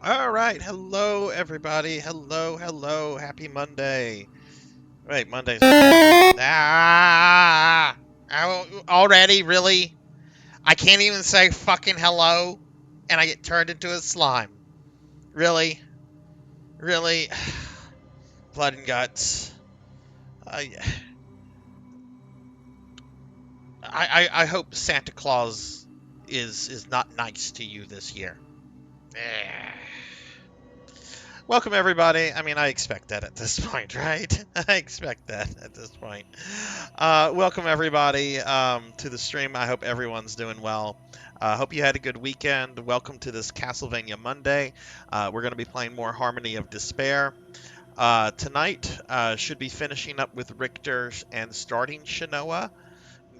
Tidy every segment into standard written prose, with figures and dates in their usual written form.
All right, hello everybody. Hello, hello. Happy Monday. Wait, Monday's. Already, really? I can't even say fucking hello, and I get turned into a slime. Really, really. Blood and guts. I, I hope Santa Claus is not nice to you this year. Welcome, everybody. I mean, I expect that at this point, right? I expect that at this point. Welcome, everybody, to the stream. I hope everyone's doing well. Hope you had a good weekend. Welcome to this Castlevania Monday. We're going to be playing more Harmony of Despair. Tonight, should be finishing up with Richter and starting Shinoa.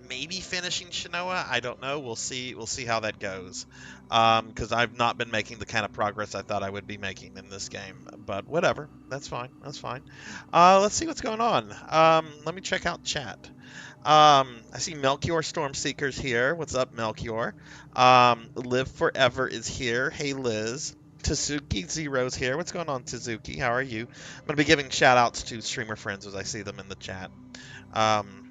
Maybe finishing Shinoa. I don't know. We'll see. We'll see how that goes. Because I've not been making the kind of progress I thought I would be making in this game. But whatever. That's fine. That's fine. Let's see what's going on. Let me check out chat. I see Melchior Stormseeker's here. What's up, Melchior? Live Forever is here. Hey, Liz. Tsuzuki Zero's here. What's going on, Tsuzuki? How are you? I'm going to be giving shout outs to streamer friends as I see them in the chat. Um,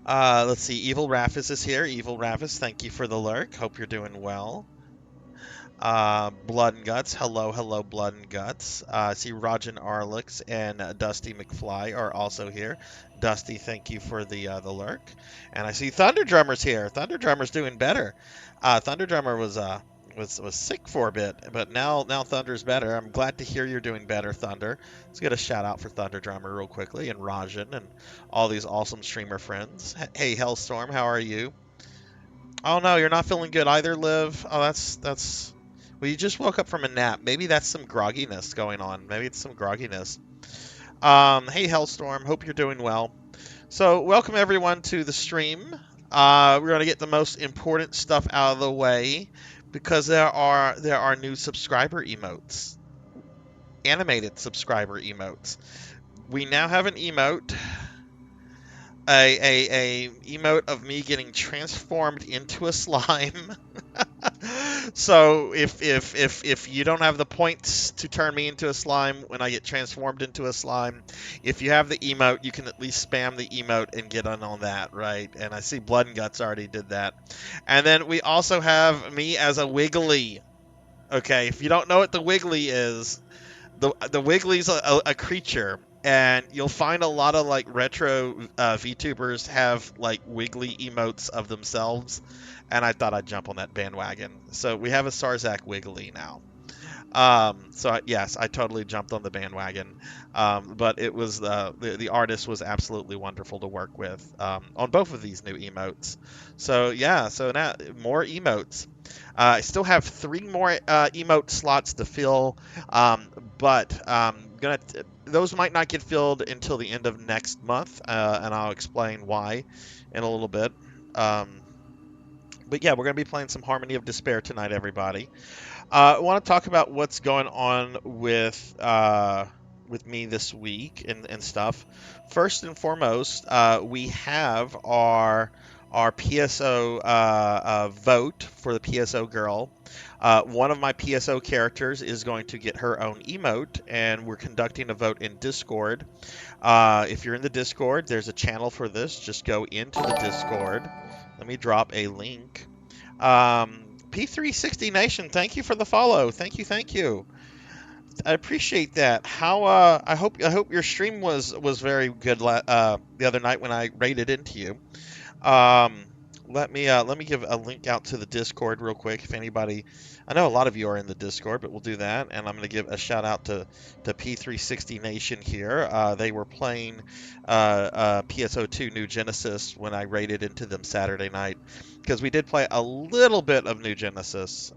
let's see. Evil Raffis is here. Evil Raffis, thank you for the lurk. Hope you're doing well. Blood and Guts. Hello, hello, Blood and Guts. I see Rajan Arlix and Dusty McFly are also here. Dusty, thank you for the lurk. And I see Thunder Drummer's here. Thunder Drummer's doing better. Thunder Drummer was sick for a bit, but now Thunder's better. I'm glad to hear you're doing better, Thunder. Let's get a shout out for Thunder Drummer real quickly and Rajan and all these awesome streamer friends. Hey, Hellstorm, how are you? Oh no, you're not feeling good either, Liv. Oh, that's. Well, you just woke up from a nap. Maybe that's some grogginess going on. Maybe it's some grogginess. Hey, Hellstorm. Hope you're doing well. So, welcome everyone to the stream. We're gonna get the most important stuff out of the way because there are new subscriber emotes, animated subscriber emotes. We now have an emote a emote of me getting transformed into a slime. So if you don't have the points to turn me into a slime when I get transformed into a slime, if you have the emote, you can at least spam the emote and get on that, right? And I see Blood and Guts already did that. And then we also have me as a Wiggly. Okay, if you don't know what the Wiggly is, the Wiggly's a creature, and you'll find a lot of like retro VTubers have like Wiggly emotes of themselves, and I thought I'd jump on that bandwagon. So we have a Sarzac Wiggly now. Yes, I totally jumped on the bandwagon. But it was the artist was absolutely wonderful to work with on both of these new emotes. So yeah, so now more emotes. I still have 3 more emote slots to fill, but those might not get filled until the end of next month, and I'll explain why in a little bit. Um, but yeah, we're gonna be playing some Harmony of Despair tonight, everybody. I want to talk about what's going on with me this week and stuff. First and foremost, we have our PSO vote for the PSO girl. One of my PSO characters is going to get her own emote, and we're conducting a vote in Discord. If you're in the Discord, there's a channel for this. Just go into the Discord. Let me drop a link. P360 Nation, thank you for the follow. Thank you, thank you. I appreciate that. How I hope your stream was very good the other night when I raided into you. Um, let me give a link out to the Discord real quick if anybody. I know a lot of you are in the Discord, but we'll do that. And I'm going to give a shout out to P360 Nation here. They were playing PSO2 New Genesis when I raided into them Saturday night because we did play a little bit of New Genesis.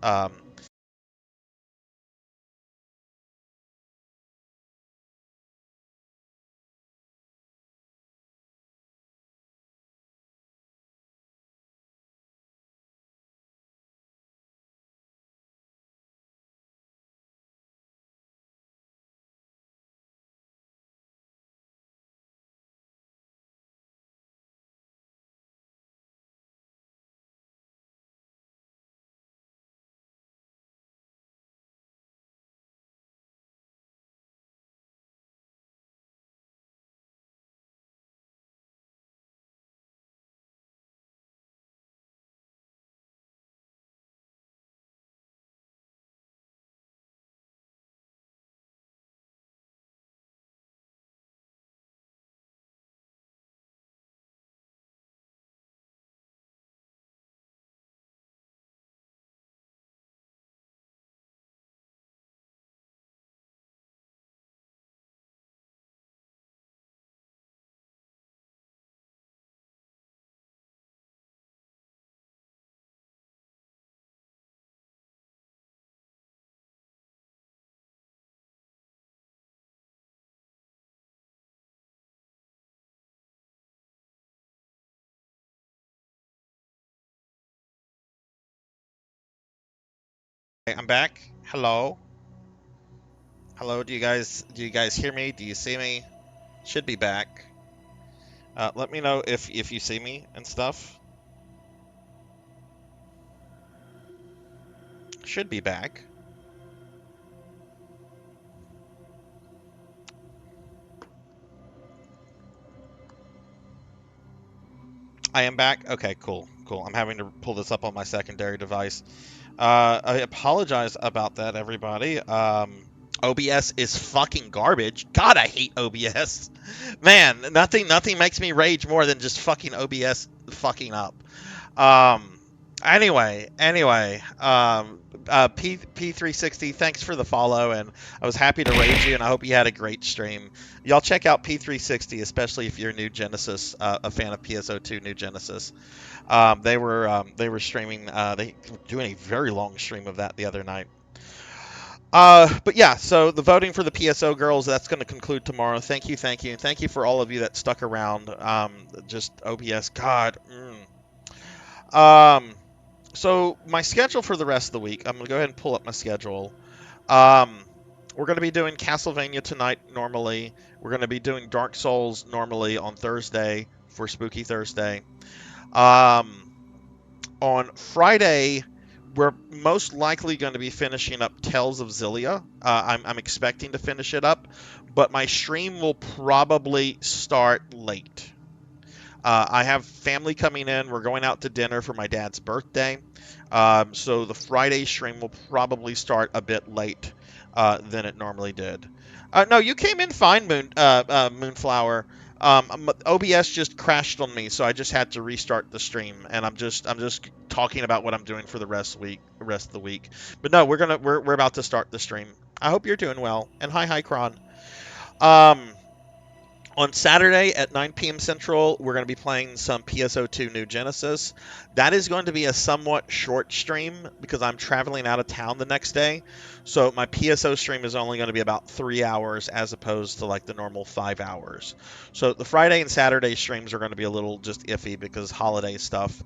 I'm back. Hello. Hello. Do you guys hear me? Do you see me? Should be back. Let me know if you see me and stuff. Should be back. I am back. Okay, cool. Cool. I'm having to pull this up on my secondary device. I apologize about that, everybody. OBS is fucking garbage. God, I hate OBS. Man, nothing makes me rage more than just fucking OBS fucking up. Um, P360, thanks for the follow, and I was happy to raid you, and I hope you had a great stream. Y'all check out P360, especially if you're New Genesis, a fan of PSO2 New Genesis. They were streaming. They were doing a very long stream of that the other night. But yeah, so the voting for the PSO girls, that's going to conclude tomorrow. Thank you, thank you, and thank you for all of you that stuck around. Just OBS, God. So my schedule for the rest of the week, I'm going to go ahead and pull up my schedule. Um, we're going to be doing Castlevania tonight normally. We're going to be doing Dark Souls normally on Thursday for Spooky Thursday. On Friday, we're most likely going to be finishing up Tales of Xillia. I'm expecting to finish it up, but my stream will probably start late. I have family coming in. We're going out to dinner for my dad's birthday. So the Friday stream will probably start a bit late than it normally did. No, you came in fine, Moonflower. OBS just crashed on me, so I just had to restart the stream, and I'm just talking about what I'm doing for the rest of the week. But no, we're about to start the stream. I hope you're doing well, and hi Kron. Um, on Saturday at 9 p.m. Central, we're going to be playing some PSO2 New Genesis. That is going to be a somewhat short stream because I'm traveling out of town the next day. So my PSO stream is only going to be about 3 hours as opposed to like the normal 5 hours. So the Friday and Saturday streams are going to be a little just iffy because holiday stuff.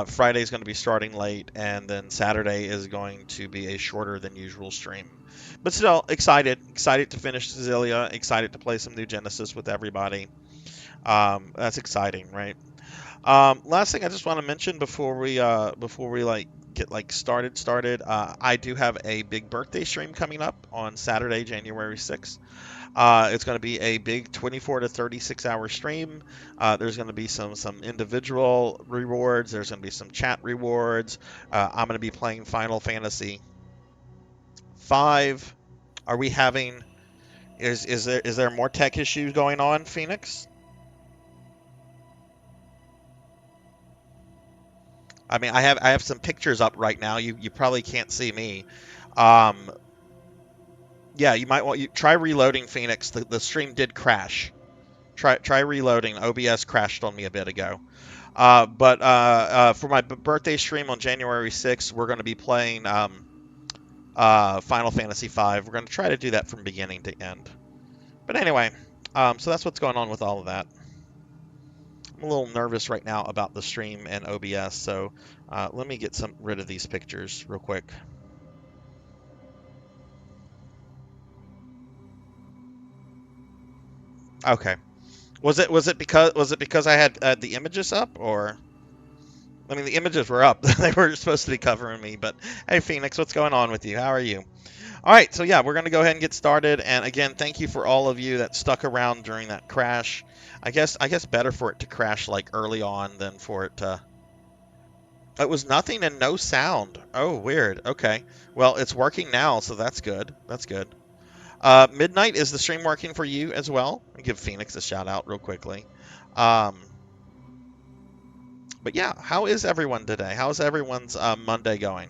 Friday is going to be starting late, and then Saturday is going to be a shorter than usual stream. But still, excited to finish Zillia, excited to play some new Genesis with everybody. That's exciting, right? Last thing I just want to mention before we like get like started. I do have a big birthday stream coming up on Saturday, January 6th. It's going to be a big 24 to 36 hour stream. There's going to be some individual rewards. There's going to be some chat rewards. I'm going to be playing Final Fantasy 5. Are we having is there more tech issues going on, Phoenix? I mean, I have some pictures up right now. You probably can't see me. Um, yeah, you might want you try reloading Phoenix. The stream did crash. Try reloading. OBS crashed on me a bit ago. But for my birthday stream on January 6th, we're going to be playing Final Fantasy 5. We're going to try to do that from beginning to end. But anyway, so that's what's going on with all of that. I'm a little nervous right now about the stream and OBS, so let me get rid of these pictures real quick. Okay. Was it because I had the images up, or I mean the images were up. They were supposed to be covering me, but hey Phoenix, what's going on with you? How are you? All right, so yeah, we're going to go ahead and get started. And again, thank you for all of you that stuck around during that crash. I guess better for it to crash like early on than for it to. It was nothing and no sound. Oh, weird. Okay. Well, it's working now, so that's good. That's good. Midnight, is the stream working for you as well? I'll give Phoenix a shout out real quickly. Um, but yeah, how is everyone today? How's everyone's Monday going?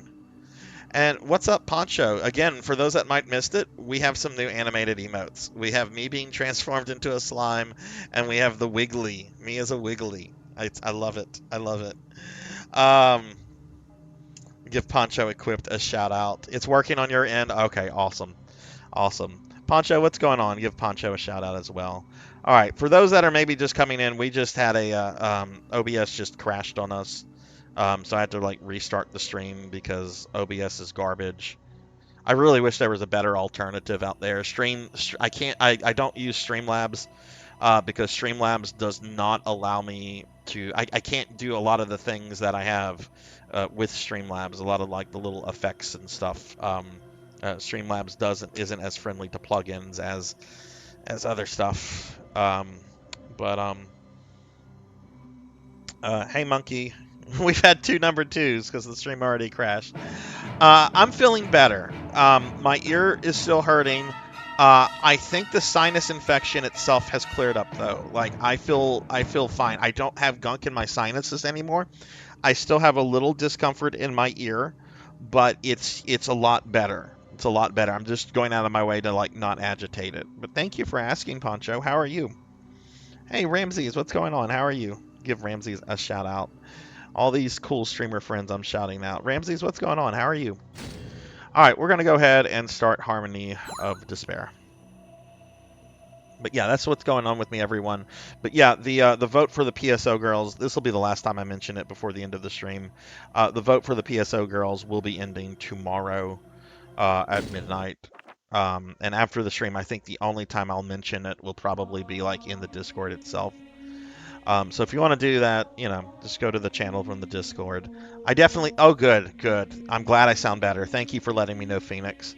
And what's up, Poncho? Again, for those that might missed it, we have some new animated emotes. We have me being transformed into a slime, and we have the Wiggly. Me as a Wiggly. I love it. I love it. Um, give Poncho Equipped a shout out. It's working on your end? Okay, awesome. Awesome. Poncho, what's going on? Give Poncho a shout out as well. All right, for those that are maybe just coming in, we just had a OBS just crashed on us. So I had to like restart the stream because OBS is garbage. I really wish there was a better alternative out there. I don't use Streamlabs because Streamlabs does not allow me to. I can't do a lot of the things that I have with Streamlabs. A lot of like the little effects and stuff. Streamlabs isn't as friendly to plugins as other stuff. But hey monkey, we've had 2 number 2s because the stream already crashed. I'm feeling better. My ear is still hurting. I think the sinus infection itself has cleared up though. Like I feel fine. I don't have gunk in my sinuses anymore. I still have a little discomfort in my ear, but it's a lot better. It's a lot better. I'm just going out of my way to like not agitate it. But thank you for asking, Poncho. How are you? Hey Ramses, what's going on? How are you? Give Ramses a shout out. All these cool streamer friends I'm shouting out. Ramses, what's going on? How are you? All right, we're going to go ahead and start Harmony of Despair. But yeah, that's what's going on with me, everyone. But yeah, the vote for the PSO girls, this will be the last time I mention it before the end of the stream. The vote for the PSO girls will be ending tomorrow at midnight. And after the stream, I think the only time I'll mention it will probably be like in the Discord itself. So if you want to do that, you know, just go to the channel from the Discord. I definitely. Oh, good, good. I'm glad I sound better. Thank you for letting me know, Phoenix.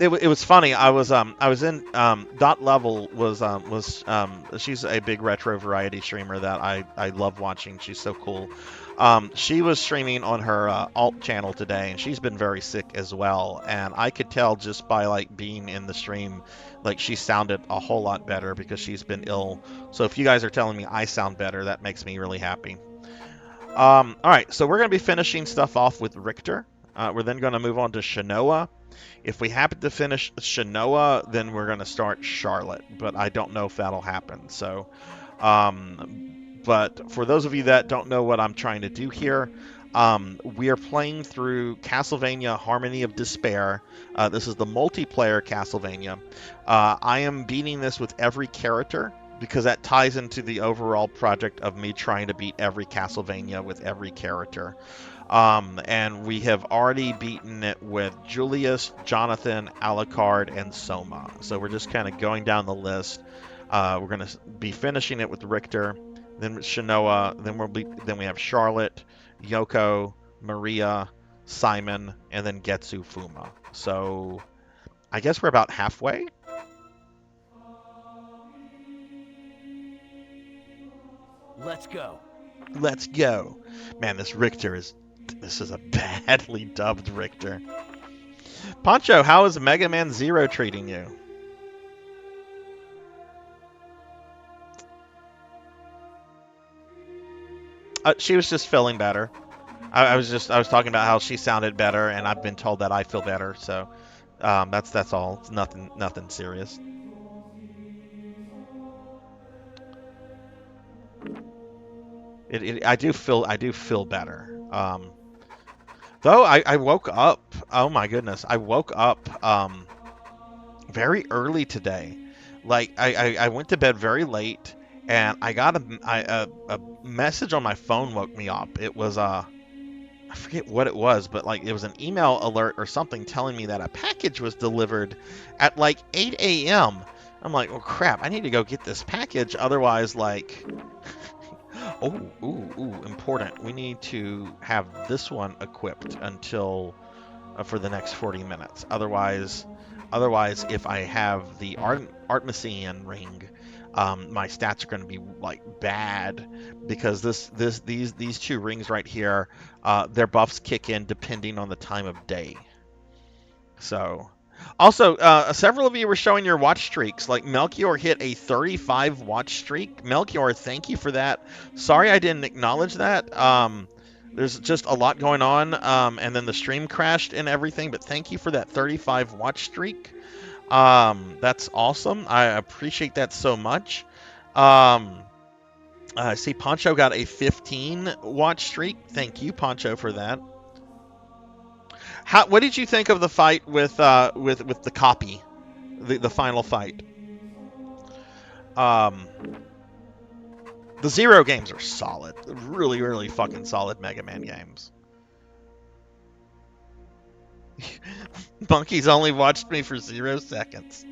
It was funny. I was in Dot Level she's a big retro variety streamer that I love watching. She's so cool. She was streaming on her alt channel today, and she's been very sick as well. And I could tell just by like being in the stream, like she sounded a whole lot better because she's been ill. So if you guys are telling me I sound better, that makes me really happy. All right, so we're going to be finishing stuff off with Richter. We're then going to move on to Shanoa. If we happen to finish Shanoa, then we're going to start Charlotte, but I don't know if that'll happen. So, but for those of you that don't know what I'm trying to do here, we are playing through Castlevania Harmony of Despair. This is the multiplayer Castlevania. I am beating this with every character because that ties into the overall project of me trying to beat every Castlevania with every character. And we have already beaten it with Julius, Jonathan, Alucard, and Soma. So we're just kind of going down the list. We're going to be finishing it with Richter, then with Shanoa, then we have Charlotte, Yoko, Maria, Simon, and then Getsu Fuma. So I guess we're about halfway. Let's go. Let's go. Man, this is a badly dubbed Richter. Poncho, how is Mega Man Zero treating you? She was just feeling better. I was talking about how she sounded better, and I've been told that I feel better. So that's all. It's nothing serious. I do feel better. Though I woke up. Oh my goodness, I woke up very early today. Like I went to bed very late, and I got a message on my phone woke me up. It was I forget what it was, but like it was an email alert or something telling me that a package was delivered at like 8 a.m. I'm like, oh crap, I need to go get this package. Otherwise, like, important. We need to have this one equipped until for the next 40 minutes. Otherwise, if I have the Artemisian ring, my stats are going to be like bad because these 2 rings right here, their buffs kick in depending on the time of day. So, also, several of you were showing your watch streaks. Like Melchior hit a 35 watch streak. Melchior, thank you for that. Sorry I didn't acknowledge that. There's just a lot going on, and then the stream crashed and everything. But thank you for that 35 watch streak. That's awesome. I appreciate that so much. I see Poncho got a 15 watch streak. Thank you, Poncho, for that. What did you think of the fight with the copy, the final fight? The Zero games are solid, really, really fucking solid Mega Man games. Monkey's only watched me for 0 seconds.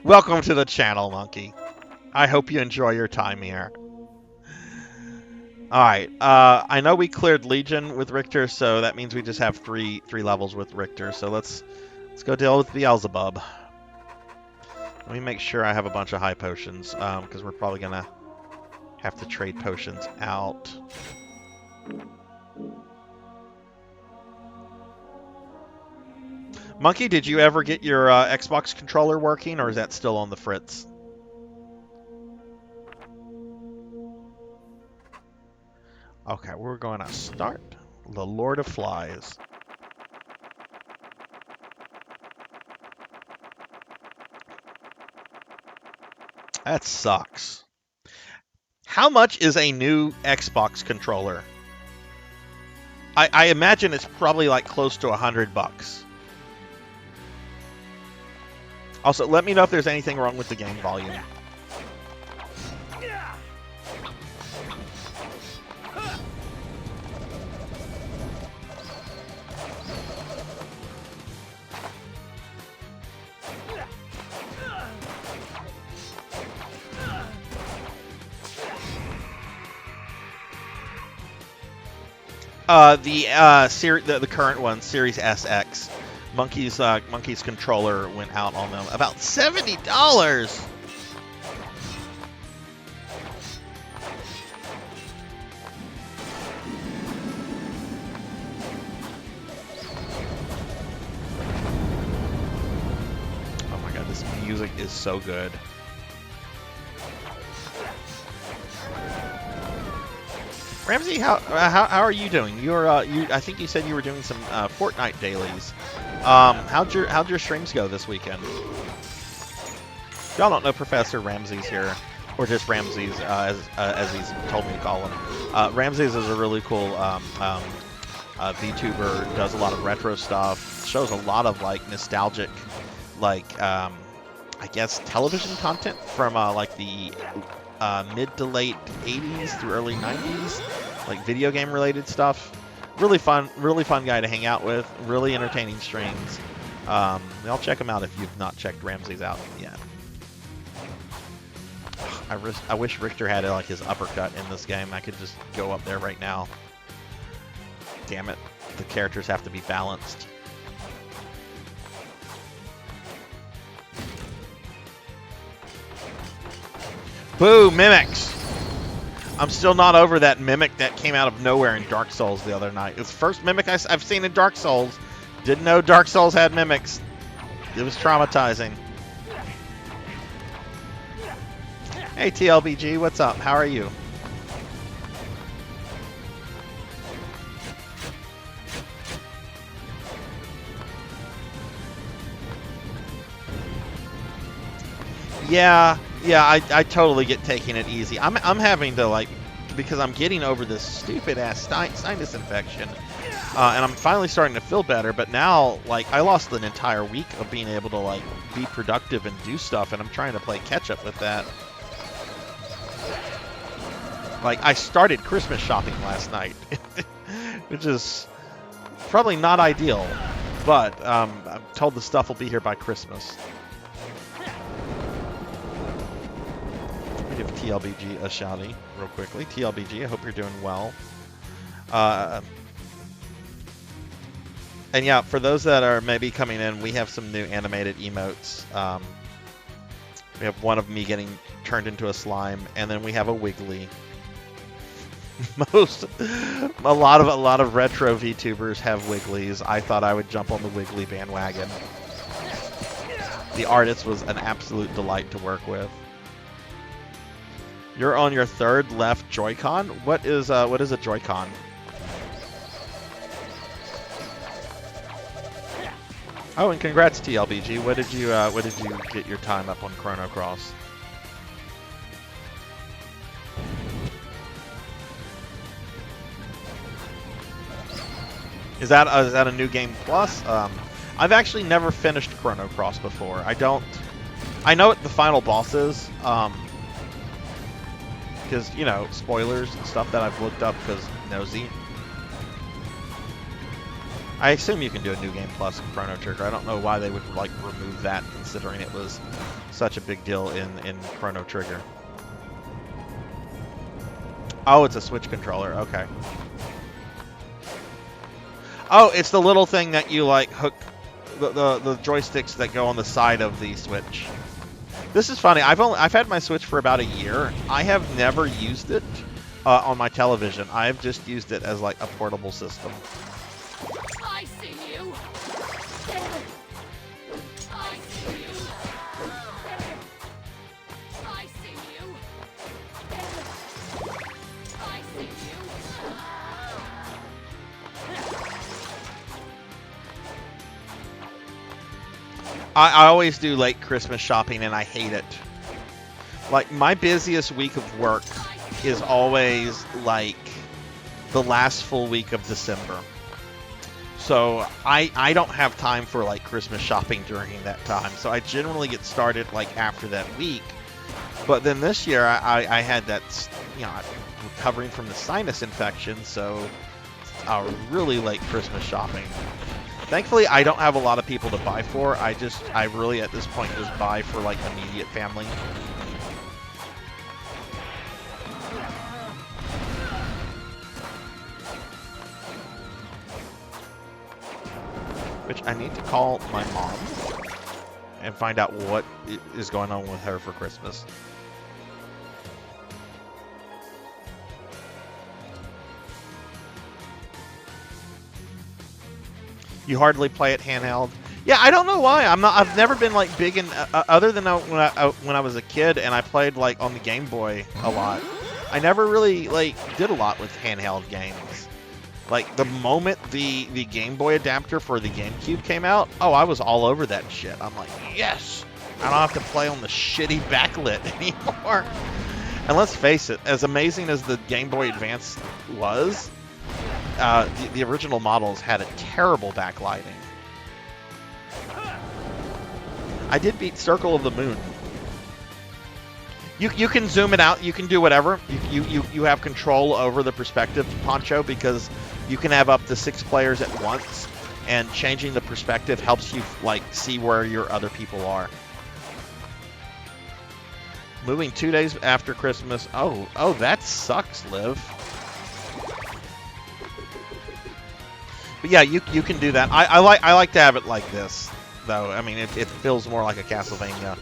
Welcome to the channel, Monkey. I hope you enjoy your time here. Alright, I know we cleared Legion with Richter, so that means we just have three levels with Richter. So let's go deal with Beelzebub. Let me make sure I have a bunch of high potions, because we're probably gonna have to trade potions out. Monkey, did you ever get your Xbox controller working, or is that still on the fritz? Okay, we're going to start the Lord of Flies. That sucks. How much is a new Xbox controller? I imagine it's probably like close to $100. Also, let me know if there's anything wrong with the game volume. The current one, Series SX, Monkey's controller went out on them about $70. Oh my god, this music is so good. Ramsey, how are you doing? I think you said you were doing some Fortnite dailies. How'd your streams go this weekend? If y'all don't know, Professor Ramsey's here, or just Ramsey's as he's told me to call him. Ramsey's is a really cool VTuber. Does a lot of retro stuff. Shows a lot of like nostalgic, like I guess television content from like the mid to late 80s through early 90s, like video game related stuff. Really fun guy to hang out with. Really entertaining streams. Y'all check him out if you've not checked Ramsey's out yet. I wish Richter had like his uppercut in this game. I could just go up there right now. Damn it, the characters have to be balanced. Boo, mimics! I'm still not over that mimic that came out of nowhere in Dark Souls the other night. It's the first mimic I've seen in Dark Souls. Didn't know Dark Souls had mimics. It was traumatizing. Hey TLBG, what's up? How are you? Yeah, I totally get taking it easy. I'm having to, like, because I'm getting over this stupid ass sinus infection, and I'm finally starting to feel better. But now, like, I lost an entire week of being able to like be productive and do stuff, and I'm trying to play catch up with that. Like, I started Christmas shopping last night, which is probably not ideal, but I'm told the stuff will be here by Christmas. Give TLBG a shouty real quickly. TLBG, I hope you're doing well. And yeah, for those that are maybe coming in, we have some new animated emotes. We have one of me getting turned into a slime, and then we have a Wiggly. A lot of retro VTubers have Wigglies. I thought I would jump on the Wiggly bandwagon. The artist was an absolute delight to work with. You're on your third left Joy-Con? What is a Joy-Con? Oh, and congrats TLBG. What did you get your time up on Chrono Cross? Is that a new game plus? I've actually never finished Chrono Cross before. I know what the final boss is. Because, you know, spoilers and stuff that I've looked up because nosy. I assume you can do a New Game Plus in Chrono Trigger. I don't know why they would like remove that, considering it was such a big deal in Chrono Trigger. Oh, it's a Switch controller. Okay. Oh, it's the little thing that you like hook the joysticks that go on the side of the Switch. This is funny. I've had my Switch for about a year. I have never used it on my television. I've just used it as like a portable system. I see you. I see you. I see you. I see you. I always do late Christmas shopping, and I hate it. Like, my busiest week of work is always, like, the last full week of December. So, I don't have time for, like, Christmas shopping during that time. So, I generally get started, like, after that week. But then this year, I had that, you know, recovering from the sinus infection, so really late Christmas shopping. Thankfully, I don't have a lot of people to buy for. I really, at this point, just buy for, like, immediate family. Which I need to call my mom and find out what is going on with her for Christmas. You hardly play it handheld. Yeah, I don't know why. I've never been like big in other than when I was a kid and I played like on the Game Boy a lot. I never really like did a lot with handheld games. Like the moment the Game Boy adapter for the GameCube came out, oh, I was all over that shit. I'm like, yes, I don't have to play on the shitty backlit anymore. And let's face it, as amazing as the Game Boy Advance was, the original models had a terrible backlighting. I did beat Circle of the Moon. You can zoom it out. You can do whatever. You have control over the perspective, Poncho, because you can have up to 6 players at once, and changing the perspective helps you like see where your other people are. Moving 2 days after Christmas. Oh, that sucks, Liv. But yeah, you can do that. I like to have it like this, though. I mean, it feels more like a Castlevania.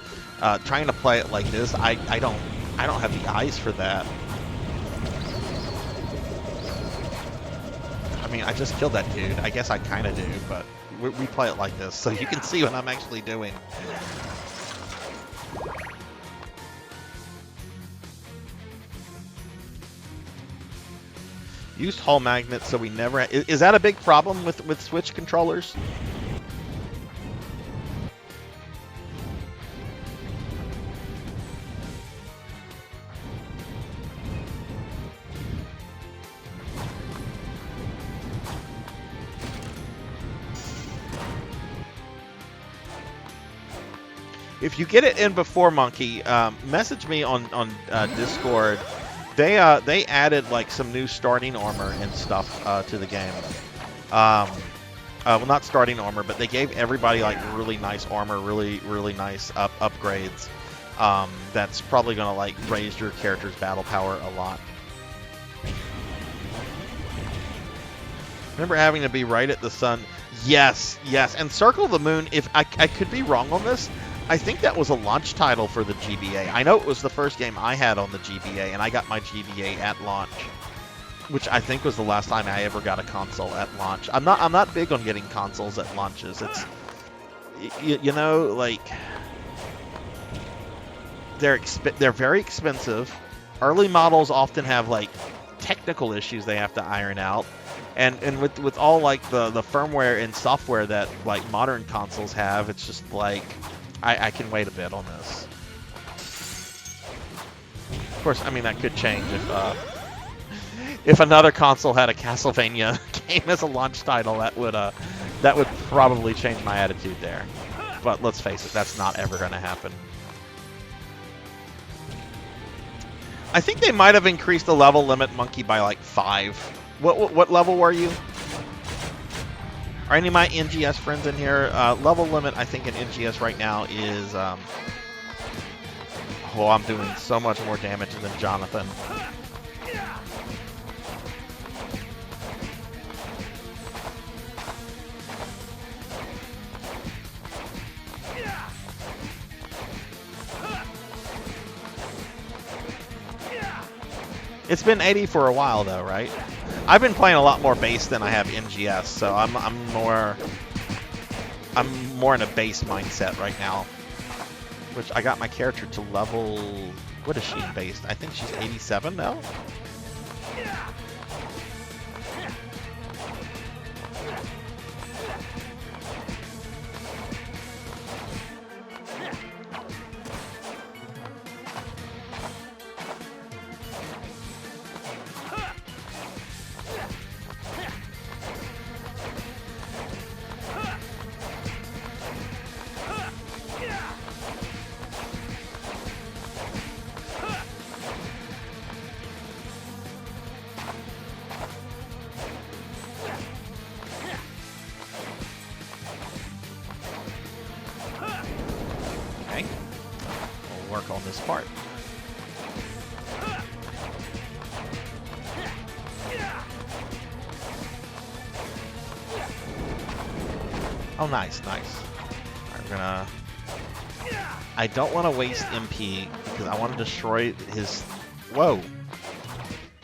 Trying to play it like this, I don't have the eyes for that. I mean, I just killed that dude. I guess I kind of do, but we play it like this, so you can see what I'm actually doing. Used Hall magnets, so we never... Is that a big problem with Switch controllers? If you get it in before Monkey, message me on Discord. They added like some new starting armor and stuff to the game. Well, not starting armor, but they gave everybody like really nice armor, really nice upgrades. That's probably gonna like raise your character's battle power a lot. Remember having to be right at the sun? Yes. And Circle of the Moon. If I could be wrong on this. I think that was a launch title for the GBA. I know it was the first game I had on the GBA, and I got my GBA at launch, which I think was the last time I ever got a console at launch. I'm not big on getting consoles at launches. It's you know, like they're very expensive. Early models often have like technical issues they have to iron out, and with all like the firmware and software that like modern consoles have, it's just like I can wait a bit on this. Of course, I mean that could change if another console had a Castlevania game as a launch title. That would probably change my attitude there. But let's face it, that's not ever going to happen. I think they might have increased the level limit, Monkey, by like 5. What level were you? Are any of my NGS friends in here? Level limit, I think, in NGS right now is... oh, I'm doing so much more damage than Jonathan. It's been 80 for a while, though, right? I've been playing a lot more base than I have NGS, so I'm more in a base mindset right now. Which I got my character to level... What is she in base? I think she's 87 now? Okay. We'll work on this part. Oh, nice, nice. Alright, we're gonna... I don't want to waste MP because I want to destroy his... Whoa!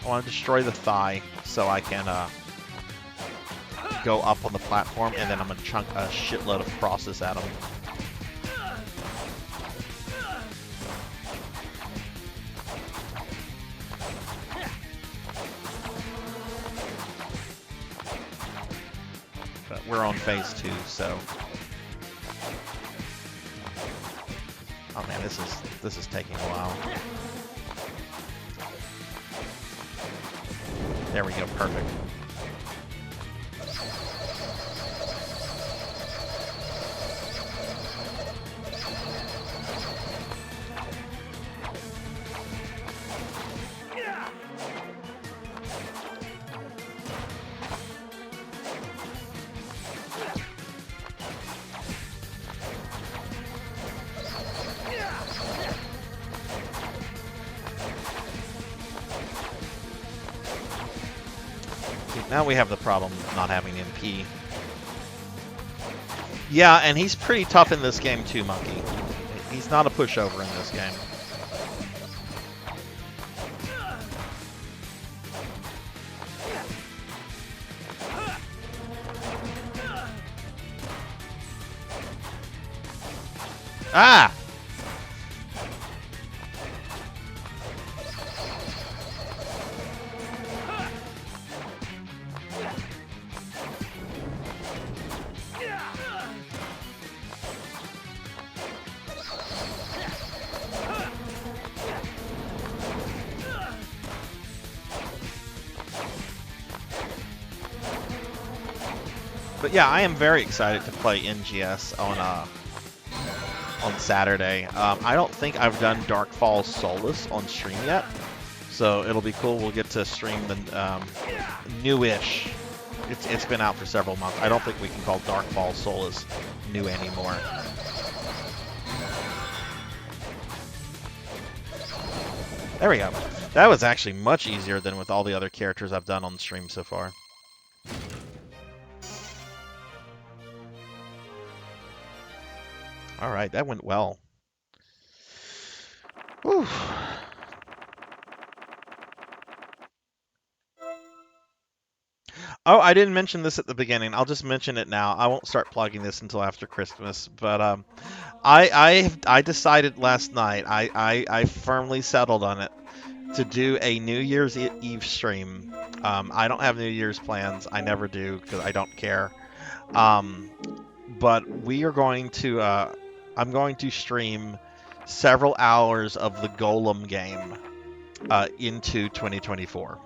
I want to destroy the thigh so I can go up on the platform, and then I'm going to chunk a shitload of crosses at him. But we're on phase 2, so... Oh man, this is taking a while. There we go, perfect. Now we have the problem of not having MP. Yeah, and he's pretty tough in this game too, Monkey. He's not a pushover in this game. Ah! But yeah, I am very excited to play NGS on Saturday. I don't think I've done Darkfall Solus on stream yet, so it'll be cool. We'll get to stream the newish. It's been out for several months. I don't think we can call Darkfall Solus new anymore. There we go. That was actually much easier than with all the other characters I've done on the stream so far. All right, that went well. Whew. Oh, I didn't mention this at the beginning. I'll just mention it now. I won't start plugging this until after Christmas. But I decided last night. I firmly settled on it to do a New Year's Eve stream. I don't have New Year's plans. I never do because I don't care. But we are going to. I'm going to stream several hours of the Golem game into 2024.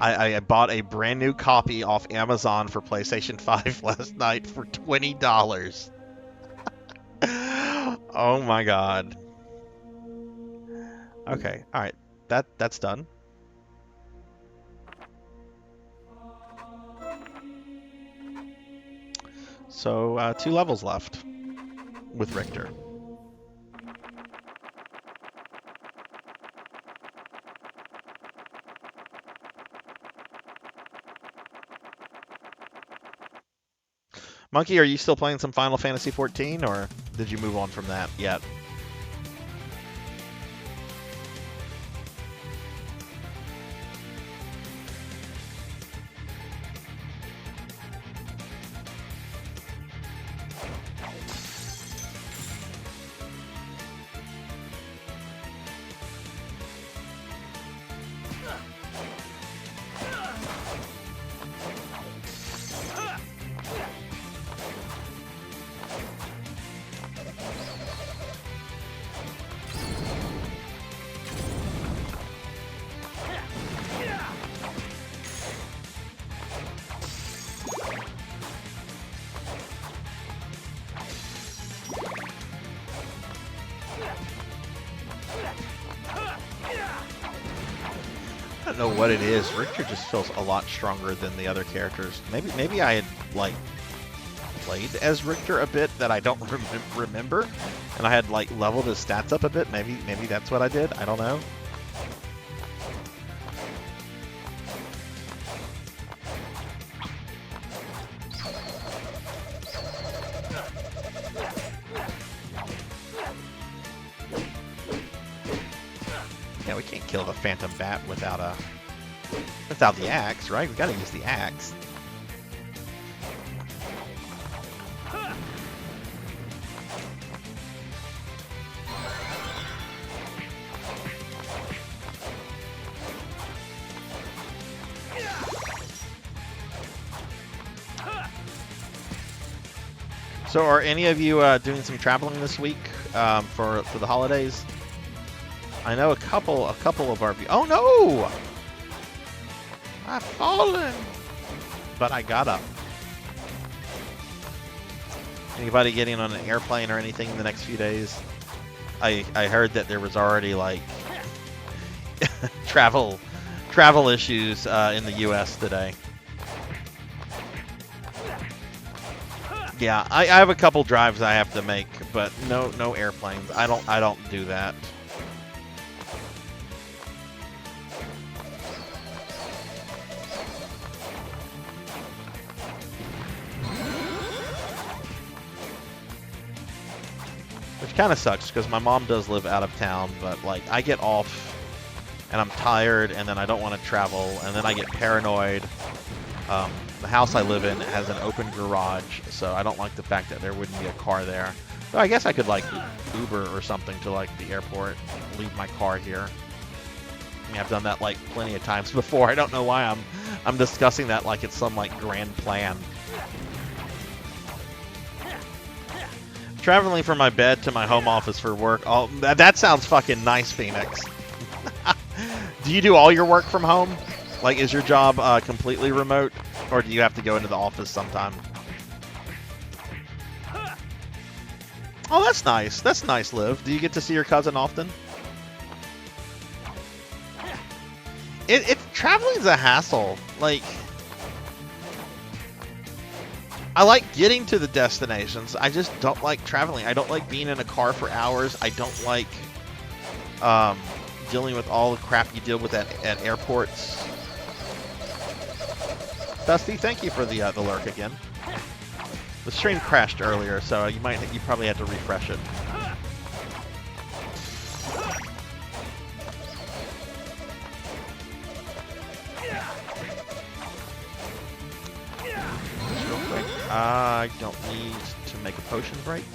I bought a brand new copy off Amazon for PlayStation 5 last night for $20. Oh my god. Okay, alright. That's done. So 2 levels left with Richter. Monkey, are you still playing some Final Fantasy 14, or did you move on from that yet? I don't know what it is. Richter just feels a lot stronger than the other characters. Maybe I had like played as Richter a bit that I don't remember, and I had like leveled his stats up a bit. Maybe that's what I did. I don't know. Yeah, we can't kill the Phantom Bat without the axe, right? We gotta use the axe. So, are any of you doing some traveling this week for the holidays? I know a couple of our. Oh no! I've fallen, but I got up. Anybody getting on an airplane or anything in the next few days? I heard that there was already like travel issues in the U.S. today. Yeah, I have a couple drives I have to make, but no airplanes. I don't do that. Which kind of sucks because my mom does live out of town, but like I get off and I'm tired and then I don't want to travel and then I get paranoid. The house I live in has an open garage, so I don't like the fact that there wouldn't be a car there. So I guess I could like Uber or something to like the airport, leave my car here. I mean, I've done that like plenty of times before. I don't know why I'm discussing that like it's some like grand plan. Traveling from my bed to my home office for work. Oh, that sounds fucking nice, Phoenix. Do you do all your work from home? Like, is your job completely remote, or do you have to go into the office sometime? Oh, that's nice. That's nice, Liv. Do you get to see your cousin often? Traveling's a hassle. Like, I like getting to the destinations. I just don't like traveling. I don't like being in a car for hours. I don't like dealing with all the crap you deal with at airports. Dusty, thank you for the lurk again. The stream crashed earlier, so you probably had to refresh it. Just real quick, I don't need to make a potion break.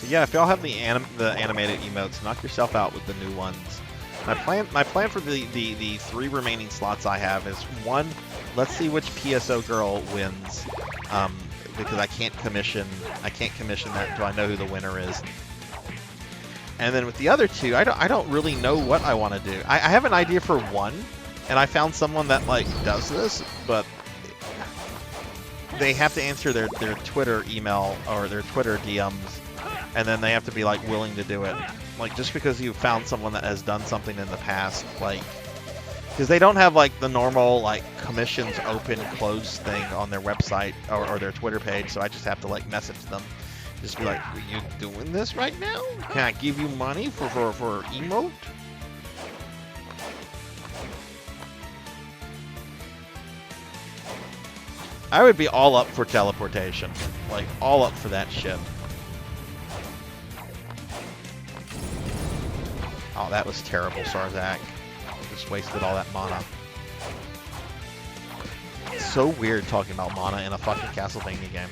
Yeah, if y'all have the animated emotes, knock yourself out with the new ones. My plan for the 3 remaining slots I have is 1, let's see which PSO girl wins because I can't commission that until I know who the winner is. And then with the other two, I don't really know what I want to do. I have an idea for one, and I found someone that like does this, but they have to answer their Twitter email or their Twitter DMs, and then they have to be like willing to do it. Like, just because you found someone that has done something in the past, like, because they don't have like the normal like commissions open close thing on their website or their Twitter page, so I just have to like message them. Just be like, are you doing this right now? Can I give you money for emote? I would be all up for teleportation. Like, all up for that shit. Oh, that was terrible, Sarzac. Just wasted all that mana. It's so weird talking about mana in a fucking Castlevania game.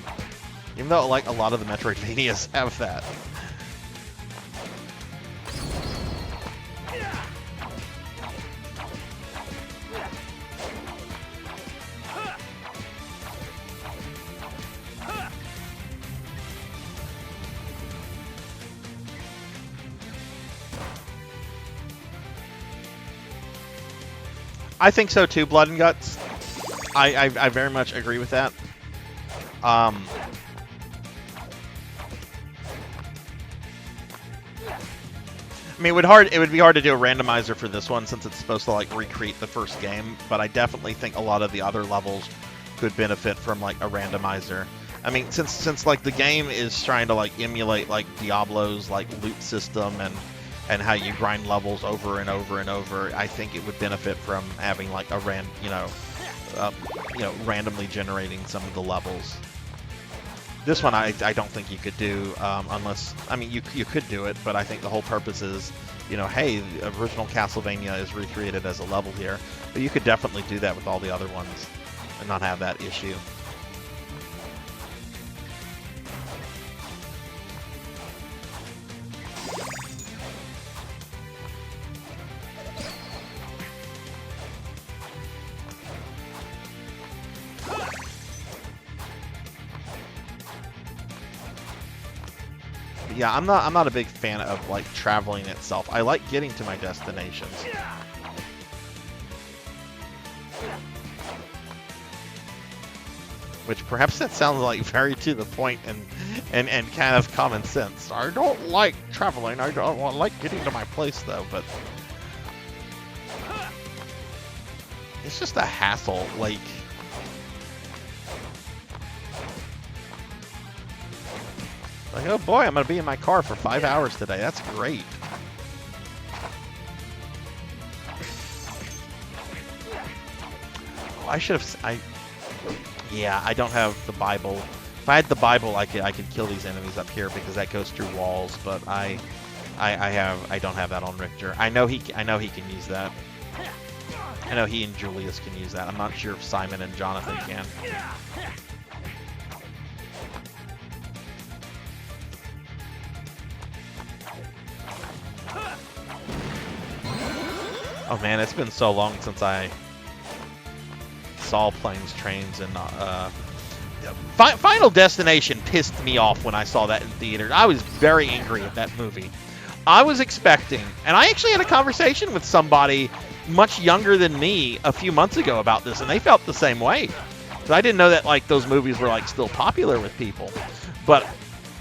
Even though, like, a lot of the Metroidvanias have that. I think so too, Blood and Guts. I very much agree with that. I mean, it would be hard to do a randomizer for this one since it's supposed to like recreate the first game, but I definitely think a lot of the other levels could benefit from like a randomizer. I mean, since like the game is trying to like emulate like Diablo's like loot system and how you grind levels over and over and over, I think it would benefit from having like a randomly generating some of the levels. This one I don't think you could do unless, I mean, you could do it, but I think the whole purpose is, you know, hey, the original Castlevania is recreated as a level here, but you could definitely do that with all the other ones and not have that issue. Yeah, I'm not a big fan of like traveling itself. I like getting to my destinations. Which perhaps that sounds like very to the point and kind of common sense. I don't like traveling. I like getting to my place though, but it's just a hassle. Like, oh boy, I'm gonna be in my car for 5 hours today. That's great. Oh, I should have. Yeah, I don't have the Bible. If I had the Bible, I could kill these enemies up here because that goes through walls. But I don't have that on Richter. I know he can use that. I know he and Julius can use that. I'm not sure if Simon and Jonathan can. Oh man, it's been so long since I saw Planes, Trains, and Final Destination pissed me off when I saw that in theaters. I was very angry at that movie. I was expecting, and I actually had a conversation with somebody much younger than me a few months ago about this, and they felt the same way. So I didn't know that like those movies were like still popular with people. But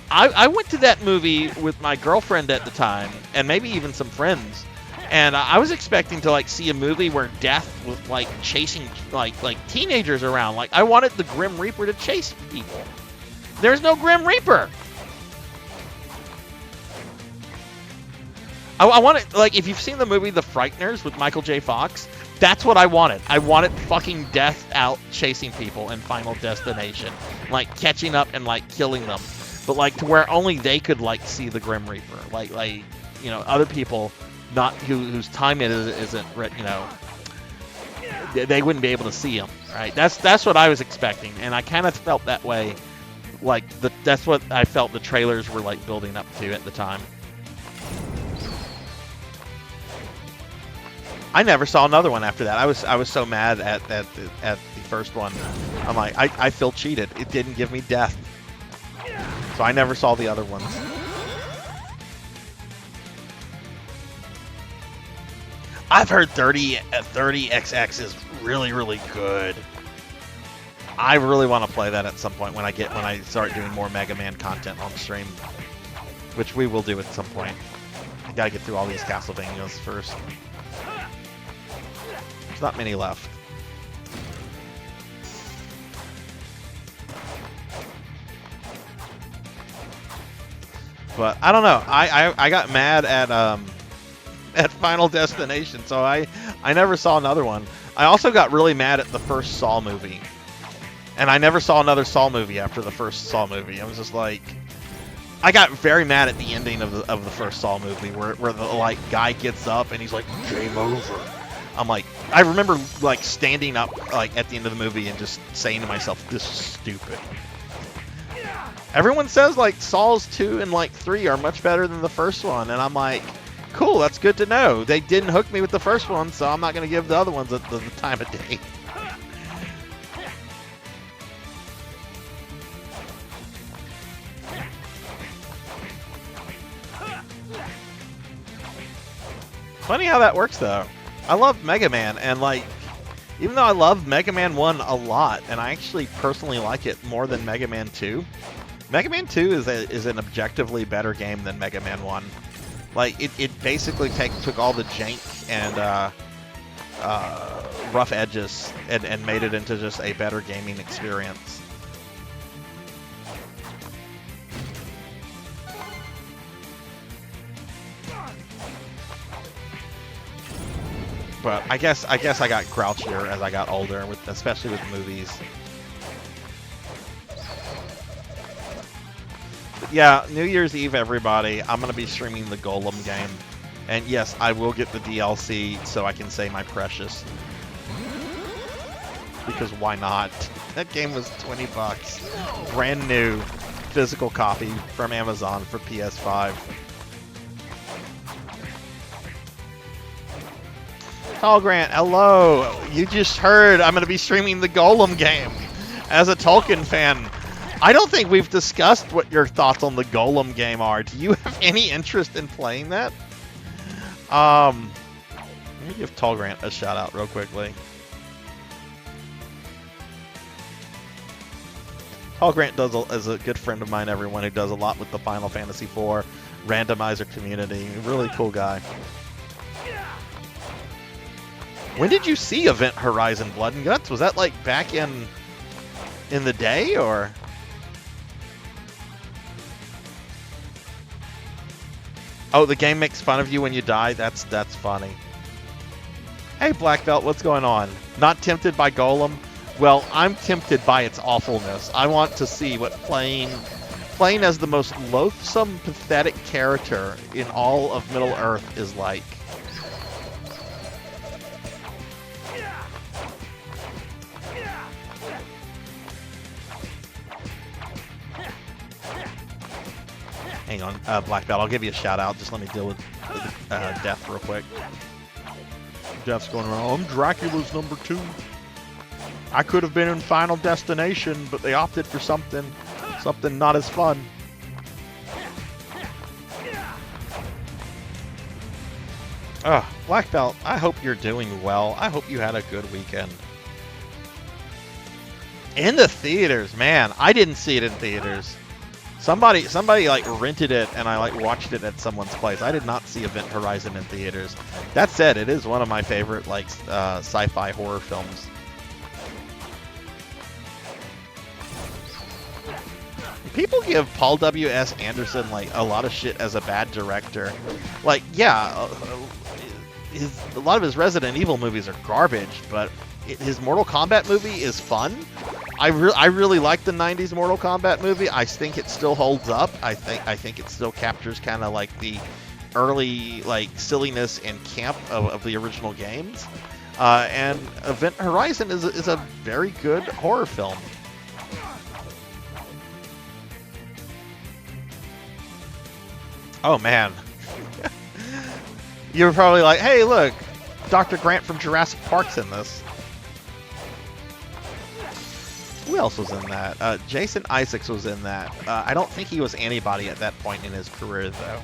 I went to that movie with my girlfriend at the time, and maybe even some friends. And I was expecting to like see a movie where death was like chasing like teenagers around. Like I wanted the Grim Reaper to chase people. There's no Grim Reaper. I wanted, like, if you've seen the movie The Frighteners with Michael J. Fox, that's what I wanted. I wanted fucking death out chasing people in Final Destination, like catching up and like killing them, but like to where only they could like see the Grim Reaper. Like you know, other people. Not whose time it isn't, you know, they wouldn't be able to see him, right? That's what I was expecting, and I kind of felt that way. Like that's what I felt the trailers were like building up to at the time. I never saw another one after that. I was so mad at the first one. I'm like, I feel cheated. It didn't give me death. So I never saw the other ones. I've heard 30XX is really, really good. I really want to play that at some point when I start doing more Mega Man content on stream, which we will do at some point. I gotta get through all these Castlevanias first. There's not many left. But I don't know. I got mad at Final Destination, so I never saw another one. I also got really mad at the first Saw movie. And I never saw another Saw movie after the first Saw movie. I was just like, I got very mad at the ending of the first Saw movie, where the like guy gets up and he's like, game over. I'm like, I remember like standing up like at the end of the movie and just saying to myself, this is stupid. Everyone says like Saws 2 and like 3 are much better than the first one, and I'm like, cool, that's good to know. They didn't hook me with the first one, so I'm not going to give the other ones the time of day. Funny how that works, though. I love Mega Man, and like, even though I love Mega Man 1 a lot, and I actually personally like it more than Mega Man 2, Mega Man 2 is an objectively better game than Mega Man 1. Like, it basically took all the jank and rough edges and made it into just a better gaming experience. But I guess I got grouchier as I got older, especially with movies. But yeah, New Year's Eve, everybody. I'm gonna be streaming the Golem game, and yes, I will get the DLC so I can say my precious. Because why not? That game was $20, brand new, physical copy from Amazon for PS5. Tall Grant, hello. You just heard I'm going to be streaming the Golem game. As a Tolkien fan, I don't think we've discussed what your thoughts on the Golem game are. Do you have any interest in playing that? Let me give Tall Grant a shout out real quickly. Tall Grant is a good friend of mine, everyone, who does a lot with the Final Fantasy IV randomizer community. Really cool guy. When did you see Event Horizon Blood and Guts? Was that like back in the day, or? Oh, the game makes fun of you when you die? That's funny. Hey Black Belt, what's going on? Not tempted by Golem? Well, I'm tempted by its awfulness. I want to see what playing as the most loathsome, pathetic character in all of Middle-earth is like. Hang on, Black Belt, I'll give you a shout out. Just let me deal with Death real quick. Death's going around, I'm Dracula's number 2. I could have been in Final Destination, but they opted for something not as fun. Black Belt, I hope you're doing well. I hope you had a good weekend. In the theaters, man. I didn't see it in theaters. Somebody like rented it, and I like watched it at someone's place. I did not see Event Horizon in theaters. That said, it is one of my favorite like sci-fi horror films. People give Paul W.S. Anderson like a lot of shit as a bad director. Like, yeah, a lot of his Resident Evil movies are garbage, but his Mortal Kombat movie is fun. I really like the 90s Mortal Kombat movie. I think it still holds up. I think it still captures kind of like the early like silliness and camp of the original games. And Event Horizon is a very good horror film. Oh man. You're probably like, hey look, Dr. Grant from Jurassic Park's in this. Who else was in that? Jason Isaacs was in that. I don't think he was anybody at that point in his career, though.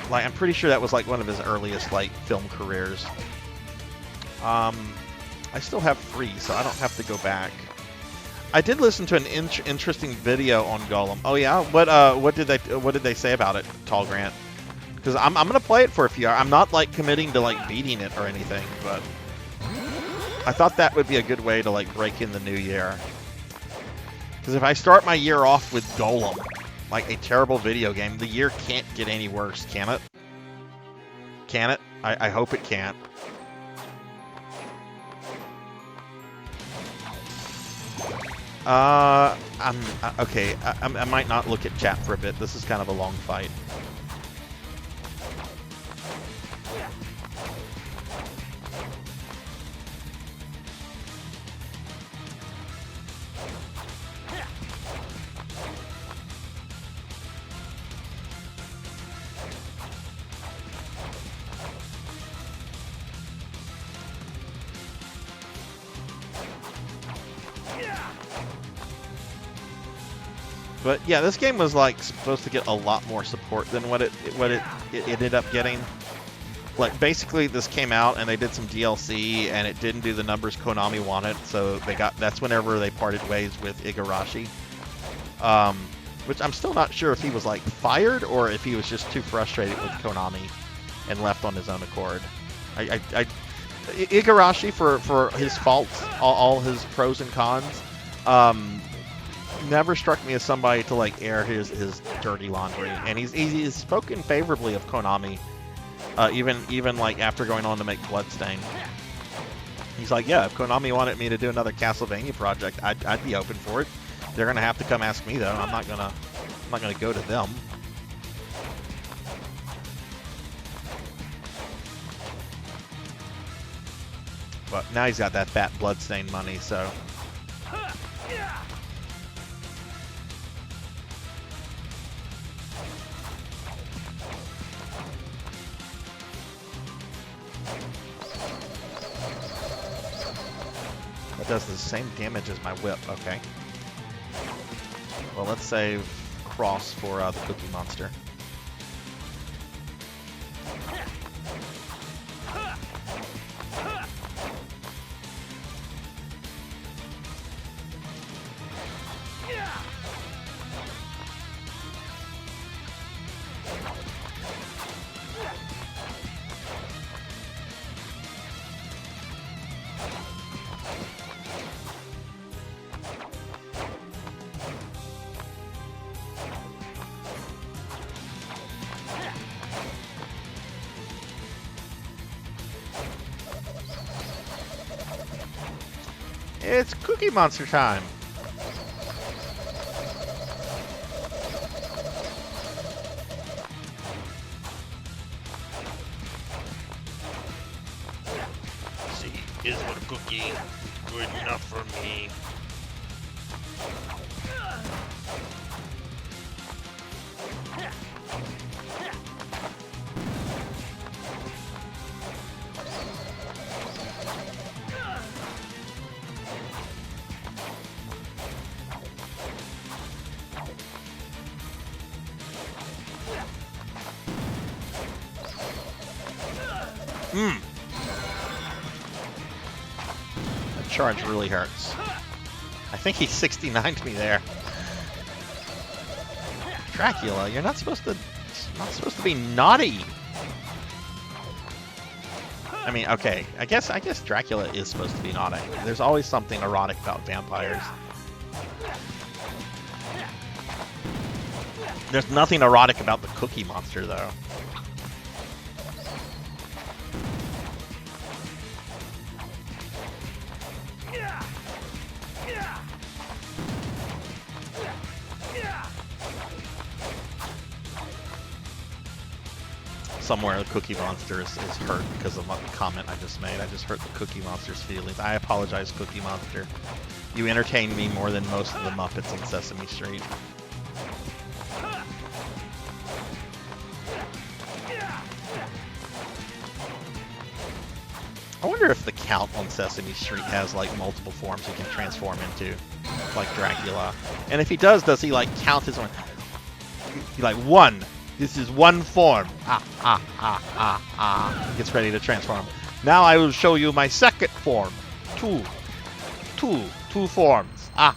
Like, I'm pretty sure that was like one of his earliest like film careers. I still have 3, so I don't have to go back. I did listen to an interesting video on Golem. Oh yeah, what did they say about it, Tall Grant? Because I'm gonna play it for a few hours. I'm not like committing to like beating it or anything, but I thought that would be a good way to like break in the new year. Because if I start my year off with Golem, like a terrible video game, the year can't get any worse, can it? Can it? I hope it can't. Okay. I might not look at chat for a bit. This is kind of a long fight. But yeah, this game was like supposed to get a lot more support than what it ended up getting. Like basically, this came out and they did some DLC and it didn't do the numbers Konami wanted, so that's whenever they parted ways with Igarashi. Which I'm still not sure if he was like fired or if he was just too frustrated with Konami and left on his own accord. Igarashi, for his faults, all his pros and cons, never struck me as somebody to like air his dirty laundry, and he's spoken favorably of Konami, even like after going on to make Bloodstain. He's like, yeah, if Konami wanted me to do another Castlevania project, I'd be open for it. They're gonna have to come ask me though. I'm not gonna go to them. But now he's got that fat Bloodstain money, so. That does the same damage as my whip, okay. Well, let's save Cross for the Cookie Monster. It's Cookie Monster time! See, is what a cookie good enough for me? That charge really hurts. I think he 69'd me there. Dracula, you're not supposed to be naughty. I mean, okay, I guess Dracula is supposed to be naughty. There's always something erotic about vampires. There's nothing erotic about the Cookie Monster, though. Somewhere the Cookie Monster is hurt because of the comment I just made. I just hurt the Cookie Monster's feelings. I apologize, Cookie Monster. You entertain me more than most of the Muppets on Sesame Street. I wonder if the Count on Sesame Street has like multiple forms he can transform into, like Dracula. And if he does he like count his one? He like one. This is one form. He gets ready to transform. Now I will show you my second form. Two forms. All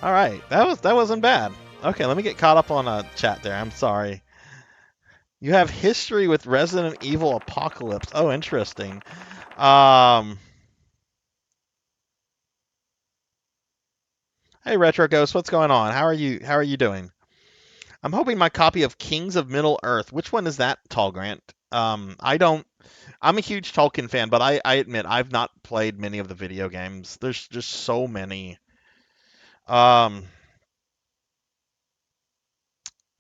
right, that wasn't bad. Okay, let me get caught up on a chat there. I'm sorry. You have history with Resident Evil Apocalypse. Oh, interesting. Hey, Retro Ghost, what's going on? How are you doing? I'm hoping my copy of Kings of Middle Earth. Which one is that, Tall Grant? I don't. I'm a huge Tolkien fan, but I admit I've not played many of the video games. There's just so many. Um,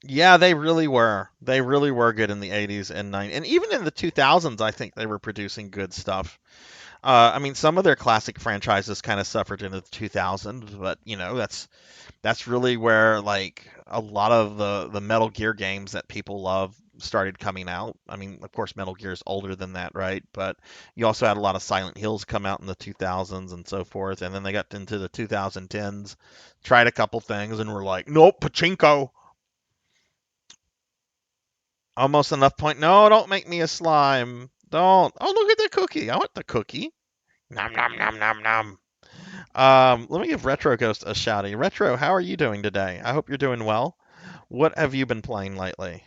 yeah, they really were. They really were good in the 80s and 90s, and even in the 2000s. I think they were producing good stuff. I mean, some of their classic franchises kind of suffered in the 2000s, but that's really where like a lot of the Metal Gear games that people love started coming out. I mean, of course, Metal Gear is older than that, right? But you also had a lot of Silent Hills come out in the 2000s and so forth, and then they got into the 2010s, tried a couple things, and were like, nope, pachinko. Almost enough point. No, don't make me a slime. Don't. Oh, look at the cookie. I want the cookie. Nom nom nom nom nom. Let me give Retro Ghost a shouty. Retro, how are you doing today? I hope you're doing well. What have you been playing lately?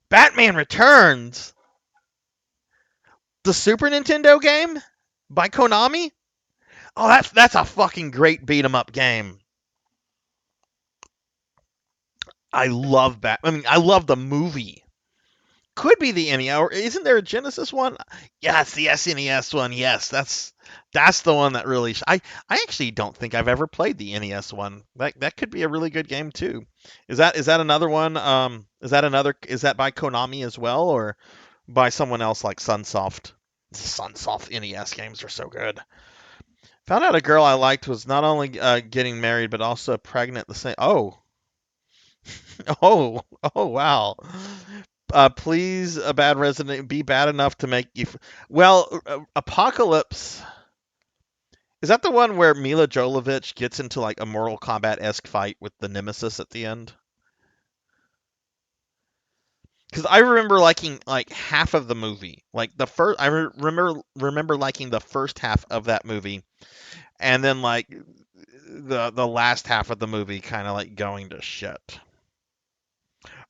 Batman Returns, the Super Nintendo game by Konami. Oh, that's a fucking great beat 'em up game. I love I mean, I love the movie. Could be the NES, or isn't there a Genesis one? Yes, the SNES one. Yes, that's the one that really. I actually don't think I've ever played the NES one. That could be a really good game too. Is that another one? Is that by Konami as well, or by someone else like Sunsoft? Sunsoft NES games are so good. Found out a girl I liked was not only getting married but also pregnant. The same. Oh, oh, wow. Please, a bad resident, be bad enough to make you. Well, Apocalypse. Is that the one where Mila Jovovich gets into like a Mortal Kombat-esque fight with the Nemesis at the end? Because I remember liking like half of the movie. Like the first, I remember liking the first half of that movie, and then like the last half of the movie kind of like going to shit.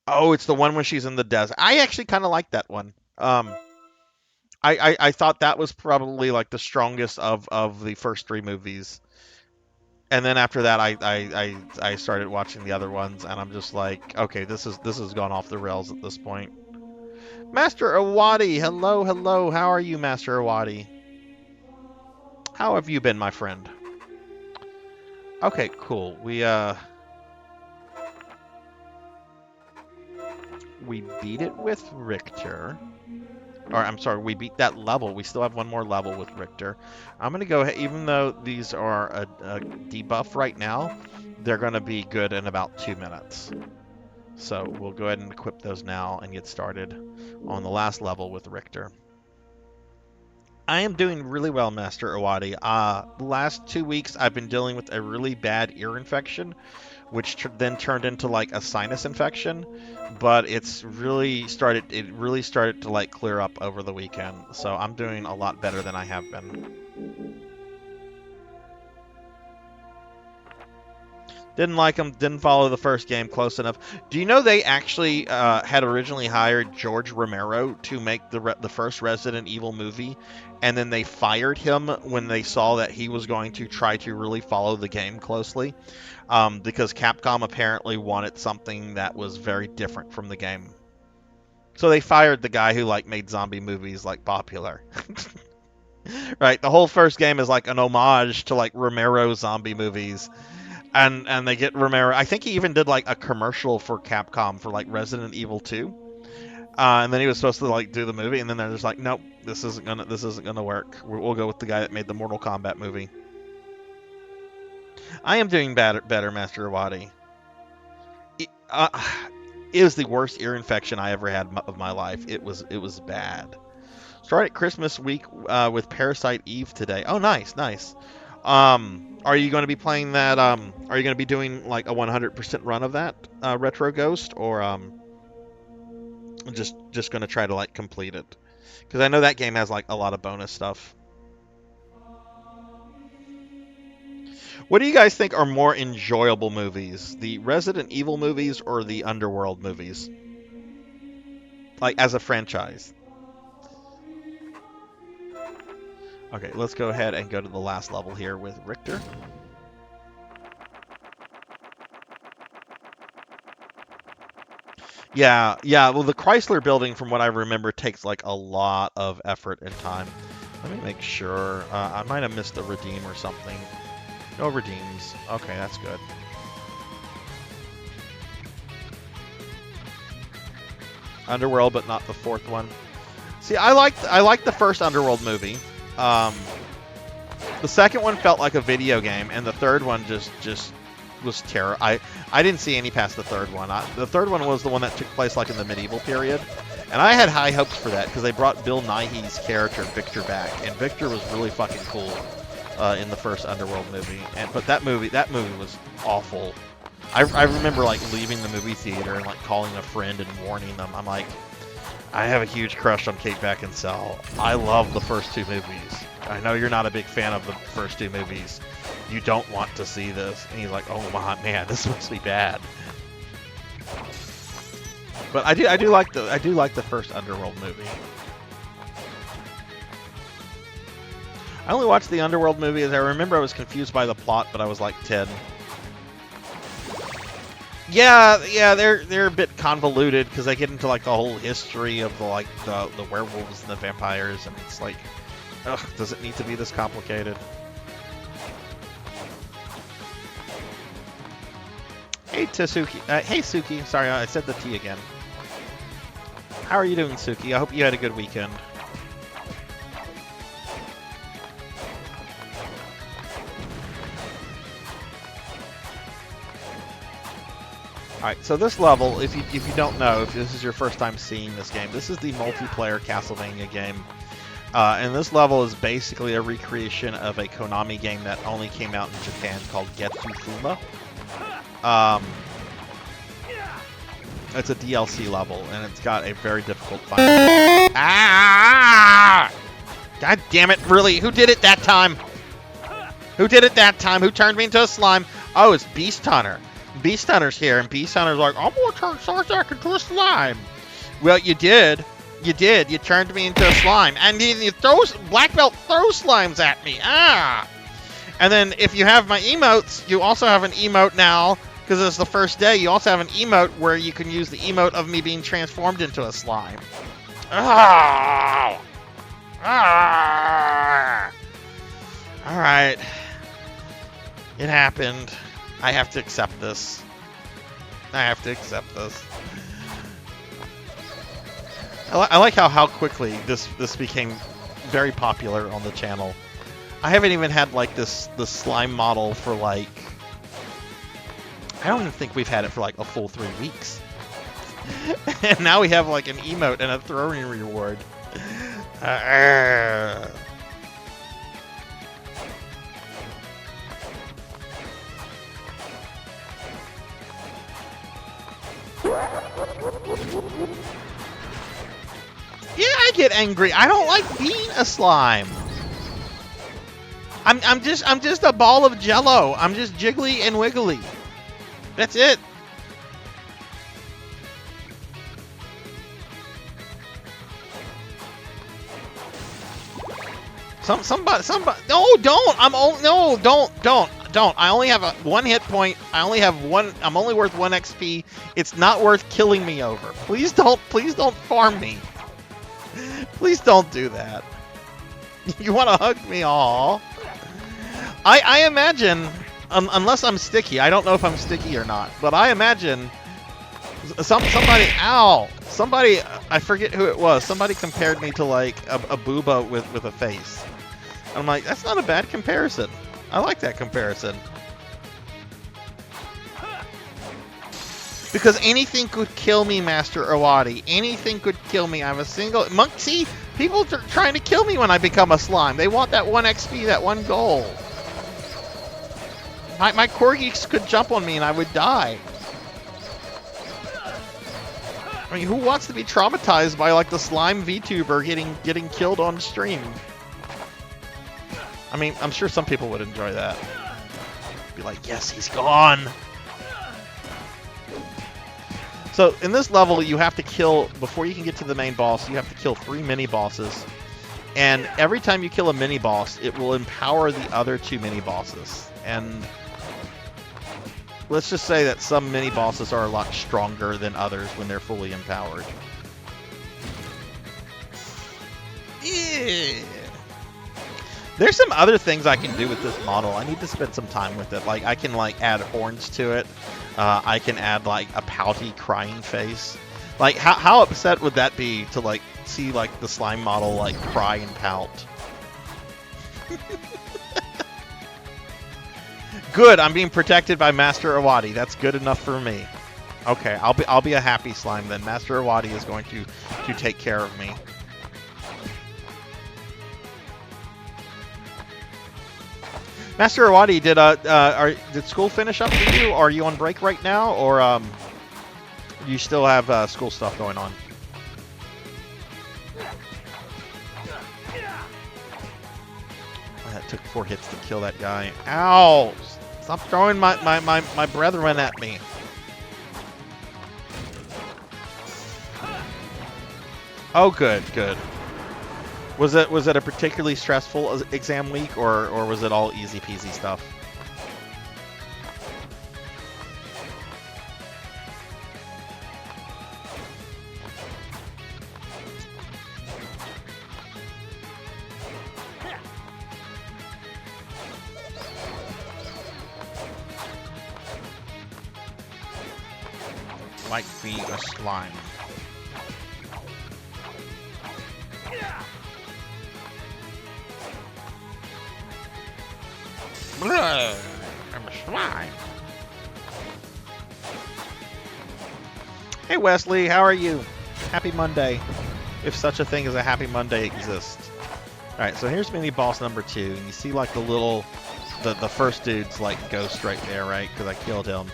Oh, it's the one when she's in the desert. I actually kind of like that one. I thought that was probably like the strongest of the first three movies. And then after that, I started watching the other ones, and I'm just like, okay, this has gone off the rails at this point. Master Awadi, hello, hello. How are you, Master Awadi? How have you been, my friend? Okay, cool. We beat it with Richter. Or I'm sorry, we beat that level. We still have one more level with Richter. I'm gonna go ahead, even though these are a debuff right now, they're gonna be good in about 2 minutes. So we'll go ahead and equip those now and get started on the last level with Richter. I am doing really well, Master Awadi. The last 2 weeks I've been dealing with a really bad ear infection, which then turned into like a sinus infection, but it really started to like clear up over the weekend. So I'm doing a lot better than I have been. Didn't like them, didn't follow the first game close enough. Do you know they actually had originally hired George Romero to make the first Resident Evil movie, and then they fired him when they saw that he was going to try to really follow the game closely, because Capcom apparently wanted something that was very different from the game. So they fired the guy who like made zombie movies like popular. Right, the whole first game is like an homage to like Romero zombie movies. And they get Romero. I think he even did like a commercial for Capcom for like Resident Evil 2. And then he was supposed to like do the movie, and then they're just like, nope, this isn't gonna work. We'll go with the guy that made the Mortal Kombat movie. I am doing better, Master Awadi. It was the worst ear infection I ever had of my life. It was bad. Started Christmas week with Parasite Eve today. Oh, nice, nice. Are you going to be playing that? Are you going to be doing like a 100% run of that Retro Ghost, or just going to try to like complete it? Because I know that game has like a lot of bonus stuff. What do you guys think are more enjoyable movies, the Resident Evil movies or the Underworld movies? Like as a franchise. Okay, let's go ahead and go to the last level here with Richter. Yeah, well, the Chrysler building, from what I remember, takes like a lot of effort and time. Let me make sure. I might have missed a redeem or something. No redeems. Okay, that's good. Underworld, but not the fourth one. See, I liked the first Underworld movie. The second one felt like a video game, and the third one just was terror. I didn't see any past the third one. The third one was the one that took place like in the medieval period, and I had high hopes for that because they brought Bill Nighy's character Victor back, and Victor was really fucking cool in the first Underworld movie. But that movie was awful. I remember like leaving the movie theater and like calling a friend and warning them. I'm like, I have a huge crush on Kate Beckinsale. I love the first two movies. I know you're not a big fan of the first two movies. You don't want to see this. And he's like, oh my man, this must be bad. But I do like the first Underworld movie. I only watched the Underworld movie as I remember I was confused by the plot, but I was like 10. Yeah, they're a bit convoluted because they get into like the whole history of the werewolves and the vampires, and it's like, ugh, does it need to be this complicated? Hey Tsuki, hey Suki, sorry I said the T again. How are you doing, Suki? I hope you had a good weekend. Alright, so this level, if you don't know, if this is your first time seeing this game, this is the multiplayer Castlevania game. And this level is basically a recreation of a Konami game that only came out in Japan called Getsu Fuma. It's a DLC level, and it's got a very difficult fight. Ah! God damn it, really? Who did it that time? Who did it that time? Who turned me into a slime? Oh, it's Beast Hunter. Beast Hunter's here, and Beast Hunter's like, I'm gonna turn Sarzac into a slime. Well, you did. You did. You turned me into a slime. And you throw, Black Belt throws slimes at me. Ah! And then if you have my emotes, you also have an emote now, because it's the first day, you also have an emote where you can use the emote of me being transformed into a slime. Ah! Ah! Alright. It happened. I have to accept this. I have to accept this. I like how quickly this became very popular on the channel. I haven't even had like the slime model for like, I don't even think we've had it for like a full 3 weeks. And now we have like an emote and a throwing reward. Yeah, I get angry. I don't like being a slime. I'm just a ball of jello. I'm just jiggly and wiggly. That's it. Somebody. No, don't. Don't. I only have one hit point. I only have one. I'm only worth 1 XP. It's not worth killing me over. Please don't farm me. Please don't do that. You want to hug me? Aw. I imagine, unless I'm sticky, I don't know if I'm sticky or not, but I imagine somebody, ow, somebody, I forget who it was, somebody compared me to like a booba with a face. I'm like, that's not a bad comparison. I like that comparison. Because anything could kill me, Master Awadi. Anything could kill me. I'm a single... See? People are trying to kill me when I become a slime. They want that 1 XP, that 1 gold. My corgis could jump on me and I would die. I mean, who wants to be traumatized by, like, the slime VTuber getting killed on stream? I mean, I'm sure some people would enjoy that. Be like, yes, he's gone. So in this level, you have to kill, before you can get to the main boss, you have to kill 3 mini-bosses. And every time you kill a mini-boss, it will empower the other 2 mini-bosses. And let's just say that some mini-bosses are a lot stronger than others when they're fully empowered. Yeah. There's some other things I can do with this model. I need to spend some time with it. Like, I can, like, add horns to it. I can add, like, a pouty crying face. Like, how upset would that be to, like, see, like, the slime model, like, cry and pout? Good, I'm being protected by Master Awadi. That's good enough for me. Okay, I'll be a happy slime then. Master Awadi is going to take care of me. Master Awadi, did school finish up for you? Are you on break right now, or do you still have school stuff going on? That took 4 hits to kill that guy. Ow! Stop throwing my brethren at me. Oh, good, good. Was it a particularly stressful exam week, or was it all easy peasy stuff? Might be a slime. I'm a slime. Hey Wesley, how are you? Happy Monday. If such a thing as a happy Monday exists. Alright, so here's mini boss number 2, and you see like the first dude's like ghost right there, right? Because I killed him.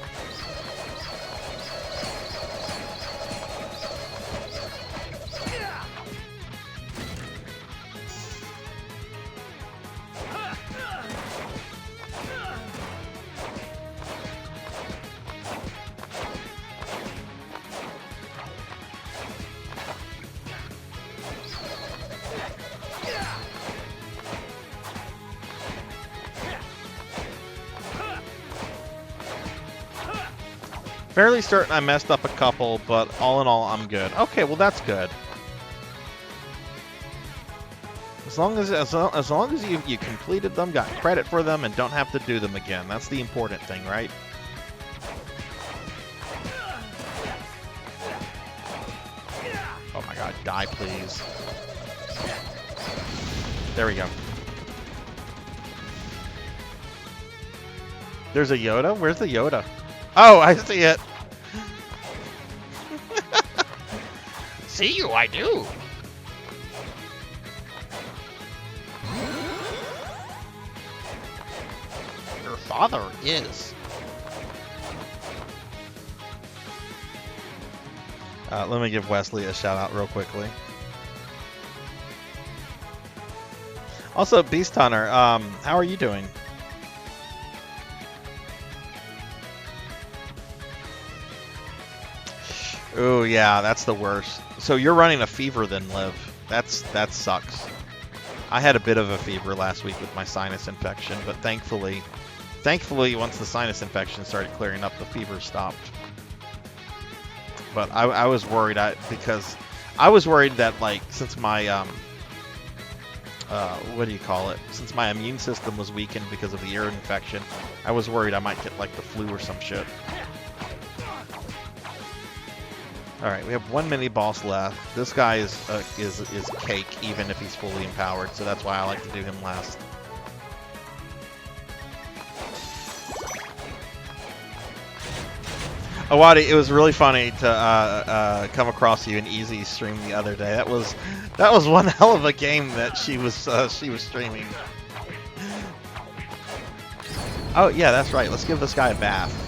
Fairly certain I messed up a couple, but all in all, I'm good. Okay, well that's good. As long as you completed them, got credit for them, and don't have to do them again. That's the important thing, right? Oh my god, die please. There we go. There's a Yoda? Where's the Yoda? Oh, I see it. See you, I do. Your father is. Let me give Wesley a shout out real quickly. Also, Beast Hunter, how are you doing? Oh yeah, that's the worst. So you're running a fever then, Liv. That sucks. I had a bit of a fever last week with my sinus infection, but thankfully, once the sinus infection started clearing up, the fever stopped. But I was worried because I was worried that, like, since my what do you call it? Since my immune system was weakened because of the ear infection, I was worried I might get like the flu or some shit. All right, we have one mini boss left. This guy is cake, even if he's fully empowered. So that's why I like to do him last. Awadi, it was really funny to come across you in Easy stream the other day. That was one hell of a game that she was streaming. Oh yeah, that's right. Let's give this guy a bath.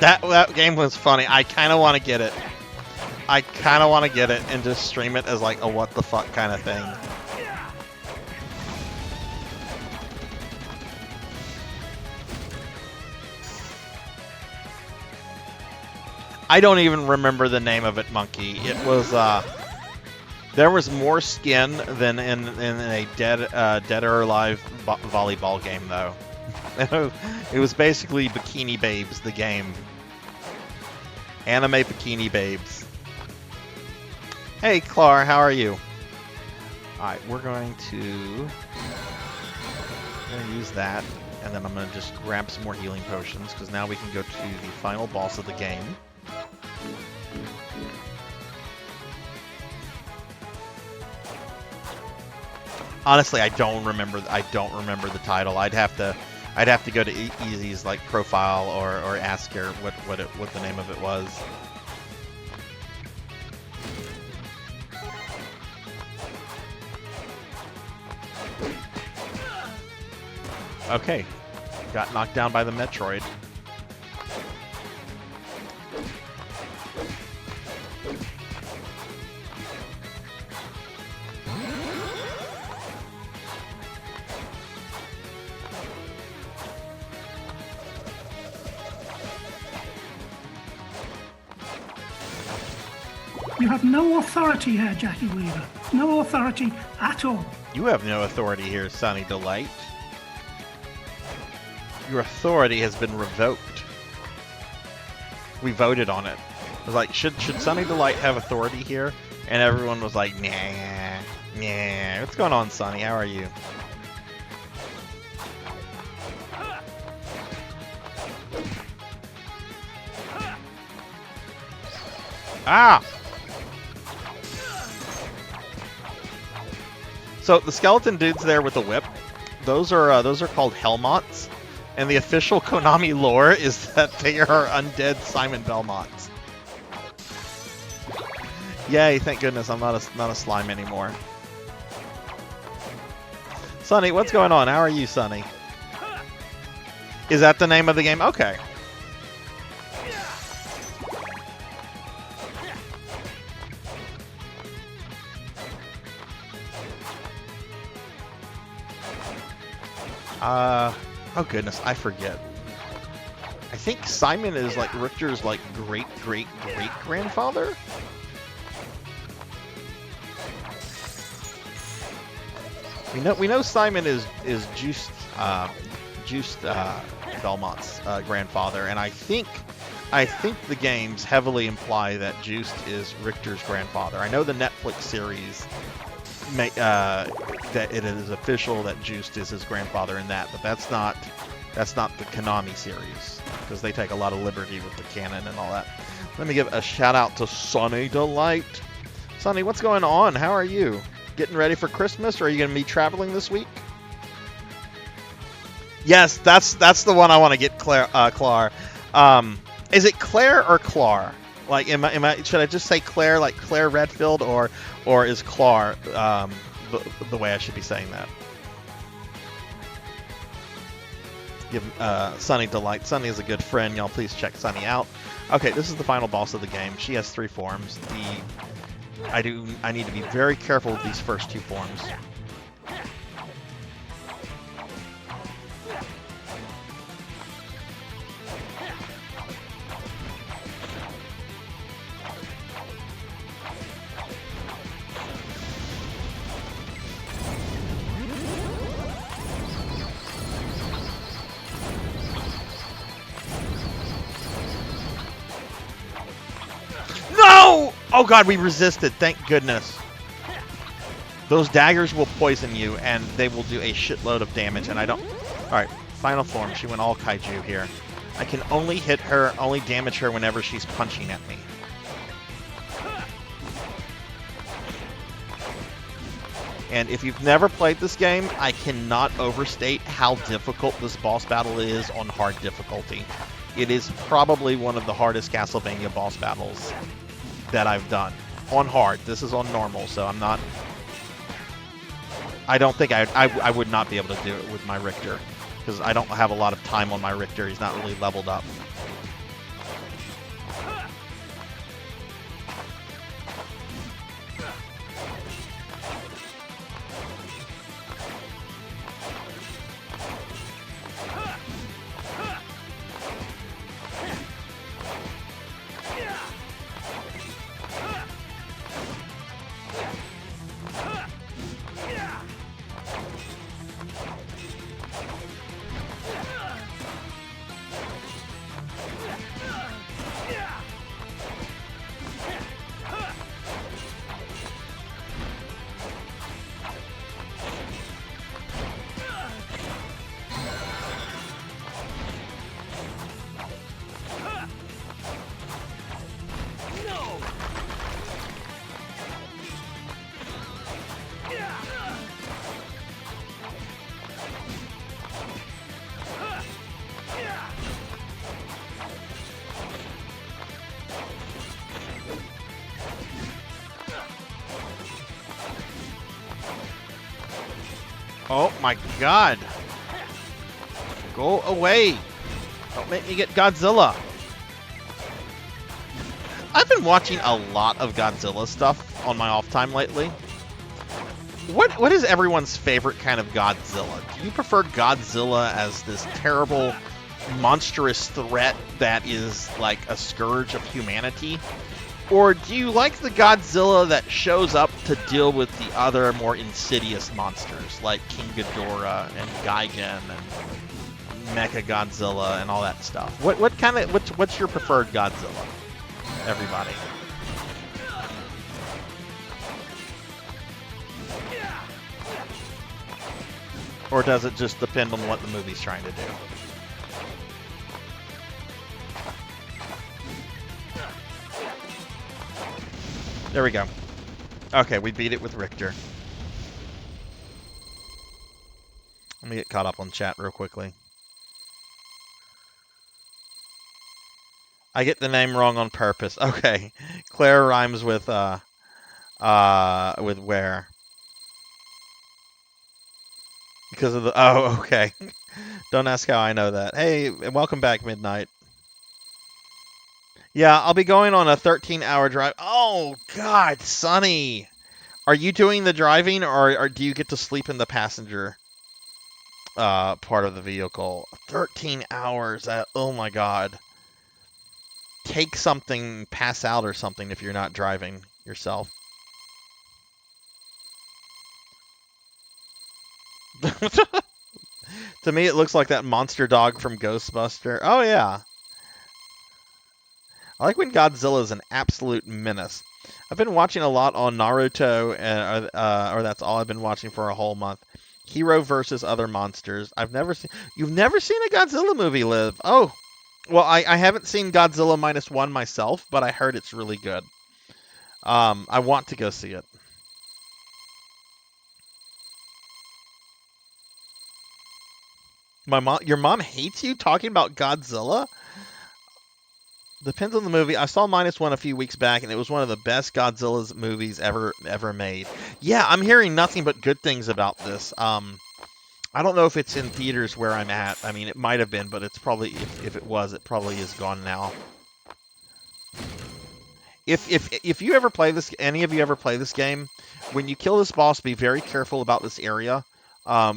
That game was funny. I kind of want to get it. I kind of want to get it and just stream it as like a what the fuck kind of thing. I don't even remember the name of it, Monkey. It was there was more skin than in a Dead or Alive volleyball game though. It was basically Bikini Babes, the game. Anime Bikini Babes. Hey, Clar, how are you? Alright, we're going to use that, and then I'm going to just grab some more healing potions, because now we can go to the final boss of the game. Honestly, I don't remember the title. I'd have to go to Easy's like profile or ask her what the name of it was. Okay, got knocked down by the Metroid. You have no authority here, Jackie Weaver. No authority at all. You have no authority here, Sunny Delight. Your authority has been revoked. We voted on it. It was like, should Sunny Delight have authority here? And everyone was like, nah, nah. What's going on, Sunny? How are you? Ah! So the skeleton dudes there with the whip, those are called Helmonts, and the official Konami lore is that they are undead Simon Belmonts. Yay! Thank goodness I'm not a slime anymore. Sonny, what's going on? How are you, Sonny? Is that the name of the game? Okay. Oh goodness, I forget. I think Simon is like Richter's like great grandfather. We know Simon is Juiced Belmont's grandfather, and I think the games heavily imply that Juiced is Richter's grandfather. I know the Netflix series that it is official that Juiced is his grandfather in that, but that's not the Konami series, because they take a lot of liberty with the canon and all that. Let me give a shout out to Sunny Delight. Sunny, what's going on? How are you? Getting ready for Christmas, or are you going to be traveling this week? Yes, that's the one I want to get, Clar. Is it Claire or Clar? Like, should I just say Claire, like Claire Redfield, or is Clar the way I should be saying that? Give Sunny Delight. Sunny is a good friend. Y'all please check Sunny out. Okay, this is the final boss of the game. She has 3 forms. I need to be very careful with these first 2 forms. No! Oh god, we resisted. Thank goodness. Those daggers will poison you, and they will do a shitload of damage, and I don't... Alright. Final form. She went all kaiju here. I can only hit her, only damage her whenever she's punching at me. And if you've never played this game, I cannot overstate how difficult this boss battle is on hard difficulty. It is probably one of the hardest Castlevania boss battles that I've done. On hard. This is on normal, so I'm not... I don't think I would not be able to do it with my Richter, because I don't have a lot of time on my Richter. He's not really leveled up. Oh my god. Go away. Don't make me get Godzilla. I've been watching a lot of Godzilla stuff on my off time lately. What is everyone's favorite kind of Godzilla? Do you prefer Godzilla as this terrible, monstrous threat that is like a scourge of humanity? Or do you like the Godzilla that shows up to deal with the other more insidious monsters like King Ghidorah and Gigan and Mecha Godzilla and all that stuff? What's your preferred Godzilla? Everybody. Or does it just depend on what the movie's trying to do? There we go. Okay, we beat it with Richter. Let me get caught up on chat real quickly. I get the name wrong on purpose. Okay. Claire rhymes with where? Because of the... Oh, okay. Don't ask how I know that. Hey, welcome back, Midnight. Yeah, I'll be going on a 13-hour drive. Oh, God, Sonny. Are you doing the driving, or do you get to sleep in the passenger part of the vehicle? 13 hours. Oh, my God. Take something, pass out or something if you're not driving yourself. To me, it looks like that monster dog from Ghostbuster. Oh, yeah. I like when Godzilla is an absolute menace. I've been watching a lot on Naruto, or that's all I've been watching for a whole month. Hero versus other monsters. You've never seen a Godzilla movie, Liv? Oh, well, I haven't seen Godzilla -1 myself, but I heard it's really good. I want to go see it. Your mom hates you talking about Godzilla? Depends on the movie. I saw -1 a few weeks back, and it was one of the best Godzilla's movies ever made. Yeah, I'm hearing nothing but good things about this. I don't know if it's in theaters where I'm at. I mean, it might have been, but it's probably, if it was, it probably is gone now. If you ever play this, any of you ever play this game, when you kill this boss, be very careful about this area,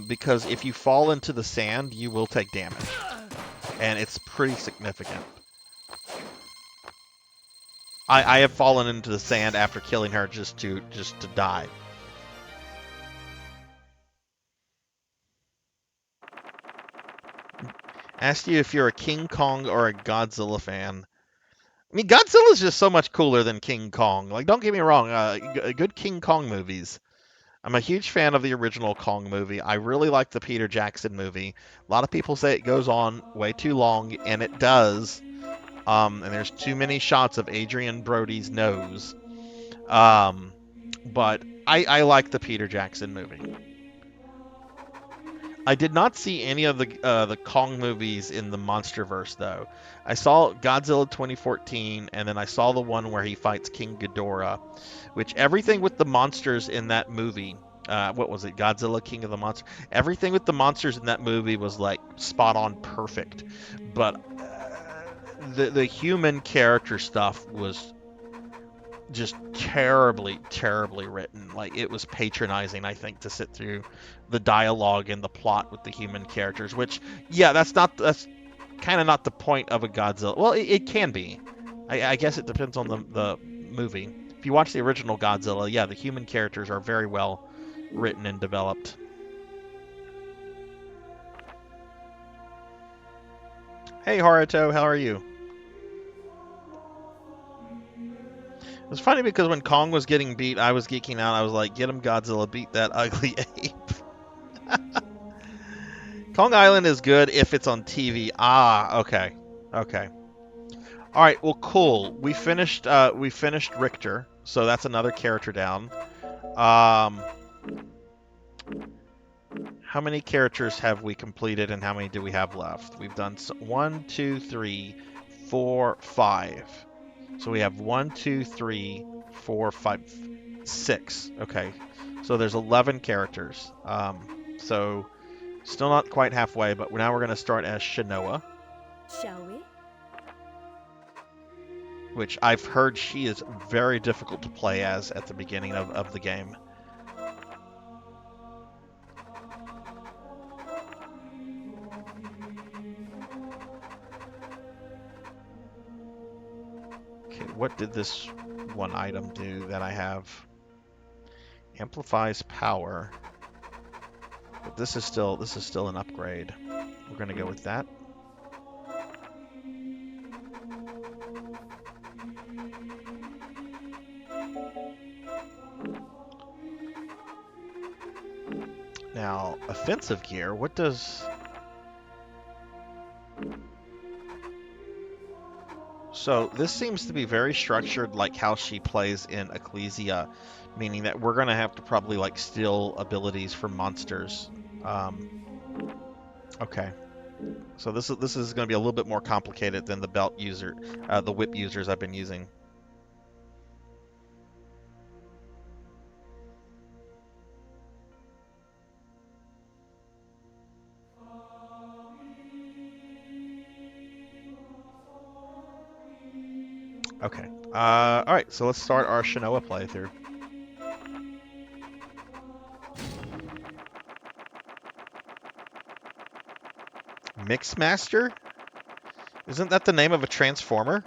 because if you fall into the sand, you will take damage, and it's pretty significant. I have fallen into the sand after killing her just to die. Asked you if you're a King Kong or a Godzilla fan. I mean, Godzilla's just so much cooler than King Kong. Like, don't get me wrong, good King Kong movies. I'm a huge fan of the original Kong movie. I really like the Peter Jackson movie. A lot of people say it goes on way too long, and it does. And there's too many shots of Adrian Brody's nose. But I like the Peter Jackson movie. I did not see any of the Kong movies in the MonsterVerse though. I saw Godzilla 2014, and then I saw the one where he fights King Ghidorah, which everything with the monsters in that movie, what was it, Godzilla King of the Monsters? Everything with the monsters in that movie was like spot on perfect, but the human character stuff was just terribly, terribly written. Like, it was patronizing, I think, to sit through the dialogue and the plot with the human characters, which, yeah, that's kind of not the point of a Godzilla. Well, it can be. I guess it depends on the movie. If you watch the original Godzilla, yeah, the human characters are very well written and developed. Hey, Haruto, how are you? It was funny because when Kong was getting beat, I was geeking out. I was like, get him, Godzilla, beat that ugly ape. Kong Island is good if it's on TV. Ah, okay. Okay. All right, well, cool. We finished Richter, so that's another character down. How many characters have we completed, and how many do we have left? We've done 1, 2, 3, 4, 5. So we have 1, 2, 3, 4, 5, 6. Okay. So there's 11 characters. So still not quite halfway, but now we're going to start as Shanoa. Shall we? Which I've heard she is very difficult to play as at the beginning of the game. What did this one item do that I have? Amplifies power. But this is still an upgrade. We're gonna go with that. Now, offensive gear, what does... So this seems to be very structured like how she plays in Ecclesia, meaning that we're going to have to probably like steal abilities from monsters. Okay. So this is going to be a little bit more complicated than the belt user, the whip users I've been using. Okay. Alright, so let's start our Shanoa playthrough. Mixmaster? Isn't that the name of a transformer?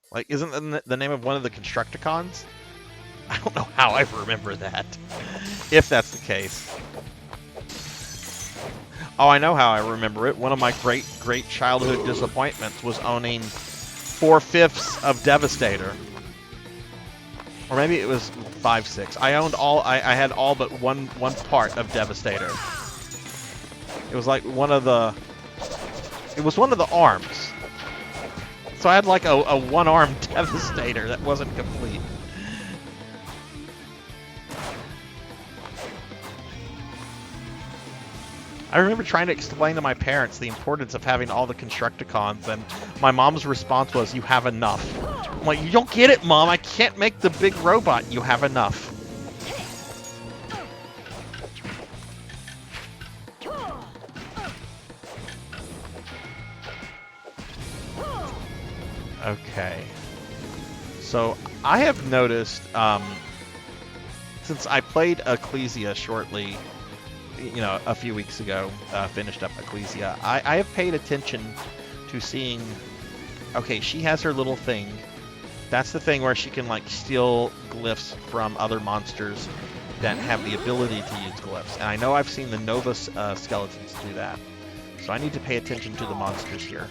Like, isn't that the name of one of the Constructicons? I don't know how I remember that. If that's the case. Oh, I know how I remember it. One of my great childhood disappointments was owning 4/5 of Devastator. Or maybe it was 5/6. I owned all. I had all but one part of Devastator. It was like one of the. It was one of the arms. So I had like a one-armed Devastator that wasn't complete. I remember trying to explain to my parents the importance of having all the Constructicons, and my mom's response was, "You have enough." I'm like, "You don't get it, Mom. I can't make the big robot. You have enough." Okay. So I have noticed, since I played Ecclesia shortly, you know, a few weeks ago, finished up Ecclesia, I have paid attention to seeing, okay, she has her little thing. That's the thing where she can, like, steal glyphs from other monsters that have the ability to use glyphs. And I know I've seen the Nova skeletons do that. So I need to pay attention to the monsters here.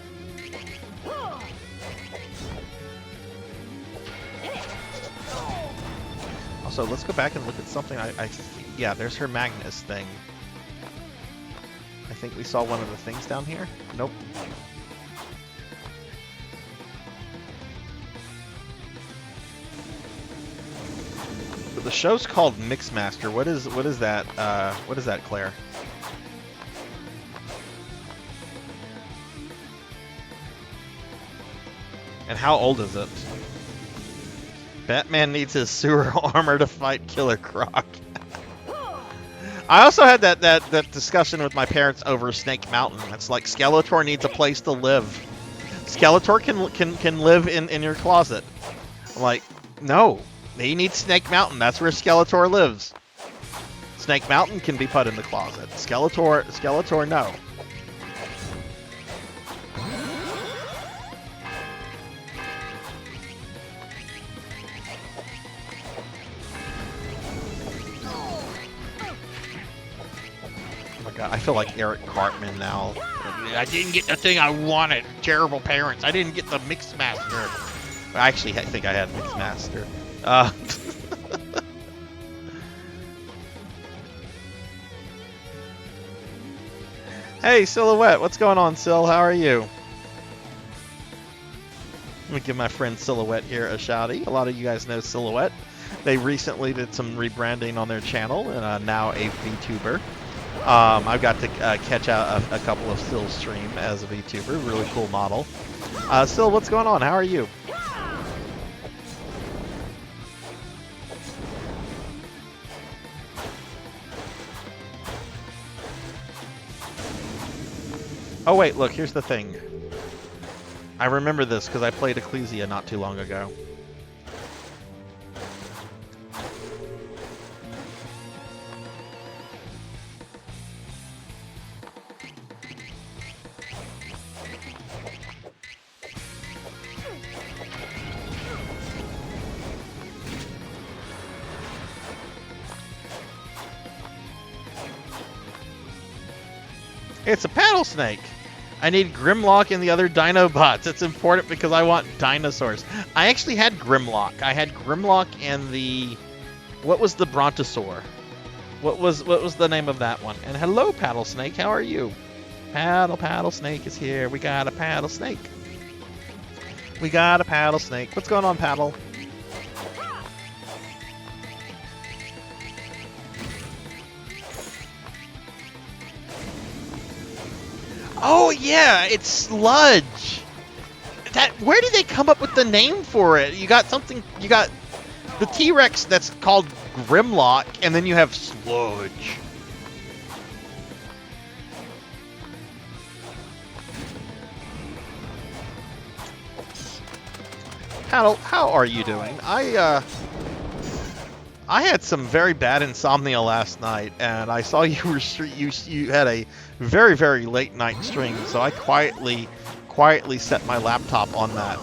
also, let's go back and look at something. Yeah, there's her Magnus thing. I think we saw one of the things down here. Nope. But the show's called Mixmaster. What is that? What is that, Claire? And how old is it? Batman needs his sewer armor to fight Killer Croc. I also had that discussion with my parents over Snake Mountain. It's like Skeletor needs a place to live. Skeletor can live in your closet. I'm like, no, he needs Snake Mountain. That's where Skeletor lives. Snake Mountain can be put in the closet. Skeletor, no. God, I feel like Eric Cartman now. I didn't get the thing I wanted. Terrible parents. I didn't get the Mixmaster. Actually, I think I had Mixmaster. Hey, Silhouette. What's going on, Sil? How are you? Let me give my friend Silhouette here a shouty. A lot of you guys know Silhouette. They recently did some rebranding on their channel and are now a VTuber. I've got to catch out a couple of Sil's stream as a VTuber. Really cool model. Sil, what's going on? How are you? Oh wait, look, here's the thing. I remember this because I played Ecclesia not too long ago. It's a paddle snake. I need Grimlock and the other Dinobots. It's important because I want dinosaurs. I actually had Grimlock. I had Grimlock and the... What was the Brontosaur? What was the name of that one? And hello, Paddle Snake. How are you? Paddle Snake is here. We got a Paddle Snake. We got a Paddle Snake. What's going on, Paddle? Oh yeah, it's Sludge. Where did they come up with the name for it? You got the T-Rex that's called Grimlock, and then you have Sludge. How are you doing? I had some very bad insomnia last night, and I saw you had a very, very late night stream, so I quietly set my laptop on that.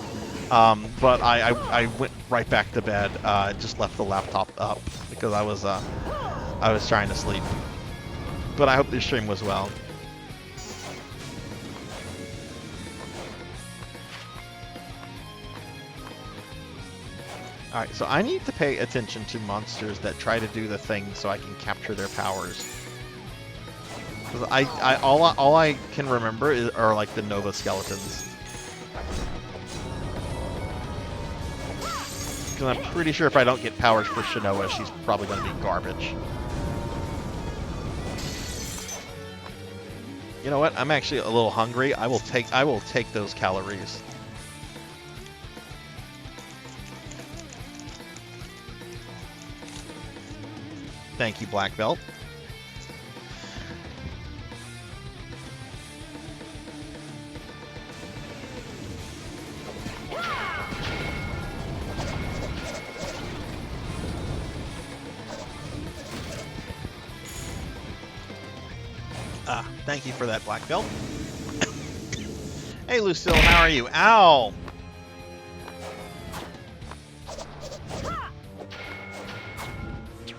But I went right back to bed. Just left the laptop up because I was trying to sleep. But I hope the stream was well. Alright, so I need to pay attention to monsters that try to do the thing so I can capture their powers. All I can remember are like the Nova skeletons. Because I'm pretty sure if I don't get powers for Shinoa, she's probably going to be garbage. You know what? I'm actually a little hungry. I will take those calories. Thank you, Black Belt. Thank you for that, Black Belt. Hey, Lucille, how are you? Ow!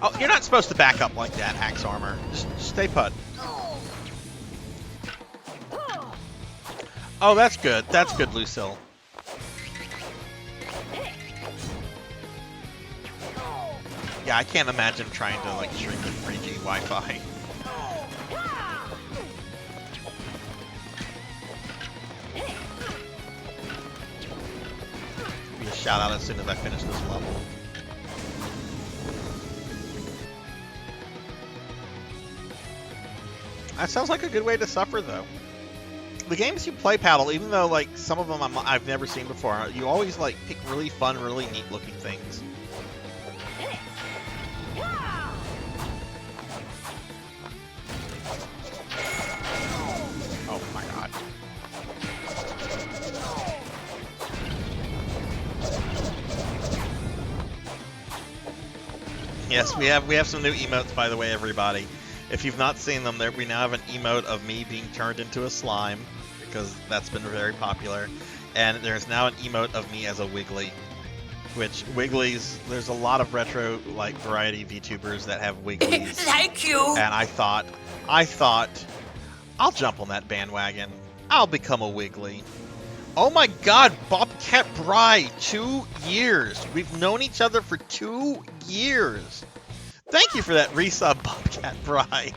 Oh, you're not supposed to back up like that, Axe Armor. Just stay put. Oh, that's good. That's good, Lucille. Yeah, Yeah, I can't imagine trying to like stream with 3G Wi-Fi. Be a shout out as soon as I finish this level. That sounds like a good way to suffer, though. The games you play, Paddle, even though like some of them I've never seen before, you always like pick really fun, really neat looking things. Oh my god. Yes, we have some new emotes, by the way, everybody. If you've not seen them, we now have an emote of me being turned into a slime, because that's been very popular. And there's now an emote of me as a Wiggly. Which, Wigglies, there's a lot of retro, like, variety VTubers that have Wigglies. Thank you. And I thought, I'll jump on that bandwagon. I'll become a Wiggly. Oh my god, Bobcat Bry, 2 years. We've known each other for 2 years. Thank you for that resub, Bobcat Bry.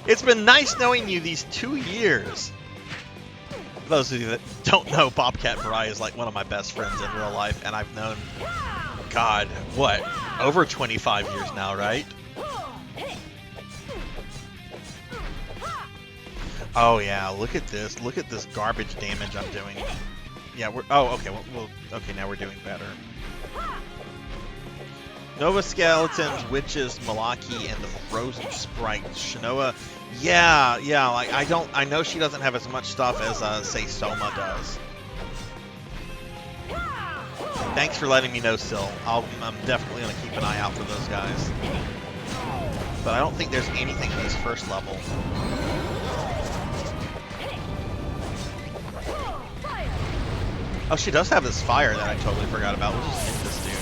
It's been nice knowing you these 2 years. For those of you that don't know, Bobcat Bry is like one of my best friends in real life, and I've known, God, what, over 25 years now, right? Oh yeah, look at this garbage damage I'm doing. Yeah, okay, okay, now we're doing better. Nova Skeletons, Witches, Malaki, and the Frozen Sprite. Shinoa, yeah, like, I know she doesn't have as much stuff as, say, Soma does. Thanks for letting me know, Sil. I'm definitely gonna keep an eye out for those guys. But I don't think there's anything in this first level. Oh, she does have this fire that I totally forgot about. We'll just hit this dude.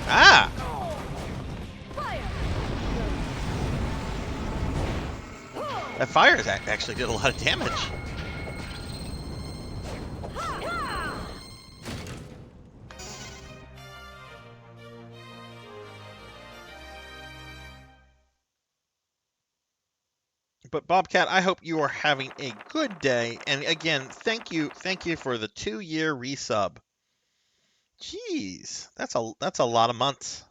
Ah! That fire actually did a lot of damage. But Bobcat, I hope you are having a good day. And again, thank you for the 2-year resub. Jeez, that's a lot of months.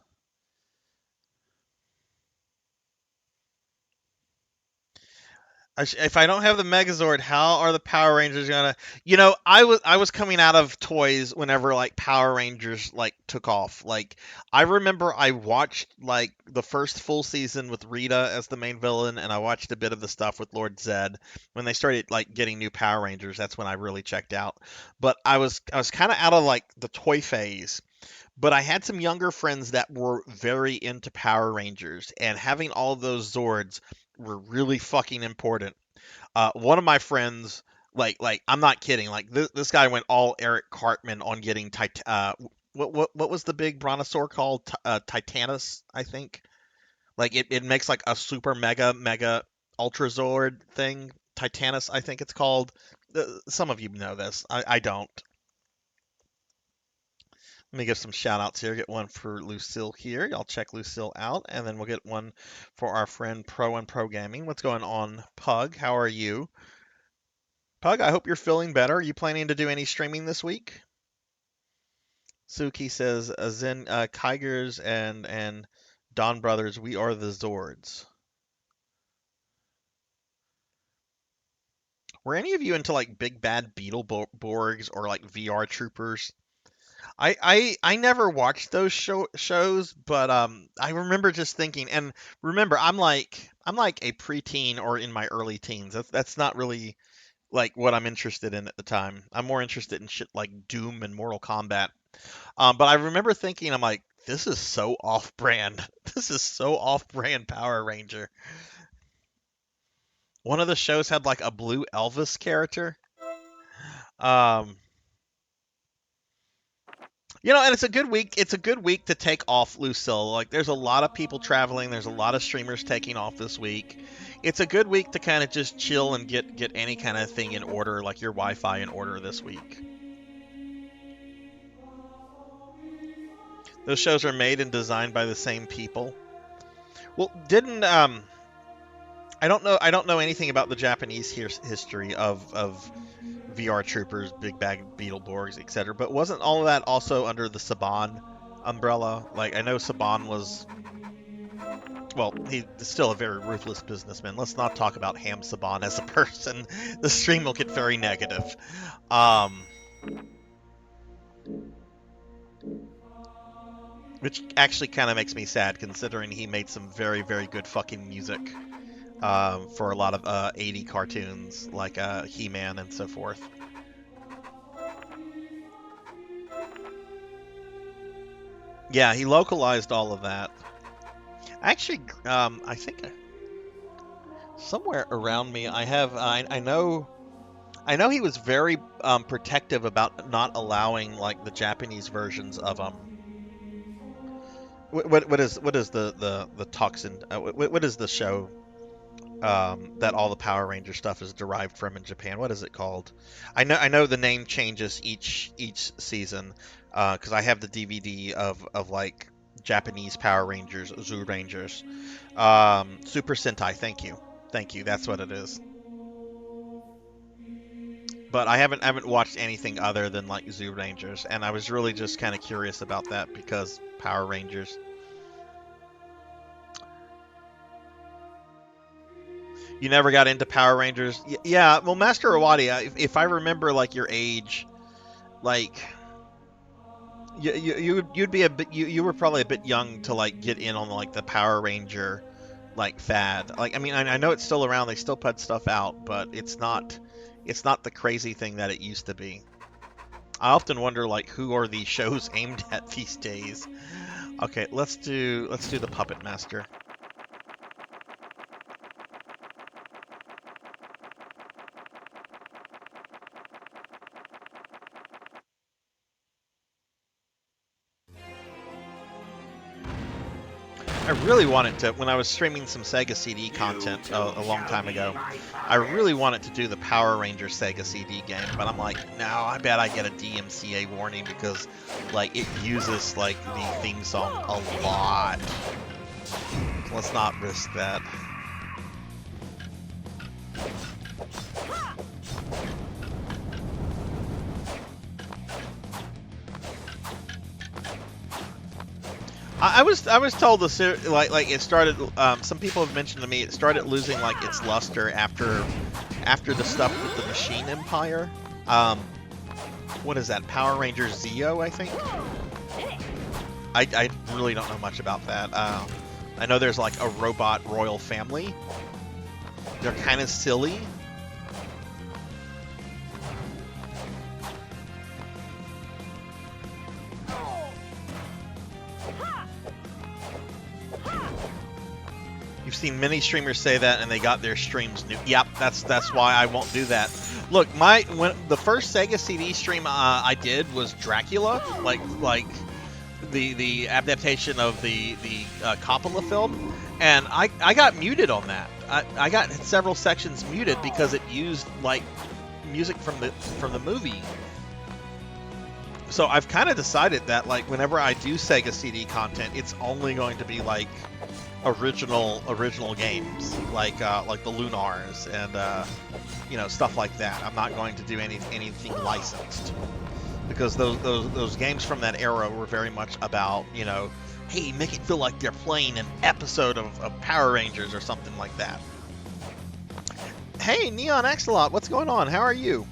If I don't have the Megazord, how are the Power Rangers gonna? You know, I was coming out of toys whenever like Power Rangers like took off. Like I remember I watched like the first full season with Rita as the main villain, and I watched a bit of the stuff with Lord Zed when they started like getting new Power Rangers. That's when I really checked out. But I was kind of out of like the toy phase. But I had some younger friends that were very into Power Rangers, and having all of those Zords were really fucking important. One of my friends, like I'm not kidding, like this guy went all Eric Cartman on getting what was the big brontosaur called? Titanus, I think. Like it makes like a super mega ultra Zord thing. Titanus, I think it's called. Some of you know this. I don't. Let me give some shout outs here. Get one for Lucille here. Y'all check Lucille out. And then we'll get one for our friend Pro and Pro Gaming. What's going on, Pug? How are you? Pug, I hope you're feeling better. Are you planning to do any streaming this week? Suki says, Zen Kigers and Don Brothers, we are the Zords. Were any of you into like Big Bad Beetleborgs or like VR Troopers? I never watched those shows, but I remember just thinking, and remember I'm like a preteen or in my early teens. That's not really like what I'm interested in at the time. I'm more interested in shit like Doom and Mortal Kombat. But I remember thinking, I'm like, this is so off-brand. This is so off-brand Power Ranger. One of the shows had like a blue Elvis character. You know, and it's a good week. It's a good week to take off, Lucille. Like, there's a lot of people traveling. There's a lot of streamers taking off this week. It's a good week to kind of just chill and get any kind of thing in order, like your Wi-Fi in order this week. Those shows are made and designed by the same people. Well, didn't I don't know anything about the Japanese history of VR Troopers, Big Bag Beetleborgs, etc. But wasn't all of that also under the Saban umbrella? Like I know Saban was, well, he's still a very ruthless businessman. Let's not talk about Ham Saban as a person. The stream will get very negative. Which actually kind of makes me sad, considering he made some very, very good fucking music for a lot of 80 cartoons, like He-Man and so forth. Yeah, he localized all of that. Actually, I think somewhere around me, I know he was very protective about not allowing like the Japanese versions of what is the toxin? What is the show that all the Power Ranger stuff is derived from in Japan? What is it called? I know the name changes each season because I have the DVD of like Japanese Power Rangers, Zoo Rangers, Super Sentai. Thank you. That's what it is. But I haven't watched anything other than like Zoo Rangers, and I was really just kind of curious about that because Power Rangers. You never got into Power Rangers? Yeah, well, Master Awadi, if I remember like your age, like you'd be a bit you were probably a bit young to like get in on like the Power Ranger like fad. Like I mean, I know it's still around. They still put stuff out, but it's not the crazy thing that it used to be. I often wonder like who are these shows aimed at these days. Okay, let's do the Puppet Master. I really wanted to, when I was streaming some Sega CD content a long time ago, I really wanted to do the Power Ranger Sega CD game, but I'm like, no, I bet I get a DMCA warning because, like, it uses, like, the theme song a lot. So let's not risk that. I was told the like it started. Some people have mentioned to me it started losing like its luster after the stuff with the Machine Empire. What is that? Power Rangers Zeo, I think. I really don't know much about that. I know there's like a robot royal family. They're kind of silly. You've seen many streamers say that, and they got their streams new. Yep, that's why I won't do that. Look, when the first Sega CD stream I did was Dracula, like the adaptation of the Coppola film, and I got muted on that. I got several sections muted because it used like music from the movie. So I've kind of decided that like whenever I do Sega CD content, it's only going to be like original games, like the Lunars and stuff like that. I'm not going to do anything licensed because those games from that era were very much about hey, make it feel like they're playing an episode of Power Rangers or something like that. Hey, Neon Axolot, what's going on? How are you?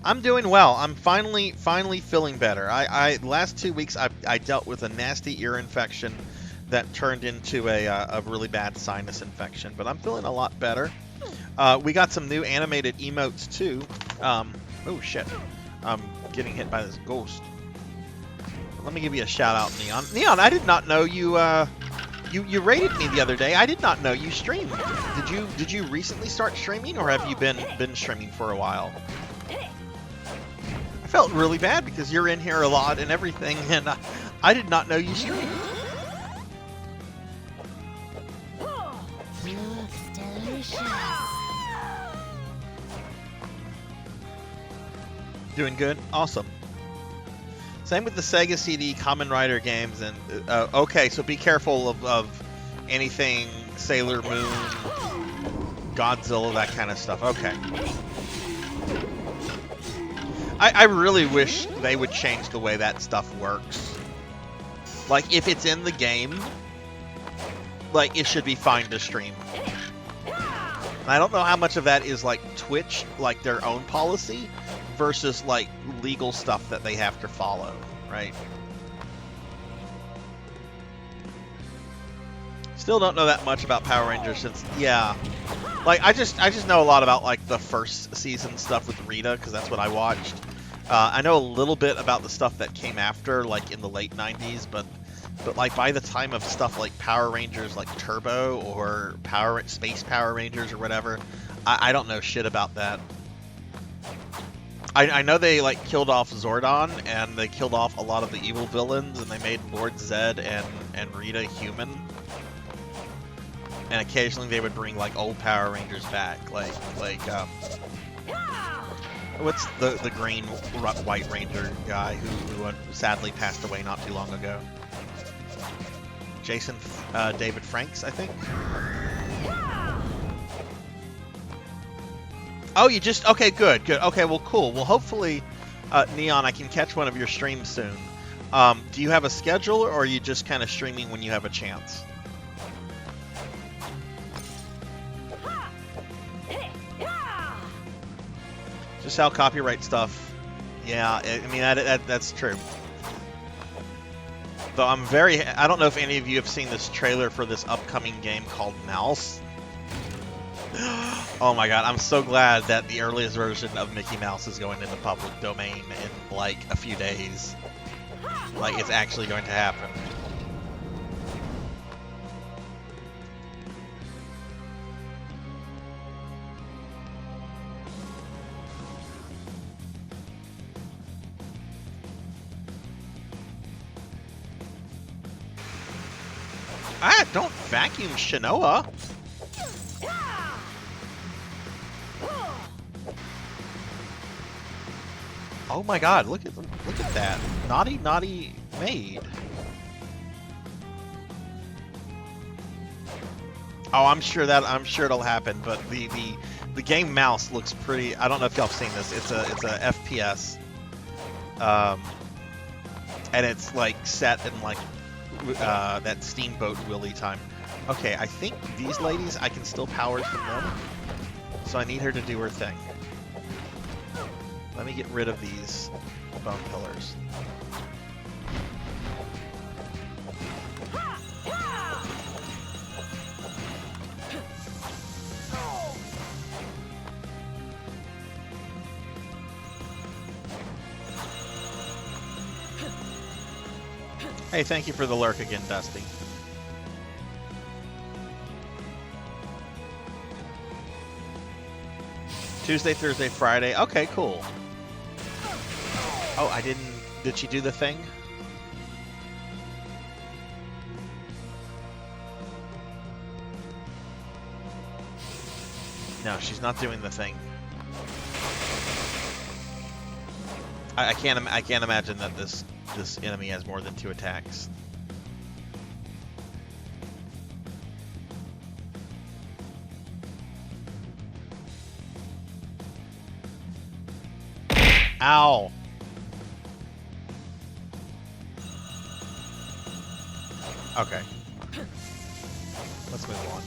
I'm doing well. I'm finally feeling better. I last 2 weeks I dealt with a nasty ear infection that turned into a really bad sinus infection, but I'm feeling a lot better. We got some new animated emotes too. Oh shit! I'm getting hit by this ghost. Let me give you a shout out, Neon. Neon, I did not know you. You rated me the other day. I did not know you streamed. Did you recently start streaming, or have you been streaming for a while? I felt really bad because you're in here a lot and everything, and I did not know you streamed. Looks delicious. Doing good? Awesome. Same with the Sega CD Kamen Rider games, and okay, so be careful of anything Sailor Moon, Godzilla, that kind of stuff. Okay. I really wish they would change the way that stuff works. Like, if it's in the game, like, it should be fine to stream. And I don't know how much of that is, like, Twitch, like, their own policy, versus, like, legal stuff that they have to follow, right? Still don't know that much about Power Rangers since, yeah. Like, I just know a lot about, like, the first season stuff with Rita, because that's what I watched. I know a little bit about the stuff that came after, like, in the late 90s, but like, by the time of stuff like Power Rangers, like, Turbo, or Space Power Rangers, or whatever, I don't know shit about that. I know they, like, killed off Zordon, and they killed off a lot of the evil villains, and they made Lord Zed and Rita human. And occasionally they would bring, like, old Power Rangers back, like what's the green White Ranger guy who sadly passed away not too long ago? Jason David Franks, I think. Oh, you just... Okay, good. Okay, well, cool. Well, hopefully, Neon, I can catch one of your streams soon. Do you have a schedule, or are you just kind of streaming when you have a chance? Just how copyright stuff... Yeah, I mean, that's true. Though I'm very... I don't know if any of you have seen this trailer for this upcoming game called Mouse. Oh my god, I'm so glad that the earliest version of Mickey Mouse is going into public domain in, like, a few days. Like, it's actually going to happen. Ah, don't vacuum Shinoa. Oh my god, look at that. Naughty maid. Oh, I'm sure it'll happen, but the game Mouse looks pretty... I don't know if y'all have seen this. It's a FPS. And it's like set in like that Steamboat Willie time. Okay, I think these ladies I can still power from them. So I need her to do her thing. Let me get rid of these bone pillars. Hey, thank you for the lurk again, Dusty. Tuesday, Thursday, Friday. Okay, cool. Oh, I didn't... Did she do the thing? No, she's not doing the thing. I can't imagine that this enemy has more than 2 attacks. Ow! Okay. Let's move on.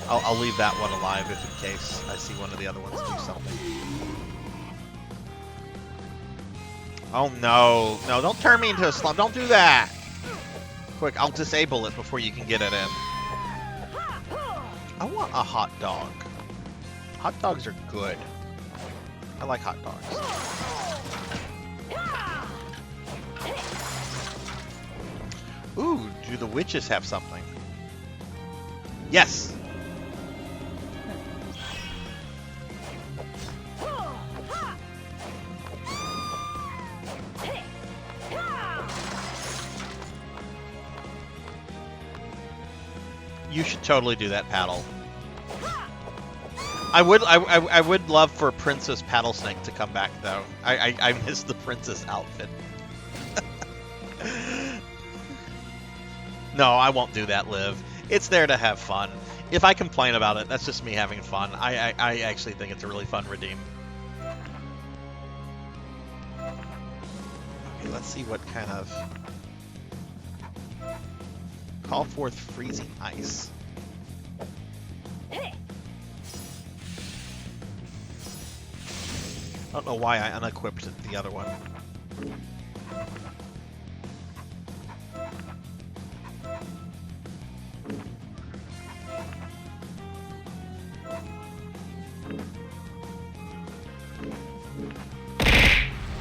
I'll leave that one alive if in case I see one of the other ones do something. Oh no. No, don't turn me into a slump. Don't do that! Quick, I'll disable it before you can get it in. I want a hot dog. Hot dogs are good. I like hot dogs. Ooh, do the witches have something? Yes! You should totally do that paddle. I would love for Princess Paddlesnake to come back though. I miss the princess outfit. No, I won't do that, Liv. It's there to have fun. If I complain about it, that's just me having fun. I actually think it's a really fun redeem. Okay, let's see what kind of... Call forth freezing ice. I don't know why I unequipped the other one.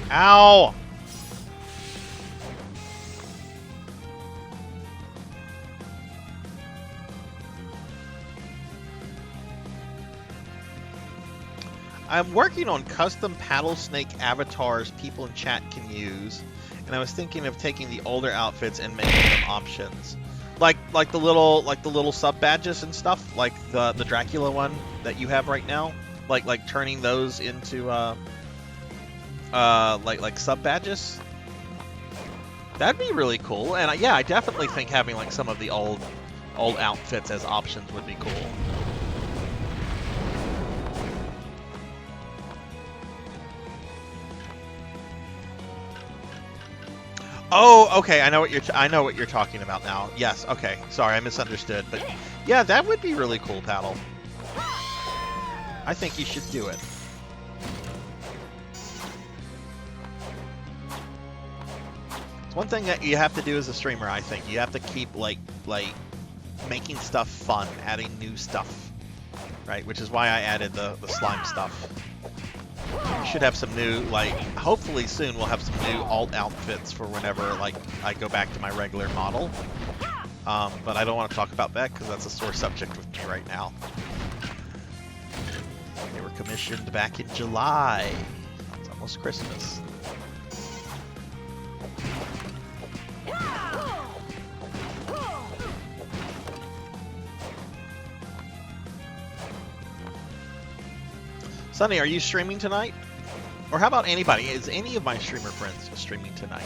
Ow! I'm working on custom Paddlesnake avatars people in chat can use, and I was thinking of taking the older outfits and making them options, like the little sub badges and stuff, like the Dracula one that you have right now, like turning those into like sub badges. That'd be really cool, and yeah, I definitely think having like some of the old outfits as options would be cool. Oh, okay. I know what you're talking about now. Yes. Okay. Sorry, I misunderstood. But yeah, that would be really cool, Paddle. I think you should do it. It's one thing that you have to do as a streamer. I think you have to keep like making stuff fun, adding new stuff, right? Which is why I added the slime stuff. We should have some new, like, hopefully soon we'll have some new alt outfits for whenever, like, I go back to my regular model. But I don't want to talk about that because that's a sore subject with me right now. They were commissioned back in July. It's almost Christmas. Sunny, are you streaming tonight? Or how about anybody? Is any of my streamer friends streaming tonight?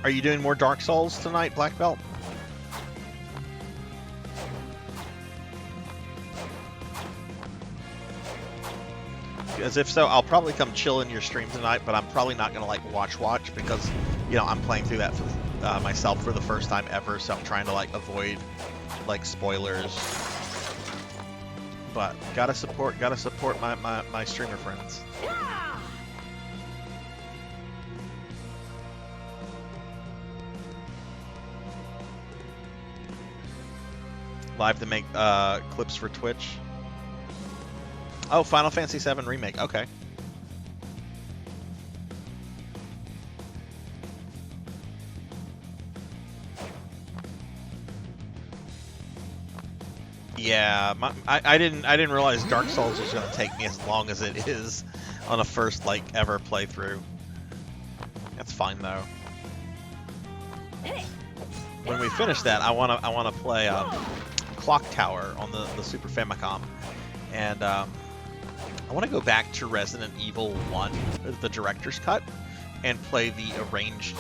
Are you doing more Dark Souls tonight, Black Belt? Because if so, I'll probably come chill in your stream tonight, but I'm probably not going to like watch because, you know, I'm playing through that for, myself for the first time ever, so I'm trying to like avoid like spoilers. But gotta support my streamer friends. Live to make clips for Twitch. Oh, Final Fantasy VII Remake. Okay. Yeah, I didn't realize Dark Souls was gonna take me as long as it is on a first like ever playthrough. That's fine though. When we finish that, I wanna play Clock Tower on the Super Famicom, and I want to go back to Resident Evil 1, the director's cut, and play the arranged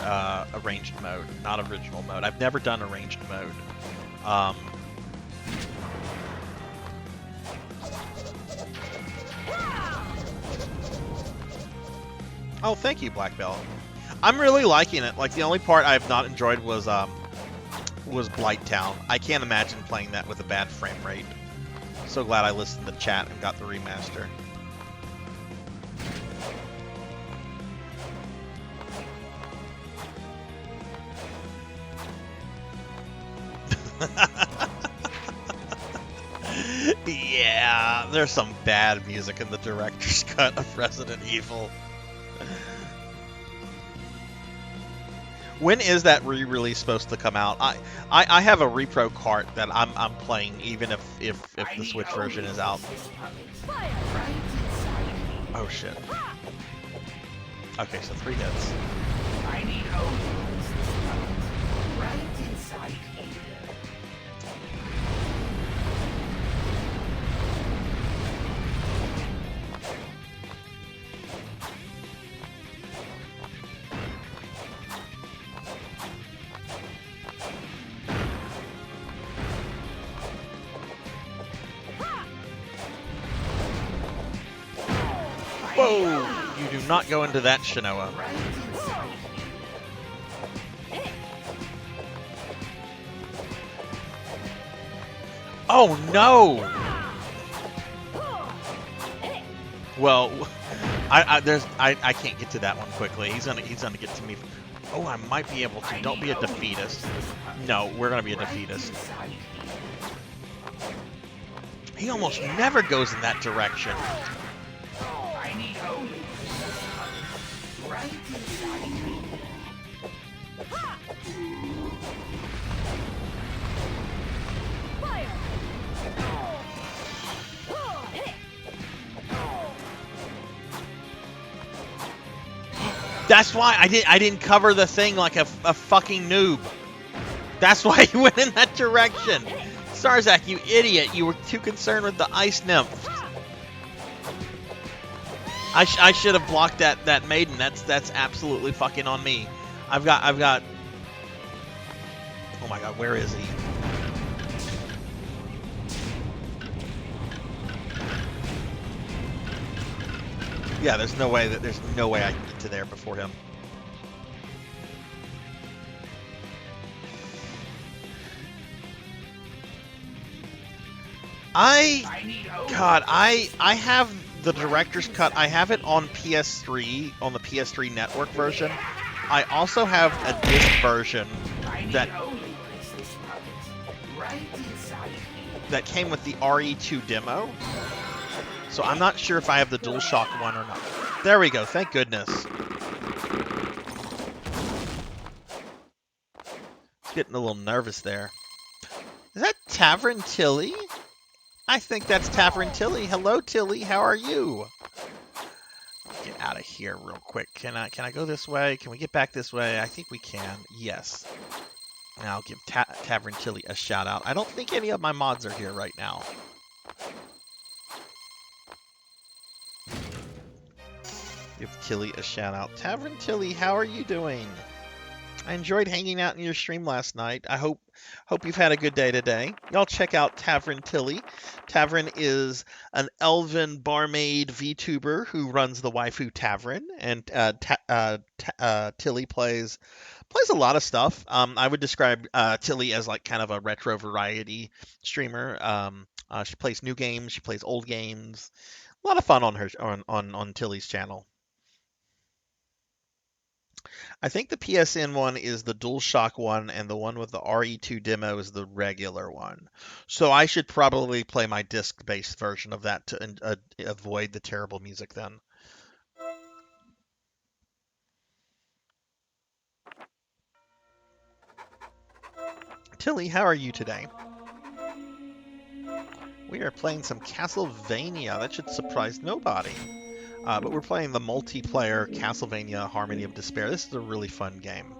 mode, not original mode. I've never done arranged mode. Oh, thank you, Black Belt. I'm really liking it. Like the only part I've not enjoyed was Blight Town. I can't imagine playing that with a bad frame rate. So glad I listened to chat and got the remaster. Yeah, there's some bad music in the director's cut of Resident Evil. When is that re-release supposed to come out? I have a repro cart that I'm playing even if the Switch version is out. Oh shit. Okay, so 3 hits. I need only this moment. Right inside here. Whoa! You do not go into that, Shinoa. Oh no! Well, I can't get to that one quickly. He's gonna get to me. Oh, I might be able to. Don't be a defeatist. No, we're gonna be a defeatist. He almost never goes in that direction. I need only this right inside here. Fire! That's why I didn't cover the thing like a fucking noob. That's why you went in that direction. Sarzac, you idiot! You were too concerned with the ice nymph. I should have blocked that maiden. That's absolutely fucking on me. I've got. Oh my god, where is he? Yeah, there's no way I can get to there before him. I have the director's cut. I have it on PS3 on the PS3 network version. I also have a disc version that came with the RE2 demo. So I'm not sure if I have the DualShock one or not. There we go. Thank goodness. Getting a little nervous there. Is that Tavern Tilly? I think that's Tavern Tilly. Hello, Tilly. How are you? Get out of here real quick. Can I go this way? Can we get back this way? I think we can. Yes. Now I'll give Tavern Tilly a shout out. I don't think any of my mods are here right now. Give Tilly a shout out. Tavern Tilly, how are you doing? I enjoyed hanging out in your stream last night. I hope you've had a good day today. Y'all check out Tavern Tilly. Tavern is an elven barmaid VTuber who runs the Waifu Tavern, and Tilly plays a lot of stuff. I would describe Tilly as like kind of a retro variety streamer. She plays new games, she plays old games. A lot of fun on her on Tilly's channel. I think the PSN one is the DualShock one, and the one with the RE2 demo is the regular one. So I should probably play my disc-based version of that to avoid the terrible music then. Tilly, how are you today? We are playing some Castlevania. That should surprise nobody. But we're playing the multiplayer Castlevania Harmony of Despair. This is a really fun game.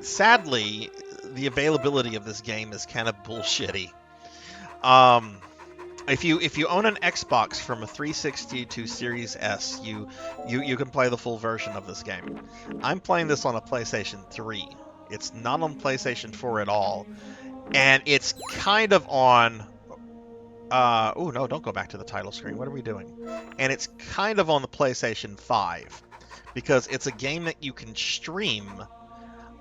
Sadly, the availability of this game is kind of bullshitty. If you own an Xbox from a 360 to Series S, you can play the full version of this game. I'm playing this on a PlayStation 3. It's not on PlayStation 4 at all, and it's kind of on. Oh no! Don't go back to the title screen. What are we doing? And it's kind of on the PlayStation 5 because it's a game that you can stream.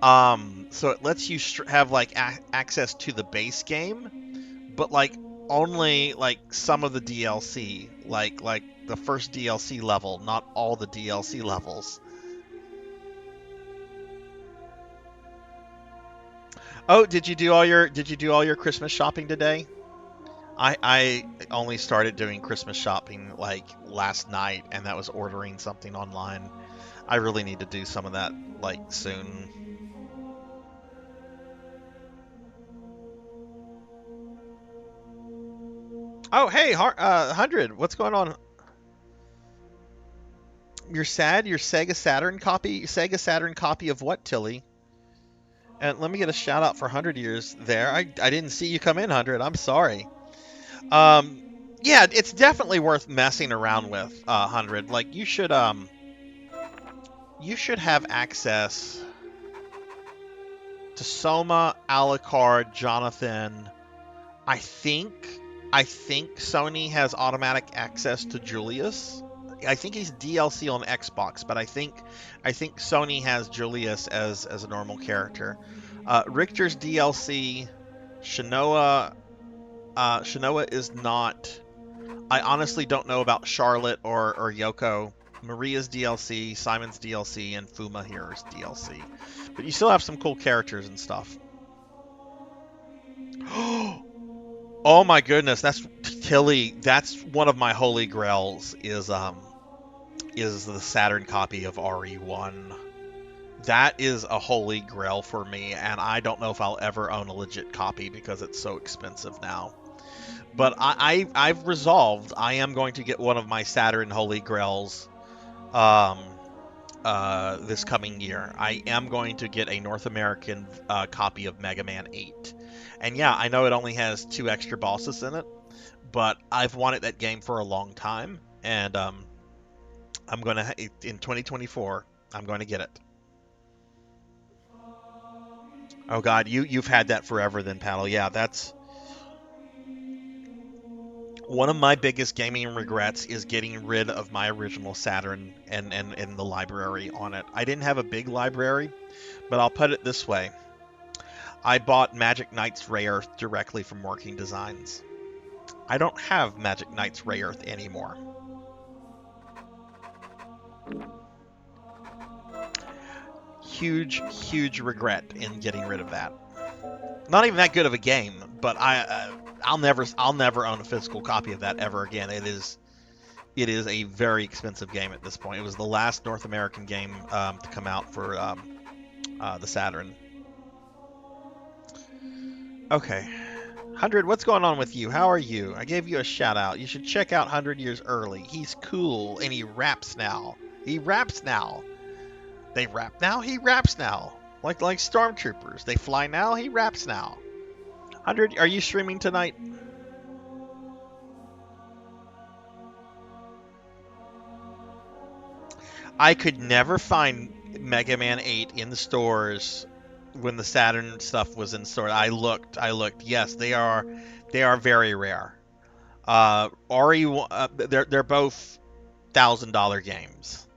So it lets you have like access to the base game, but like only like some of the DLC, like the first DLC level, not all the DLC levels. Oh, did you do all your Christmas shopping today? I only started doing Christmas shopping like last night, and that was ordering something online. I really need to do some of that like soon. Oh, hey, 100, what's going on? You're sad? Your Sega Saturn copy? Sega Saturn copy of what, Tilly? And let me get a shout out for 100 years there. I didn't see you come in, 100. I'm sorry. Yeah, it's definitely worth messing around with, 100. Like you should have access to Soma, Alucard, Jonathan. I think Sony has automatic access to Julius. I think he's DLC on Xbox, but I think Sony has Julius as a normal character. Richter's DLC, Shinoa is not. I honestly don't know about Charlotte or Yoko. Maria's DLC, Simon's DLC, and Fuma here's DLC. But you still have some cool characters and stuff. Oh my goodness, that's Tilly. That's one of my holy grails is the Saturn copy of RE1. That is a holy grail for me, and I don't know if I'll ever own a legit copy because it's so expensive now. But I've resolved I am going to get one of my Saturn holy grails this coming year. I am going to get a North American copy of Mega Man 8. And yeah, I know it only has 2 extra bosses in it, but I've wanted that game for a long time, and I'm going to, in 2024, I'm going to get it. Oh god, you've had that forever then, Paddle. Yeah, that's one of my biggest gaming regrets is getting rid of my original Saturn and the library on it. I didn't have a big library, but I'll put it this way. I bought Magic Knights Ray Earth directly from Working Designs. I don't have Magic Knights Ray Earth anymore. Huge regret in getting rid of that. Not even that good of a game, but I'll never own a physical copy of that ever again. It is a very expensive game at this point. It was the last North American game to come out for the Saturn. Okay. 100, what's going on with you? How are you? I gave you a shout out. You should check out 100 Years Early. He's cool, and he raps now. He raps now. They rap now? He raps now. Like stormtroopers. They fly now? He raps now. 100, are you streaming tonight? I could never find Mega Man 8 in the stores when the Saturn stuff was in store. I looked. Yes, they are very rare. They're both $1,000 games.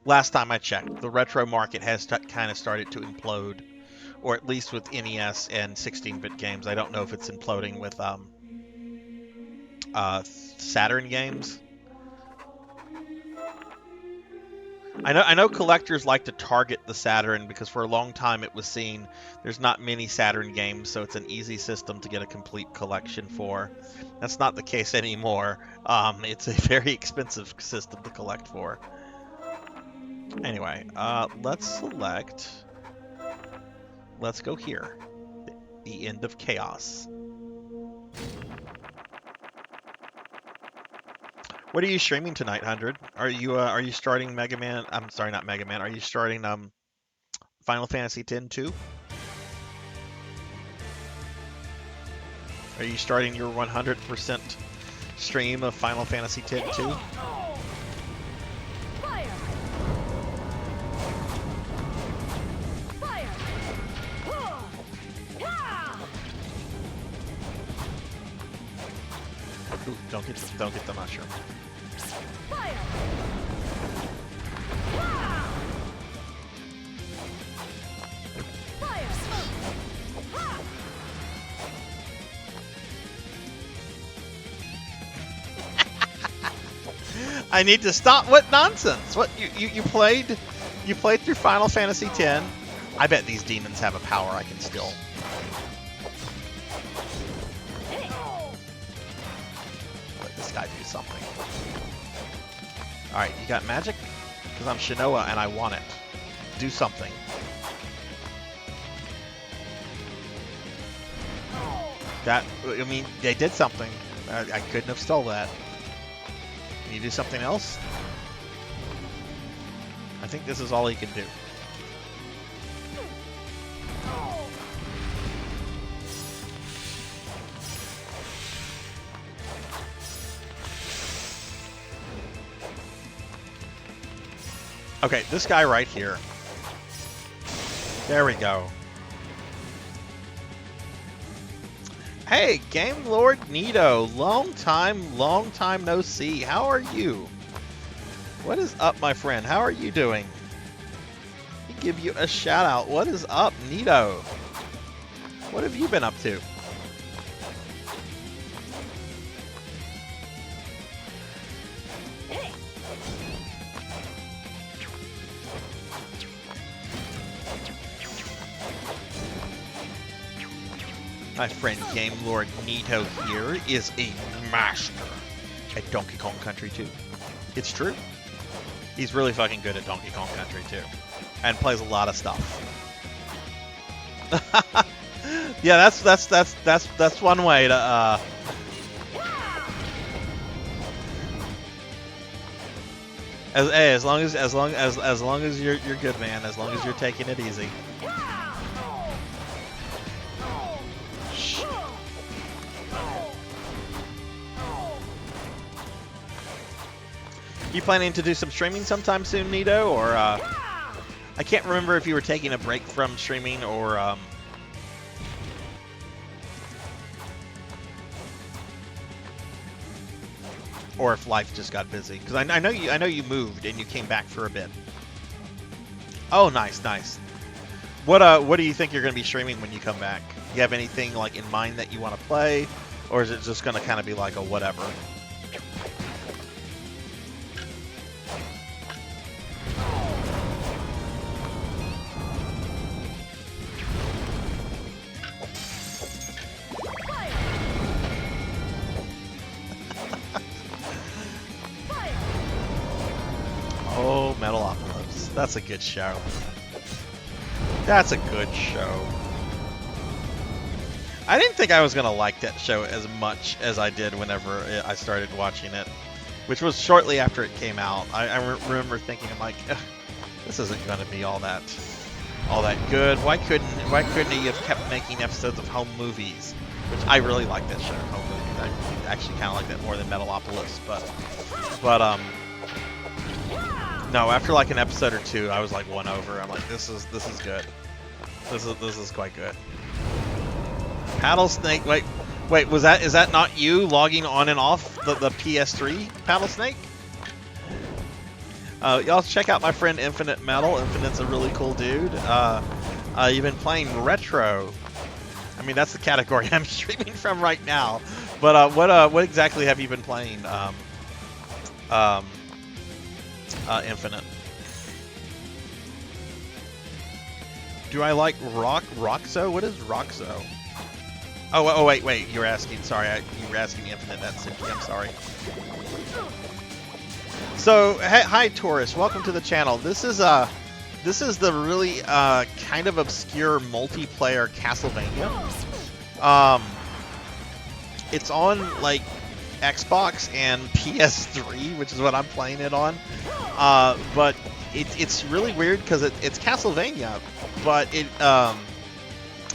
Last time I checked, the retro market has kind of started to implode, or at least with NES and 16-bit games. I don't know if it's imploding with Saturn games. I know collectors like to target the Saturn because for a long time it was seen there's not many Saturn games, so it's an easy system to get a complete collection for. That's not the case anymore. It's a very expensive system to collect for. Anyway, let's select. Let's go here. The End of Chaos. What are you streaming tonight, 100? Are you starting Mega Man? I'm sorry, not Mega Man. Are you starting Final Fantasy X 2? Are you starting your 100% stream of Final Fantasy X 2? Ooh, don't get the mushroom. I need to stop. What nonsense? What you played through Final Fantasy X? I bet these demons have a power I can still. Let this guy do something. All right, you got magic? Because I'm Shinoa and I want it. Do something. That, I mean, they did something. I couldn't have stole that. Can you do something else? I think this is all he can do. Okay, this guy right here. There we go. Hey, Game Lord Nito. Long time no see. How are you? What is up, my friend? How are you doing? Let me give you a shout out. What is up, Nito? What have you been up to? My friend Game Lord Nito here is a master at Donkey Kong Country 2. It's true. He's really fucking good at Donkey Kong Country 2. And plays a lot of stuff. Yeah, that's one way to as long as you're good, man, as long as you're taking it easy. You planning to do some streaming sometime soon, Nito? Or, I can't remember if you were taking a break from streaming or, if life just got busy. Because I know you moved and you came back for a bit. Oh, nice. What do you think you're going to be streaming when you come back? You have anything, like, in mind that you want to play? Or is it just going to kind of be like a whatever? Oh, Metalopolis. That's a good show. That's a good show. I didn't think I was going to like that show as much as I did whenever I started watching it, which was shortly after it came out. I remember thinking, I'm like, this isn't going to be all that good. Why couldn't he have kept making episodes of home movies? Which I really like that show, home movies. I actually kind of like that more than Metalopolis, but no, after like an episode or two, I was like won over. I'm like, this is good. This is quite good. Paddle Snake. Wait, is that not you logging on and off the PS3 Paddle Snake? Y'all check out my friend Infinite Metal. Infinite's a really cool dude. You've been playing retro. I mean, that's the category I'm streaming from right now. But what exactly have you been playing? Infinite. Do I like Roxo? What is Roxo? Oh wait. You're asking. Sorry, you were asking Infinite. That's Suki. I'm sorry. So, hi Taurus. Welcome to the channel. This is the really kind of obscure multiplayer Castlevania. It's on like Xbox and PS3, which is what I'm playing it on. But it's really weird because it's Castlevania, but it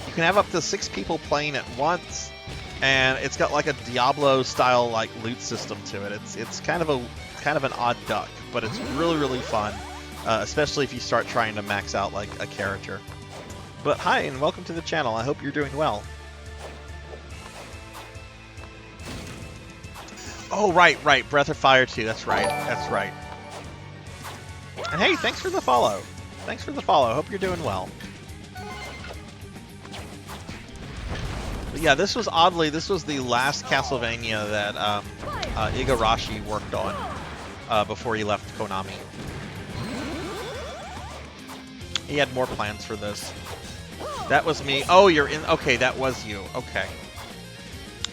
you can have up to 6 people playing at once, and it's got like a Diablo style like loot system to it. It's kind of an odd duck, but it's really fun, especially if you start trying to max out like a character. But hi and welcome to the channel. I hope you're doing well. Oh, right. Breath of Fire 2. That's right. And hey, thanks for the follow. Hope you're doing well. But yeah, this was the last Castlevania that Igarashi worked on before he left Konami. He had more plans for this. That was me. Oh, you're in. Okay, that was you. Okay.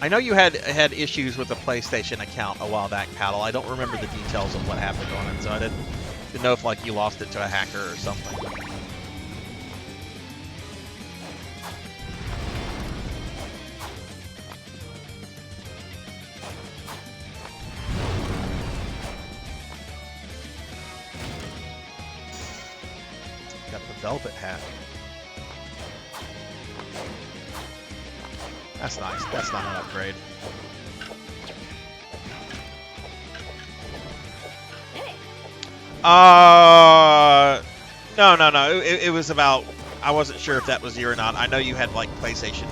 I know you had issues with the PlayStation account a while back, Paddle. I don't remember the details of what happened on it, so I didn't know if like you lost it to a hacker or something. velvet hat. That's nice. That's not an upgrade. No. It was about. I wasn't sure if that was you or not. I know you had like PlayStation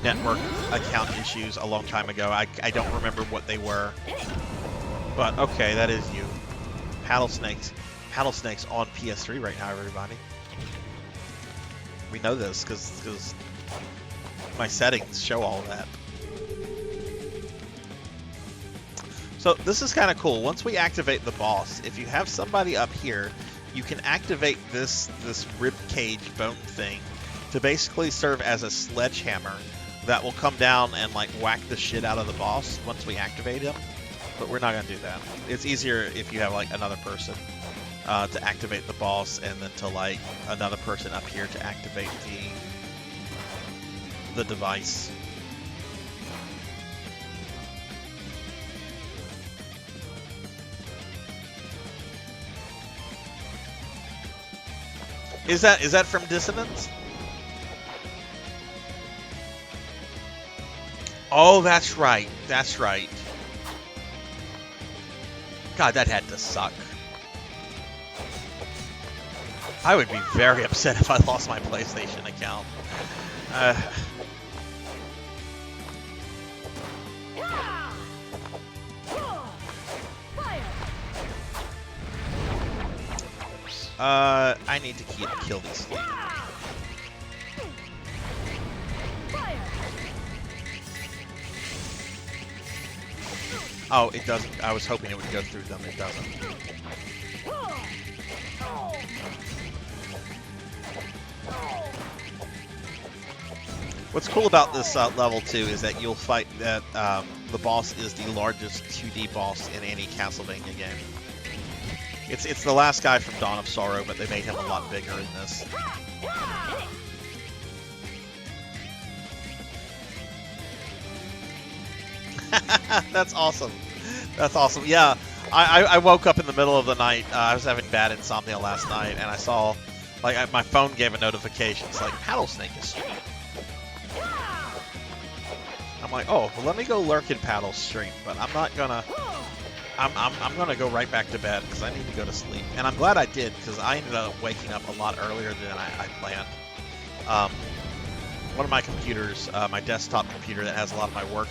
Network account issues a long time ago. I don't remember what they were. But okay, that is you. Paddle Snakes on PS3 right now, everybody. We know this because my settings show all of that. So this is kind of cool. Once we activate the boss, if you have somebody up here, you can activate this rib cage bone thing to basically serve as a sledgehammer that will come down and like whack the shit out of the boss once we activate him. But we're not gonna do that. It's easier if you have like another person to activate the boss, and then to like another person up here to activate the device. Is that from Dissonance? Oh, that's right. That's right. God, that had to suck. I would be very upset if I lost my PlayStation account. I need to kill these things. Oh, it doesn't. I was hoping it would go through them. It doesn't. What's cool about this level too is that you'll fight that the boss is the largest 2D boss in any Castlevania game. It's the last guy from Dawn of Sorrow, but they made him a lot bigger in this. That's awesome. That's awesome. Yeah, I woke up in the middle of the night. I was having bad insomnia last night, and I saw, like, my phone gave a notification. It's like, Paddle Snake is streaming. I'm like, oh, well, let me go lurk in Paddle stream, but I'm not gonna. I'm gonna go right back to bed because I need to go to sleep. And I'm glad I did, because I ended up waking up a lot earlier than I planned. One of my computers, my desktop computer that has a lot of my work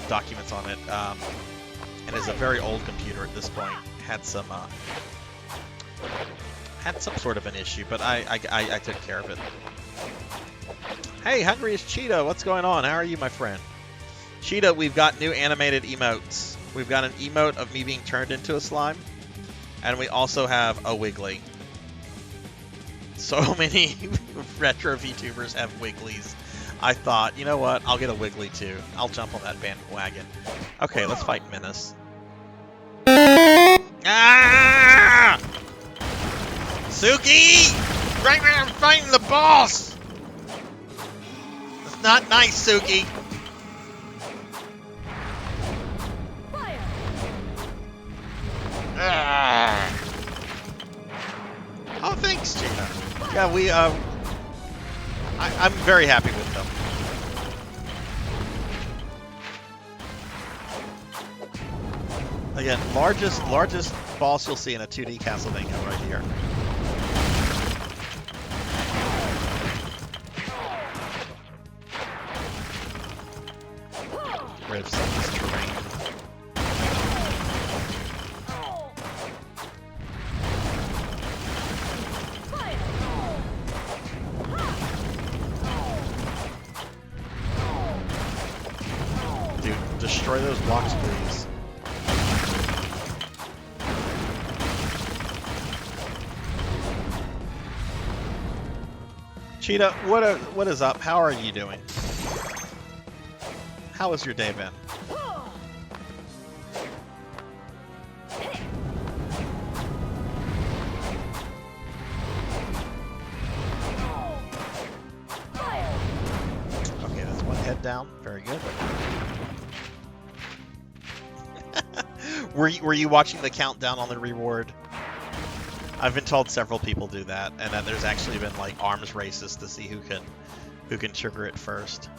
documents on it, and is a very old computer at this point, had some sort of an issue, but I took care of it. Hey, Hungry as Cheetah, what's going on? How are you, my friend? Cheetah, we've got new animated emotes. We've got an emote of me being turned into a slime, and we also have a Wiggly. So many retro VTubers have Wigglies. I thought, you know what? I'll get a Wiggly too. I'll jump on that bandwagon. Okay, let's fight Menace. Ah! Suki! Right now I'm fighting the boss! That's not nice, Suki. Ah. Oh, thanks, Gina. Yeah, we, I'm very happy with them. Again, largest boss you'll see in a 2D Castlevania right here. Get rid of some of this terrain. Dude, destroy those blocks, please. Cheetah, what is up? How are you doing? How has your day been? Okay, that's one head down. Very good. Were you watching the countdown on the reward? I've been told several people do that, and that there's actually been like arms races to see who can trigger it first.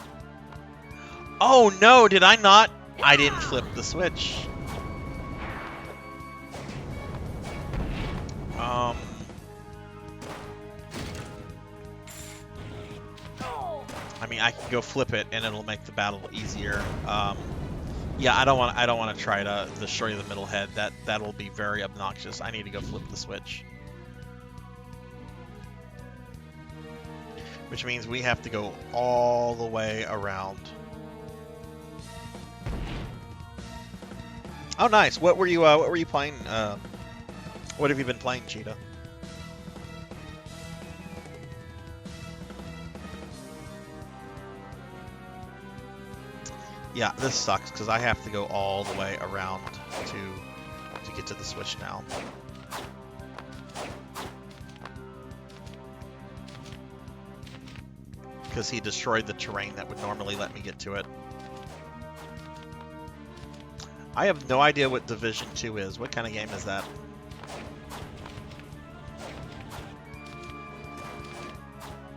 Oh no, did I not? I didn't flip the switch. I mean, I can go flip it, and it'll make the battle easier. Yeah, I don't want to try to destroy the middle head. That will be very obnoxious. I need to go flip the switch, which means we have to go all the way around. Oh, nice. What were you playing? What have you been playing, Cheetah? Yeah, this sucks because I have to go all the way around to get to the switch now. Because he destroyed the terrain that would normally let me get to it. I have no idea what Division 2 is. What kind of game is that?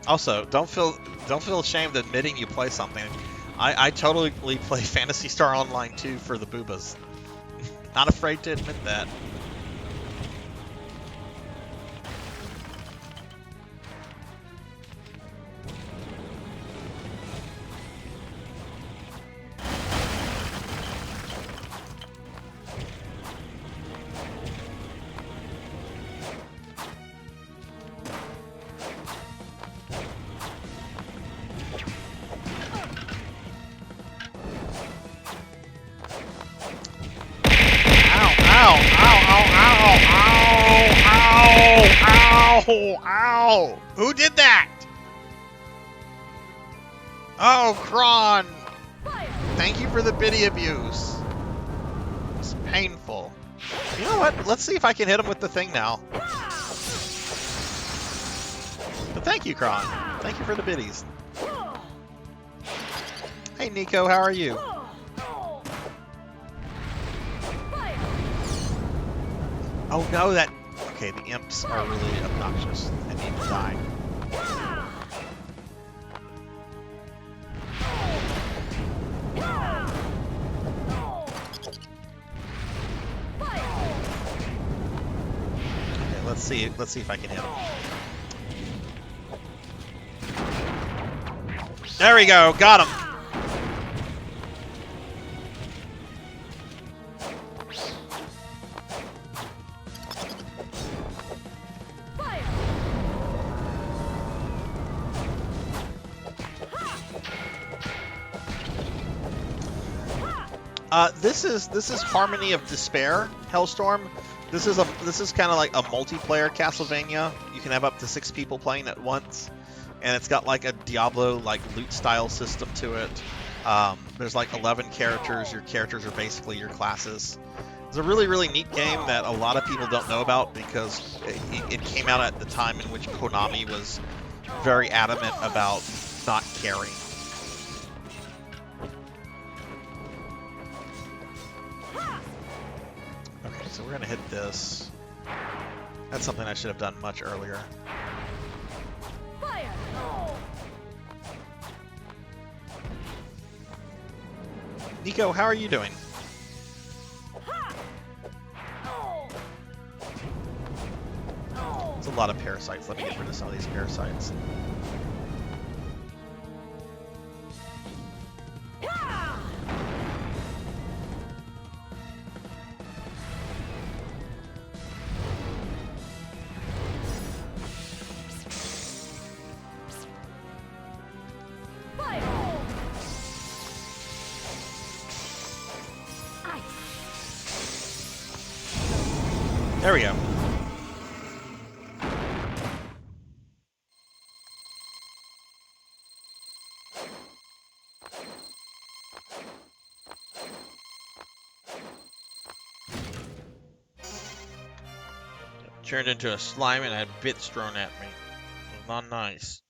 Also, don't feel ashamed admitting you play something. I totally play Phantasy Star Online 2 for the boobas. Not afraid to admit that. Ow! Who did that? Oh, Kron! Thank you for the biddy abuse. It's painful. You know what? Let's see if I can hit him with the thing now. But thank you, Kron. Thank you for the biddies. Hey, Nico, how are you? Oh no, that... Okay, the imps are really obnoxious and need to die. Okay, let's see if I can hit him. There we go, got him. This is Harmony of Despair, Hellstorm. This is kind of like a multiplayer Castlevania. You can have up to 6 people playing at once, and it's got like a Diablo like loot style system to it. There's like 11 characters. Your characters are basically your classes. It's a really neat game that a lot of people don't know about because it came out at the time in which Konami was very adamant about not caring. So we're going to hit this. That's something I should have done much earlier. Fire! Nico, how are you doing? It's a lot of parasites. Let me get rid of some of these parasites. There we go. Turned into a slime and had bits thrown at me. It was not nice.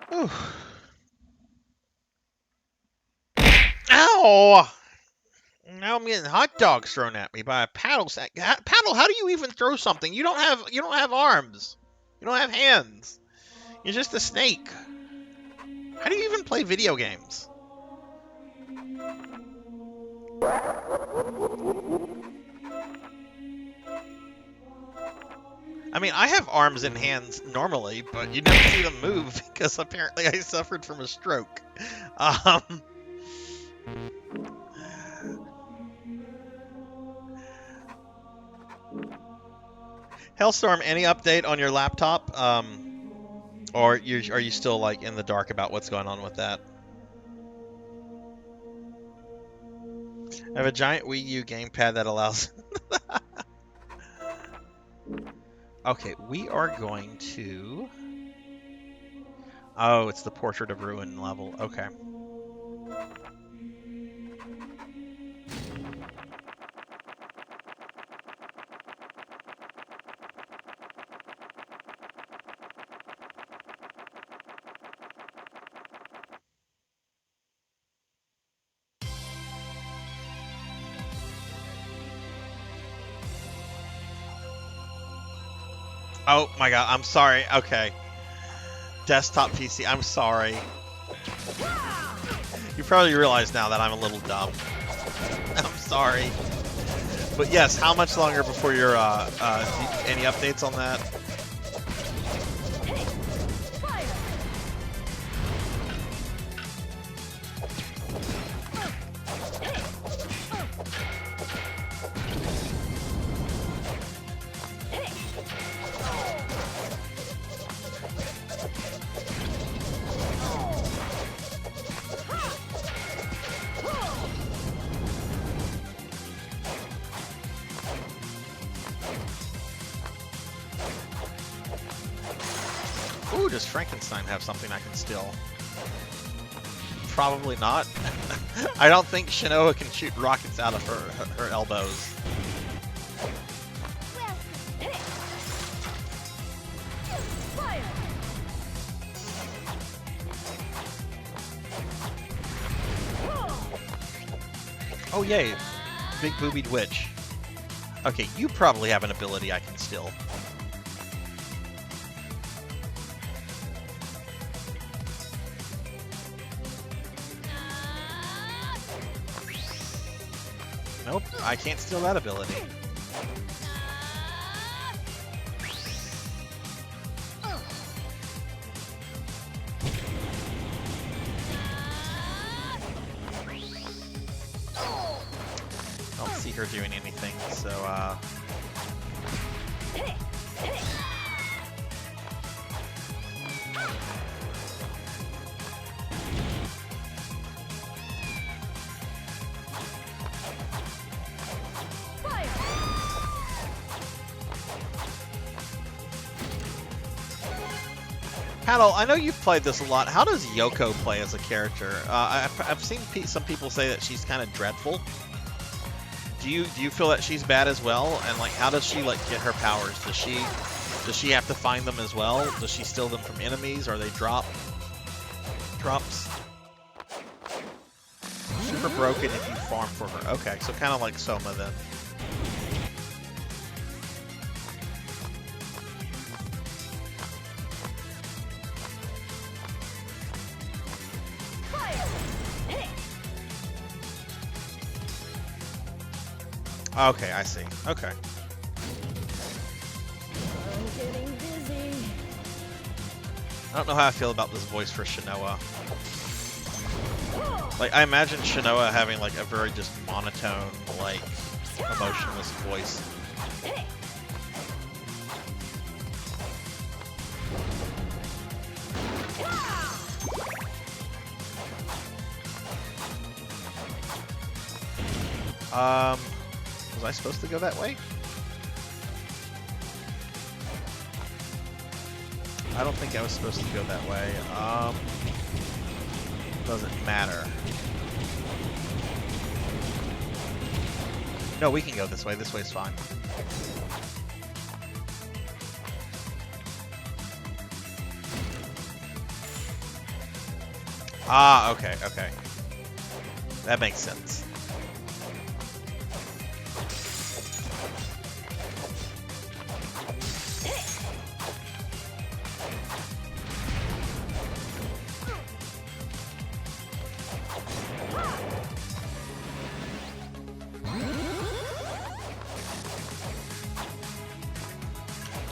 Whew. Ow! Now I'm getting hot dogs thrown at me by a paddle sack. Paddle, how do you even throw something? You don't have arms. You don't have hands. You're just a snake. How do you even play video games? I mean, I have arms and hands normally, but you never see them move because apparently I suffered from a stroke. Hellstorm, any update on your laptop? Or are you still like in the dark about what's going on with that? I have a giant Wii U gamepad that allows. Okay, we are going to. Oh, it's the Portrait of Ruin level. Okay. Oh my god, I'm sorry. Okay. Desktop PC, I'm sorry. You probably realize now that I'm a little dumb. I'm sorry. But yes, how much longer before your any updates on that? Ooh, does Frankenstein have something I can steal? Probably not. I don't think Shinoa can shoot rockets out of her elbows. Oh yay, big boobied witch. Okay, you probably have an ability I can steal. Nope, I can't steal that ability. Don't see her doing anything, so Paddle, I know you've played this a lot. How does Yoko play as a character? I've seen some people say that she's kind of dreadful. Do you feel that she's bad as well? And like, how does she like get her powers? Does she have to find them as well? Does she steal them from enemies? Or are they drops? Super broken if you farm for her. Okay, so kind of like Soma then. Okay, I see. Okay. I don't know how I feel about this voice for Shinoa. Like, I imagine Shinoa having, like, a very just monotone, like, emotionless voice. Was I supposed to go that way? I don't think I was supposed to go that way. Doesn't matter. No, we can go this way. This way's fine. Ah, okay, okay. That makes sense.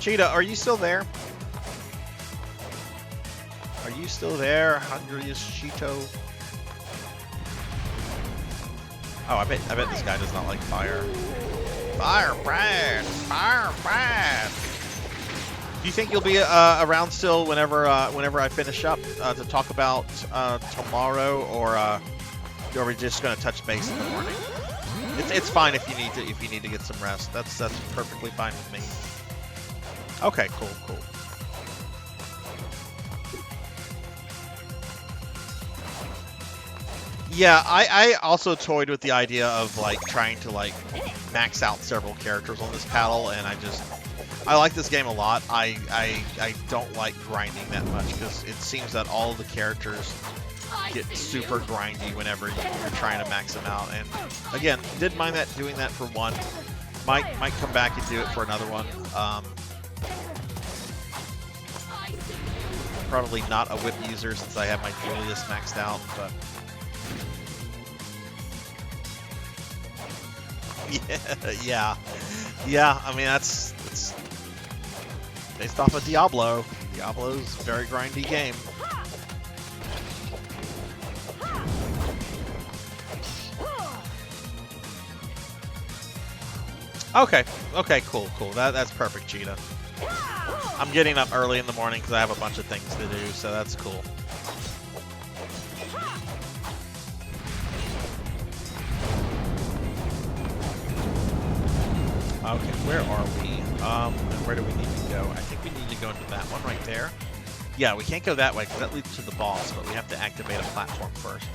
Cheetah, are you still there? Are you still there, hungriest Cheeto? Oh, I bet this guy does not like fire. Firebrand! Firebrand! Do you think you'll be around still whenever I finish up to talk about tomorrow, or are we just gonna touch base in the morning? It's fine if you need to get some rest. That's perfectly fine with me. Okay, cool. Yeah, I also toyed with the idea of like trying to like max out several characters on this paddle, and I like this game a lot. I don't like grinding that much because it seems that all of the characters get super grindy whenever you're trying to max them out. And again, didn't mind doing that for one. Might come back and do it for another one. Probably not a whip user since I have my Julius maxed out, but. Yeah. I mean, it's based off of Diablo. Diablo's a very grindy game. Okay, cool. That's perfect, Cheetah. I'm getting up early in the morning because I have a bunch of things to do, so that's cool. Okay, where are we? And where do we need to go? I think we need to go into that one right there. Yeah, we can't go that way because that leads to the boss, but we have to activate a platform first.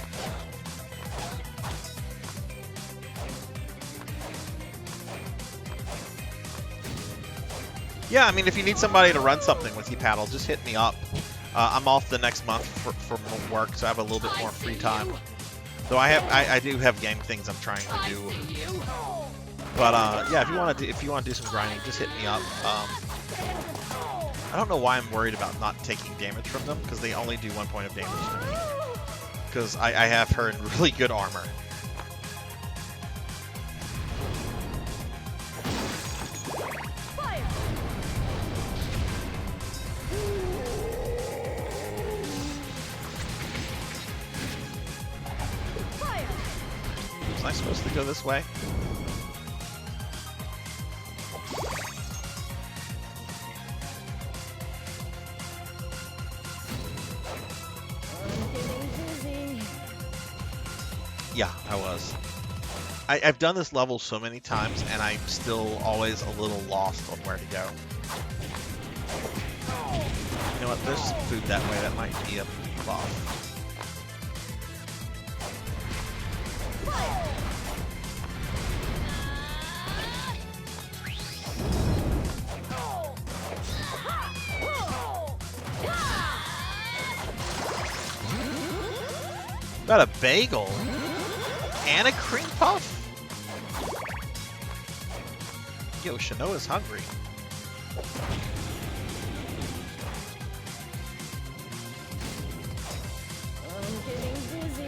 Yeah, I mean, if you need somebody to run something with you, Paddle, just hit me up. I'm off the next month for work, so I have a little bit more free time. Though I do have game things I'm trying to do. But yeah, if you want to do some grinding, just hit me up. I don't know why I'm worried about not taking damage from them, because they only do 1 point of damage to me. Because I have her in really good armor. Was I supposed to go this way? Yeah, I was. I've done this level so many times, and I'm still always a little lost on where to go. You know what? There's some food that way that might be a buff. Got a bagel and a cream puff. Yo, Shanoa's hungry. I'm getting dizzy.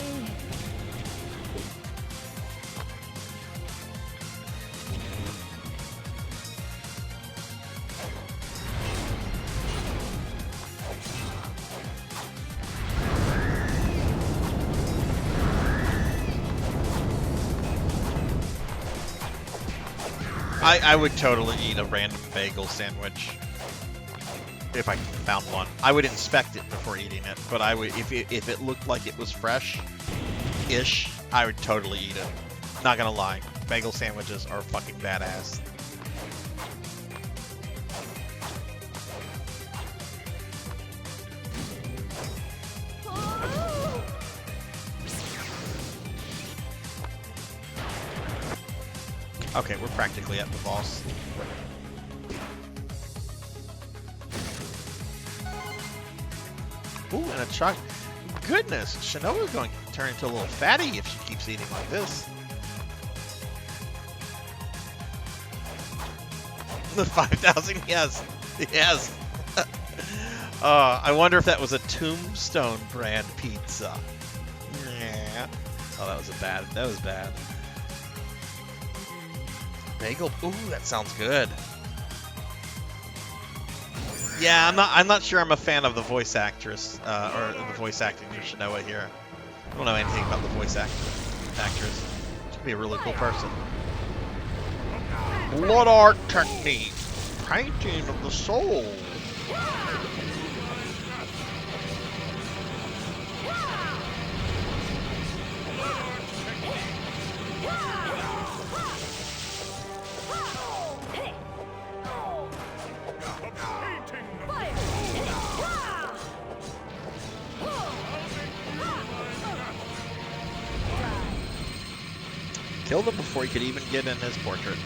I would totally eat a random bagel sandwich if I found one. I would inspect it before eating it, but I would if it looked like it was fresh-ish, I would totally eat it. Not gonna lie, bagel sandwiches are fucking badass. Okay, we're practically at the boss. Ooh, and a choc. Goodness, Shanoa's going to turn into a little fatty if she keeps eating like this. The 5,000, yes. Yes. I wonder if that was a Tombstone brand pizza. Yeah. Oh, that was bad. Bagel. Ooh, that sounds good. Yeah, I'm not sure I'm a fan of the voice actress or the voice acting of Shinoa here. I don't know anything about the voice actress. She could be a really cool person. Blood art technique, painting of the soul. Killed him before he could even get in his portrait.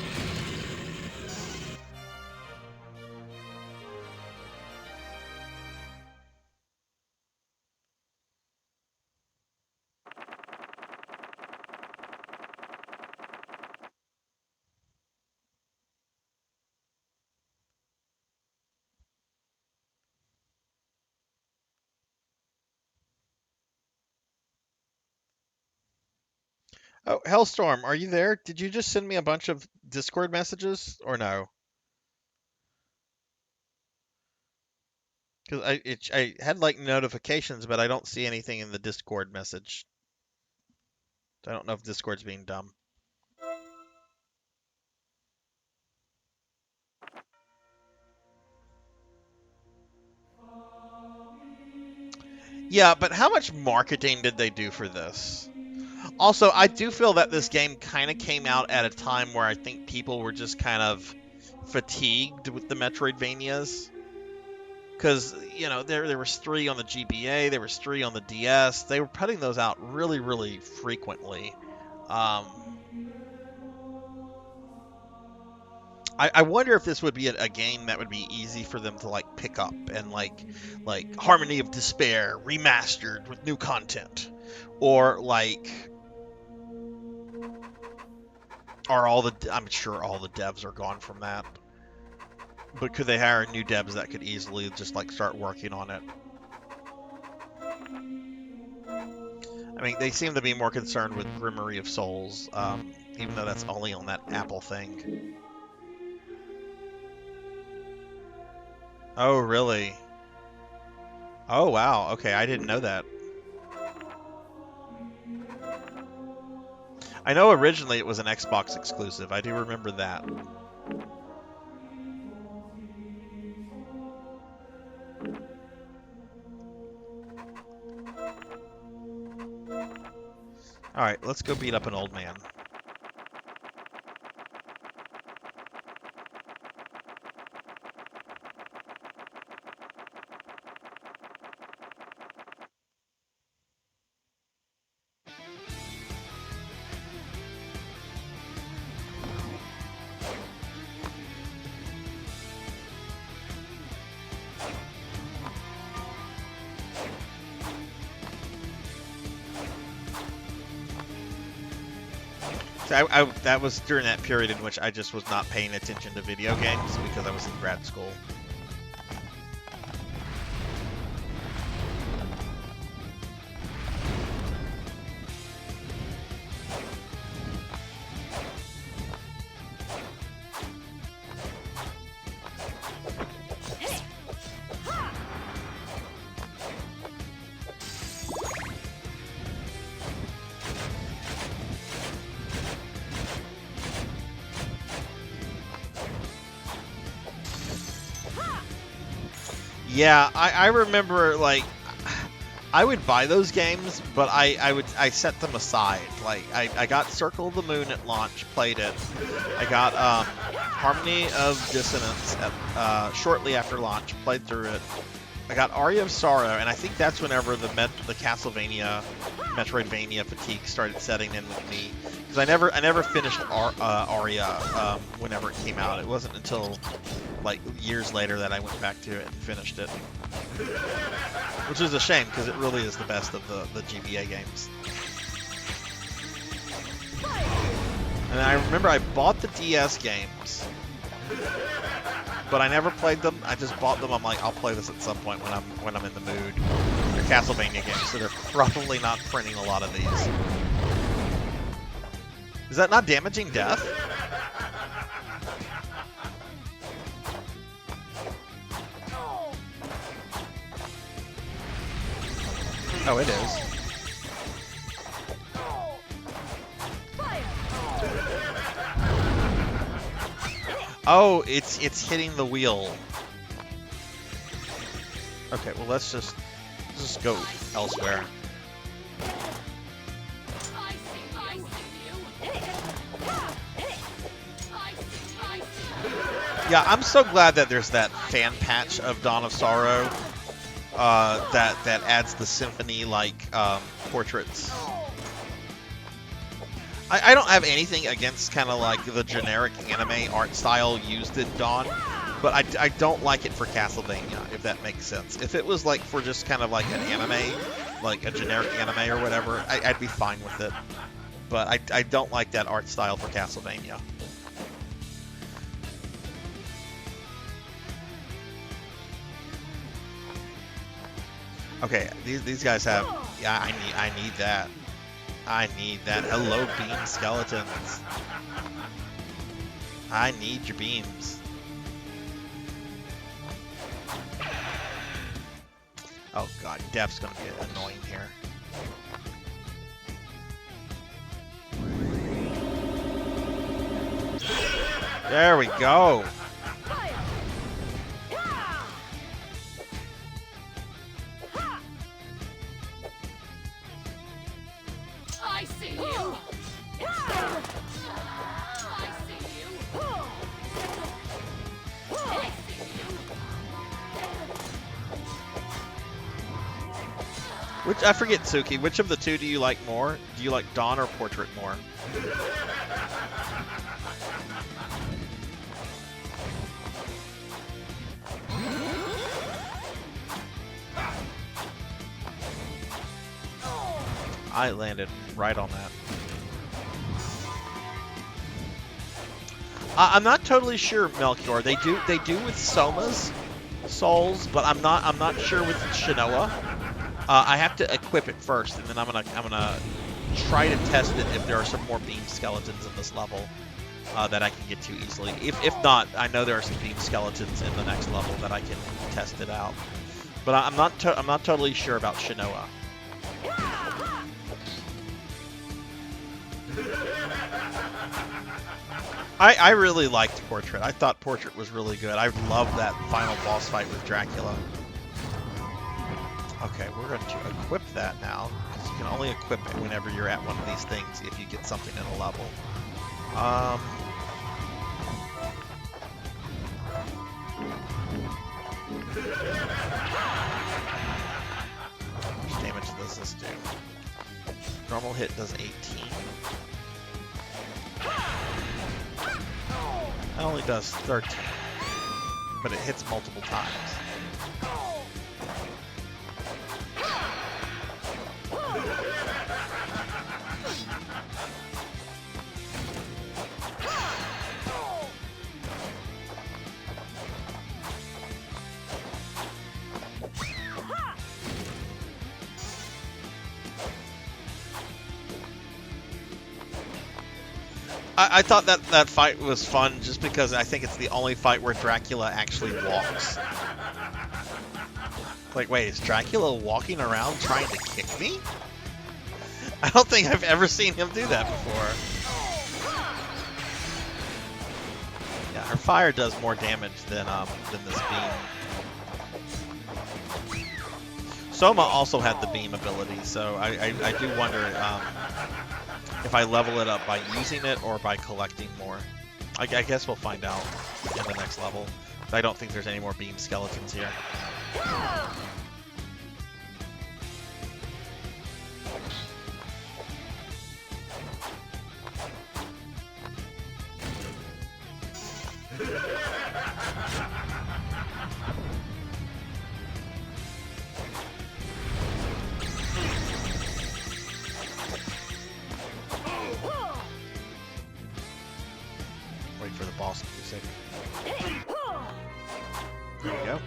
Oh, Hellstorm, are you there? Did you just send me a bunch of Discord messages or no? Because I had like notifications, but I don't see anything in the Discord message. I don't know if Discord's being dumb. Yeah, but how much marketing did they do for this? Also, I do feel that this game kind of came out at a time where I think people were just kind of fatigued with the Metroidvanias. Because, you know, there was 3 on the GBA, there was 3 on the DS. They were putting those out really, really frequently. I wonder if this would be a game that would be easy for them to like pick up and like Harmony of Despair remastered with new content, or like, I'm sure all the devs are gone from that, but could they hire new devs that could easily just like start working on it? I mean, they seem to be more concerned with Grimoire of Souls, even though that's only on that Apple thing. Oh, really? Oh, wow. Okay, I didn't know that. I know originally it was an Xbox exclusive. I do remember that. Alright, let's go beat up an old man. That was during that period in which I just was not paying attention to video games because I was in grad school. Yeah, I remember, like, I would buy those games, but I set them aside. Like, I got Circle of the Moon at launch, played it. I got Harmony of Dissonance at, shortly after launch, played through it. I got Aria of Sorrow, and I think that's whenever the Castlevania, Metroidvania fatigue started setting in with me. Because I never finished Aria whenever it came out. It wasn't until like years later that I went back to it and finished it, which is a shame because it really is the best of the GBA games. And I remember I bought the DS games, but I never played them. I just bought them. I'm like, I'll play this at some point when I'm in the mood. They're Castlevania games, so they're probably not printing a lot of these. Is that not damaging death? Oh, it is. Oh, it's hitting the wheel. Okay, well let's just go elsewhere. Yeah, I'm so glad that there's that fan patch of Dawn of Sorrow that adds the symphony-like portraits. I don't have anything against kind of like the generic anime art style used in Dawn, but I don't like it for Castlevania, if that makes sense. If it was like for just kind of like an anime, like a generic anime or whatever, I'd be fine with it. But I don't like that art style for Castlevania. Okay, these guys have. Yeah, I need that. I need that. Hello, beam skeletons. I need your beams. Oh god, Def's gonna be annoying here. There we go. I see you. I see you. Which I forget, Suki. Which of the two do you like more? Do you like Dawn or Portrait more? I landed right on that. I'm not totally sure, Melchior. They do with Soma's souls, but I'm not sure with Shinoa. I have to equip it first, and then I'm gonna try to test it if there are some more beam skeletons in this level that I can get to easily. If not, I know there are some beam skeletons in the next level that I can test it out. But I'm not totally sure about Shinoa. I really liked Portrait. I thought Portrait was really good. I love that final boss fight with Dracula. Okay, we're going to equip that now, because you can only equip it whenever you're at one of these things if you get something in a level. How much damage does this do? Normal hit does 18. That only does 13, but it hits multiple times. I thought that fight was fun just because I think it's the only fight where Dracula actually walks. Like, wait, is Dracula walking around trying to kick me? I don't think I've ever seen him do that before. Yeah, her fire does more damage than this beam. Soma also had the beam ability, so I do wonder if I level it up by using it or by collecting more. I guess we'll find out in the next level. I don't think there's any more beam skeletons here. Wait for the boss music. There we go.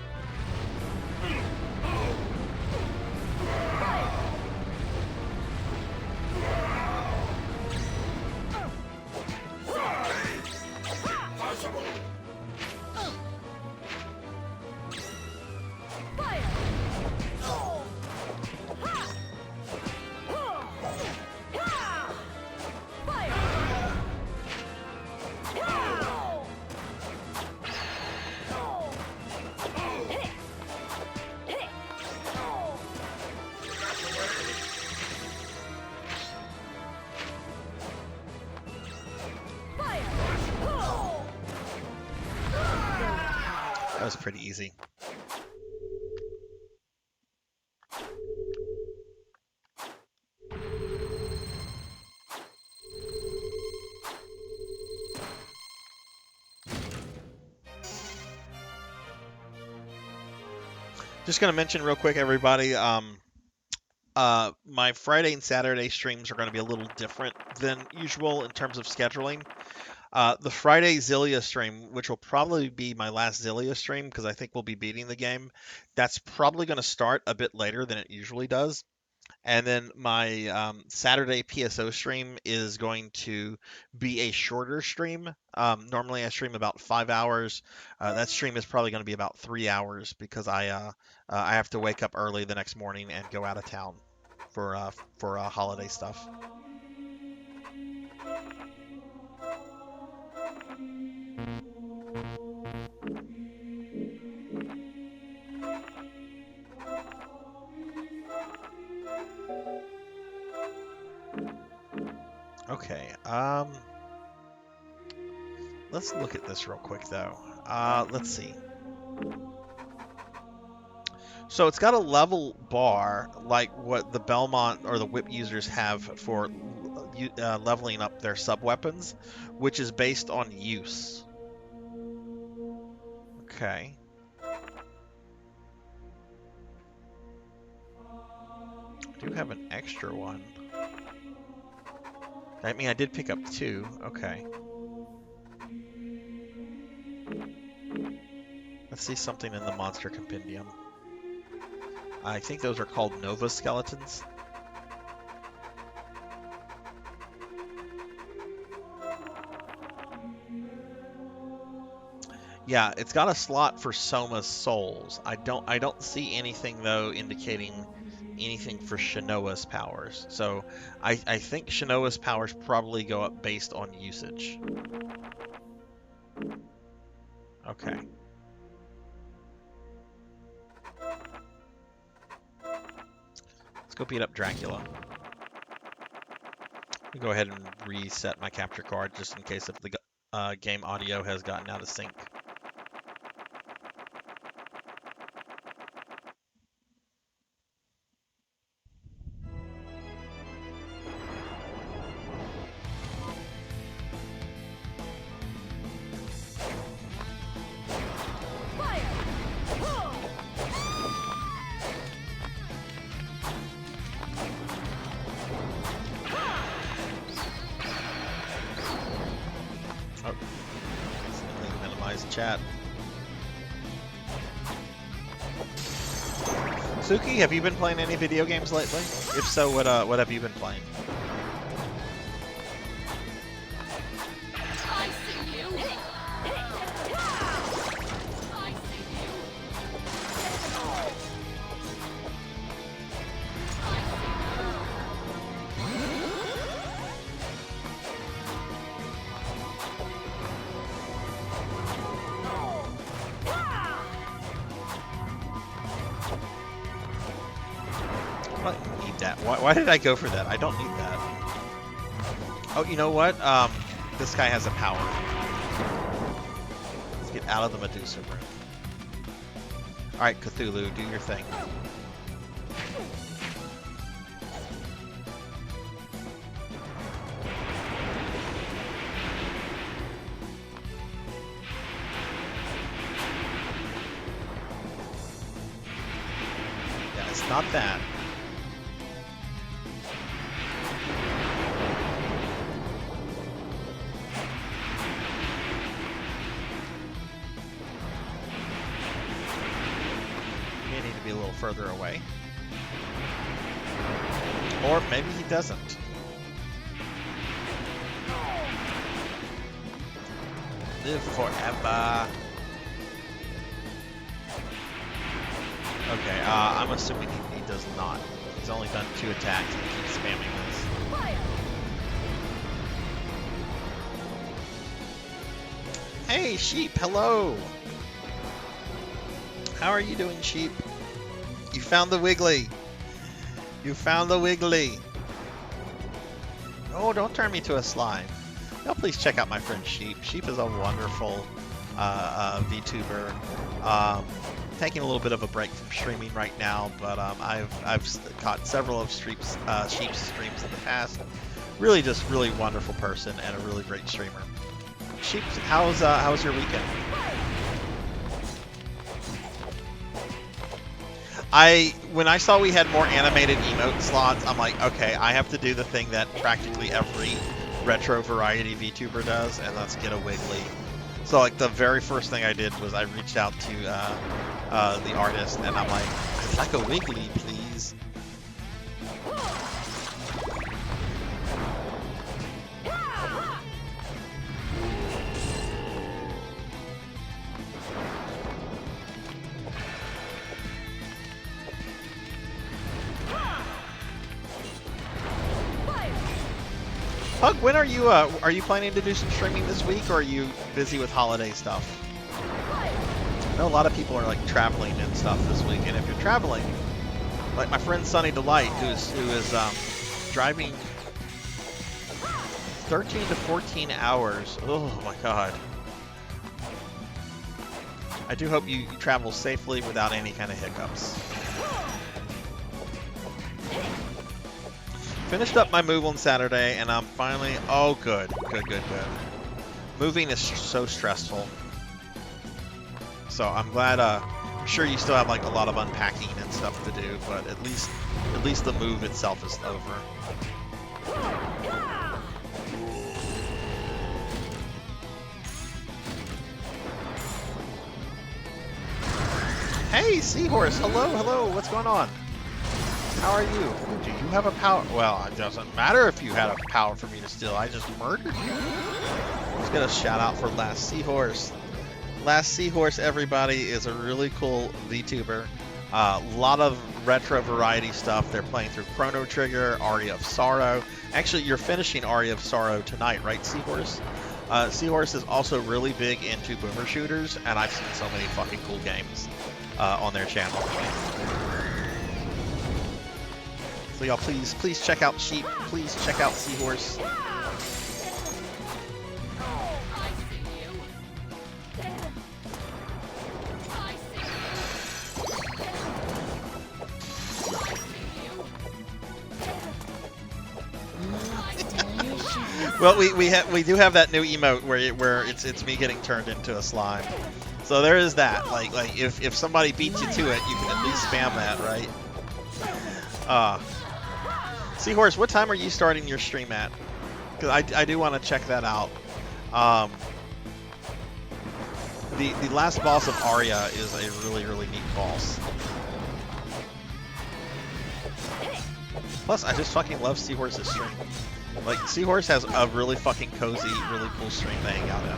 was pretty easy. Just gonna mention real quick, everybody. My Friday and Saturday streams are going to be a little different than usual in terms of scheduling. The Friday Zillia stream, which will probably be my last Zillia stream because I think we'll be beating the game, that's probably going to start a bit later than it usually does. And then my Saturday PSO stream is going to be a shorter stream. Normally I stream about 5 hours. That stream is probably going to be about 3 hours because I have to wake up early the next morning and go out of town for holiday stuff. Okay, let's look at this real quick though. Let's see. So it's got a level bar like what the Belmont or the Whip users have for leveling up their sub-weapons, which is based on use. Okay. I do have an extra one. I mean, I did pick up 2. Okay. Let's see something in the monster compendium. I think those are called Nova skeletons. Yeah, it's got a slot for Soma's souls. I don't see anything though indicating anything for Shanoa's powers. So I think Shanoa's powers probably go up based on usage. Okay. Let's go beat up Dracula. I'll go ahead and reset my capture card just in case if the game audio has gotten out of sync. Chat. Suki, have you been playing any video games lately? If so, what have you been playing? Why did I go for that? I don't need that. Oh, you know what? This guy has a power. Let's get out of the Medusa room. Alright, Cthulhu, do your thing. Yeah, it's not that. Further away. Or maybe he doesn't. Live forever. Okay, I'm assuming he does not. He's only done 2 attacks and keeps spamming this. Hey, Sheep, hello! How are you doing, Sheep? You found the Wiggly. You found the Wiggly. Oh, don't turn me to a slime. No, please check out my friend Sheep. Sheep is a wonderful VTuber. Taking a little bit of a break from streaming right now, but I've caught several of Sheep's streams in the past. Really, just really wonderful person and a really great streamer. Sheep, how's your weekend? When I saw we had more animated emote slots, I'm like, okay, I have to do the thing that practically every retro variety VTuber does, and let's get a Wiggly. So like the very first thing I did was I reached out to the artist, and I'm like, I'd like a Wiggly, please. Pug, when are you planning to do some streaming this week, or are you busy with holiday stuff? I know a lot of people are like traveling and stuff this week, and if you're traveling, like my friend Sunny Delight, who is driving 13 to 14 hours. Oh my God. I do hope you travel safely without any kind of hiccups. Finished up my move on Saturday, and I'm finally... Oh, good. Good. Moving is so stressful. So I'm glad... I'm sure you still have like a lot of unpacking and stuff to do, but at least the move itself is over. Hey, Seahorse! Hello! What's going on? How are you? Do you have a power? Well, it doesn't matter if you had a power for me to steal. I just murdered you. Let's get a shout out for Last Seahorse. Last Seahorse, everybody, is a really cool VTuber. A lot of retro variety stuff. They're playing through Chrono Trigger, Aria of Sorrow. Actually, you're finishing Aria of Sorrow tonight, right, Seahorse? Seahorse is also really big into boomer shooters, and I've seen so many fucking cool games on their channel. So y'all, please check out Sheep. Please check out Seahorse. Well, we do have that new emote where it's me getting turned into a slime. So there is that. Like if somebody beats you to it, you can at least spam that, right? Seahorse, what time are you starting your stream at? Because I do want to check that out. The last boss of Aria is a really neat boss. Plus, I just fucking love Seahorse's stream. Like, Seahorse has a really fucking cozy, really cool stream to hang out in.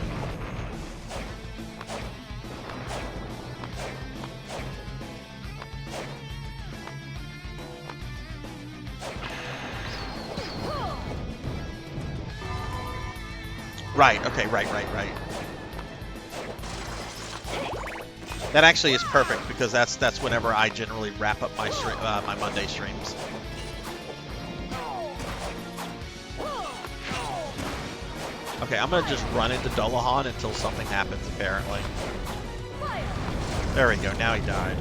Right, okay, right. That actually is perfect because that's whenever I generally wrap up my my Monday streams. Okay, I'm gonna just run into Dullahan until something happens, apparently. There we go, now he died.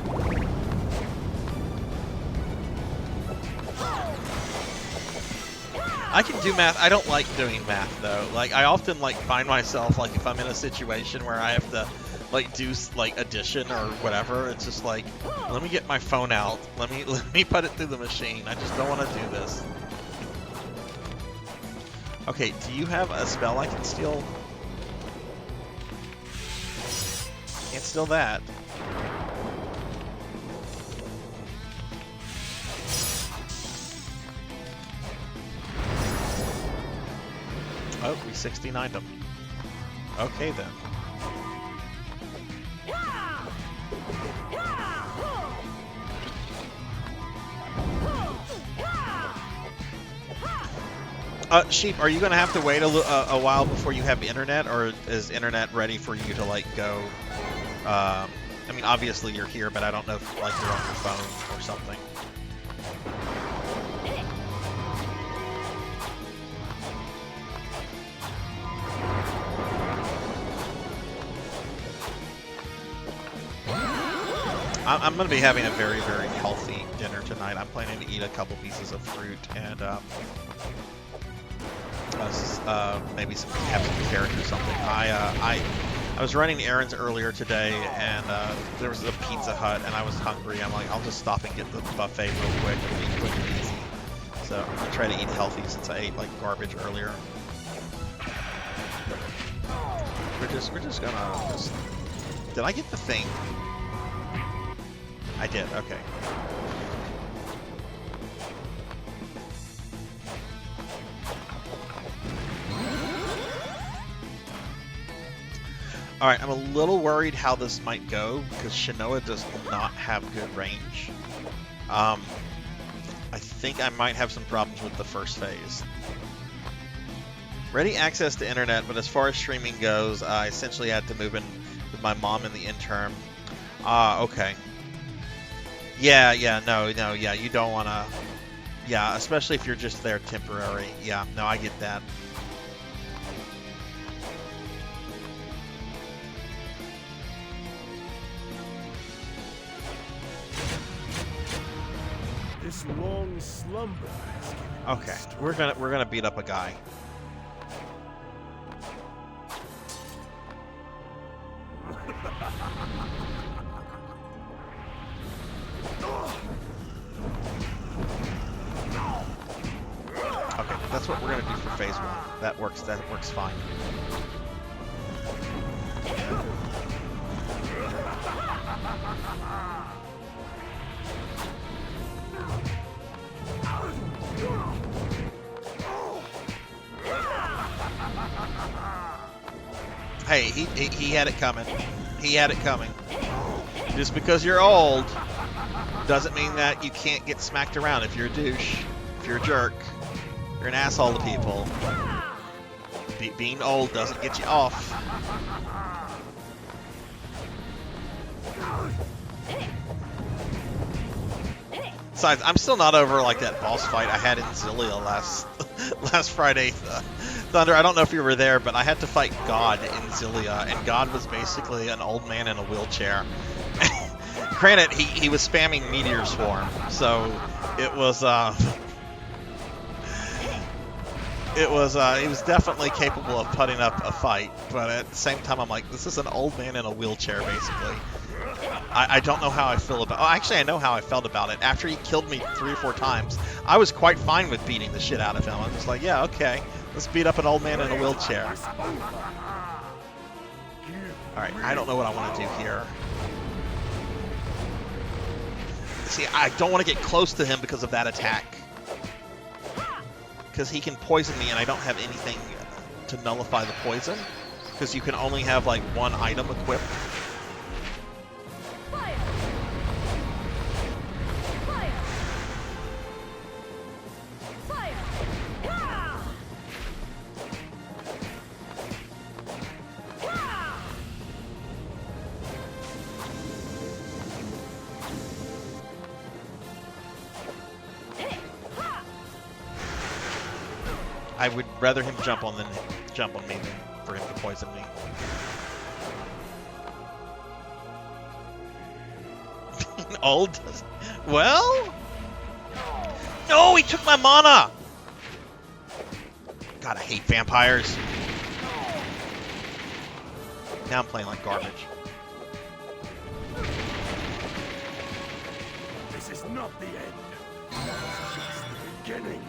I can do math. I don't like doing math, though. Like, I often, like, find myself, like, if I'm in a situation where I have to, like, do, like, addition or whatever, it's just like, let me get my phone out. Let me put it through the machine. I just don't want to do this. Okay, do you have a spell I can steal? Can't steal that. Oh, we 69'd them. Okay, then. Sheep, are you going to have to wait a while before you have internet, or is internet ready for you to, like, go? I mean, obviously you're here, but I don't know if, like, you're on your phone or something. I'm going to be having a very, very healthy dinner tonight. I'm planning to eat a couple pieces of fruit and maybe have some carrot or something. I was running errands earlier today, and there was a Pizza Hut, and I was hungry. I'm like, I'll just stop and get the buffet real quick. It'll be quick and easy. So I'm gonna try to eat healthy since I ate like garbage earlier. We're just gonna Did I get the thing? I did. Okay. Alright, I'm a little worried how this might go because Shinoa does not have good range. I think I might have some problems with the first phase. Ready access to internet, but as far as streaming goes, I essentially had to move in with my mom in the interim. Okay. Yeah, you don't want to... Yeah, especially if you're just there temporary. Yeah, no, I get that. This long slumber has given me Okay, strength. we're gonna beat up a guy. Okay, that's what we're gonna do for phase 1. That works fine. Hey, he had it coming. He had it coming. Just because you're old doesn't mean that you can't get smacked around if you're a douche, if you're a jerk, you're an asshole to people. Being old doesn't get you off. Besides, I'm still not over like that boss fight I had in Zillia last Friday. Thunder, I don't know if you were there, but I had to fight God in Zillia, and God was basically an old man in a wheelchair. Granted, he was spamming Meteor Swarm, so it was he was definitely capable of putting up a fight, but at the same time, I'm like, this is an old man in a wheelchair, basically. I don't know how I feel about... Oh, actually, I know how I felt about it. After he killed me 3 or 4 times, I was quite fine with beating the shit out of him. I was like, yeah, okay, let's beat up an old man in a wheelchair. Alright, I don't know what I want to do here. See, I don't want to get close to him because of that attack. Because he can poison me, and I don't have anything to nullify the poison. Because you can only have, like, 1 item equipped. Fire! Fire! Fire! Ah! Ah! I would rather him jump on me than for him to poison me. Old? Well? No, he took my mana! God, I hate vampires. Now I'm playing like garbage. This is not the end. It's just the beginning.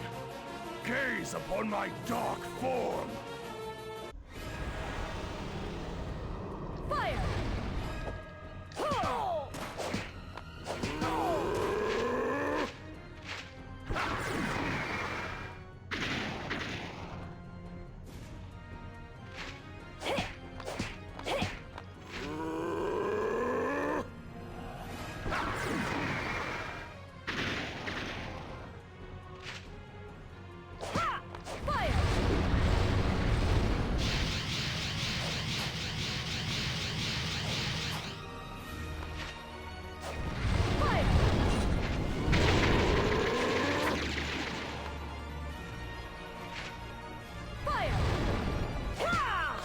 Gaze upon my dark form. Fire! Oh! Fire! Fire! Fire! Ah!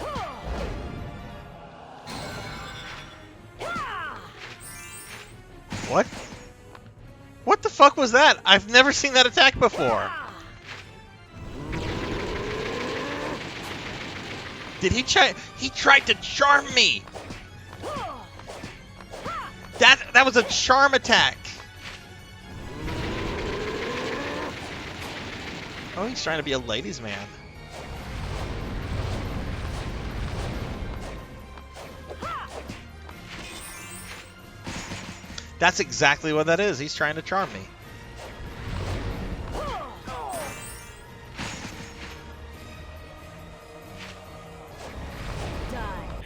Oh! Ah! What? What the fuck was that? I've never seen that attack before. Did he try? He tried to charm me. That was a charm attack. Oh, he's trying to be a ladies' man. That's exactly what that is. He's trying to charm me.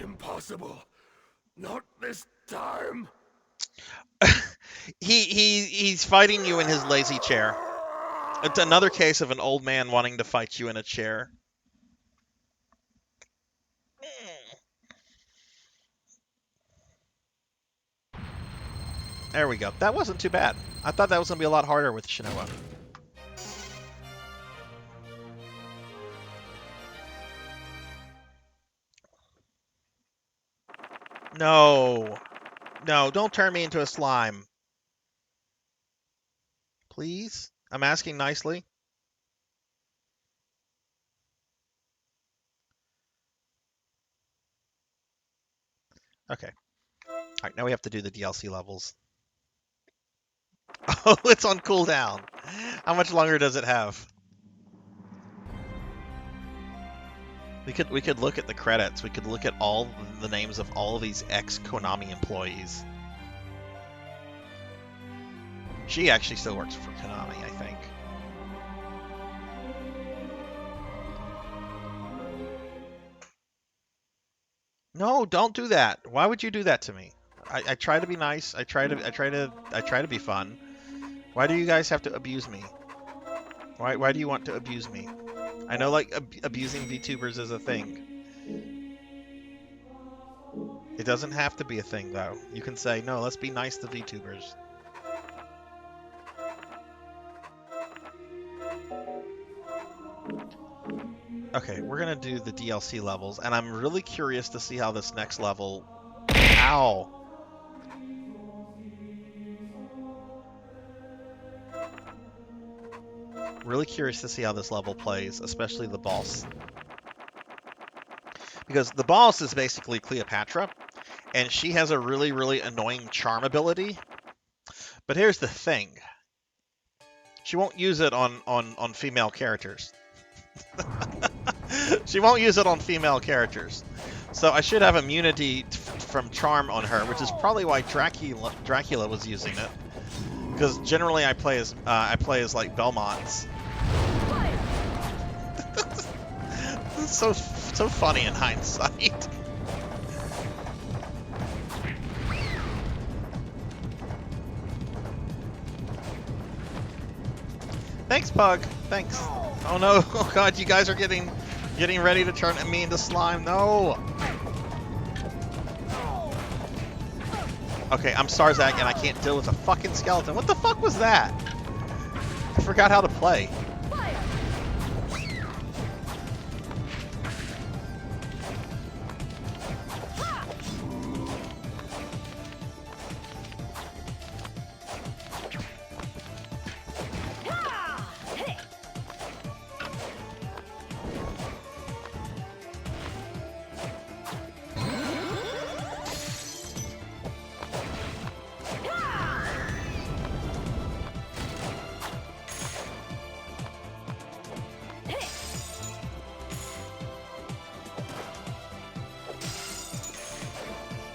Impossible. Not this time. He's fighting you in his lazy chair. It's another case of an old man wanting to fight you in a chair. There we go. That wasn't too bad. I thought that was going to be a lot harder with Shinoa. No. No, don't turn me into a slime. Please? I'm asking nicely. Okay. Alright, now we have to do the DLC levels. Oh, it's on cooldown. How much longer does it have? We could look at the credits. We could look at all the names of all of these ex-Konami employees. She actually still works for Konami, I think. No, don't do that. Why would you do that to me? I try to be nice. I try to be fun. Why do you guys have to abuse me? Why do you want to abuse me? I know, like, abusing VTubers is a thing. It doesn't have to be a thing, though. You can say, no, let's be nice to VTubers. Okay, we're gonna do the DLC levels, and I'm really curious to see how this next level... Ow! Really curious to see how this level plays, especially the boss. Because the boss is basically Cleopatra, and she has a really, really annoying charm ability. But here's the thing. She won't use it on female characters. She won't use it on female characters. So I should have immunity from charm on her, which is probably why Dracula was using it. Because generally I play as like Belmonts. This is so funny in hindsight. Thanks, Pug. Thanks. Oh no! Oh god, you guys are getting ready to turn me into slime. No. Okay, I'm Sarzac and I can't deal with a fucking skeleton. What the fuck was that? I forgot how to play.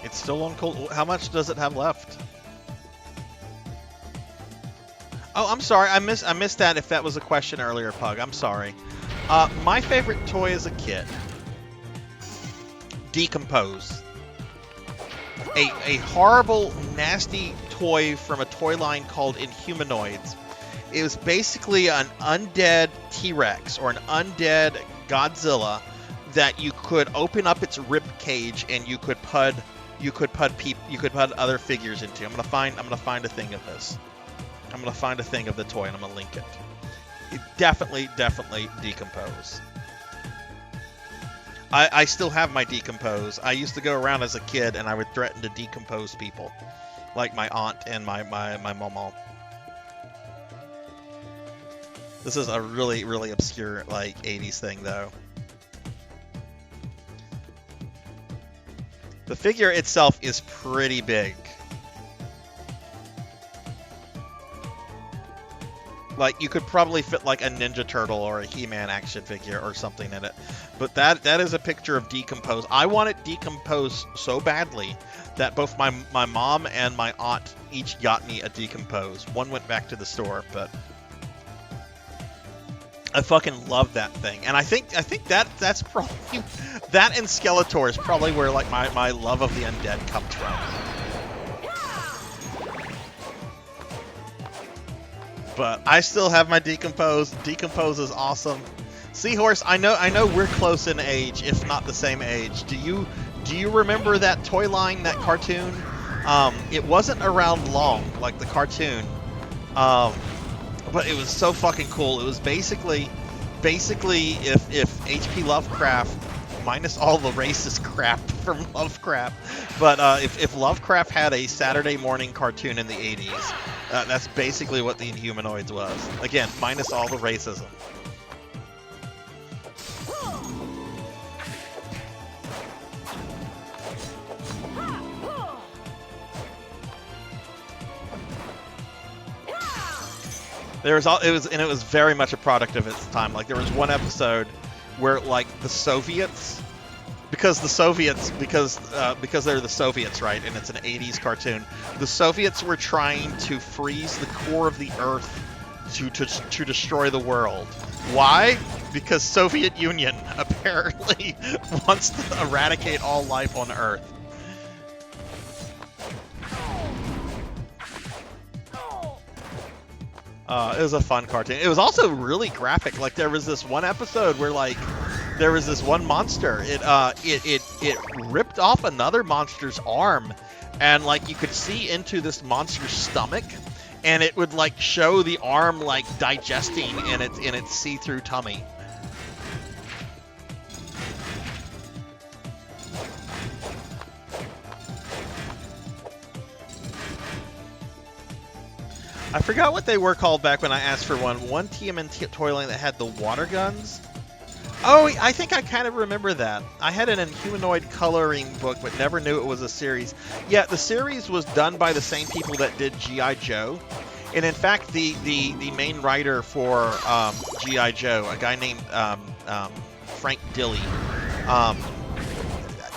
It's still on cold. How much does it have left? Oh, I'm sorry. I missed that if that was a question earlier, Pug. I'm sorry. My favorite toy as a kid. Decompose. A horrible, nasty toy from a toy line called Inhumanoids. It was basically an undead T-Rex or an undead Godzilla that you could open up its rib cage and you could put other figures into. I'm gonna find a thing of this. I'm gonna find a thing of the toy and I'm gonna link it. It definitely decompose. I still have my decompose. I used to go around as a kid and I would threaten to decompose people. like my aunt and my mama. This is a really, really obscure, like, 80s thing, though. The figure itself is pretty big. Like, you could probably fit, like, a Ninja Turtle or a He-Man action figure or something in it. But that is a picture of Decompose. I want it Decompose so badly that both my mom and my aunt each got me a Decompose. One went back to the store, but... I fucking love that thing, and I think that's probably that and Skeletor is probably where like my love of the undead comes from. But I still have my Decompose. Decompose is awesome. Seahorse, I know we're close in age, if not the same age. Do you remember that toy line, that cartoon? It wasn't around long like the cartoon. But it was so fucking cool. It was basically if H.P. Lovecraft, minus all the racist crap from Lovecraft, but if Lovecraft had a Saturday morning cartoon in the 80s, that's basically what the Inhumanoids was. Again, minus all the racism. It was very much a product of its time. Like, there was one episode where, like, the Soviets, because they're the Soviets, right? And it's an 80s cartoon. The Soviets were trying to freeze the core of the Earth to destroy the world. Why? Because Soviet Union apparently wants to eradicate all life on Earth. It was a fun cartoon. It was also really graphic. Like, there was this one episode where, like, there was this one monster. It ripped off another monster's arm, and, like, you could see into this monster's stomach, and it would, like, show the arm, like, digesting in its see-through tummy. I forgot what they were called back when I asked for one. One TMNT toy line that had the water guns. Oh, I think I kind of remember that. I had an Inhumanoid coloring book, but never knew it was a series. Yeah, the series was done by the same people that did G.I. Joe. And in fact, the main writer for G.I. Joe, a guy named Frank Dilley.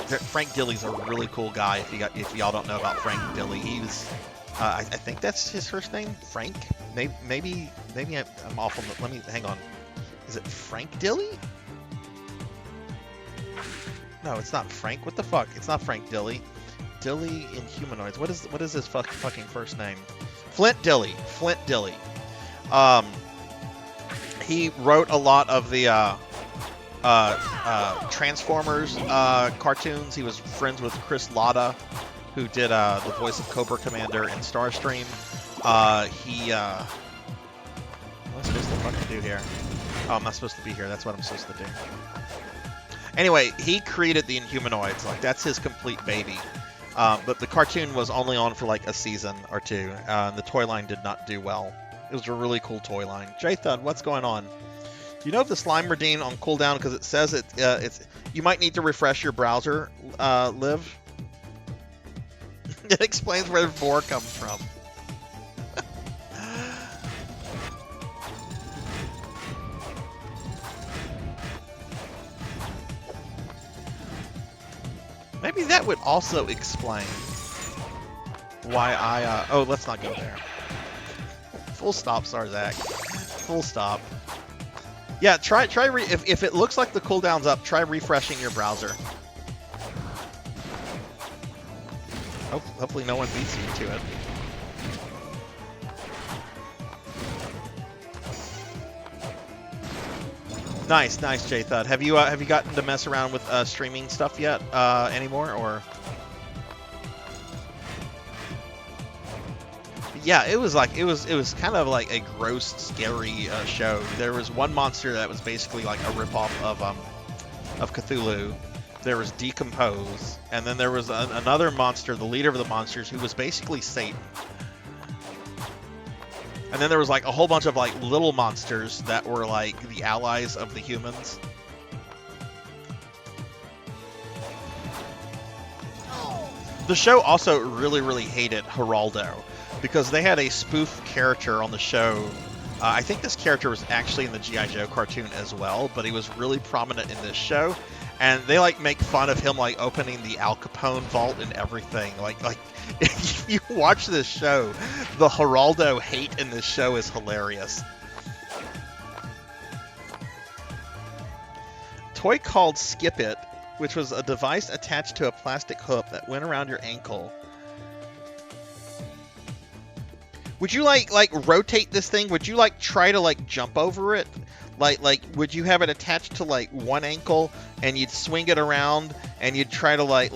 Frank Dilley's a really cool guy. If y'all don't know about Frank Dilley, he was... I think that's his first name, Frank. Maybe I'm off on the. Let me hang on. Is it Frank Dilley? No, it's not Frank. What the fuck? It's not Frank Dilley. Dilley Inhumanoids. What is his fucking first name? Flint Dilley. Flint Dilley. He wrote a lot of the Transformers cartoons. He was friends with Chris Latta, who did the voice of Cobra Commander in Starscream. What am I supposed to fucking do here? Oh, I'm not supposed to be here. That's what I'm supposed to do. Anyway, he created the Inhumanoids. Like, that's his complete baby. But the cartoon was only on for like a season or two. The toy line did not do well. It was a really cool toy line. J-Thud, what's going on? Do you know if the slime redeemed on cooldown? Because it says it's you might need to refresh your browser, Liv. It explains where 4 comes from. Maybe that would also explain why I... oh, let's not go there. Full stop, Sarzac. Full stop. Yeah, try if it looks like the cooldown's up, try refreshing your browser. Hopefully no one beats you to it. Nice, J-Thud. Have you gotten to mess around with streaming stuff yet anymore, or? Yeah, it was kind of like a gross, scary show. There was one monster that was basically like a ripoff of Cthulhu. there was Decompose, and then there was another monster, the leader of the monsters, who was basically Satan. And then there was like a whole bunch of like little monsters that were like the allies of the humans. The show also really, really hated Geraldo because they had a spoof character on the show. I think this character was actually in the G.I. Joe cartoon as well, but he was really prominent in this show. And they like make fun of him like opening the Al Capone vault and everything. Like if you watch this show, the Geraldo hate in this show is hilarious. Toy called Skip It, which was a device attached to a plastic hook that went around your ankle. Would you like rotate this thing? Would you like try to like jump over it? Like would you have it attached to like one ankle and you'd swing it around and you'd try to like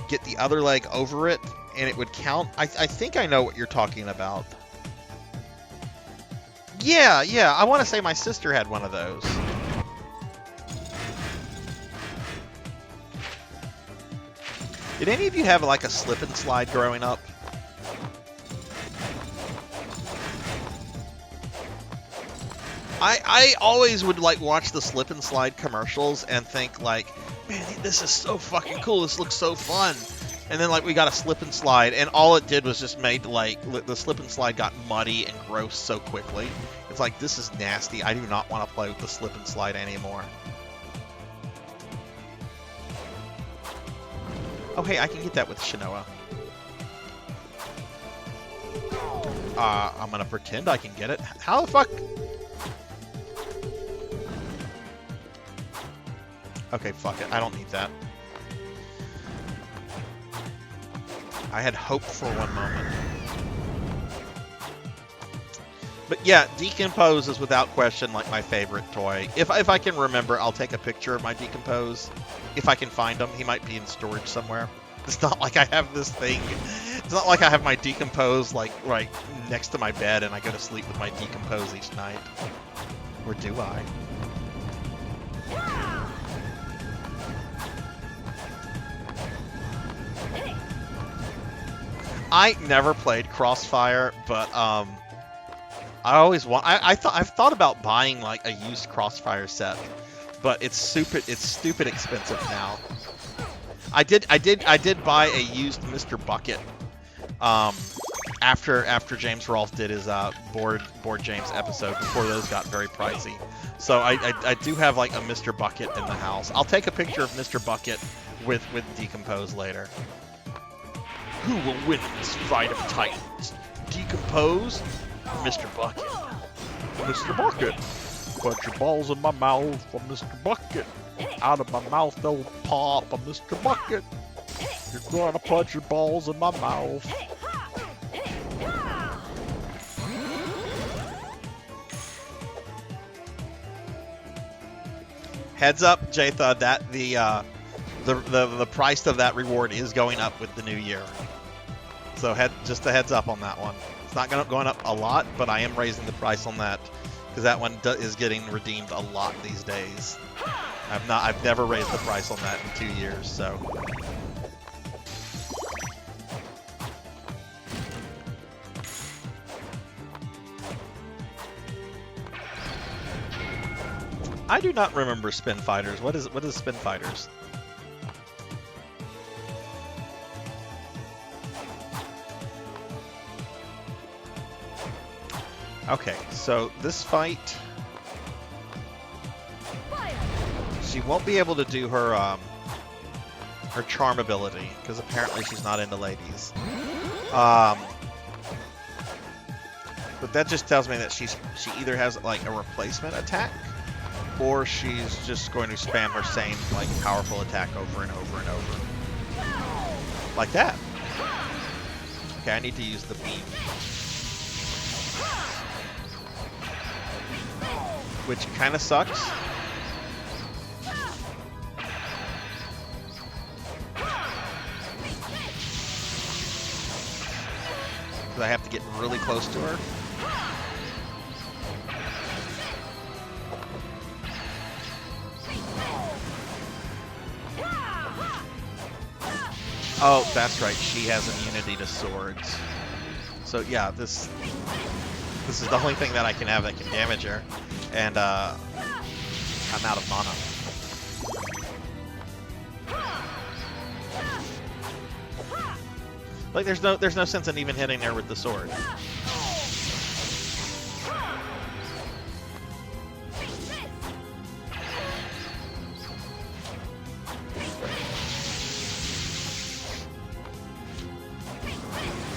get the other leg over it and it would count? I think I know what you're talking about. Yeah, I want to say my sister had one of those. Did any of you have like a slip and slide growing up? I always would like watch the slip and slide commercials and think like, man, this is so fucking cool. This looks so fun. And then like we got a slip and slide, and all it did was just made like the slip and slide got muddy and gross so quickly. It's like, this is nasty. I do not want to play with the slip and slide anymore. Oh hey, I can get that with Shinoa. I'm gonna pretend I can get it. How the fuck? Okay, fuck it. I don't need that. I had hope for one moment. But yeah, Decompose is without question like my favorite toy. If I can remember, I'll take a picture of my Decompose. If I can find him, he might be in storage somewhere. It's not like I have this thing. It's not like I have my Decompose like right next to my bed and I go to sleep with my Decompose each night. Or do I? I never played Crossfire, but I always want. I've thought about buying like a used Crossfire set, but it's stupid expensive now. I did buy a used Mr. Bucket after James Rolfe did his board James episode, before those got very pricey. So I do have like a Mr. Bucket in the house. I'll take a picture of Mr. Bucket with Decompose later. Who will win this fight of titans? Decompose or Mr. Bucket? Mr. Bucket. Put your balls in my mouth for Mr. Bucket. Out of my mouth they'll pop a Mr. Bucket. You're gonna put your balls in my mouth. Heads up, Jatha, that the price of that reward is going up with the new year. So just a heads up on that one. It's not going up a lot, but I am raising the price on that because that one is getting redeemed a lot these days. I've never raised the price on that in 2 years, so. I do not remember Spin Fighters. What is Spin Fighters? Okay, so this fight, she won't be able to do her her charm ability because apparently she's not into ladies. But that just tells me that she either has like a replacement attack, or she's just going to spam her same like powerful attack over and over and over, like that. Okay, I need to use the beam, which kind of sucks. Because I have to get really close to her. Oh, that's right. She has immunity to swords. So yeah, this is the only thing that I can have that can damage her, and I'm out of mana. Like there's no sense in even hitting her with the sword.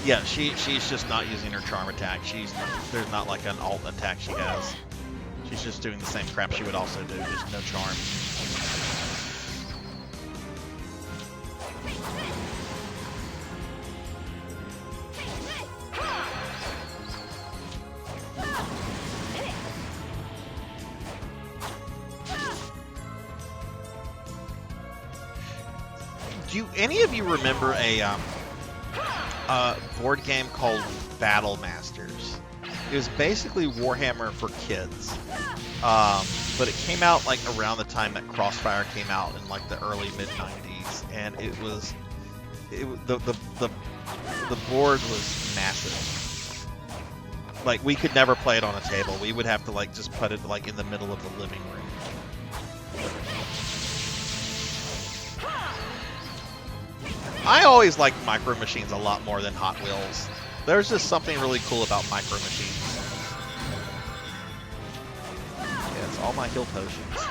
Yeah, she's just not using her charm attack. There's not like an alt attack she has. She's just doing the same crap she would also do, just no charm. Do any of you remember a board game called Battle Masters? It was basically Warhammer for kids, but it came out like around the time that Crossfire came out in like the early mid '90s, and the board was massive. Like we could never play it on a table. We would have to like just put it like in the middle of the living room. I always liked Micro Machines a lot more than Hot Wheels. There's just something really cool about Micro Machines. Yeah, it's all my heal potions.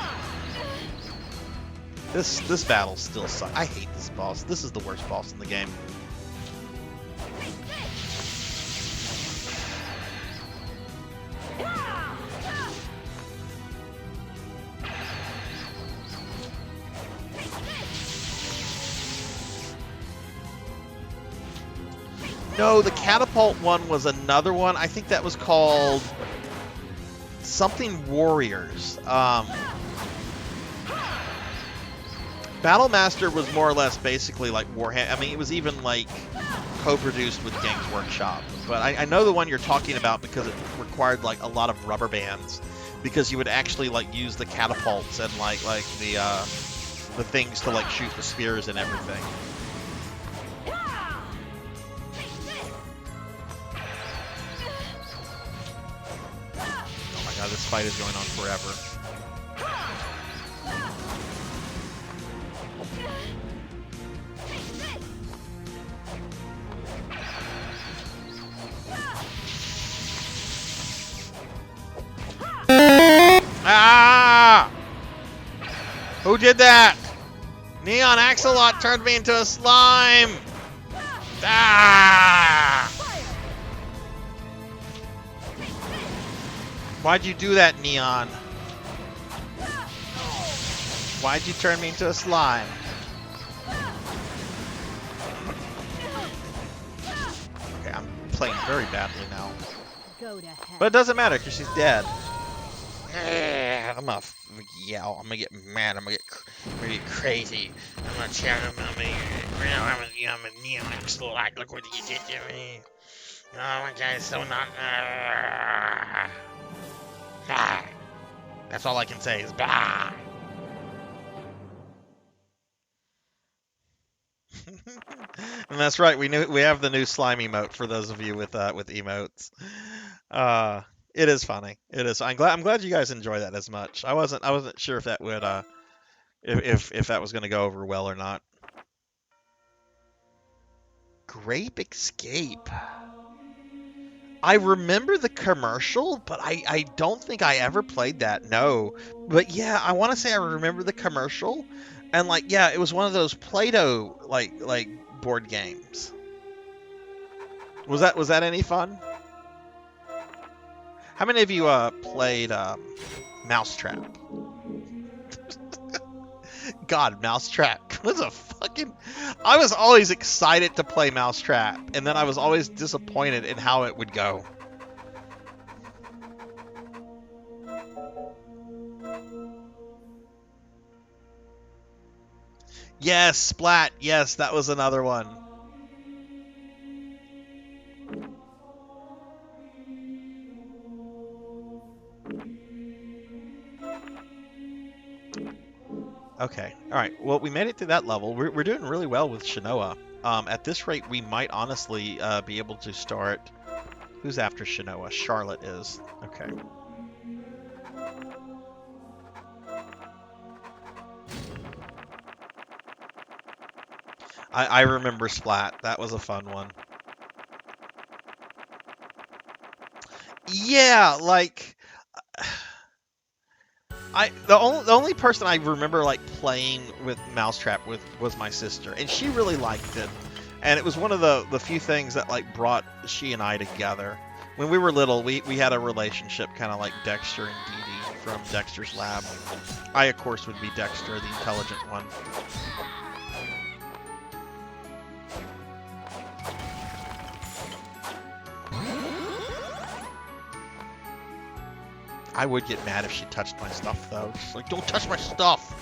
This battle still sucks. I hate this boss. This is the worst boss in the game. No, the catapult one was another one. I think that was called something Warriors. Battlemaster was more or less basically like Warhammer. I mean, it was even like co-produced with Games Workshop. But I know the one you're talking about because it required like a lot of rubber bands, because you would actually like use the catapults and like the things to like shoot the spears and everything. This fight is going on forever. Ah! Who did that? Neon Axolot turned me into a slime! Ah! Why'd you do that, Neon? Why'd you turn me into a slime? Okay, I'm playing very badly now. But it doesn't matter because she's dead. I'm gonna yell. I'm gonna get mad. I'm gonna get crazy. I'm gonna tell him I'm a Neon Axolot. Look what you did to me. Oh my God, it's so not. That's all I can say is bah. And that's right. We have the new slime emote for those of you with emotes. It is funny. It is. I'm glad you guys enjoy that as much. I wasn't sure if that would if that was going to go over well or not. Grape Escape. I remember the commercial, but I don't think I ever played that. No. But yeah, I want to say I remember the commercial, and like yeah, it was one of those Play-Doh like board games. Was that any fun? How many of you played Mousetrap? God, Mousetrap was a fucking... I was always excited to play Mousetrap, and then I was always disappointed in how it would go. Yes, Splat. Yes, that was another one. Okay. All right. Well, we made it to that level. We're doing really well with Shinoa. At this rate, we might honestly be able to start. Who's after Shinoa? Charlotte is. Okay. I remember Splat. That was a fun one. Yeah, like the only person I remember like playing with Mousetrap with was my sister, and she really liked it. And it was one of the few things that like brought she and I together. When we were little, we had a relationship kind of like Dexter and Dee Dee from Dexter's Lab. I, of course, would be Dexter, the intelligent one. I would get mad if she touched my stuff, though. She's like, don't touch my stuff!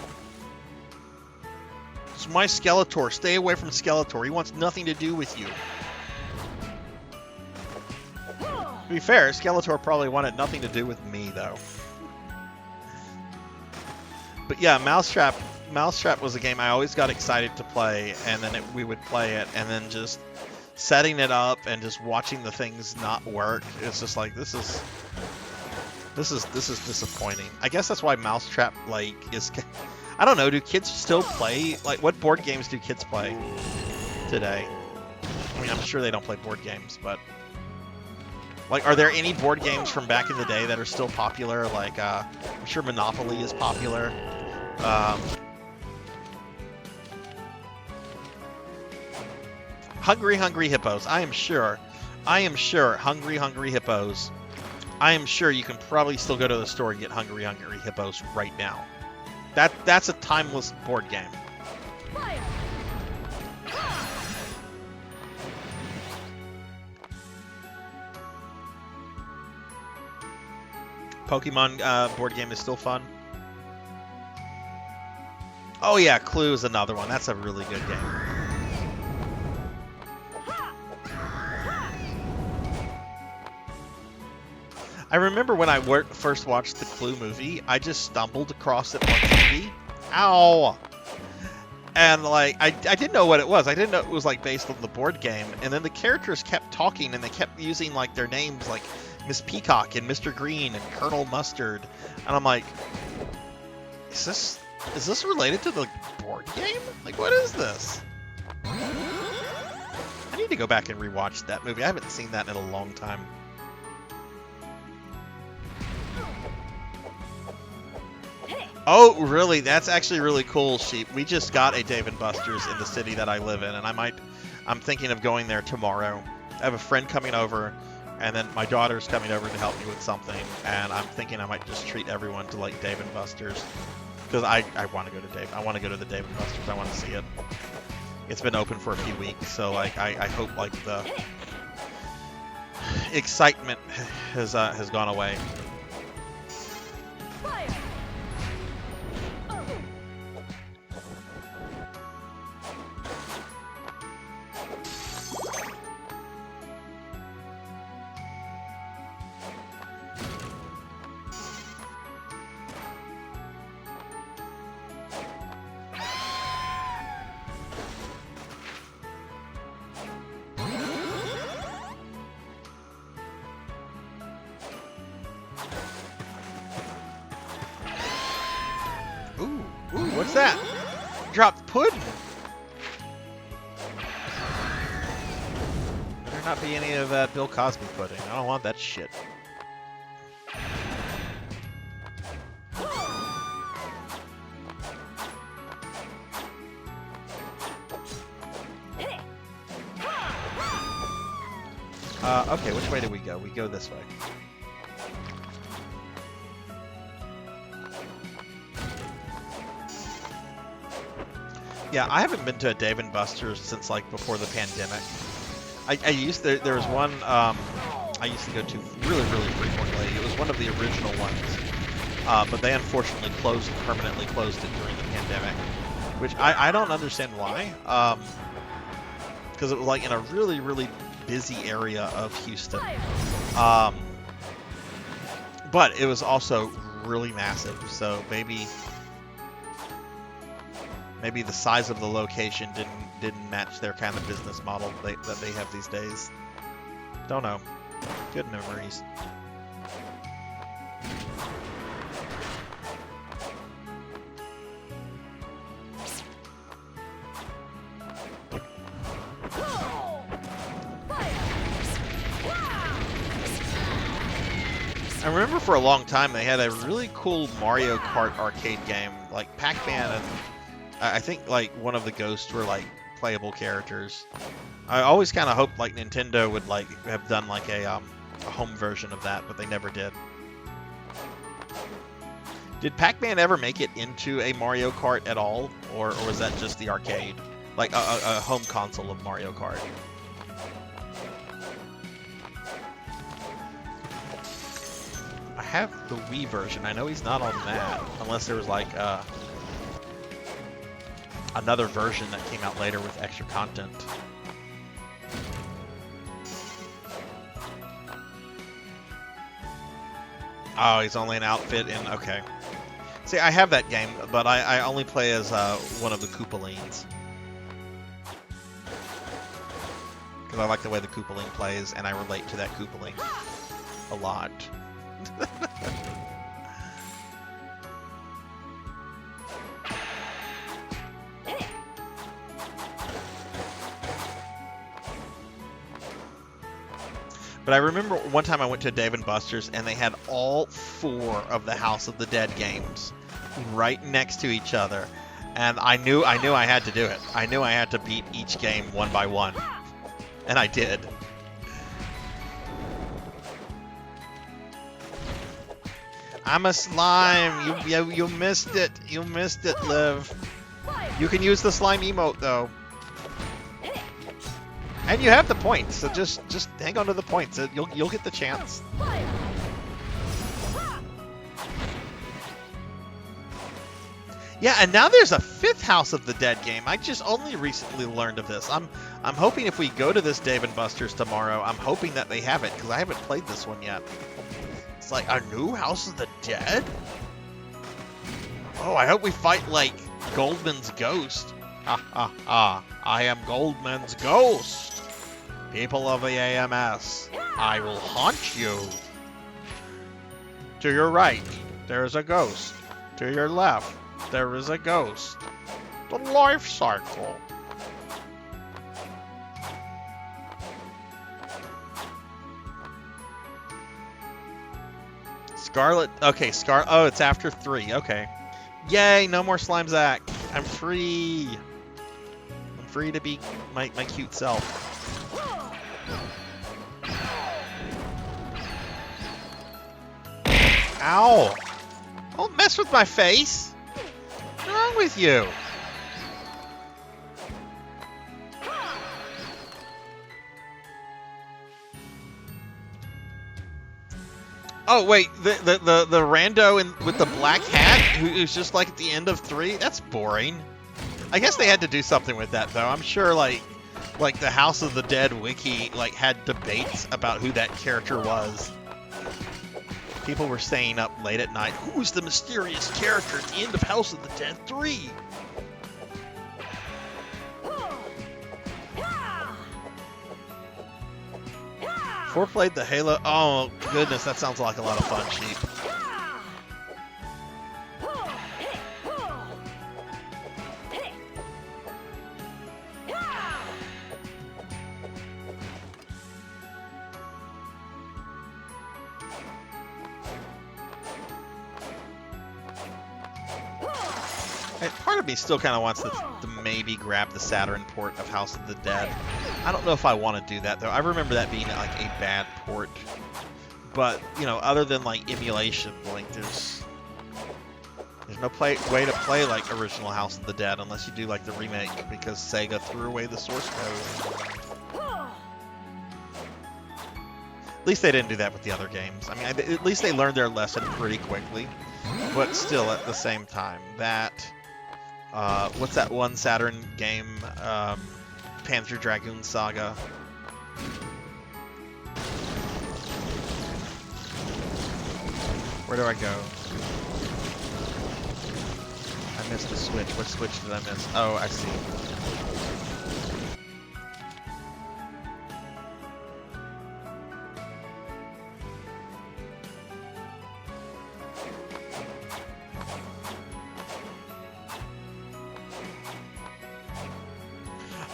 It's my Skeletor. Stay away from Skeletor. He wants nothing to do with you. To be fair, Skeletor probably wanted nothing to do with me, though. But yeah, Mousetrap was a game I always got excited to play, and then we would play it, and then just setting it up and just watching the things not work. It's just like, this is disappointing. I guess that's why Mousetrap like is. I don't know. Do kids still play? Like, what board games do kids play today? I mean, I'm sure they don't play board games, but like, are there any board games from back in the day that are still popular? Like, I'm sure Monopoly is popular. Hungry Hippos. I am sure. Hungry Hippos. I am sure you can probably still go to the store and get Hungry Hippos right now. That's a timeless board game. Fire! Pokemon board game is still fun. Oh yeah, Clue is another one. That's a really good game. I remember when I first watched the Clue movie, I just stumbled across it on TV. Ow! And like, I didn't know what it was. I didn't know it was like based on the board game. And then the characters kept talking, and they kept using like their names, like Miss Peacock and Mr. Green and Colonel Mustard. And I'm like, is this related to the board game? Like, what is this? I need to go back and rewatch that movie. I haven't seen that in a long time. Oh, really? That's actually really cool, Sheep. We just got a Dave & Buster's in the city that I live in, and I'm thinking of going there tomorrow. I have a friend coming over, and then my daughter's coming over to help me with something, and I'm thinking I might just treat everyone to like Dave & Buster's, because I want to go to I want to go to the Dave & Buster's. I want to see it. It's been open for a few weeks, so like I hope like the excitement has gone away. Fire! Ooh, what's that? Dropped pudding. Better not be any of that Bill Cosby pudding. I don't want that shit. Okay, which way do we go? We go this way. Yeah, I haven't been to a Dave & Buster's since like before the pandemic. There was one I used to go to really frequently. It was one of the original ones, but they unfortunately permanently closed it during the pandemic, which I don't understand why. Because it was like in a really busy area of Houston, but it was also really massive. So maybe the size of the location didn't match their kind of business model that they have these days. Don't know. Good memories. I remember for a long time they had a really cool Mario Kart arcade game, like Pac-Man, and I think like one of the ghosts were like playable characters. I always kind of hoped like Nintendo would like have done like a home version of that, but they never did. Did Pac-Man ever make it into a Mario Kart at all, or was that just the arcade, like a home console of Mario Kart? I have the Wii version. I know he's not on that, unless there was like another version that came out later with extra content. Oh, he's only an outfit in... Okay. See, I have that game, but I only play as one of the Koopalines. Because I like the way the Koopaline plays, and I relate to that Koopaline a lot. But I remember one time I went to Dave & Buster's and they had all 4 of the House of the Dead games right next to each other. And I knew I had to do it. I knew I had to beat each game one by one. And I did. I'm a slime. You missed it. You missed it, Liv. You can use the slime emote though. And you have the points, so just hang on to the points. You'll get the chance. Yeah, and now there's a 5th House of the Dead game. I just only recently learned of this. I'm hoping if we go to this Dave & Buster's tomorrow, I'm hoping that they have it because I haven't played this one yet. It's like a new House of the Dead? Oh, I hope we fight like Goldman's ghost. Ha ha ha. I am Goldman's ghost. People of the AMS, I will haunt you. To your right, there is a ghost. To your left, there is a ghost. The life cycle. Scarlet. Okay, Oh, it's after 3. Okay. Yay, no more Slime Zac. I'm free. I'm free to be my cute self. Ow! Don't mess with my face! What's wrong with you? Oh wait, the rando with the black hat who's just like at the end of 3? That's boring. I guess they had to do something with that though. I'm sure like the House of the Dead wiki like had debates about who that character was. People were staying up late at night. Who's the mysterious character at the end of House of the Dead 3? Played the Halo. Oh goodness, that sounds like a lot of fun, Sheep. Part of me still kind of wants to maybe grab the Saturn port of House of the Dead. I don't know if I want to do that though. I remember that being like a bad port. But, you know, other than like emulation, like there's no way to play like original House of the Dead unless you do like the remake because Sega threw away the source code. At least they didn't do that with the other games. I mean, at least they learned their lesson pretty quickly. But still, at the same time, that what's that one Saturn game? Panzer Dragoon Saga. Where do I go? I missed a switch. What switch did I miss? Oh, I see.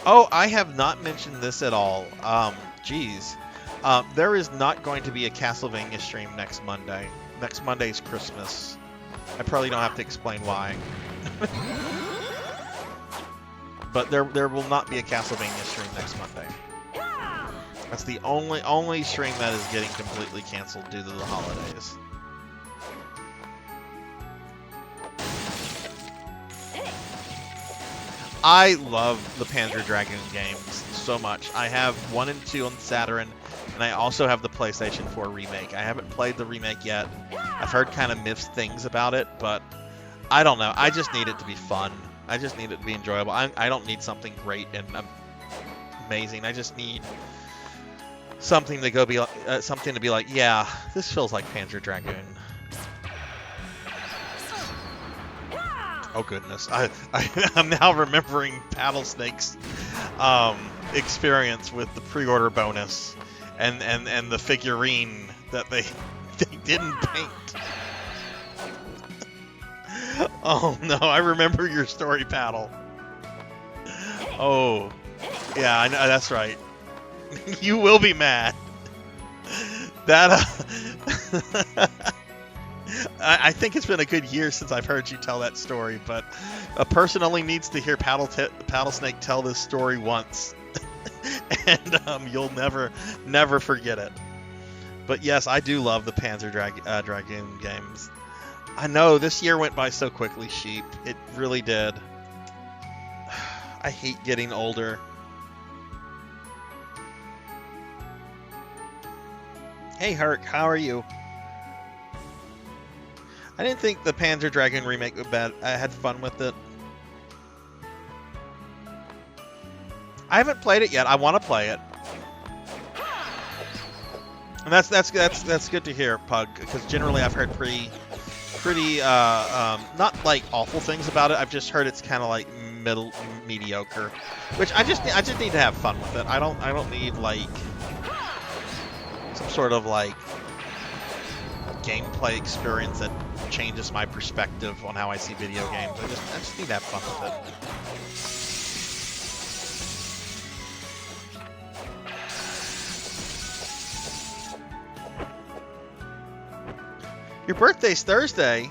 Oh, I have not mentioned this at all. Geez. There is not going to be a Castlevania stream next Monday. Next Monday's Christmas. I probably don't have to explain why. But there will not be a Castlevania stream next Monday. That's the only stream that is getting completely canceled due to the holidays. I love the Panzer Dragoon games so much. I have 1 and 2 on Saturn, and I also have the PlayStation 4 remake. I haven't played the remake yet. I've heard kind of mixed things about it, but I don't know. I just need it to be fun. I just need it to be enjoyable. I don't need something great and amazing. I just need something to go be something to be like, yeah, this feels like Panzer Dragoon. Oh goodness, I'm now remembering Paddlesnake's experience with the pre-order bonus and the figurine that they didn't paint. Oh no, I remember your story, Paddle. Oh, yeah, I know, that's right. You will be mad. That I think it's been a good year since I've heard you tell that story, but a person only needs to hear Paddlesnake tell this story once, and you'll never forget it. But yes, I do love the Panzer Dragoon games. I know, this year went by so quickly, Sheep. It really did. I hate getting older. Hey Herc, how are you? I didn't think the Panzer Dragoon remake was bad. I had fun with it. I haven't played it yet. I want to play it. And that's good to hear, Pug, because generally I've heard pretty not like awful things about it. I've just heard it's kind of like mediocre, which I just need to have fun with it. I don't need like some sort of like gameplay experience that changes my perspective on how I see video games. I just need to have fun with it. Your birthday's Thursday?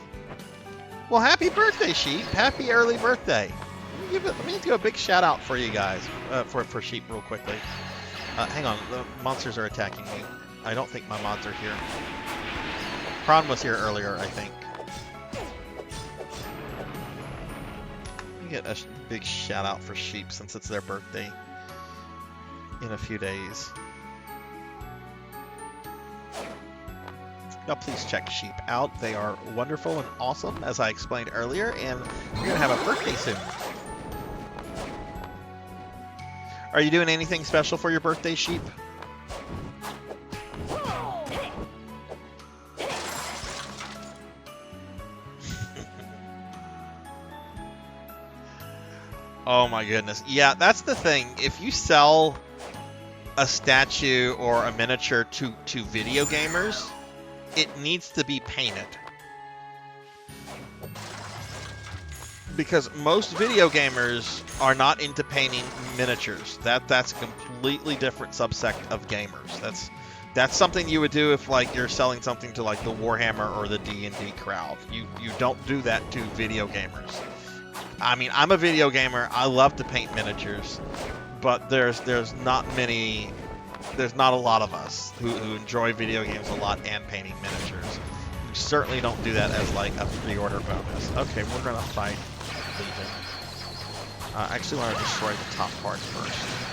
Well, happy birthday, Sheep. Happy early birthday. Let me do a big shout out for you guys, for Sheep real quickly. Hang on, the monsters are attacking me. I don't think my mods are here. Prawn was here earlier, I think. Let me get a big shout out for Sheep since it's their birthday in a few days. Now please check Sheep out. They are wonderful and awesome, as I explained earlier, and you're gonna have a birthday soon. Are you doing anything special for your birthday, Sheep? Oh my goodness. Yeah, that's the thing. If you sell a statue or a miniature to video gamers, it needs to be painted. Because most video gamers are not into painting miniatures. That's a completely different subsect of gamers. That's something you would do if like you're selling something to like the Warhammer or the D&D crowd. You don't do that to video gamers. I mean, I'm a video gamer. I love to paint miniatures, but there's not a lot of us who enjoy video games a lot and painting miniatures. You certainly don't do that as like a pre-order bonus. Okay, we're gonna fight Legion. I actually want to destroy the top part first.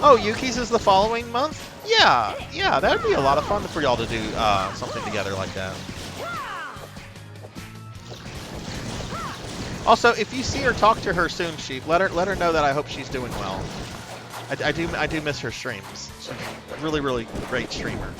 Oh, Yuki's is the following month? Yeah, that'd be a lot of fun for y'all to do something together like that. Also, if you see or talk to her soon, Sheep, let her know that I hope she's doing well. I do miss her streams. She's a really, really great streamer.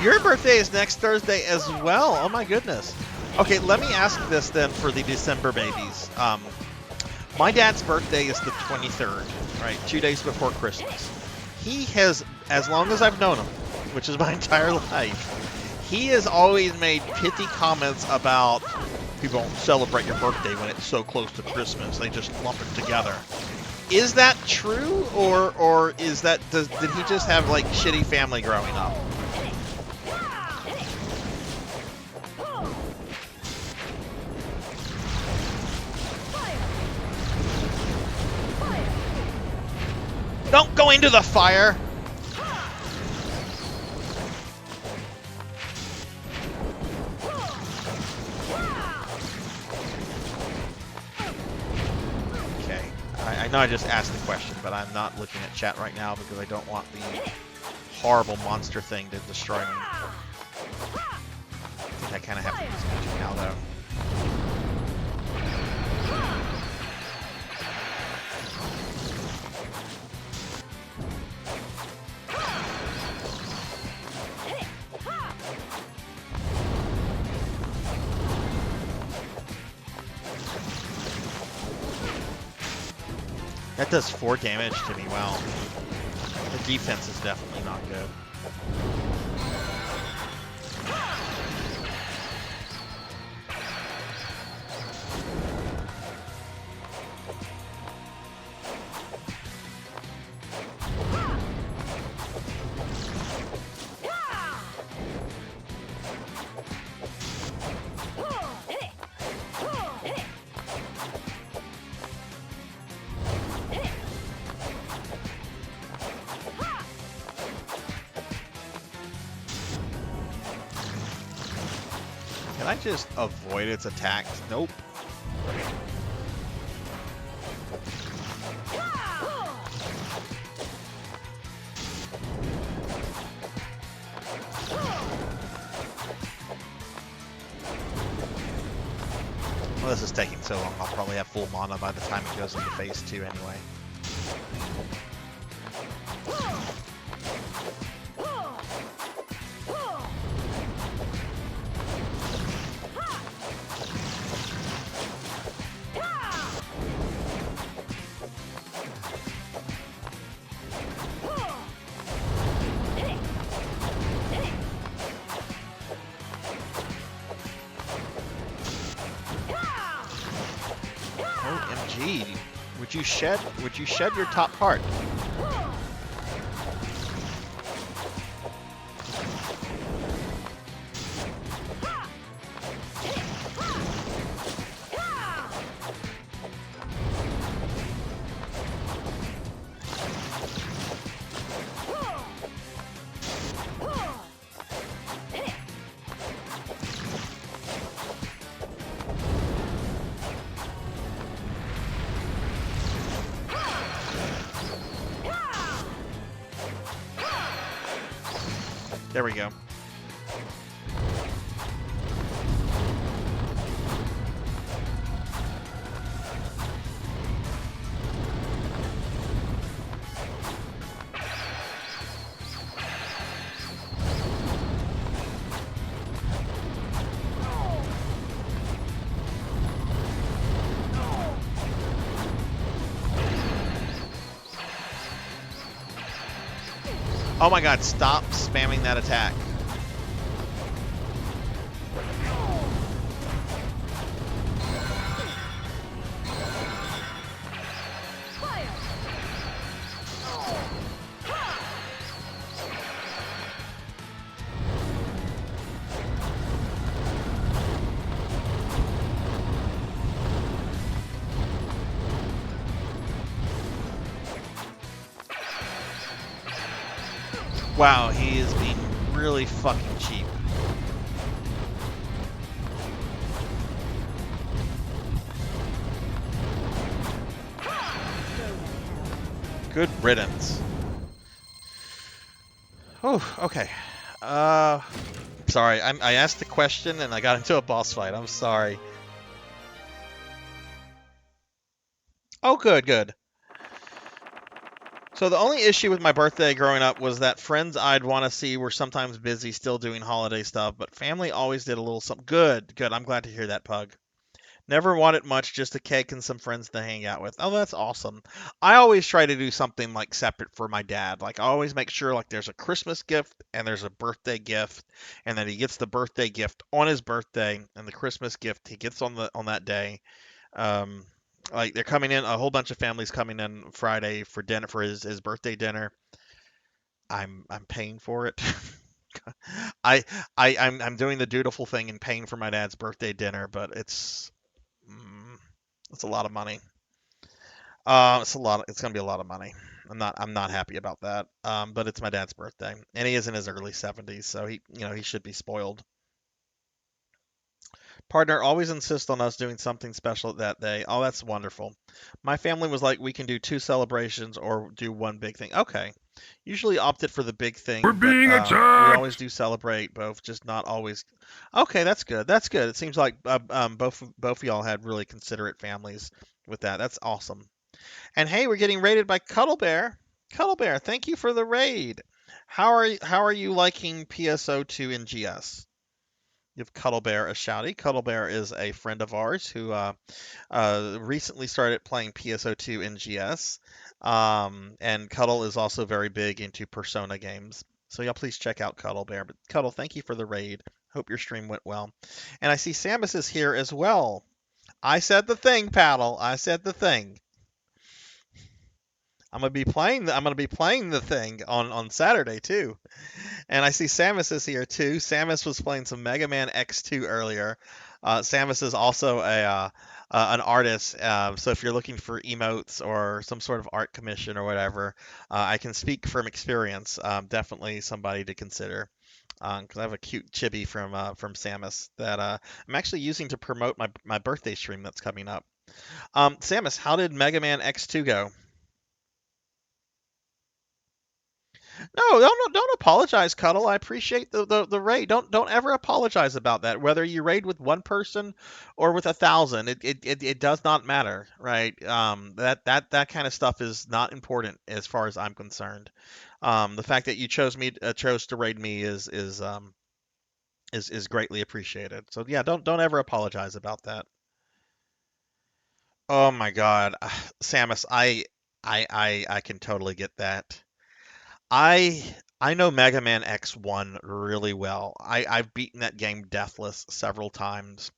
your birthday is next Thursday as well. Oh my goodness. Okay, let me ask this then for the December babies. My dad's birthday is the 23rd, right? 2 days before Christmas. He has, as long as I've known him, which is my entire life, he has always made pithy comments about people don't celebrate your birthday when it's so close to Christmas. They just lump it together. Is that true, or is that did he just have like shitty family growing up? Don't go into the fire. I know I just asked the question, but I'm not looking at chat right now because I don't want the horrible monster thing to destroy me. I think I kind of have to use magic now, though. That does 4 damage to me, wow. The defense is definitely not good. Can I just avoid its attacks? Nope. Well, this is taking so long, I'll probably have full mana by the time it goes into phase 2 anyway. OMG, would you shed your top part? There we go. Oh my god, stop spamming that attack. Wow, he is being really fucking cheap. Good riddance. Oh, okay. Sorry, I asked the question and I got into a boss fight. I'm sorry. Oh, good, good. So the only issue with my birthday growing up was that friends I'd want to see were sometimes busy still doing holiday stuff, but family always did a little something. Good, good. I'm glad to hear that, Pug. Never wanted much, just a cake and some friends to hang out with. Oh, that's awesome. I always try to do something like separate for my dad. Like I always make sure like there's a Christmas gift and there's a birthday gift, and that he gets the birthday gift on his birthday, and the Christmas gift he gets on that day. Um, like they're coming in, a whole bunch of families coming in Friday for dinner for his birthday dinner. I'm paying for it. I I'm doing the dutiful thing and paying for my dad's birthday dinner, but mm, it's a lot of money. It's a lot. It's gonna be a lot of money. I'm not happy about that. But it's my dad's birthday, and he is in his early 70s, so he should be spoiled. Partner always insists on us doing something special that day. Oh, that's wonderful. My family was like, we can do two celebrations or do one big thing. Okay. Usually opted for the big thing, We're but being we attacked! always do celebrate both, just not always. Okay, that's good. That's good. It seems like both of y'all had really considerate families with that. That's awesome. And hey, we're getting raided by Cuddle Bear. Cuddle Bear, thank you for the raid. How are you liking PSO2 in GS? Give Cuddle Bear a shouty. Cuddle Bear is a friend of ours who recently started playing PSO2 in GS. And Cuddle is also very big into Persona games. So y'all please check out Cuddle Bear. But Cuddle, thank you for the raid. Hope your stream went well. And I see Samus is here as well. I said the thing, Paddle. I said the thing. I'm gonna be playing the thing on Saturday too. And I see Samus is here too. Samus was playing some Mega Man X2 earlier. Samus is also an artist, so if you're looking for emotes or some sort of art commission or whatever, I can speak from experience. Definitely somebody to consider. Because I have a cute chibi from Samus that I'm actually using to promote my birthday stream that's coming up. Samus, how did Mega Man X2 go? No, don't apologize, Cuddle. I appreciate the raid. Don't ever apologize about that. Whether you raid with one person or with 1,000, it does not matter, right? That kind of stuff is not important as far as I'm concerned. The fact that you chose to raid me is greatly appreciated. So yeah, don't ever apologize about that. Oh my God, Samus, I can totally get that. I I know Mega Man X1 really well. I've beaten that game deathless several times.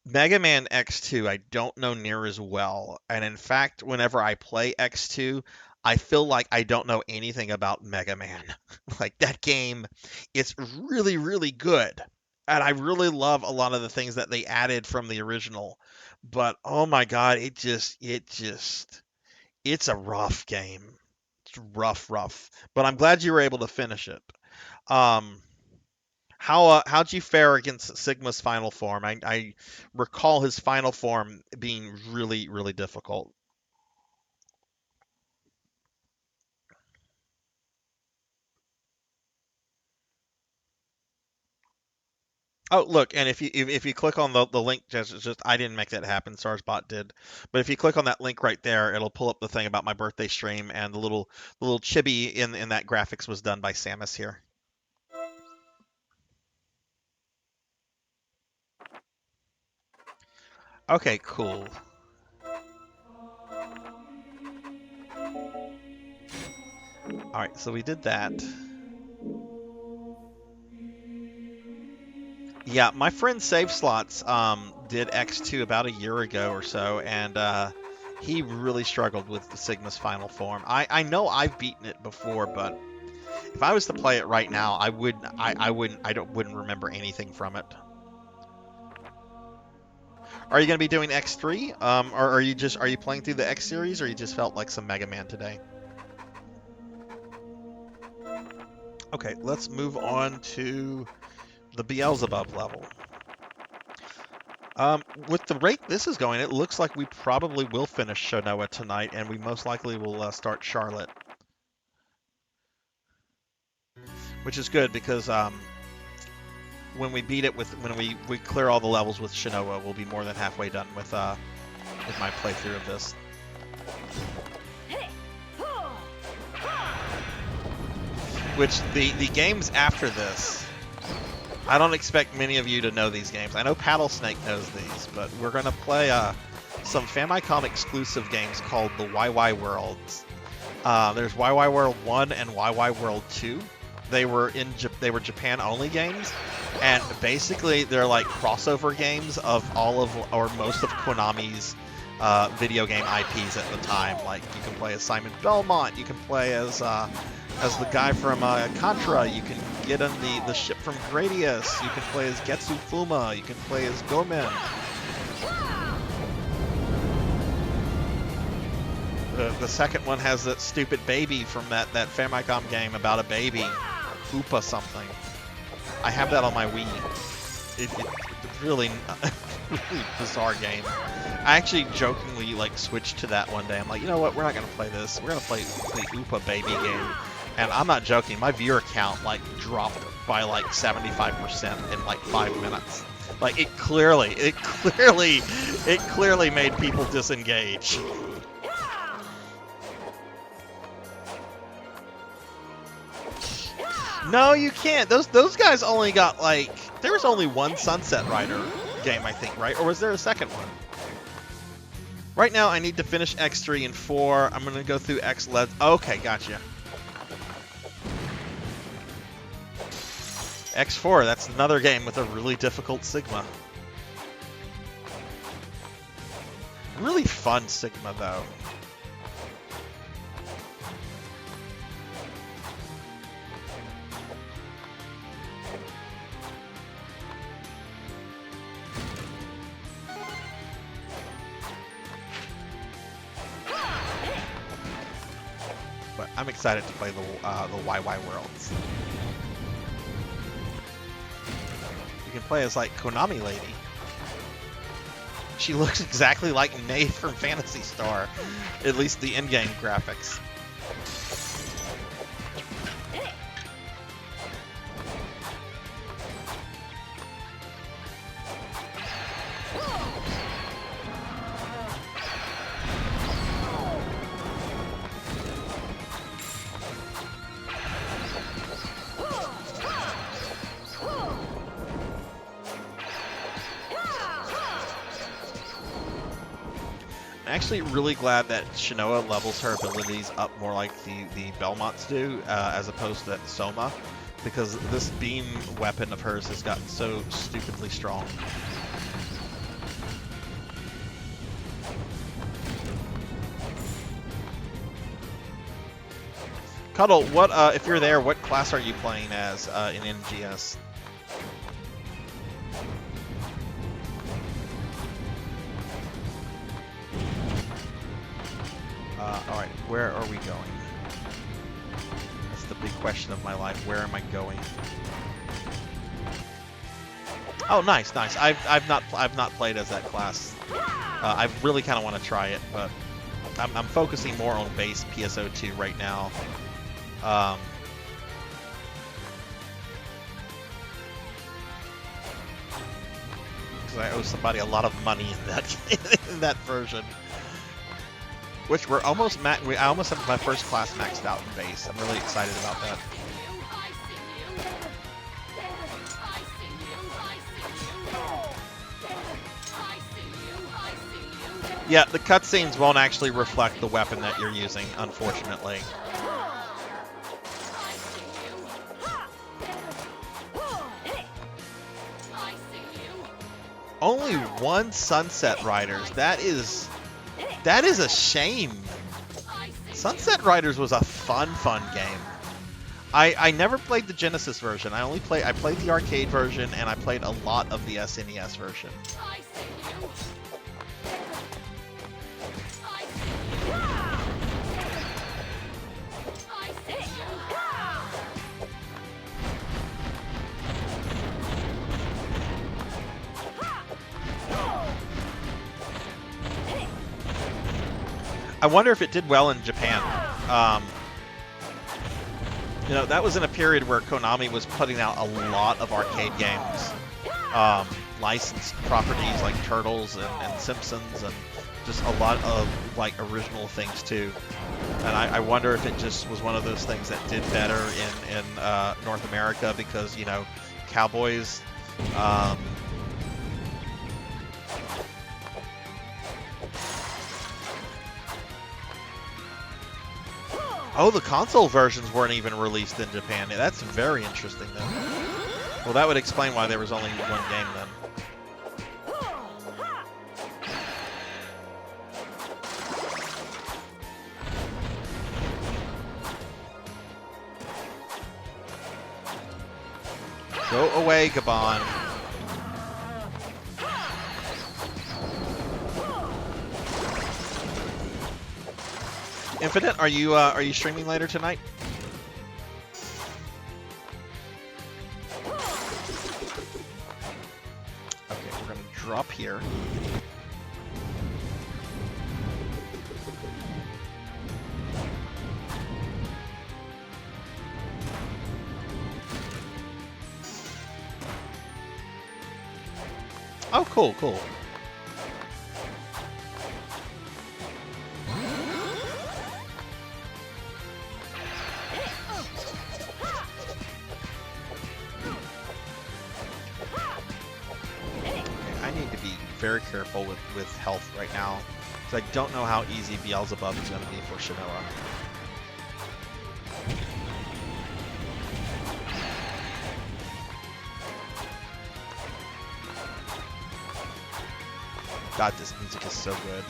Mega Man X2 I don't know near as well. And in fact, whenever I play X2, I feel like I don't know anything about Mega Man. Like that game, it's really, really good. And I really love a lot of the things that they added from the original. But oh my God, it's a rough game. It's rough, rough. But I'm glad you were able to finish it. Um, how'd you fare against Sigma's final form? I recall his final form being really, really difficult. Oh, look, and if you click on the link, just I didn't make that happen. Sarsbot did, but if you click on that link right there, it'll pull up the thing about my birthday stream, and the little chibi in that graphics was done by Samus here. Okay, cool. All right, so we did that. Yeah, my friend Save Slots did X2 about a year ago or so, and he really struggled with the Sigma's final form. I know I've beaten it before, but if I was to play it right now, I wouldn't remember anything from it. Are you going to be doing X3? Or are you playing through the X series, or you just felt like some Mega Man today? Okay, let's move on to the Beelzebub level. With the rate this is going, it looks like we probably will finish Shonoa tonight, and we most likely will start Charlotte, which is good because when we beat it when we clear all the levels with Shinoa, we'll be more than halfway done with my playthrough of this. Hey! Huh! which the games after this, I don't expect many of you to know these games. I know Paddlesnake knows these, but we're going to play some Famicom exclusive games called the YY Worlds. There's YY World 1 and YY World 2. They were Japan only games, and basically they're like crossover games of all of or most of Konami's video game IPs at the time. Like you can play as Simon Belmont, you can play as the guy from Contra, you can get on the ship from Gradius, you can play as Getsu Fuma, you can play as Gomen. The second one has that stupid baby from that Famicom game about a baby, Hoopa something. I have that on my Wii. It's really really bizarre game. I actually jokingly like switched to that one day. I'm like, you know what? We're not gonna play this. We're gonna play the Hoopa baby game. And I'm not joking. My viewer count like dropped by like 75% in like 5 minutes. Like it clearly made people disengage. No, you can't. Those guys only got like, there was only one Sunset Rider game, I think, right? Or was there a second one? Right now, I need to finish X3 and 4. I'm gonna go through X LED. Okay, gotcha. X4, that's another game with a really difficult Sigma. Really fun Sigma, though. But I'm excited to play the YY Worlds. You can play as like Konami Lady. She looks exactly like Nave from Phantasy Star, at least the in-game graphics. I'm actually really glad that Shinoa levels her abilities up more like the Belmonts do, as opposed to Soma, because this beam weapon of hers has gotten so stupidly strong. Cuddle, what if you're there, what class are you playing as in NGS? Alright, where are we going? That's the big question of my life. Where am I going? Oh, nice, nice. I've not played as that class. I really kind of want to try it, but I'm focusing more on base PSO2 right now. Because I owe somebody a lot of money in that in that version. Which we're almost I almost have my first class maxed out in base. I'm really excited about that. Yeah, the cutscenes won't actually reflect the weapon that you're using, unfortunately. Only one Sunset Riders. That is a shame. Sunset Riders was a fun game. I never played the Genesis version. I played the arcade version, and I played a lot of the SNES version. I wonder if it did well in Japan. You know, that was in a period where Konami was putting out a lot of arcade games. licensed properties like Turtles and Simpsons, and just a lot of like original things too. And I wonder if it just was one of those things that did better in North America because, you know, cowboys. Oh, the console versions weren't even released in Japan. That's very interesting, then. Well, that would explain why there was only one game, then. Go away, Gabon. Infinite, are you streaming later tonight? Okay, we're gonna drop here. Oh, cool, cool. Very careful with health right now, because I don't know how easy Beelzebub is going to be for Shinoa. God, this music is so good.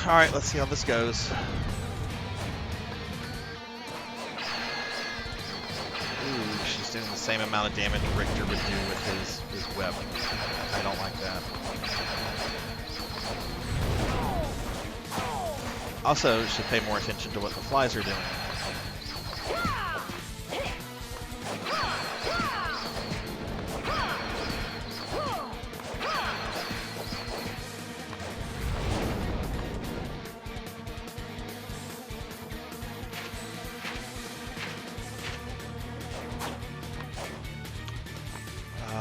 Alright, let's see how this goes. Ooh, she's doing the same amount of damage Richter would do with his web. I don't like that. Also, should pay more attention to what the flies are doing.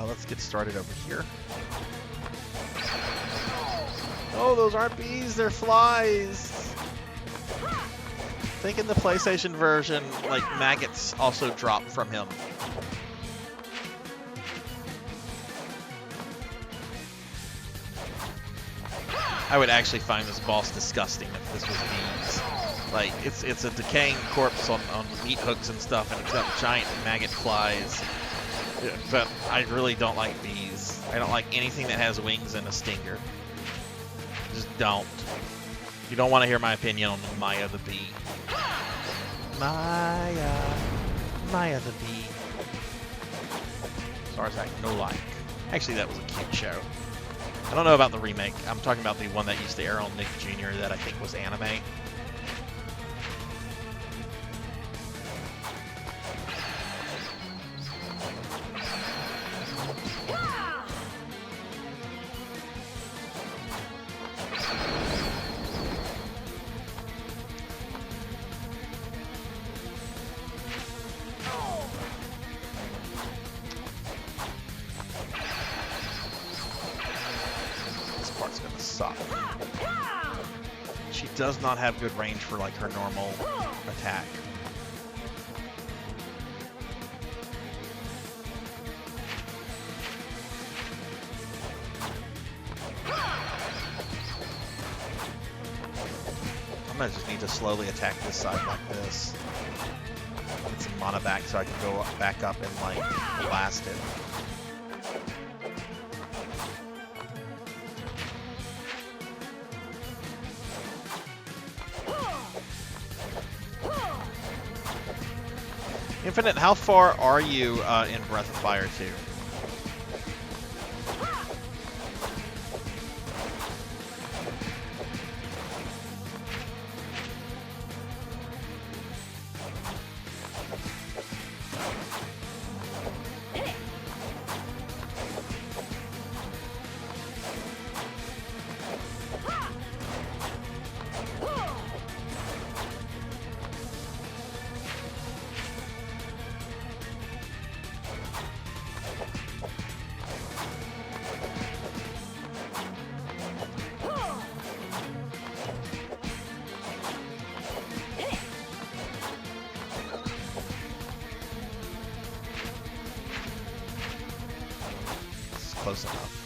Let's get started over here. Oh, those aren't bees, they're flies. I think in the PlayStation version, like, maggots also drop from him. I would actually find this boss disgusting if this was bees. Like, it's a decaying corpse on meat hooks and stuff, and it's got giant maggot flies. But I really don't like bees. I don't like anything that has wings and a stinger. Just don't. You don't want to hear my opinion on Maya the bee. Maya the bee. Sarzac, no like. Actually, that was a cute show. I don't know about the remake. I'm talking about the one that used to air on Nick Jr. that I think was anime. She does not have good range for like her normal attack. I'm gonna just need to slowly attack this side like this. Get some mana back so I can go back up and like blast it. Infinite, how far are you in Breath of Fire 2? It's close enough.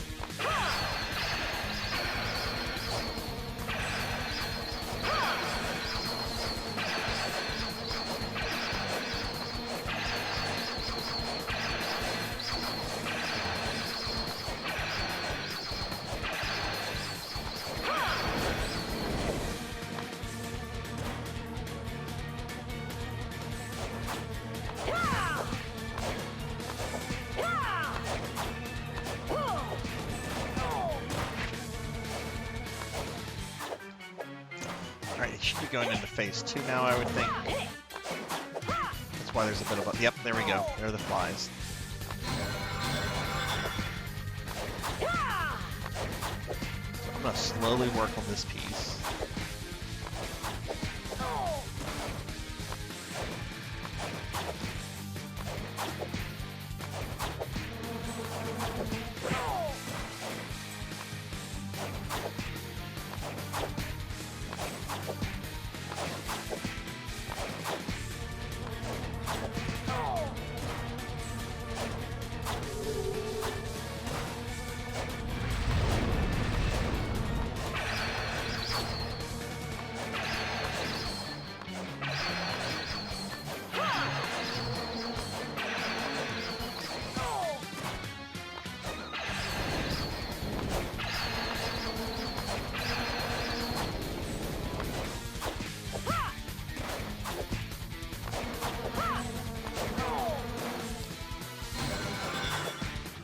Alright, it should be going into phase 2 now, I would think. That's why there's a bit of a... Yep, there we go. There are the flies. So I'm going to slowly work on this piece.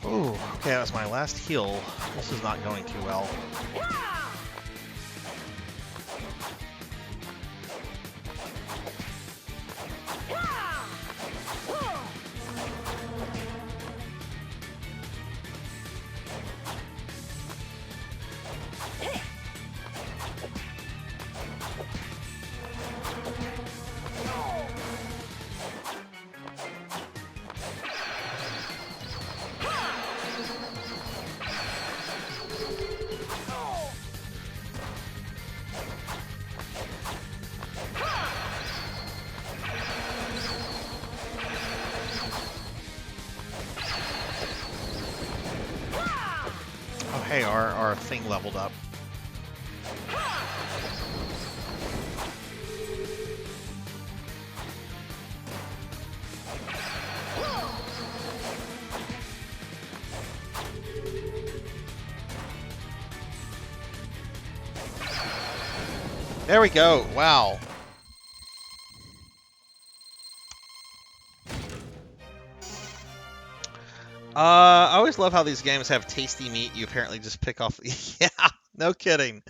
Ooh, okay, that was my last heal. This is not going too well. Oh, hey, our thing leveled up. There we go. Wow. I always love how these games have tasty meat you apparently just pick off. Yeah, no kidding.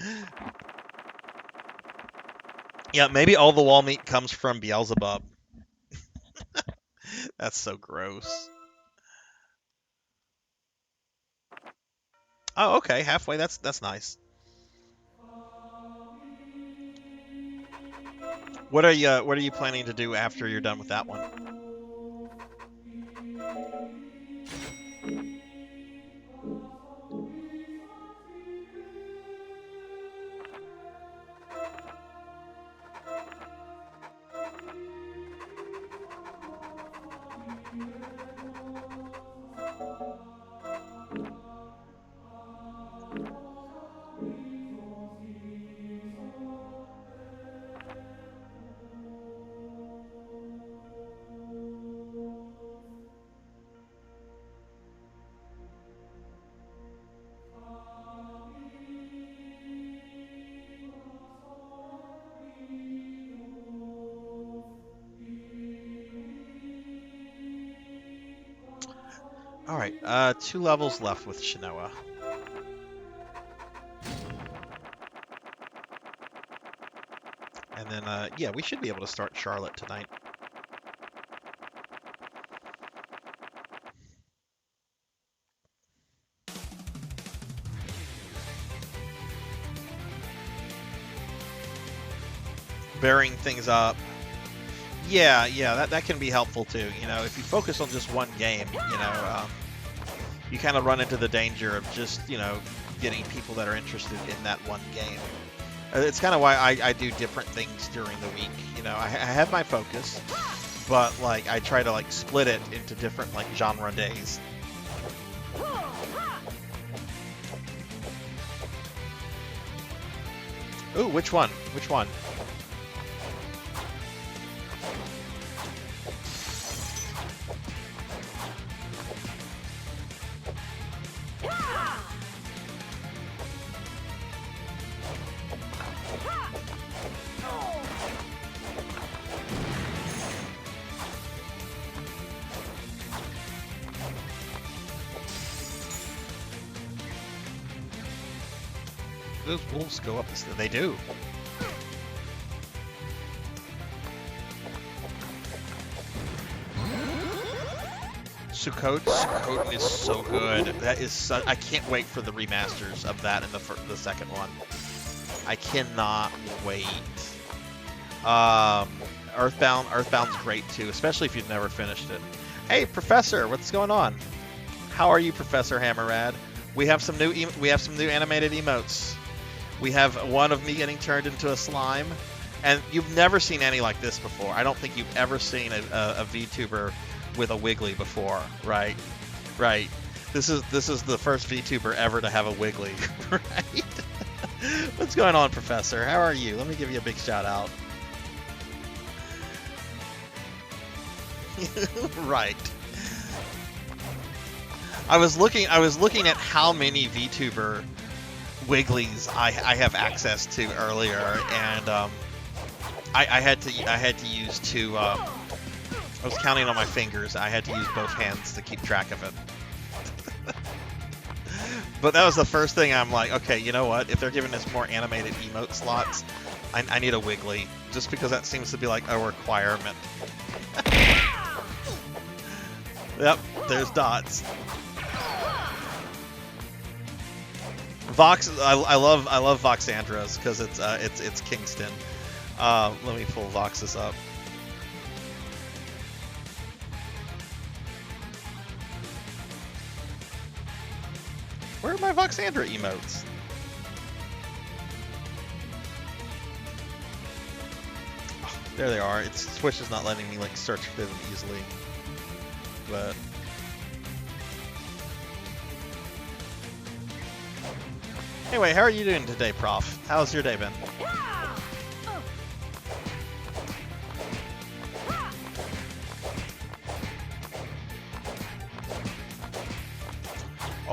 Yeah, maybe all the wall meat comes from Beelzebub. That's so gross. Oh, okay, halfway. That's nice. What are you planning to do after you're done with that one? All right, 2 levels left with Shinoa. And then, yeah, we should be able to start Charlotte tonight. Bearing things up. Yeah, that can be helpful too. You know, if you focus on just one game, you know, you kind of run into the danger of just, you know, getting people that are interested in that one game. It's kind of why I do different things during the week. You know, I have my focus, but like I try to like split it into different like genre days. Ooh, which one? Which one? Those wolves go up this. They do. Sukkot is so good. That is so. I can't wait for the remasters of that and the second one. I cannot wait. Earthbound's great too, especially if you've never finished it. Hey, Professor, what's going on? How are you, Professor Hammerrad? We have some new animated emotes. We have one of me getting turned into a slime, and you've never seen any like this before. I don't think you've ever seen a VTuber with a Wiggly before, right? Right. This is the first VTuber ever to have a Wiggly, right? What's going on, Professor? How are you? Let me give you a big shout out. Right. I was looking at how many VTuber Wigglies I have access to earlier, and I had to use two. I was counting on my fingers. I had to use both hands to keep track of it. But that was the first thing. I'm like, okay, you know what? If they're giving us more animated emote slots, I need a Wiggly, just because that seems to be like a requirement. Yep, there's dots. Vox, I love Voxandras because it's Kingston. Let me pull Voxus up. Where are my Voxandra emotes? Oh, there they are. Twitch is not letting me like search for them easily, but. Anyway, how are you doing today, Prof? How's your day been?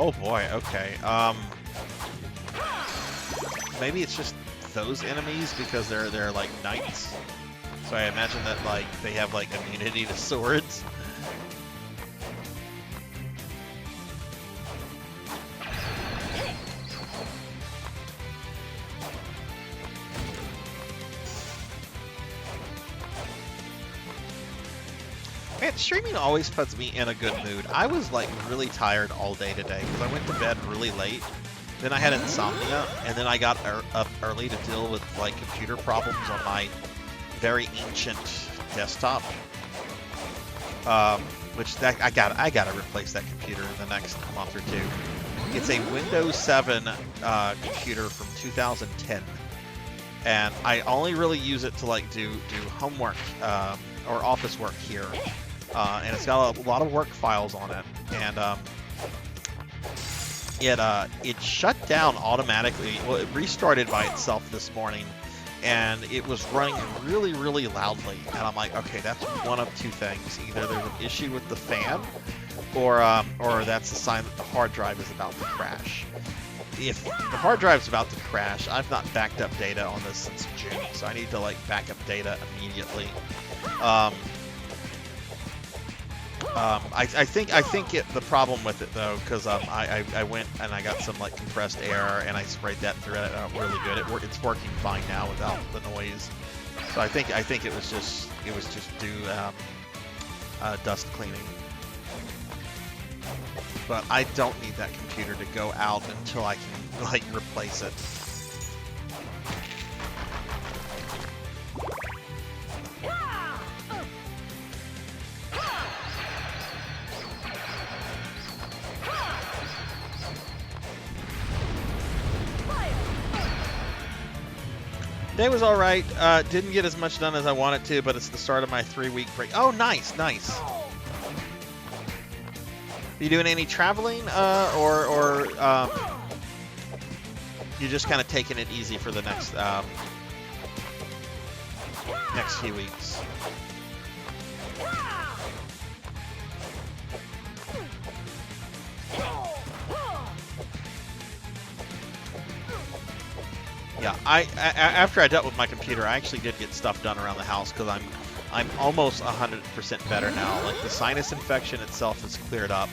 Oh boy, okay. Maybe it's just those enemies because they're like knights. So I imagine that like they have like immunity to swords. Man, streaming always puts me in a good mood. I was like really tired all day today because I went to bed really late. Then I had insomnia, and then I got up early to deal with like computer problems on my very ancient desktop. Which I gotta replace that computer in the next month or two. It's a Windows 7 computer from 2010, and I only really use it to like do homework or office work here. And it's got a lot of work files on it, and it shut down automatically. Well, it restarted by itself this morning, and it was running really, really loudly. And I'm like, okay, that's one of two things: either there's an issue with the fan, or that's a sign that the hard drive is about to crash. If the hard drive's about to crash, I've not backed up data on this since June, so I need to like back up data immediately. I think the problem with it though, because I went and I got some like compressed air and I sprayed that through it really good. It's working fine now without the noise. So I think it was just due dust cleaning. But I don't need that computer to go out until I can like replace it. Day was all right. Didn't get as much done as I wanted to, but it's the start of my 3-week break. Oh, nice. You doing any traveling, or you just kind of taking it easy for the next few weeks? Yeah, after I dealt with my computer, I actually did get stuff done around the house because I'm almost 100% better now. Like the sinus infection itself has cleared up.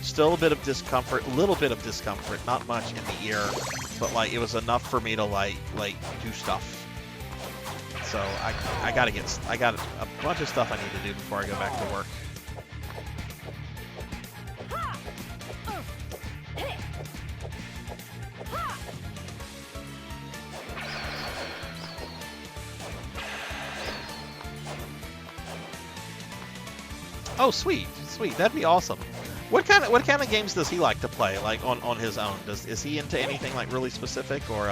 Still a little bit of discomfort, not much in the ear, but like it was enough for me to like do stuff. So I got a bunch of stuff I need to do before I go back to work. Oh, sweet. That'd be awesome. What kind of games does he like to play, like on his own? Is he into anything like really specific, or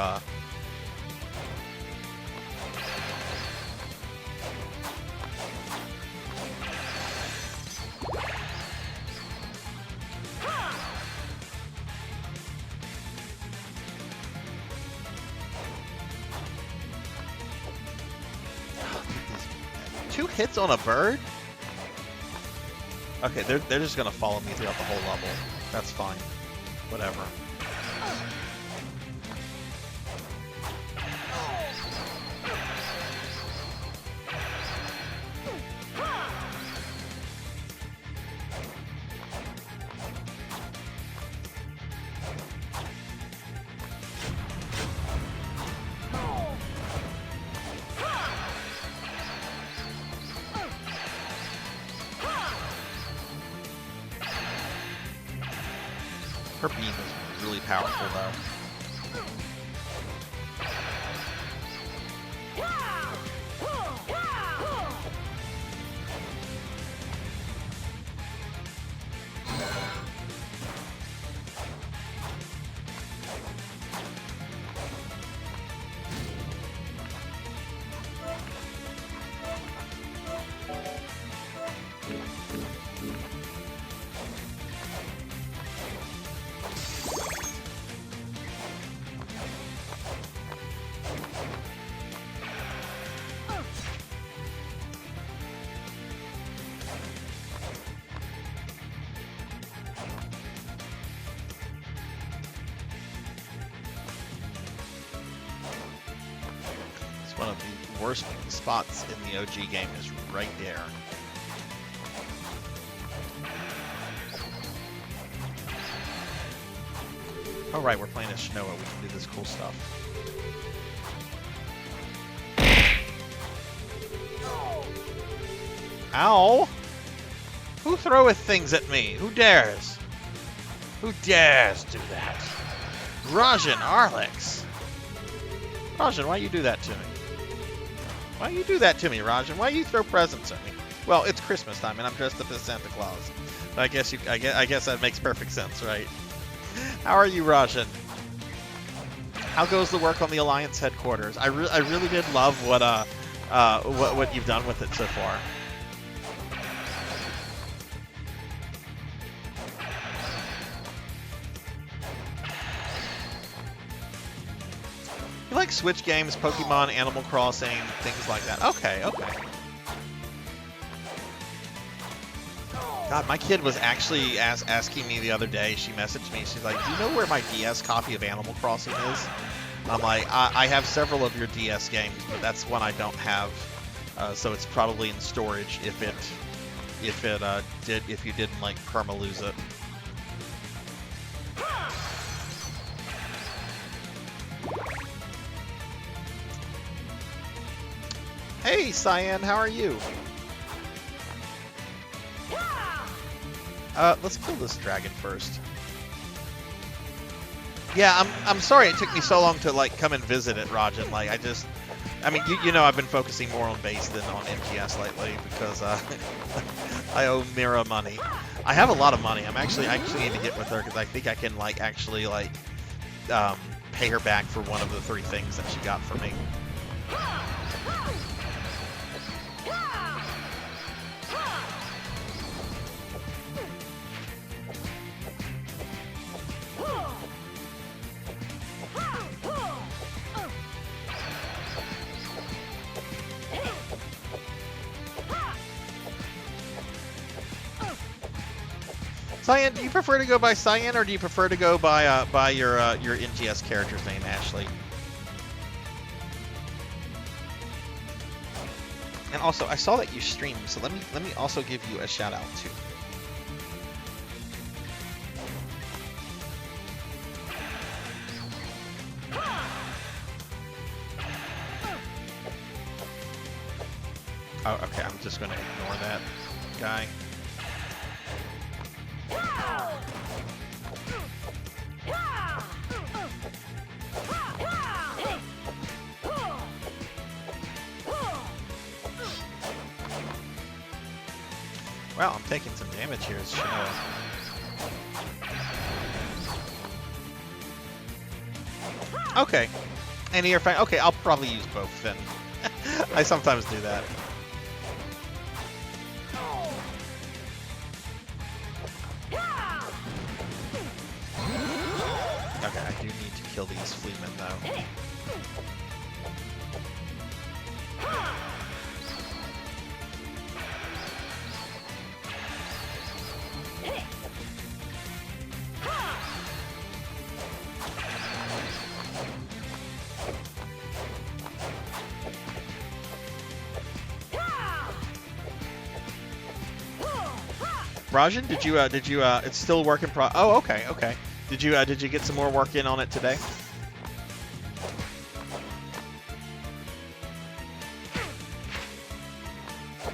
Two hits on a bird? Okay, they're just gonna follow me throughout the whole level. That's fine. Whatever. Her beam is really powerful, though. One of the worst spots in the OG game is right there. Oh right, we're playing as Shinoa. We can do this cool stuff. Ow! Who throweth things at me? Who dares? Who dares do that? Rajan Arlex! Rajan, why you do that to me? Why you do that to me, Rajan? Why you throw presents at me? Well, it's Christmas time, and I'm dressed up as Santa Claus. I guess that makes perfect sense, right? How are you, Rajan? How goes the work on the Alliance headquarters? I really did love what you've done with it so far. You like Switch games, Pokemon, Animal Crossing, things like that. Okay. God, my kid was actually asking me the other day. She messaged me. She's like, "Do you know where my DS copy of Animal Crossing is?" I'm like, I have several of your DS games, but that's one I don't have. So it's probably in storage if if you didn't like perma lose it. Hey, Cyan, how are you? Let's kill this dragon first. Yeah, I'm sorry it took me so long to like come and visit it, Rajan. Like I mean, you know I've been focusing more on base than on MGS lately because I owe Mira money. I have a lot of money. I actually need to get with her because I think I can like actually like pay her back for one of the 3 things that she got for me. Cyan, do you prefer to go by Cyan or do you prefer to go by your NGS character's name, Ashley? And also, I saw that you streamed, so let me also give you a shout out too. Oh, okay. I'm just gonna ignore that guy. Wow, I'm taking some damage here as Shinoa. Okay. And you're fine. Okay, I'll probably use both then. I sometimes do that. Okay, I do need to kill these fleetmen though. Rajan, did you it's still work in oh, okay, okay. Did you get some more work in on it today?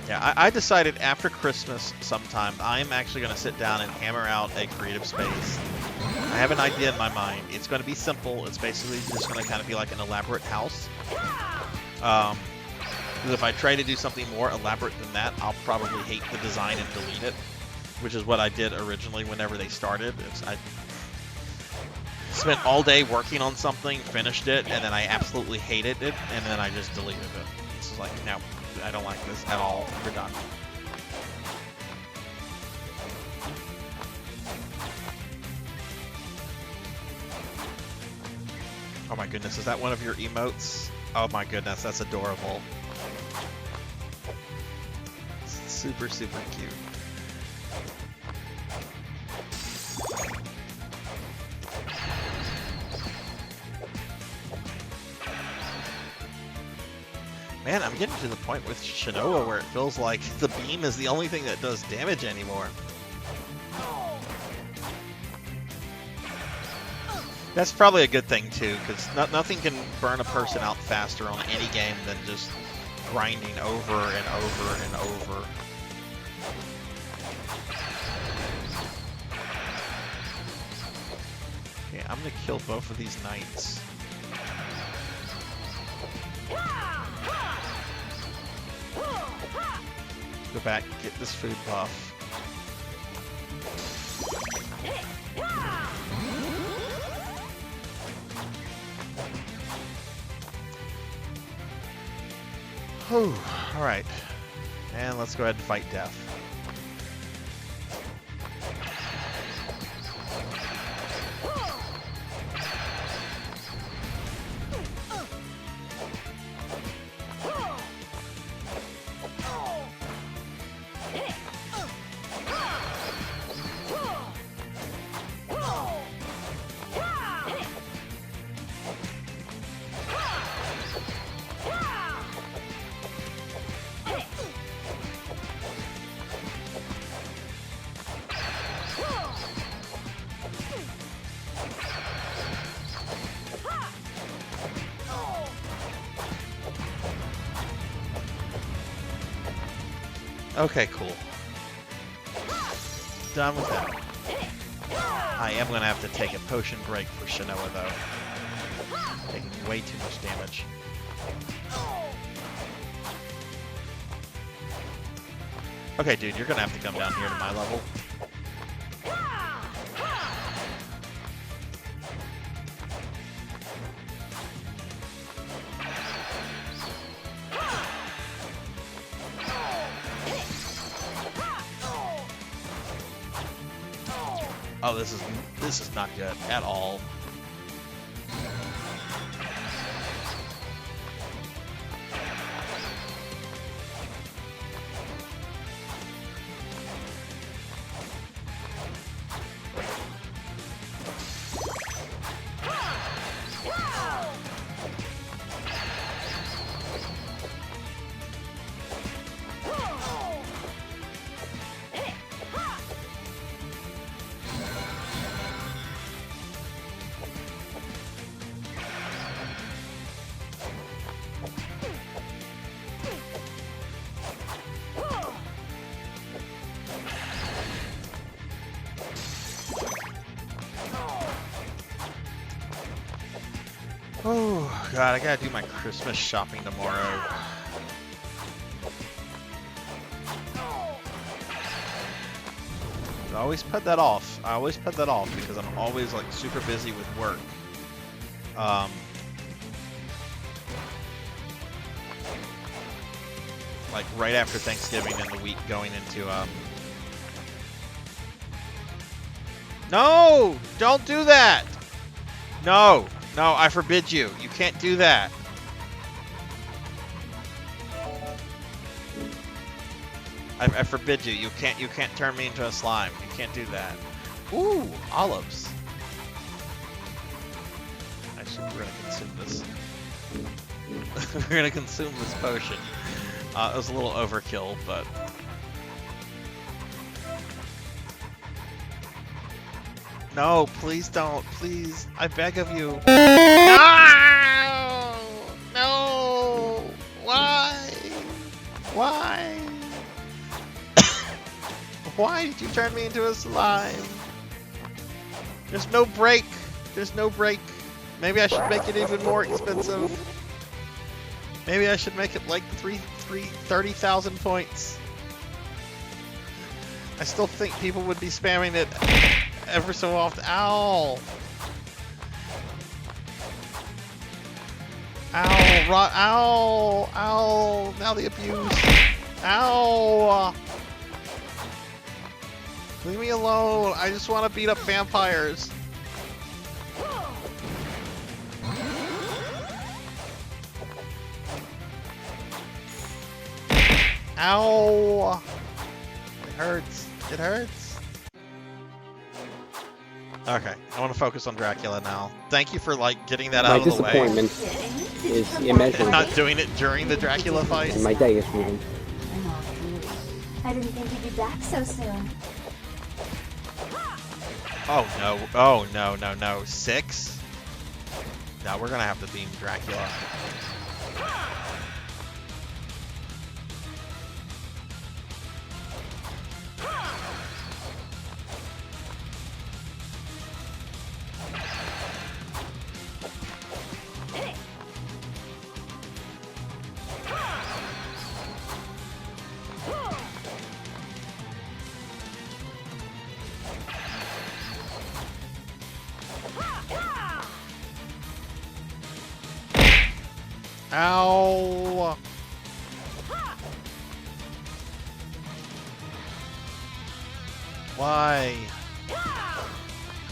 Yeah, I decided after Christmas sometime, I'm actually going to sit down and hammer out a creative space. I have an idea in my mind. It's going to be simple. It's basically just going to kind of be like an elaborate house. Because if I try to do something more elaborate than that, I'll probably hate the design and delete it. Which is what I did originally whenever they started. I spent all day working on something, finished it, and then I absolutely hated it, and then I just deleted it. This is like, no, I don't like this at all. We're done. Oh my goodness, is that one of your emotes? Oh my goodness, that's adorable. It's super, super cute. Man, I'm getting to the point with Shinoa where it feels like the beam is the only thing that does damage anymore. That's probably a good thing too, because nothing can burn a person out faster on any game than just grinding over and over and over. Okay, I'm gonna kill both of these knights. Go back, get this food buff. Whew, alright. And let's go ahead and fight death. Okay, cool. Done with that. I am going to have to take a potion break for Shinoa, though. Taking way too much damage. Okay, dude, you're going to have to come down here to my level. Oh, this is not good at all. Oh, God, I gotta do my Christmas shopping tomorrow. I always put that off. I always put that off because I'm always, like, super busy with work. Like, right after Thanksgiving and the week going into, No! Don't do that! No! No, I forbid you. You can't do that. I forbid you. You can't turn me into a slime. You can't do that. Ooh, olives. Actually, we're gonna consume this. We're gonna consume this potion. It was a little overkill, but no, please don't. Please, I beg of you. No! No! Why? Why? Why did you turn me into a slime? There's no break. There's no break. Maybe I should make it even more expensive. Maybe I should make it like 30,000 points. I still think people would be spamming it ever so often. Ow! Ow! Ow! Ow! Now the abuse. Ow! Leave me alone. I just want to beat up vampires. Ow! It hurts. It hurts. Okay, I want to focus on Dracula now. Thank you for, like, getting that out of the way. My disappointment is immeasurable. Not doing it during the Dracula fight. And my day is ruined. I didn't think you'd be back so soon. Oh no! Oh no! No! No! 6? No, we're gonna have to beam Dracula. Ow! Why?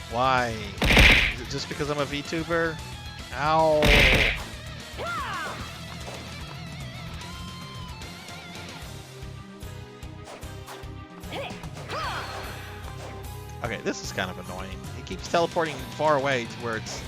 Why? Is it just because I'm a VTuber? Ow! Okay, this is kind of annoying. He keeps teleporting far away to where it's...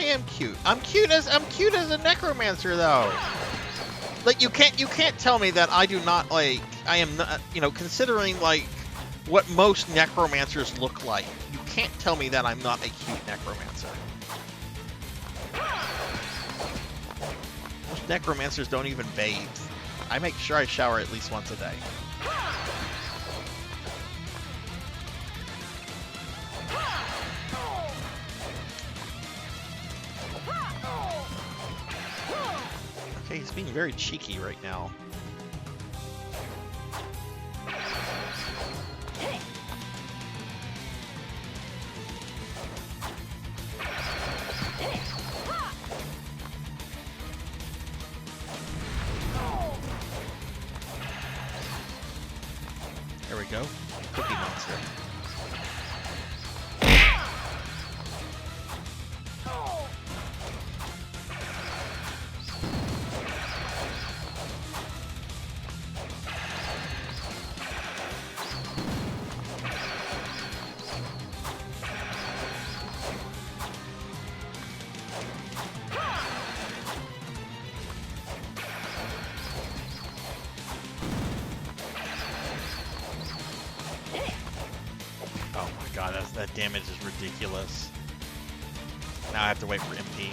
am cute. I'm cute as a necromancer though. Like you can't tell me that I do not like I am not, you know, considering like what most necromancers look like. You can't tell me that I'm not a cute necromancer. Most necromancers don't even bathe. I make sure I shower at least once a day. Okay, he's being very cheeky right now. There we go. Cookie Monster. Oh my god, that damage is ridiculous. Now I have to wait for MP.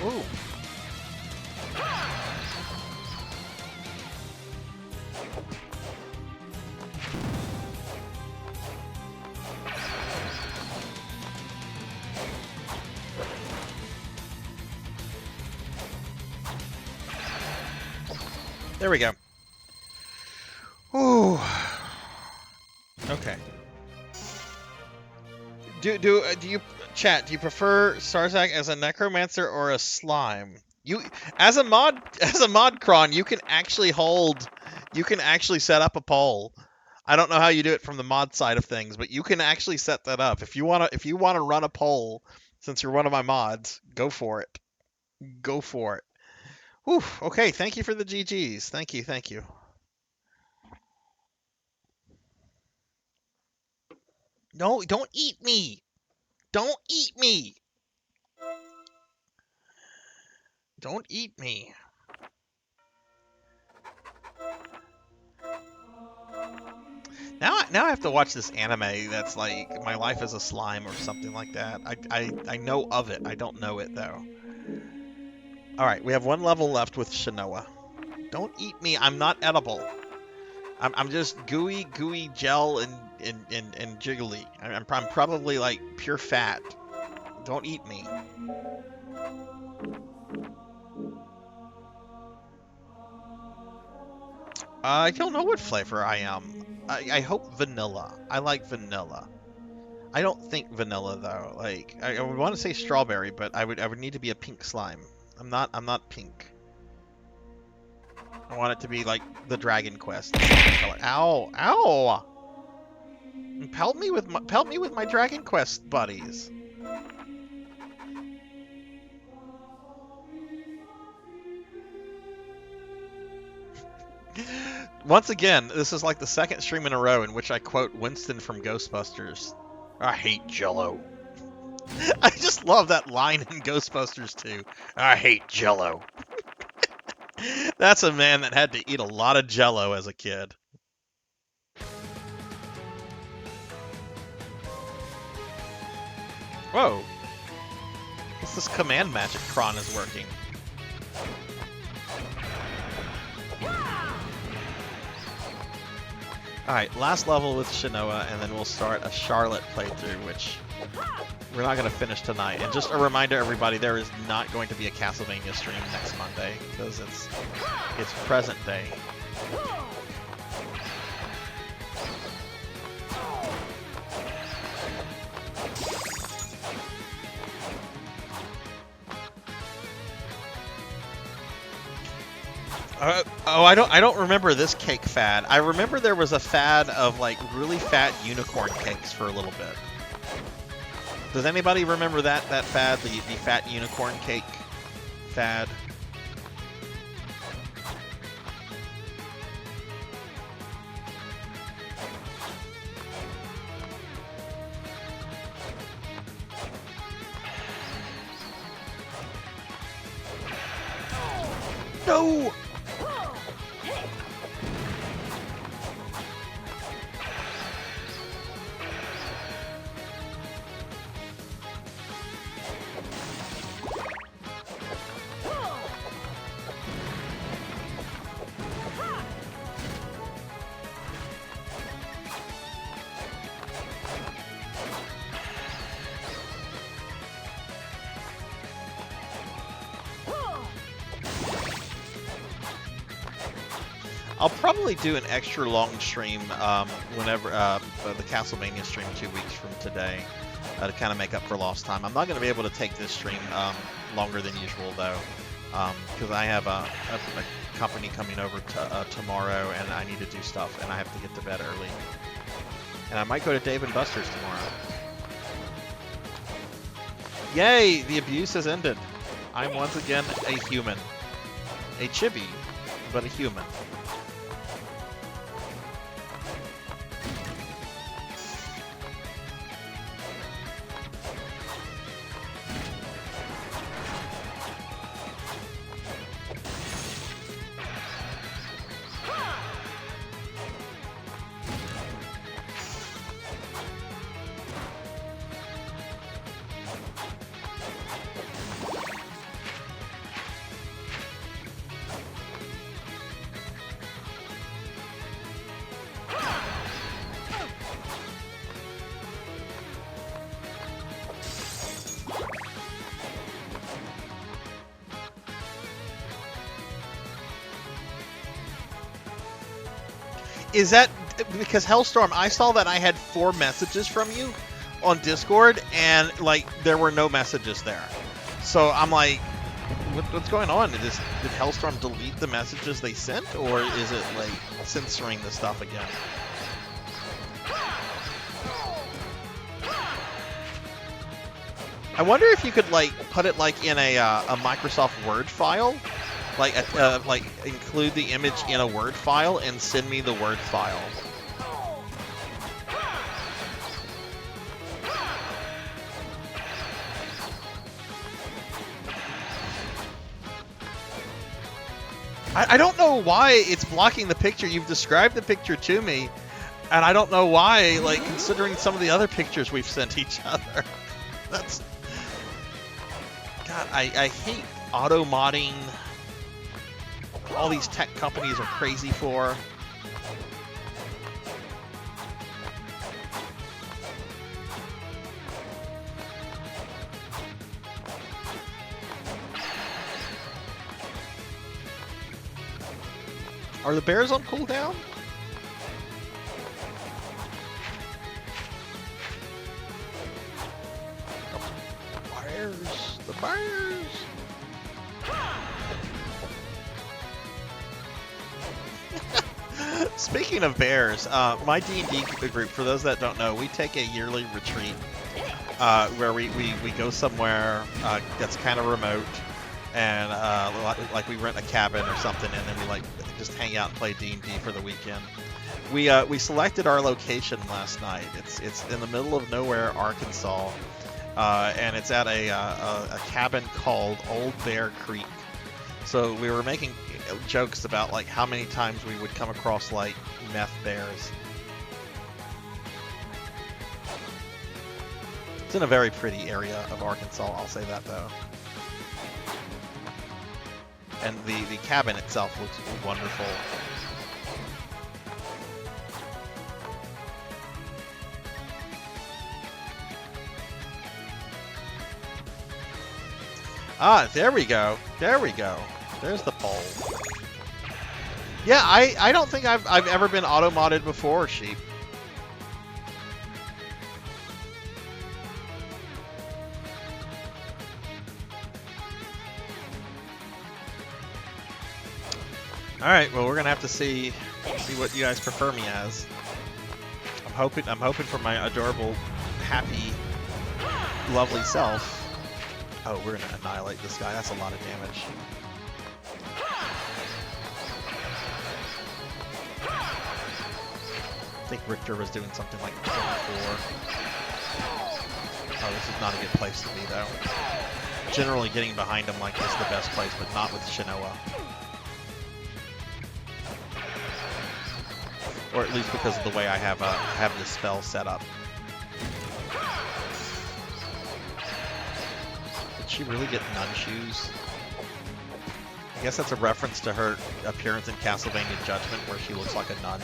Ooh. There we go. Ooh. Okay. Do you chat? Do you prefer Sarzac as a necromancer or a slime? You as a mod cron, you can actually set up a poll. I don't know how you do it from the mod side of things, but you can actually set that up. If you wanna run a poll, since you're one of my mods, go for it. Go for it. Whew, okay, thank you for the GGs. Thank you. No, don't eat me. Don't eat me. Don't eat me. Now I have to watch this anime that's like My Life as a Slime or something like that. I know of it. I don't know it though. Alright, we have one level left with Shinoa. Don't eat me. I'm not edible. I'm just gooey gel and jiggly. I'm probably like pure fat. Don't eat me. I don't know what flavor I am. I hope vanilla. I like vanilla. I don't think vanilla though. Like I would want to say strawberry, but I would need to be a pink slime. I'm not pink. I want it to be like the Dragon Quest color. Ow! Ow! Pelt me with my Dragon Quest buddies. Once again, this is like the second stream in a row in which I quote Winston from Ghostbusters. I hate Jello. I just love that line in Ghostbusters too. I hate Jello. That's a man that had to eat a lot of Jello as a kid. Whoa. What's this command magic Kron is working? Alright, last level with Shinoa, and then we'll start a Charlotte playthrough, which we're not going to finish tonight. And just a reminder, everybody, there is not going to be a Castlevania stream next Monday, because it's present day. I don't remember this cake fad. I remember there was a fad of like really fat unicorn cakes for a little bit. Does anybody remember that fad, the fat unicorn cake fad? No! I'll probably do an extra long stream whenever the Castlevania stream 2 weeks from today to kind of make up for lost time. I'm not going to be able to take this stream longer than usual though, because I have a company coming over tomorrow and I need to do stuff and I have to get to bed early. And I might go to Dave & Buster's tomorrow. Yay! The abuse has ended. I'm once again a human. A chibi, but a human. Is that because Hellstorm? I saw that I had 4 messages from you on Discord, and like there were no messages there. So I'm like, what's going on? Did Hellstorm delete the messages they sent, or is it like censoring the stuff again? I wonder if you could like put it like in a Microsoft Word file. Like include the image in a Word file and send me the Word file. I don't know why it's blocking the picture. You've described the picture to me, and I don't know why, like, considering some of the other pictures we've sent each other. That's... God, I hate auto-modding. All these tech companies are crazy for. Are the bears on cooldown? The bears. The bears. Speaking of bears, my D&D group, for those that don't know, we take a yearly retreat where we go somewhere that's kind of remote, and like we rent a cabin or something, and then we like just hang out and play D&D for the weekend. We selected our location last night. It's in the middle of nowhere, Arkansas, and it's at a cabin called Old Bear Creek. So we were making jokes about like how many times we would come across like meth bears. It's in a very pretty area of Arkansas, I'll say that though. And the cabin itself looks wonderful. Ah, there we go. There we go. There's the pole. Yeah, I don't think I've ever been auto-modded before, Sheep. Alright, well we're gonna have to see what you guys prefer me as. I'm hoping for my adorable, happy, lovely self. Oh, we're gonna annihilate this guy. That's a lot of damage. I think Richter was doing something like 24. Oh, this is not a good place to be, though. Generally, getting behind him like this is the best place, but not with Shinoa. Or at least because of the way I have this spell set up. Did she really get nun shoes? I guess that's a reference to her appearance in Castlevania Judgment, where she looks like a nun.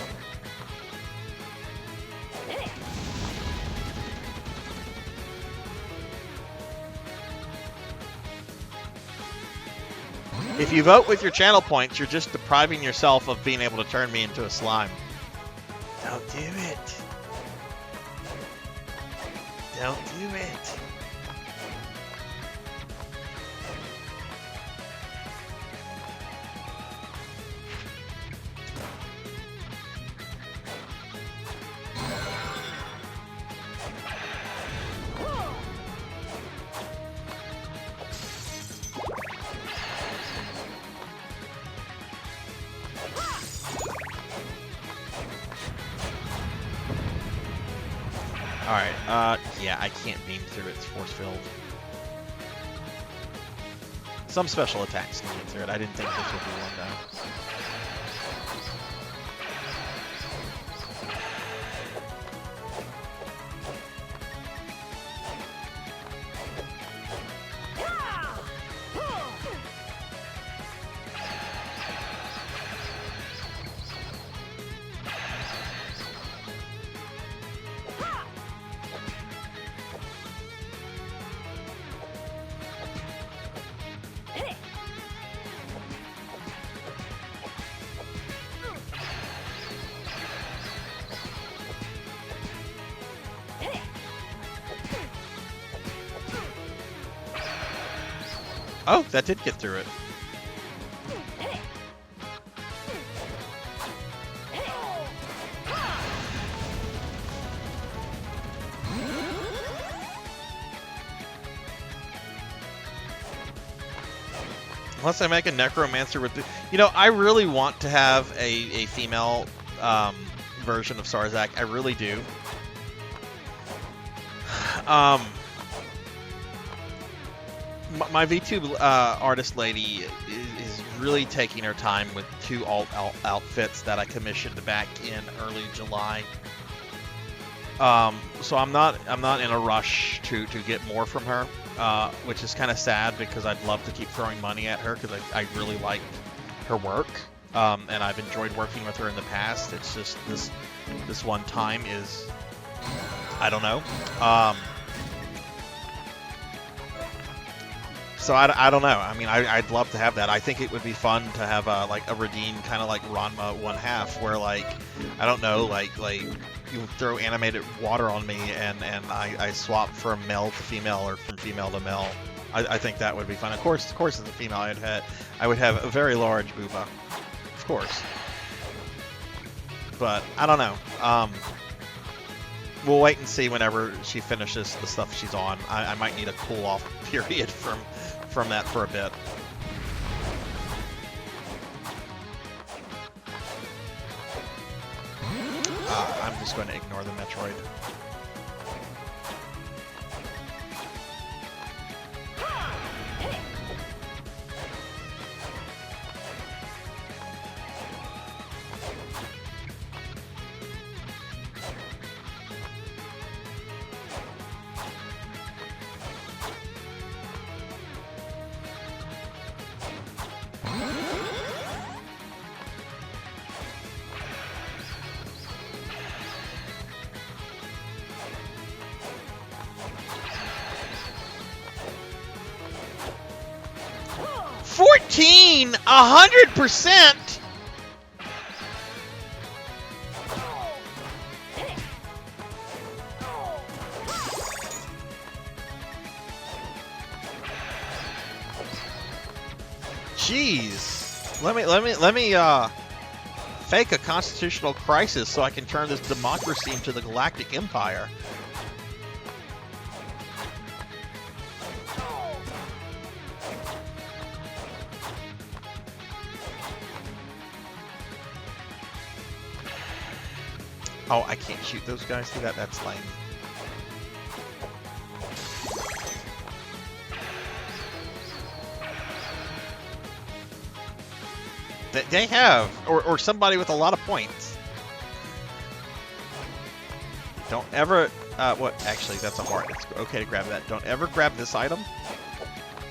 If you vote with your channel points, you're just depriving yourself of being able to turn me into a slime. Don't do it. Don't do it. Alright, yeah, I can't beam through it. It's force filled. Some special attacks can get through it. I didn't think this would be one, though. Oh, that did get through it. Unless I make a necromancer with the... You know, I really want to have a female version of Sarzac. I really do. My VTuber artist lady is really taking her time with two alt outfits that I commissioned back in early July. So I'm not in a rush to get more from her, which is kind of sad because I'd love to keep throwing money at her because I really like her work, and I've enjoyed working with her in the past. It's just this one time is, I don't know. So I don't know. I mean, I'd love to have that. I think it would be fun to have like a redeem kind of like Ranma 1/2, where like, I don't know, like you throw animated water on me and I swap from male to female or from female to male. I think that would be fun. Of course, as a female, I would have a very large booba, of course. But I don't know. We'll wait and see whenever she finishes the stuff she's on. I might need a cool off period from that for a bit. just going to ignore the Metroid. $14! 100%! Jeez. Let me fake a constitutional crisis so I can turn this democracy into the Galactic Empire. Oh, I can't shoot those guys through that. That's lame. They have, or somebody with a lot of points. Don't ever, what? Actually, that's a heart. It's okay to grab that. Don't ever grab this item.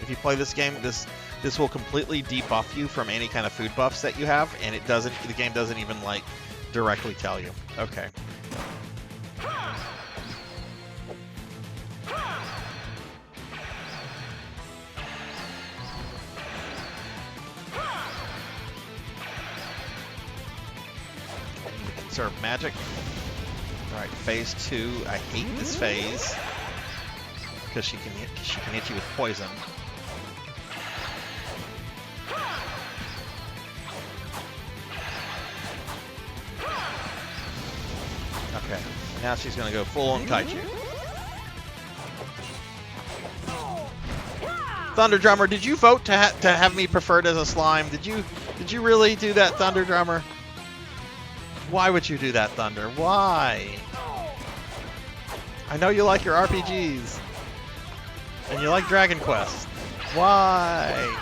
If you play this game, this will completely debuff you from any kind of food buffs that you have, and it doesn't. The game doesn't even like directly tell you. Okay. Conserve magic. Alright, phase 2. I hate this phase. Because she can hit you with poison. Okay, now she's gonna go full on kaiju. Thunder Drummer, did you vote to have me preferred as a slime? Did you really do that, Thunder Drummer? Why would you do that, Thunder? Why? I know you like your RPGs. And you like Dragon Quest. Why?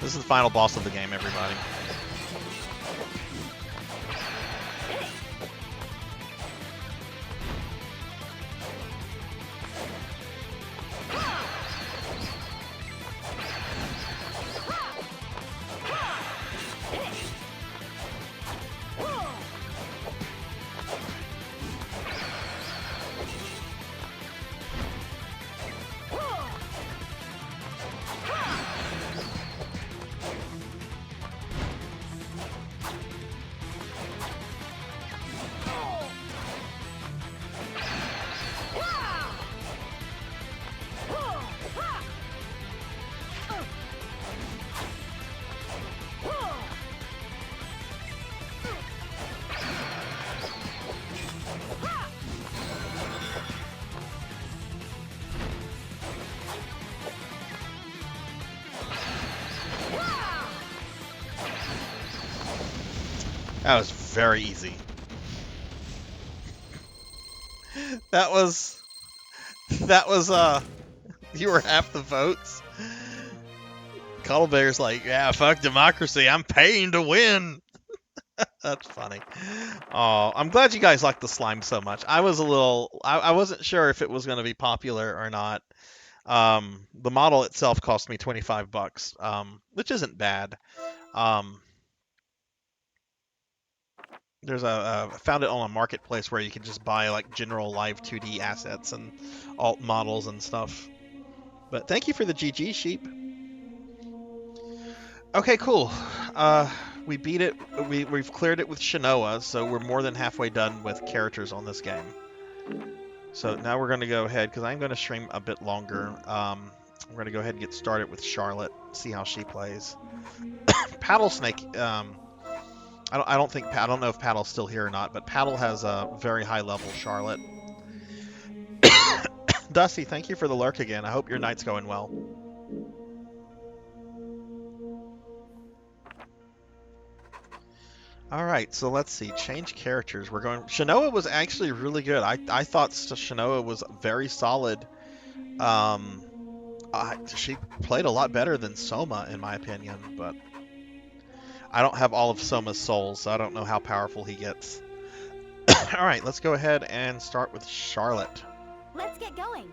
This is the final boss of the game, everybody. That was very easy. That was you were half the votes. Cuddlebear's like, yeah, fuck democracy, I'm paying to win. That's funny. Oh, I'm glad you guys like the slime so much. I wasn't sure if it was going to be popular or not. The model itself cost me $25, which isn't bad. There's I found it on a marketplace where you can just buy like general live 2D assets and alt models and stuff. But thank you for the GG sheep. Okay, cool. We beat it. We've cleared it with Shinoa, so we're more than halfway done with characters on this game. So now we're going to go ahead, because I'm going to stream a bit longer. We're going to go ahead and get started with Charlotte, see how she plays. Paddle Snake. I don't know if Paddle's still here or not, but Paddle has a very high level Charlotte. Dusty, thank you for the lurk again. I hope your night's going well. Alright, so let's see. Change characters. We're going... Shanoa was actually really good. I thought Shanoa was very solid. She played a lot better than Soma, in my opinion, but I don't have all of Soma's souls, so I don't know how powerful he gets. Alright, let's go ahead and start with Charlotte. Let's get going.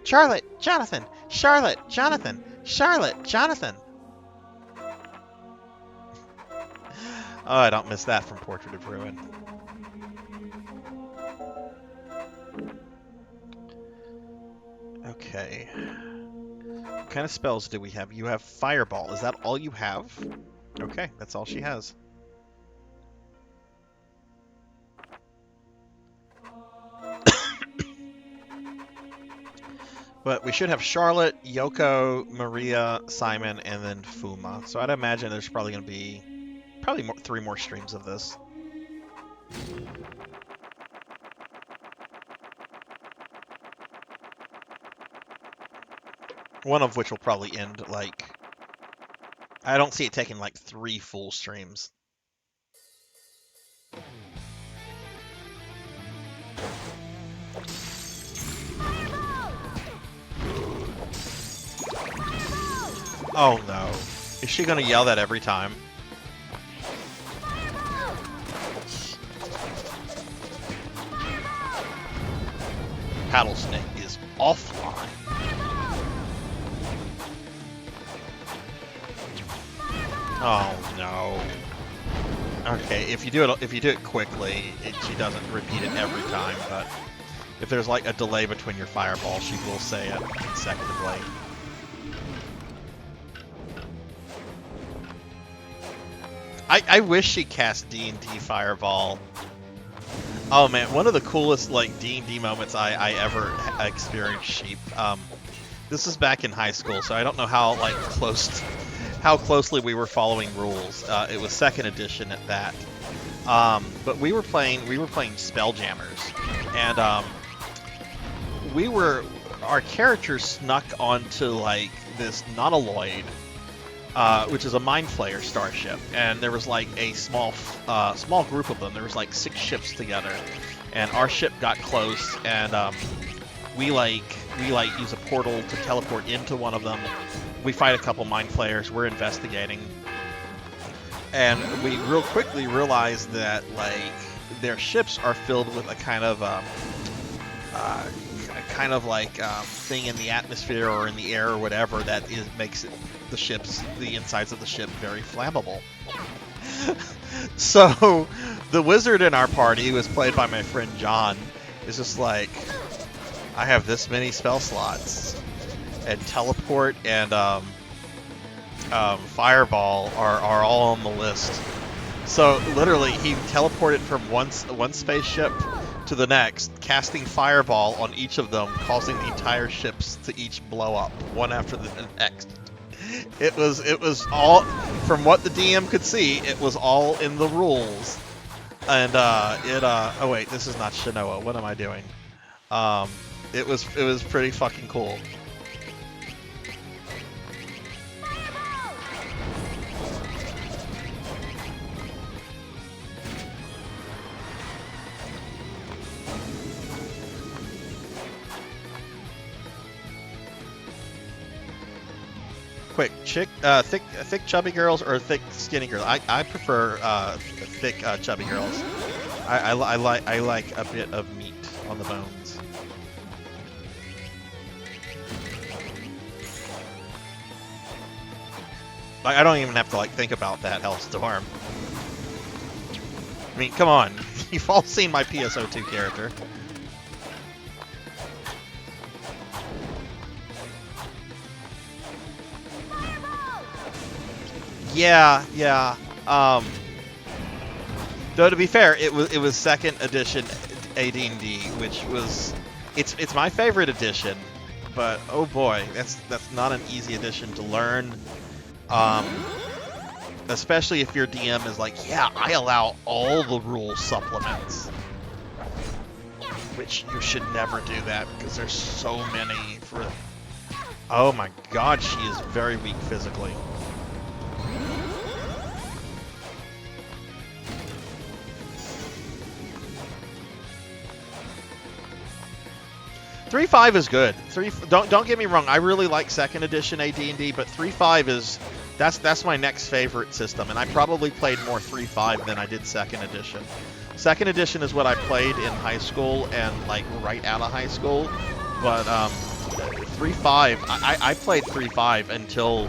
Charlotte, Jonathan, Charlotte, Jonathan, Charlotte, Jonathan. Oh, I don't miss that from Portrait of Ruin. Okay. What kind of spells do we have? You have Fireball. Is that all you have? Okay, that's all she has. But we should have Charlotte, Yoko, Maria, Simon, and then Fuma. So I'd imagine there's probably going to be three more streams of this. One of which will probably end, like... I don't see it taking, like, 3 full streams. Oh no. Is she gonna yell that every time? Paddlesnake is offline. Oh no. Okay, if you do it quickly, she doesn't repeat it every time, but if there's like a delay between your fireball, she will say it consecutively. I wish she cast D&D Fireball. Oh man, one of the coolest like D&D moments I ever experienced, Sheep. This is back in high school, so I don't know how like how closely we were following rules. It was 2nd edition at that. But we were playing Spelljammers, and our characters snuck onto like this Nautiloid, which is a Mind Flayer starship, and there was like a small group of them. There was like 6 ships together, and our ship got close, and we use a portal to teleport into one of them. We fight a couple Mind Flayers. We're investigating, and we real quickly realize that like their ships are filled with a kind of thing in the atmosphere or in the air or whatever that makes the insides of the ship very flammable. So the wizard in our party, who was played by my friend John, is just like, I have this many spell slots, and teleport and fireball are all on the list. So literally he teleported from one spaceship to the next, casting fireball on each of them, causing the entire ships to each blow up one after the next. It was all, from what the DM could see, it was all in the rules. And oh wait, this is not Shanoa. What am I doing? It was pretty fucking cool. Quick, thick chubby girls or thick skinny girls? I prefer thick chubby girls. I like a bit of meat on the bones. Like, I don't even have to like think about that, Hellstorm. I mean, come on, you've all seen my PSO2 character. Yeah. Though to be fair, it was 2nd edition AD&D, which was it's my favorite edition, but oh boy, that's not an easy edition to learn. Especially if your DM is like, yeah, I allow all the rule supplements. which you should never do that because there's so many for... Oh my god, she is very weak physically. Three five is good. Don't get me wrong. I really like second edition AD&D, but 3.5 is that's my next favorite system, and I probably played more 3.5 than I did second edition. Second edition is what I played in high school and like right out of high school, but 3.5 I played 3.5 until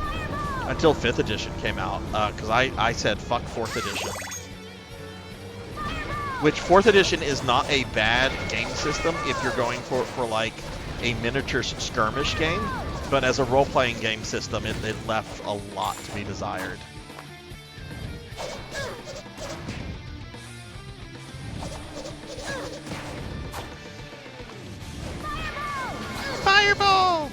5th edition came out because I said fuck 4th edition. Which 4th edition is not a bad game system if you're going for like a miniature skirmish game, but as a role-playing game system, it left a lot to be desired. Fireball!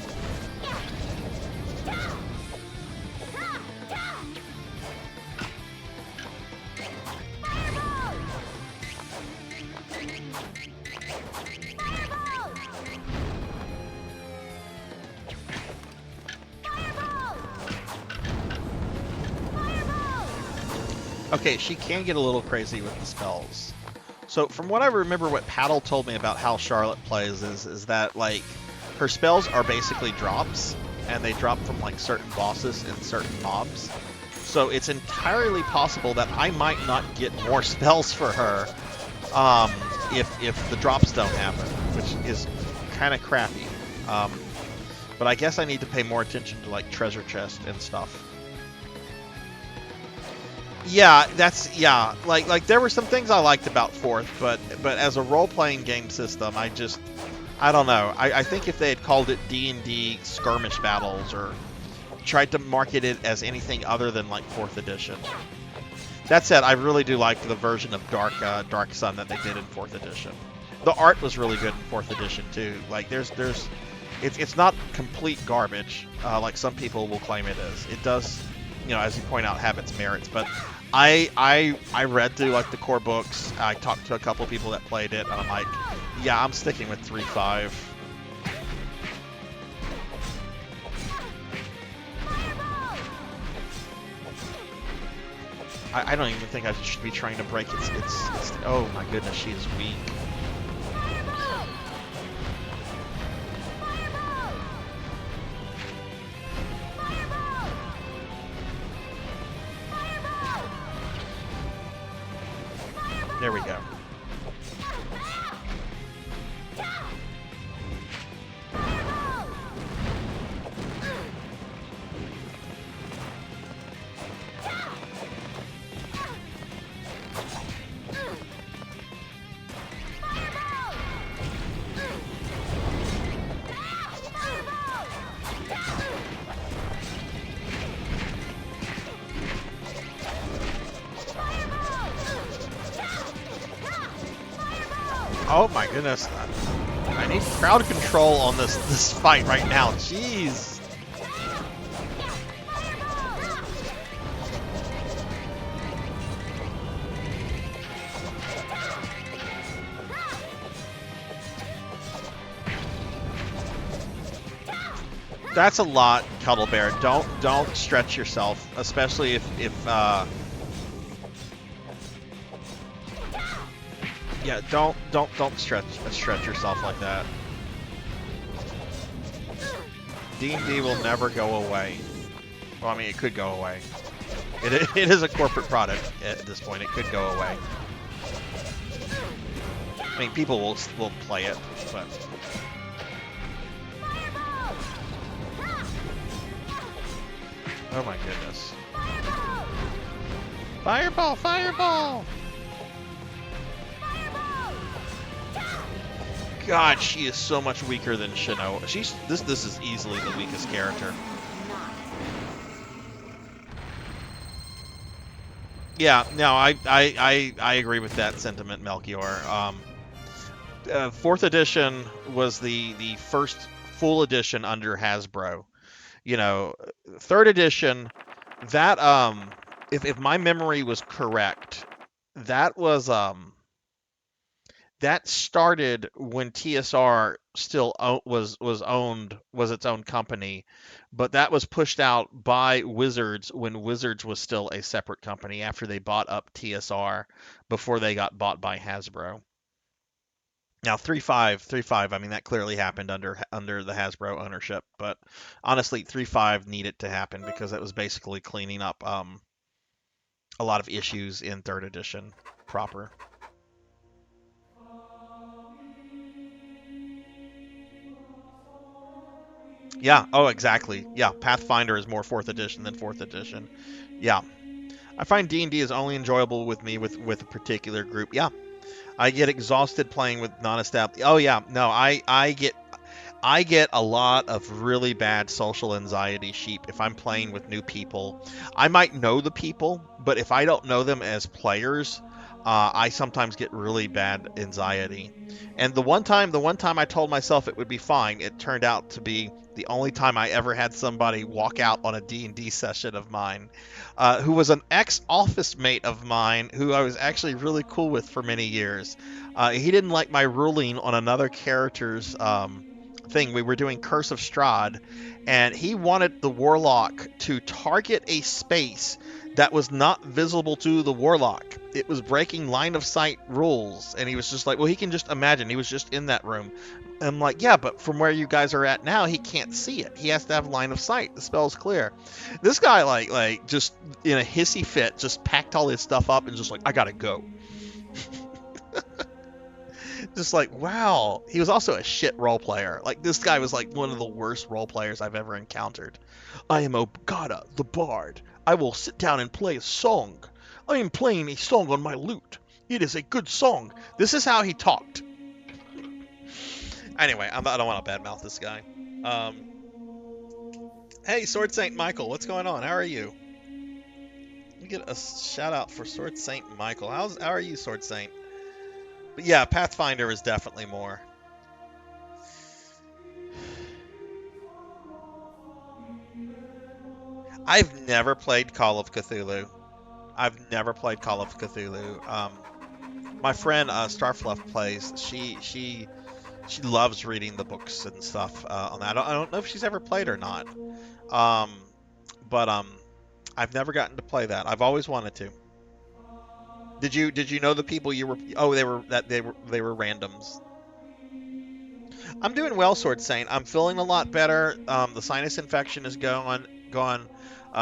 Okay, she can get a little crazy with the spells. So from what I remember, what Paddle told me about how Charlotte plays is that like her spells are basically drops, and they drop from like certain bosses and certain mobs. So it's entirely possible that I might not get more spells for her if the drops don't happen, which is kind of crappy. But I guess I need to pay more attention to like treasure chest and stuff. Yeah, like there were some things I liked about 4th, but as a role-playing game system, I don't know. I think if they had called it D&D skirmish battles or tried to market it as anything other than like 4th edition. That said, I really do like the version of Dark Sun that they did in 4th edition. The art was really good in 4th edition too. Like it's not complete garbage like some people will claim it is. It does, as you point out, have its merits, but I read through like the core books. I talked to a couple of people that played it, and I'm like, yeah, I'm sticking with 3.5. I don't even think I should be trying to break its. Oh my goodness, she is weak. There we go. Oh my goodness. I need crowd control on this fight right now. Jeez. That's a lot, Cuddle Bear. Don't stretch yourself, especially if yeah, don't stretch yourself like that. D&D will never go away. Well, I mean, it could go away. It is a corporate product at this point. It could go away. I mean, people will play it, but oh my goodness! Fireball! Fireball! God, she is so much weaker than Shino. This is easily the weakest character. Yeah, no, I agree with that sentiment, Melchior. 4th edition was the first full edition under Hasbro. 3rd edition, that if my memory was correct, that was that started when TSR still was its own company, but that was pushed out by Wizards when Wizards was still a separate company after they bought up TSR before they got bought by Hasbro. Now 3.5, I mean that clearly happened under the Hasbro ownership, but honestly 3.5 needed to happen because it was basically cleaning up a lot of issues in third edition proper. Yeah, oh exactly. Yeah, Pathfinder is more 4th edition than 4th edition. Yeah. I find D&D is only enjoyable with me with a particular group. Yeah. I get exhausted playing with non-established. Oh yeah, no, I get a lot of really bad social anxiety sheep if I'm playing with new people. I might know the people, but if I don't know them as players, I sometimes get really bad anxiety. And the one time I told myself it would be fine, it turned out to be the only time I ever had somebody walk out on a D&D session of mine, who was an ex-office mate of mine who I was actually really cool with for many years. He didn't like my ruling on another character's thing. We were doing Curse of Strahd, and he wanted the Warlock to target a space that was not visible to the Warlock. It was breaking line of sight rules, and he was just like, well, he can just imagine. He was just in that room. I'm like, yeah, but from where you guys are at now, he can't see it. He has to have line of sight. The spell's clear. This guy, like just in a hissy fit, just packed all his stuff up and just like, I gotta go. Just like, wow. He was also a shit role player. Like, this guy was like one of the worst role players I've ever encountered. I am Ogata, the bard. I will sit down and play a song. I am playing a song on my lute. It is a good song. This is how he talked. Anyway, I don't want to badmouth this guy. Hey, Sword Saint Michael, what's going on? How are you? Let me get a shout out for Sword Saint Michael. How are you, Sword Saint? But yeah, Pathfinder is definitely more. I've never played Call of Cthulhu. My friend Starfluff plays. She loves reading the books and stuff on that. I don't know if she's ever played or not. But I've never gotten to play that. I've always wanted to. Did you know the people you were? Oh, they were randoms. I'm doing well, Sword Saint. I'm feeling a lot better. The sinus infection is gone.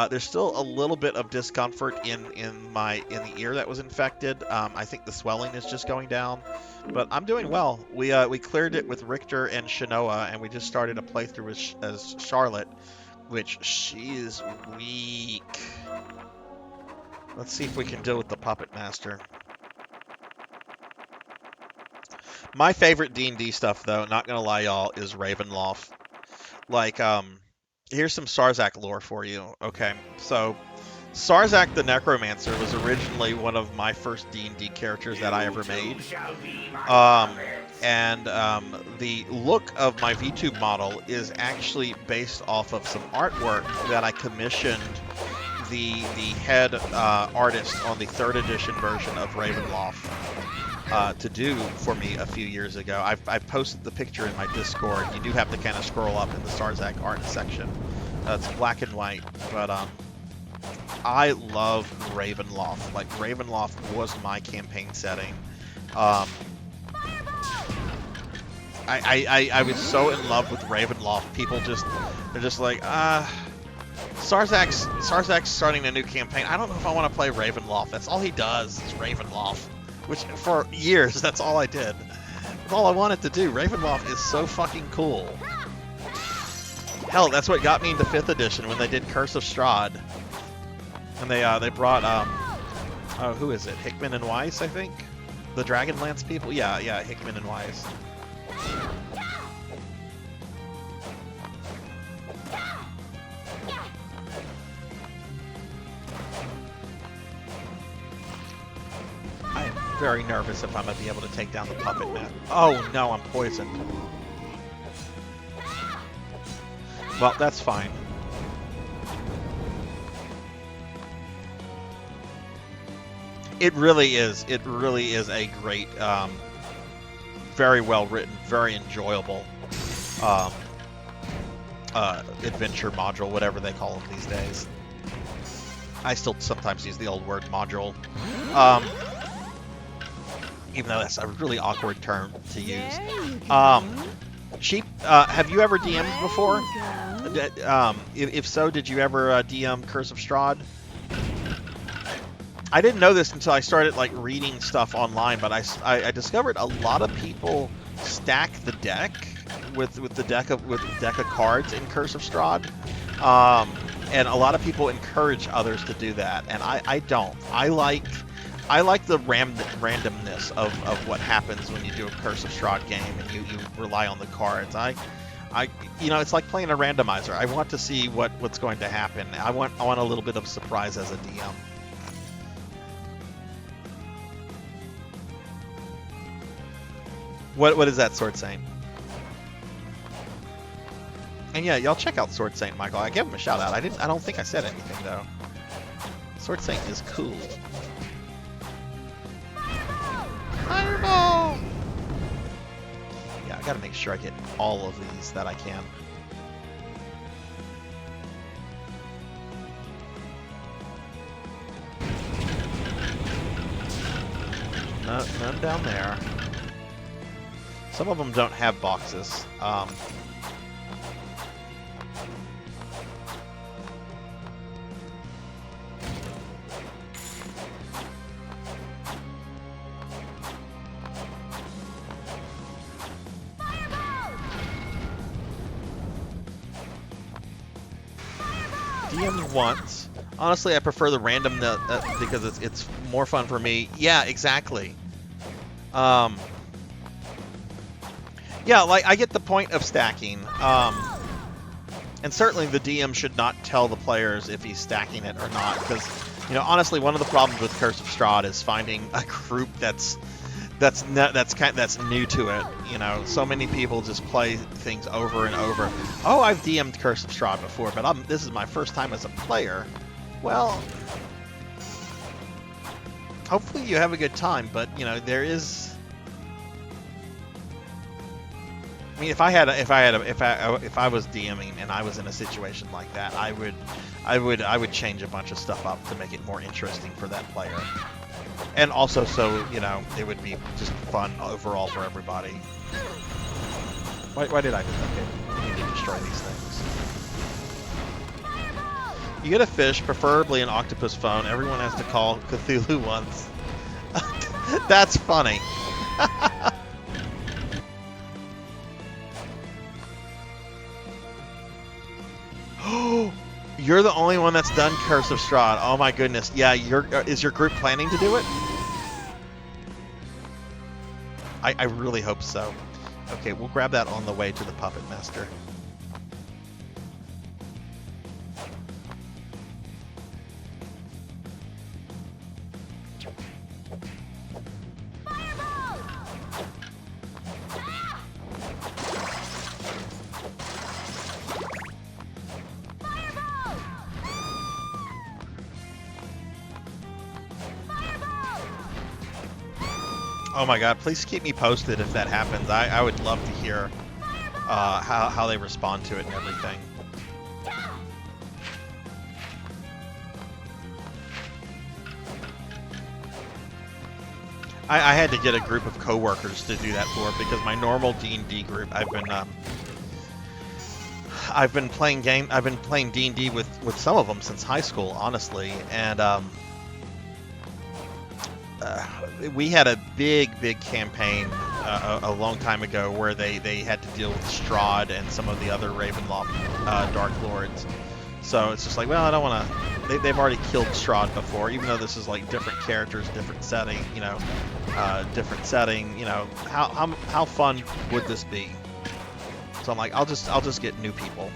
There's still a little bit of discomfort in the ear that was infected. I think the swelling is just going down, but I'm doing well. We cleared it with Richter and Shinoa, and we just started a playthrough as Charlotte, which she is weak. Let's see if we can deal with the Puppet Master. My favorite D&D stuff, though, not gonna lie, y'all, is Ravenloft. Like, here's some Sarzac lore for you. Okay, so Sarzac the Necromancer was originally one of my first D&D characters that I ever made. The look of my VTube model is actually based off of some artwork that I commissioned the head artist on the 3rd edition version of Ravenloft to do for me a few years ago. I've posted the picture in my Discord. You do have to kind of scroll up in the Sarzac art section. It's black and white, but I love Ravenloft. Like, Ravenloft was my campaign setting. I was so in love with Ravenloft. People they're just like, Sarzac's starting a new campaign. I don't know if I want to play Ravenloft. That's all he does is Ravenloft. Which, for years, that's all I did. That's all I wanted to do. Ravenloft is so fucking cool. Hell, that's what got me into 5th edition when they did Curse of Strahd. And they brought, oh, who is it? Hickman and Weiss, I think? The Dragonlance people? Yeah, Hickman and Weiss. I am very nervous if I'm going to be able to take down the puppet man. Oh no, I'm poisoned. Well, that's fine. It really is a great very well written, very enjoyable adventure module, whatever they call them these days. I still sometimes use the old word module, even though that's a really awkward term to use. Sheep, have you ever DM'd before? If so, did you ever DM Curse of Strahd? I didn't know this until I started like reading stuff online, but I discovered a lot of people stack the deck with the deck of cards in Curse of Strahd, and a lot of people encourage others to do that, and I don't. I like the randomness of what happens when you do a Curse of Strahd game and you rely on the cards. You know, it's like playing a randomizer. I want to see what's going to happen. I want a little bit of surprise as a DM. What is that Sword Saint? And yeah, y'all check out Sword Saint, Michael. I gave him a shout out. I don't think I said anything though. Sword Saint is cool. Fireball! Yeah, I gotta make sure I get all of these that I can. None down there. Some of them don't have boxes. DM once. Honestly, I prefer the random because it's more fun for me. Yeah, exactly. Yeah, like I get the point of stacking. And certainly the DM should not tell the players if he's stacking it or not, because you know, honestly, one of the problems with Curse of Strahd is finding a group that's new to it. You know, so many people just play things over and over. Oh, I've DM'd Curse of Strahd before, but this is my first time as a player. Well, hopefully you have a good time, but you know, there is. I mean, if I was DMing and I was in a situation like that, I would change a bunch of stuff up to make it more interesting for that player, and also so you know it would be just fun overall for everybody. Why did I do that? Okay, I need to destroy these things. You get a fish, preferably an octopus phone. Everyone has to call Cthulhu once. That's funny. You're the only one that's done Curse of Strahd. Oh my goodness. Yeah, is your group planning to do it? I really hope so. Okay, we'll grab that on the way to the Puppet Master. Oh my god, please keep me posted if that happens. I would love to hear how they respond to it and everything. I had to get a group of coworkers to do that for, because my normal D&D group, I've been playing D&D with some of them since high school, honestly, and we had a big campaign a long time ago where they had to deal with Strahd and some of the other Ravenloft Dark Lords. So it's just like, well, I don't want to. They've already killed Strahd before, even though this is like different characters, different setting. You know, different setting. You know, how fun would this be? So I'm like, I'll just get new people.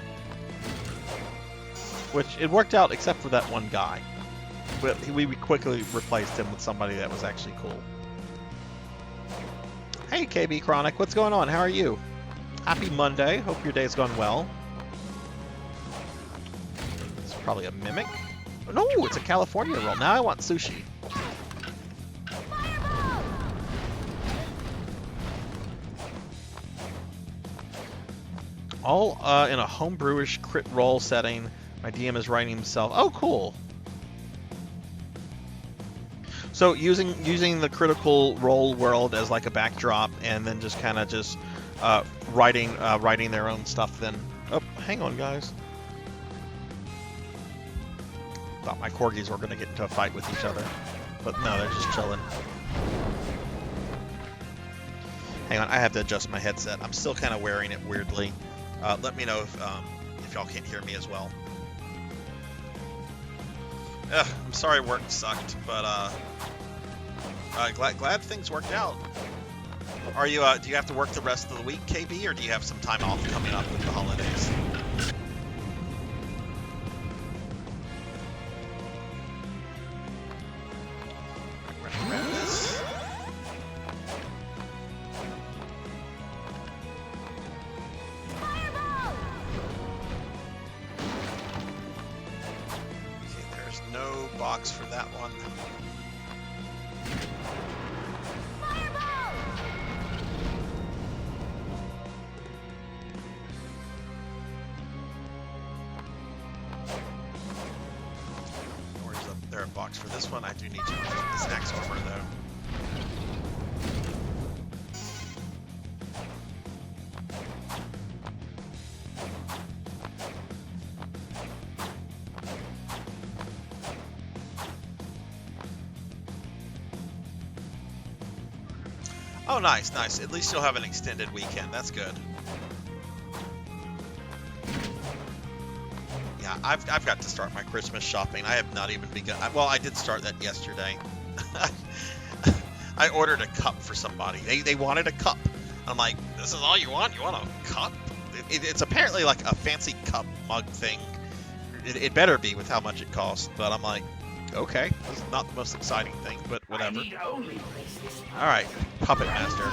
Which it worked out, except for that one guy. But we quickly replaced him with somebody that was actually cool. Hey, KB Chronic, what's going on? How are you? Happy Monday. Hope your day's gone well. It's probably a mimic. No, it's a California roll. Now I want sushi. All in a homebrewish crit roll setting. My DM is writing himself. Oh, cool. So using the critical role world as like a backdrop, and then just kind of just writing their own stuff. Then, oh, hang on, guys. Thought my corgis were gonna get into a fight with each other, but no, they're just chilling. Hang on, I have to adjust my headset. I'm still kind of wearing it weirdly. Let me know if y'all can't hear me as well. I'm sorry work sucked, but glad things worked out. Are you do you have to work the rest of the week, KB, or do you have some time off coming up with the holidays? Grab this. Okay, there's no box for that one. There a box for this one? I do need to put the snacks over though. Oh, nice, nice. At least you'll have an extended weekend. That's good. Yeah, I've got to start my Christmas shopping. I have not even begun. Well, I did start that yesterday. I ordered a cup for somebody. They wanted a cup. I'm like, this is all you want? You want a cup? It's apparently like a fancy cup mug thing. It better be with how much it costs. But I'm like, okay, this is not the most exciting thing, but whatever. All right, Puppet Master.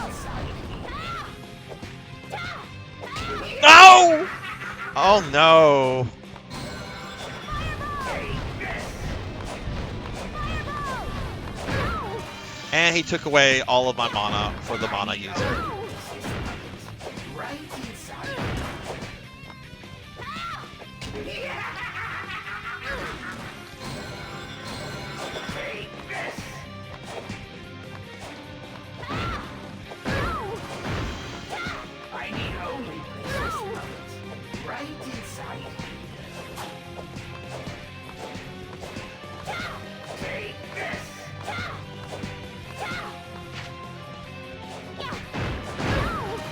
No! Oh no! And he took away all of my mana for the mana user.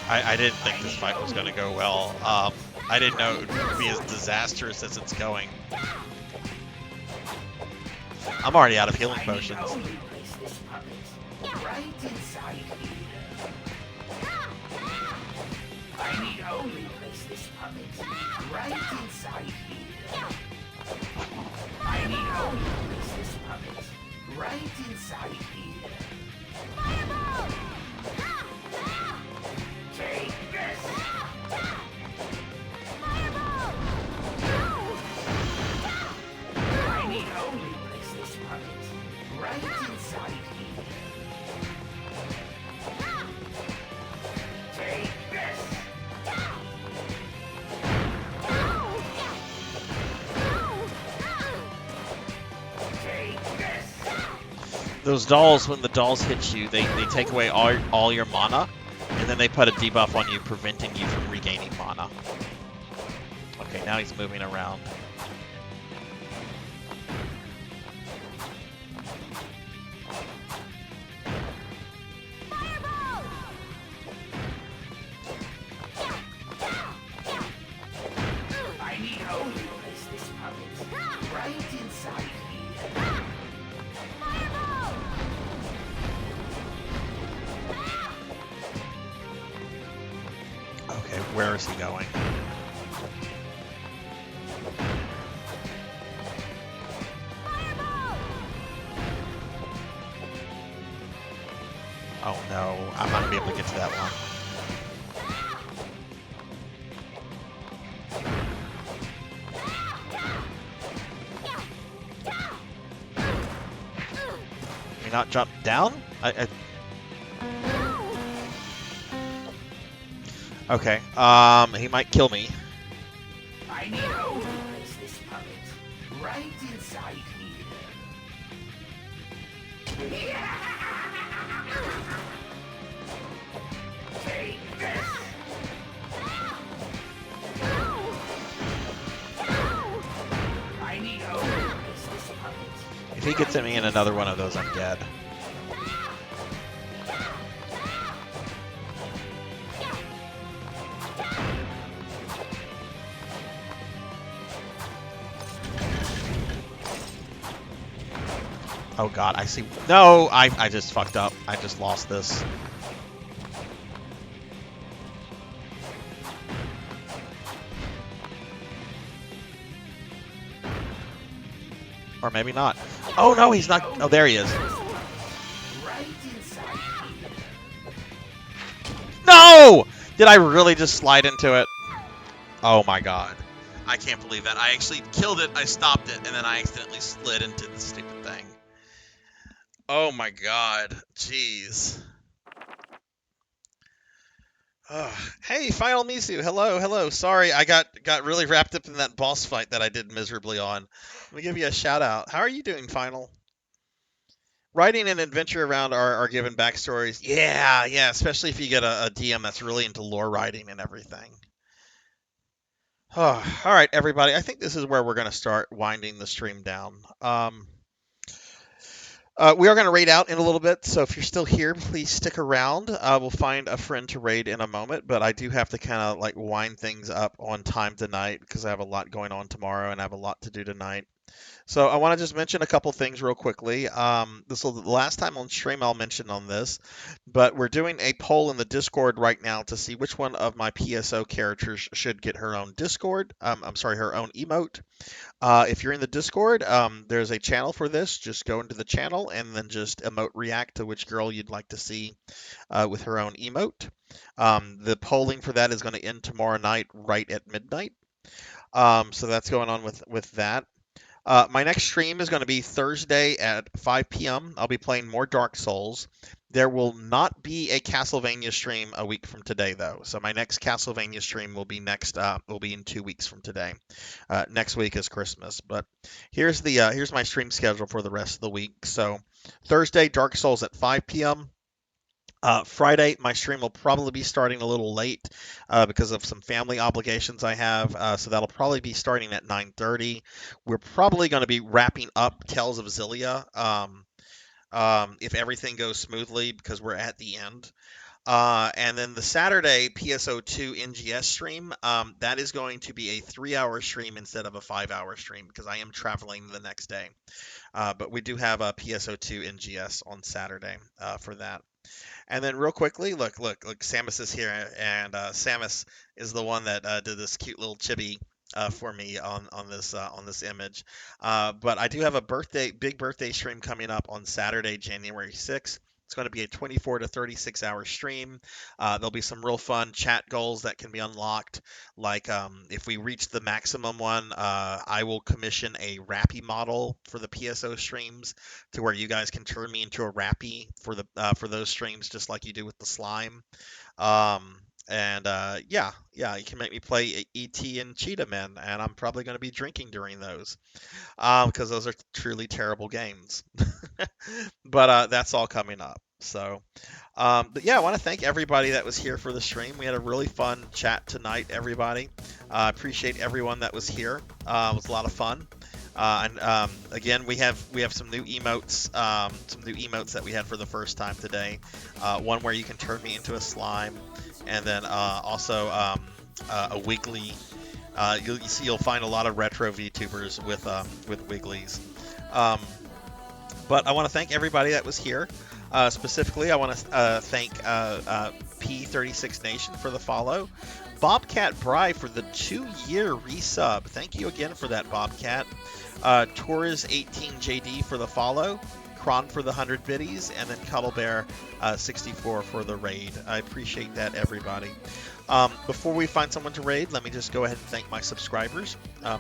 I didn't think this fight was going to go well. I didn't know it would be as disastrous as it's going. I'm already out of healing potions. Those dolls, when the dolls hit you, they take away all your mana, and then they put a debuff on you, preventing you from regaining mana. Okay, now he's moving around. I need only place this puppet right inside here. Okay, where is he going? Oh no, I'm not gonna be able to get to that one. Can we not jump down? Okay. He might kill me. I need organize this puppet right inside here. Take this. I need organize this puppet. If he gets me in another one of those, I'm dead. Oh god, I see. No, I just fucked up. I just lost this. Or maybe not. Oh no, he's not. Oh, there he is. Right inside here. No! Did I really just slide into it? Oh my god. I can't believe that. I actually killed it, I stopped it, and then I accidentally slid into the stupid thing. Oh my god. Jeez. Oh. Hey, Final Misu. Hello, hello. Sorry, I got really wrapped up in that boss fight that I did miserably on. Let me give you a shout out. How are you doing, Final? Writing an adventure around our given backstories. Yeah, especially if you get a DM that's really into lore writing and everything. Oh, all right, everybody. I think this is where we're going to start winding the stream down. We are going to raid out in a little bit, so if you're still here, please stick around. We'll find a friend to raid in a moment, but I do have to kind of like wind things up on time tonight because I have a lot going on tomorrow and I have a lot to do tonight. So I want to just mention a couple things real quickly. This will the last time on stream I'll mention on this, but we're doing a poll in the Discord right now to see which one of my PSO characters should get her own Discord. I'm sorry, her own emote. If you're in the Discord, there's a channel for this. Just go into the channel and then just emote react to which girl you'd like to see with her own emote. The polling for that is going to end tomorrow night right at midnight. So that's going on with that. My next stream is going to be Thursday at 5 p.m. I'll be playing more Dark Souls. There will not be a Castlevania stream a week from today, though. So my next Castlevania stream will be in 2 weeks from today. Next week is Christmas, but here's my stream schedule for the rest of the week. So Thursday, Dark Souls at 5 p.m. Friday, my stream will probably be starting a little late because of some family obligations I have. So that'll probably be starting at 9:30. We're probably going to be wrapping up Tales of Xillia if everything goes smoothly because we're at the end. And then the Saturday PSO2 NGS stream, that is going to be a 3-hour stream instead of a 5-hour stream because I am traveling the next day. But we do have a PSO2 NGS on Saturday for that. And then real quickly, look, Samus is here, and Samus is the one that did this cute little chibi for me on this image. But I do have a big birthday stream coming up on Saturday, January 6th. It's going to be a 24 to 36 hour stream. There'll be some real fun chat goals that can be unlocked. Like if we reach the maximum one, I will commission a Rappy model for the PSO streams to where you guys can turn me into a Rappy for those streams, just like you do with the slime. Yeah, you can make me play E.T. and Cheetah Men, and I'm probably going to be drinking during those because those are truly terrible games. But that's all coming up. So, but yeah, I want to thank everybody that was here for the stream. We had a really fun chat tonight, everybody. Appreciate everyone that was here. It was a lot of fun. Again, we have some new emotes, that we had for the first time today. One where you can turn me into a slime, and then also a Wiggly. You'll find a lot of retro VTubers with Wigglies. But I want to thank everybody that was here. Specifically, I want to thank P36 Nation for the follow. Bobcat Bry for the 2-year resub. Thank you again for that, Bobcat. Torres18JD for the follow. Kron for the 100 biddies. And then Cuddlebear64 for the raid. I appreciate that, everybody. Before we find someone to raid, let me just go ahead and thank my subscribers.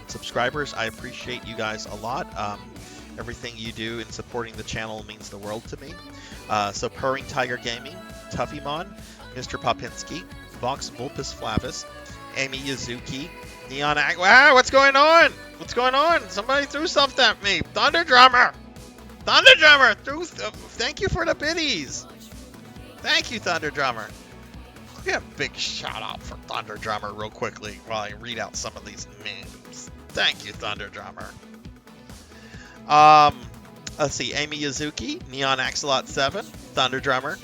Subscribers, I appreciate you guys a lot. Everything you do in supporting the channel means the world to me. So Purring Tiger Gaming, Tuffymon, Mr. Popinski, Vox Vulpus Flavis, Amy Yazuki, Neon Ag. Wow, what's going on? What's going on? Somebody threw something at me. Thunder Drummer! Thunder Drummer! Thank you for the biddies. Thank you, Thunder Drummer. I'll get a big shout out for Thunder Drummer real quickly while I read out some of these memes. Thank you, Thunder Drummer. Let's see. Amy Yazuki, Neon Axolot 7, Thunder Drummer,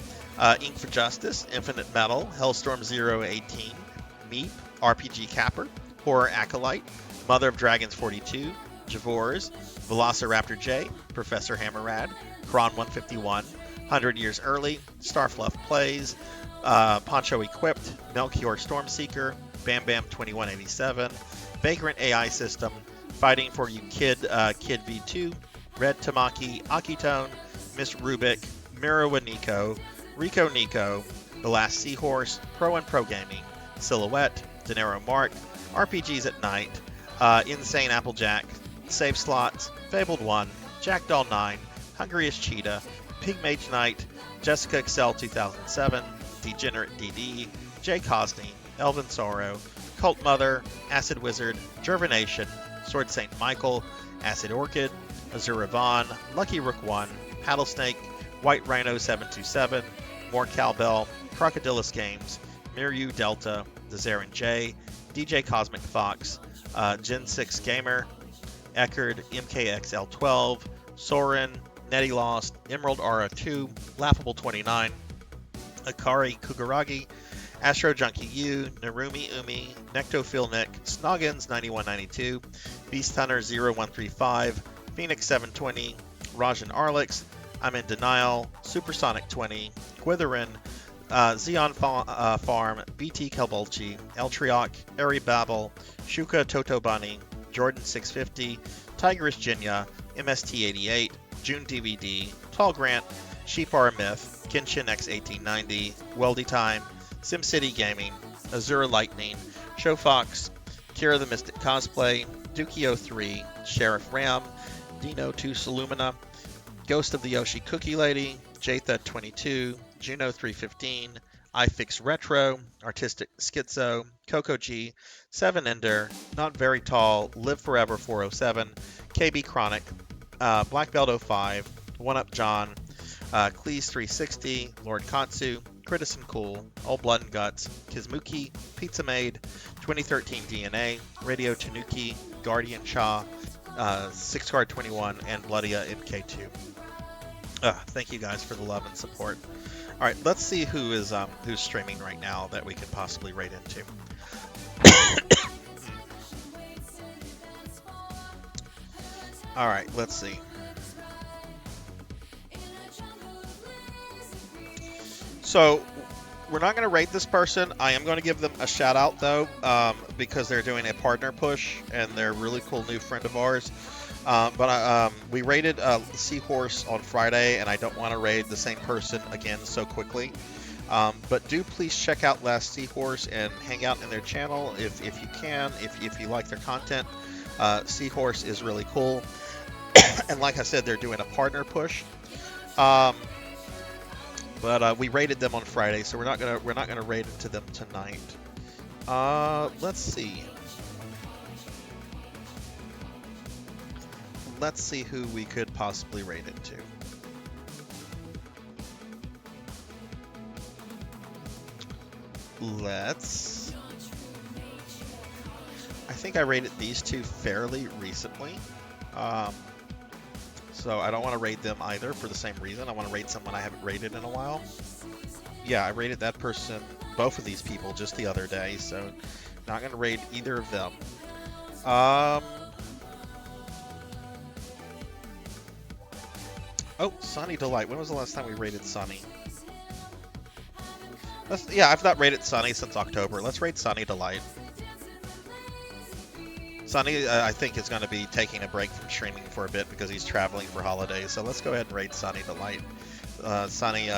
Ink for Justice, Infinite Metal, Hellstorm 018, Meep, RPG Capper, Horror Acolyte, Mother of Dragons 42, Javors, Velociraptor J, Professor Hammerrad, Kron 151, 100 Years Early, Starfluff Plays, Poncho Equipped, Melchior Stormseeker, Bam Bam 2187, Vagrant AI System, Fighting for You Kid V2, Red Tamaki, Akitone, Miss Rubik, Mirawa Nico, Rico Nico, The Last Seahorse, Pro and Pro Gaming, Silhouette, Dinero Mark, RPGs at Night, Insane Applejack, Save Slots, Fabled 1, Jackdaw 9, Hungriest Cheetah, Pig Mage Knight, Jessica Excel 2007, Degenerate DD, Jay Cosney, Elvin Sorrow, Cult Mother, Acid Wizard, Gervination, Sword Saint Michael, Acid Orchid, Azura Vaughn, Lucky Rook 1, Paddlesnake, White Rhino 727, More Cowbell, Crocodilus Games, Miryu Delta, Dezarin J, DJ Cosmic Fox, Gen 6 Gamer, Eckerd, MKXL12, Soren, Netty Lost, Emerald Aura 2, Laughable 29, Akari Kugaragi, Astro Junkie U, Narumi Umi, Nectophil Nick, Snoggins 9192, Beast Hunter 0135, Phoenix 720, Rajan Arlix, I'm in Denial, Supersonic 20, Quitherin, Xeon Farm, BT Kelbolchi, Eltriok, Eri Babel, Shuka Toto Bunny, Jordan 650, Tigress Jinya, MST88, June DVD, Tall Grant, Sheep Are a Myth, Kenshin X1890, Weldy Time, SimCity Gaming, Azura Lightning, Showfox, Kira the Mystic Cosplay, Dukio3, Sheriff Ram, Dino2 Salumina, Ghost of the Yoshi Cookie Lady, Jatha22, Juno315, iFix Retro, Artistic Schizo, Coco G, 7 Ender, Not Very Tall, Live Forever 407, KB Chronic, Black Belt 05, One Up John, Cleese 360, Lord Katsu, Critison Cool, Old Blood and Guts, Kizmuki, Pizza Maid, 2013 DNA, Radio Tanuki, Guardian Cha, 6 Card 21, and Bloodia MK2. Thank you guys for the love and support. All right, let's see who's streaming right now that we could possibly raid into. All right, let's see. So we're not going to rate this person. I am going to give them a shout out though, because they're doing a partner push and they're a really cool new friend of ours. We raided Seahorse on Friday, and I don't want to raid the same person again so quickly. But do please check out Last Seahorse and hang out in their channel if you can, if you like their content. Seahorse is really cool, and like I said, they're doing a partner push. But we raided them on Friday, so we're not gonna raid into them tonight. Let's see. Let's see who we could possibly raid into. I think I rated these two fairly recently. So I don't want to raid them either for the same reason. I want to raid someone I haven't raided in a while. Yeah, I raided that person, both of these people, just the other day, so not going to raid either of them. Oh, Sunny Delight. When was the last time we raided Sunny? Yeah, I've not raided Sunny since October. Let's raid Sunny Delight. Sunny, I think, is going to be taking a break from streaming for a bit because he's traveling for holidays. So let's go ahead and raid Sunny Delight. Sunny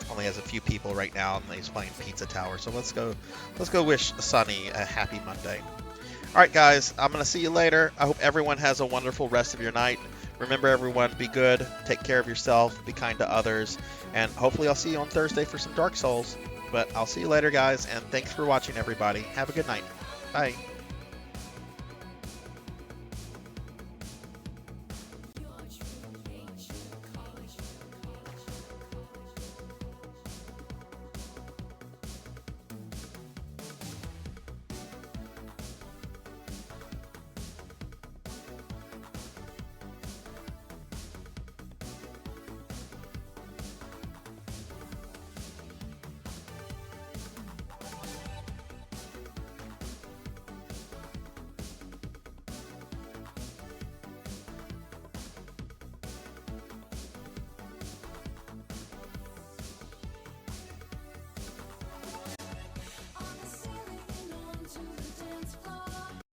only has a few people right now, and he's playing Pizza Tower. So let's go wish Sunny a happy Monday. All right, guys, I'm going to see you later. I hope everyone has a wonderful rest of your night. Remember, everyone, be good, take care of yourself, be kind to others, and hopefully I'll see you on Thursday for some Dark Souls. But I'll see you later, guys, and thanks for watching, everybody. Have a good night. Bye.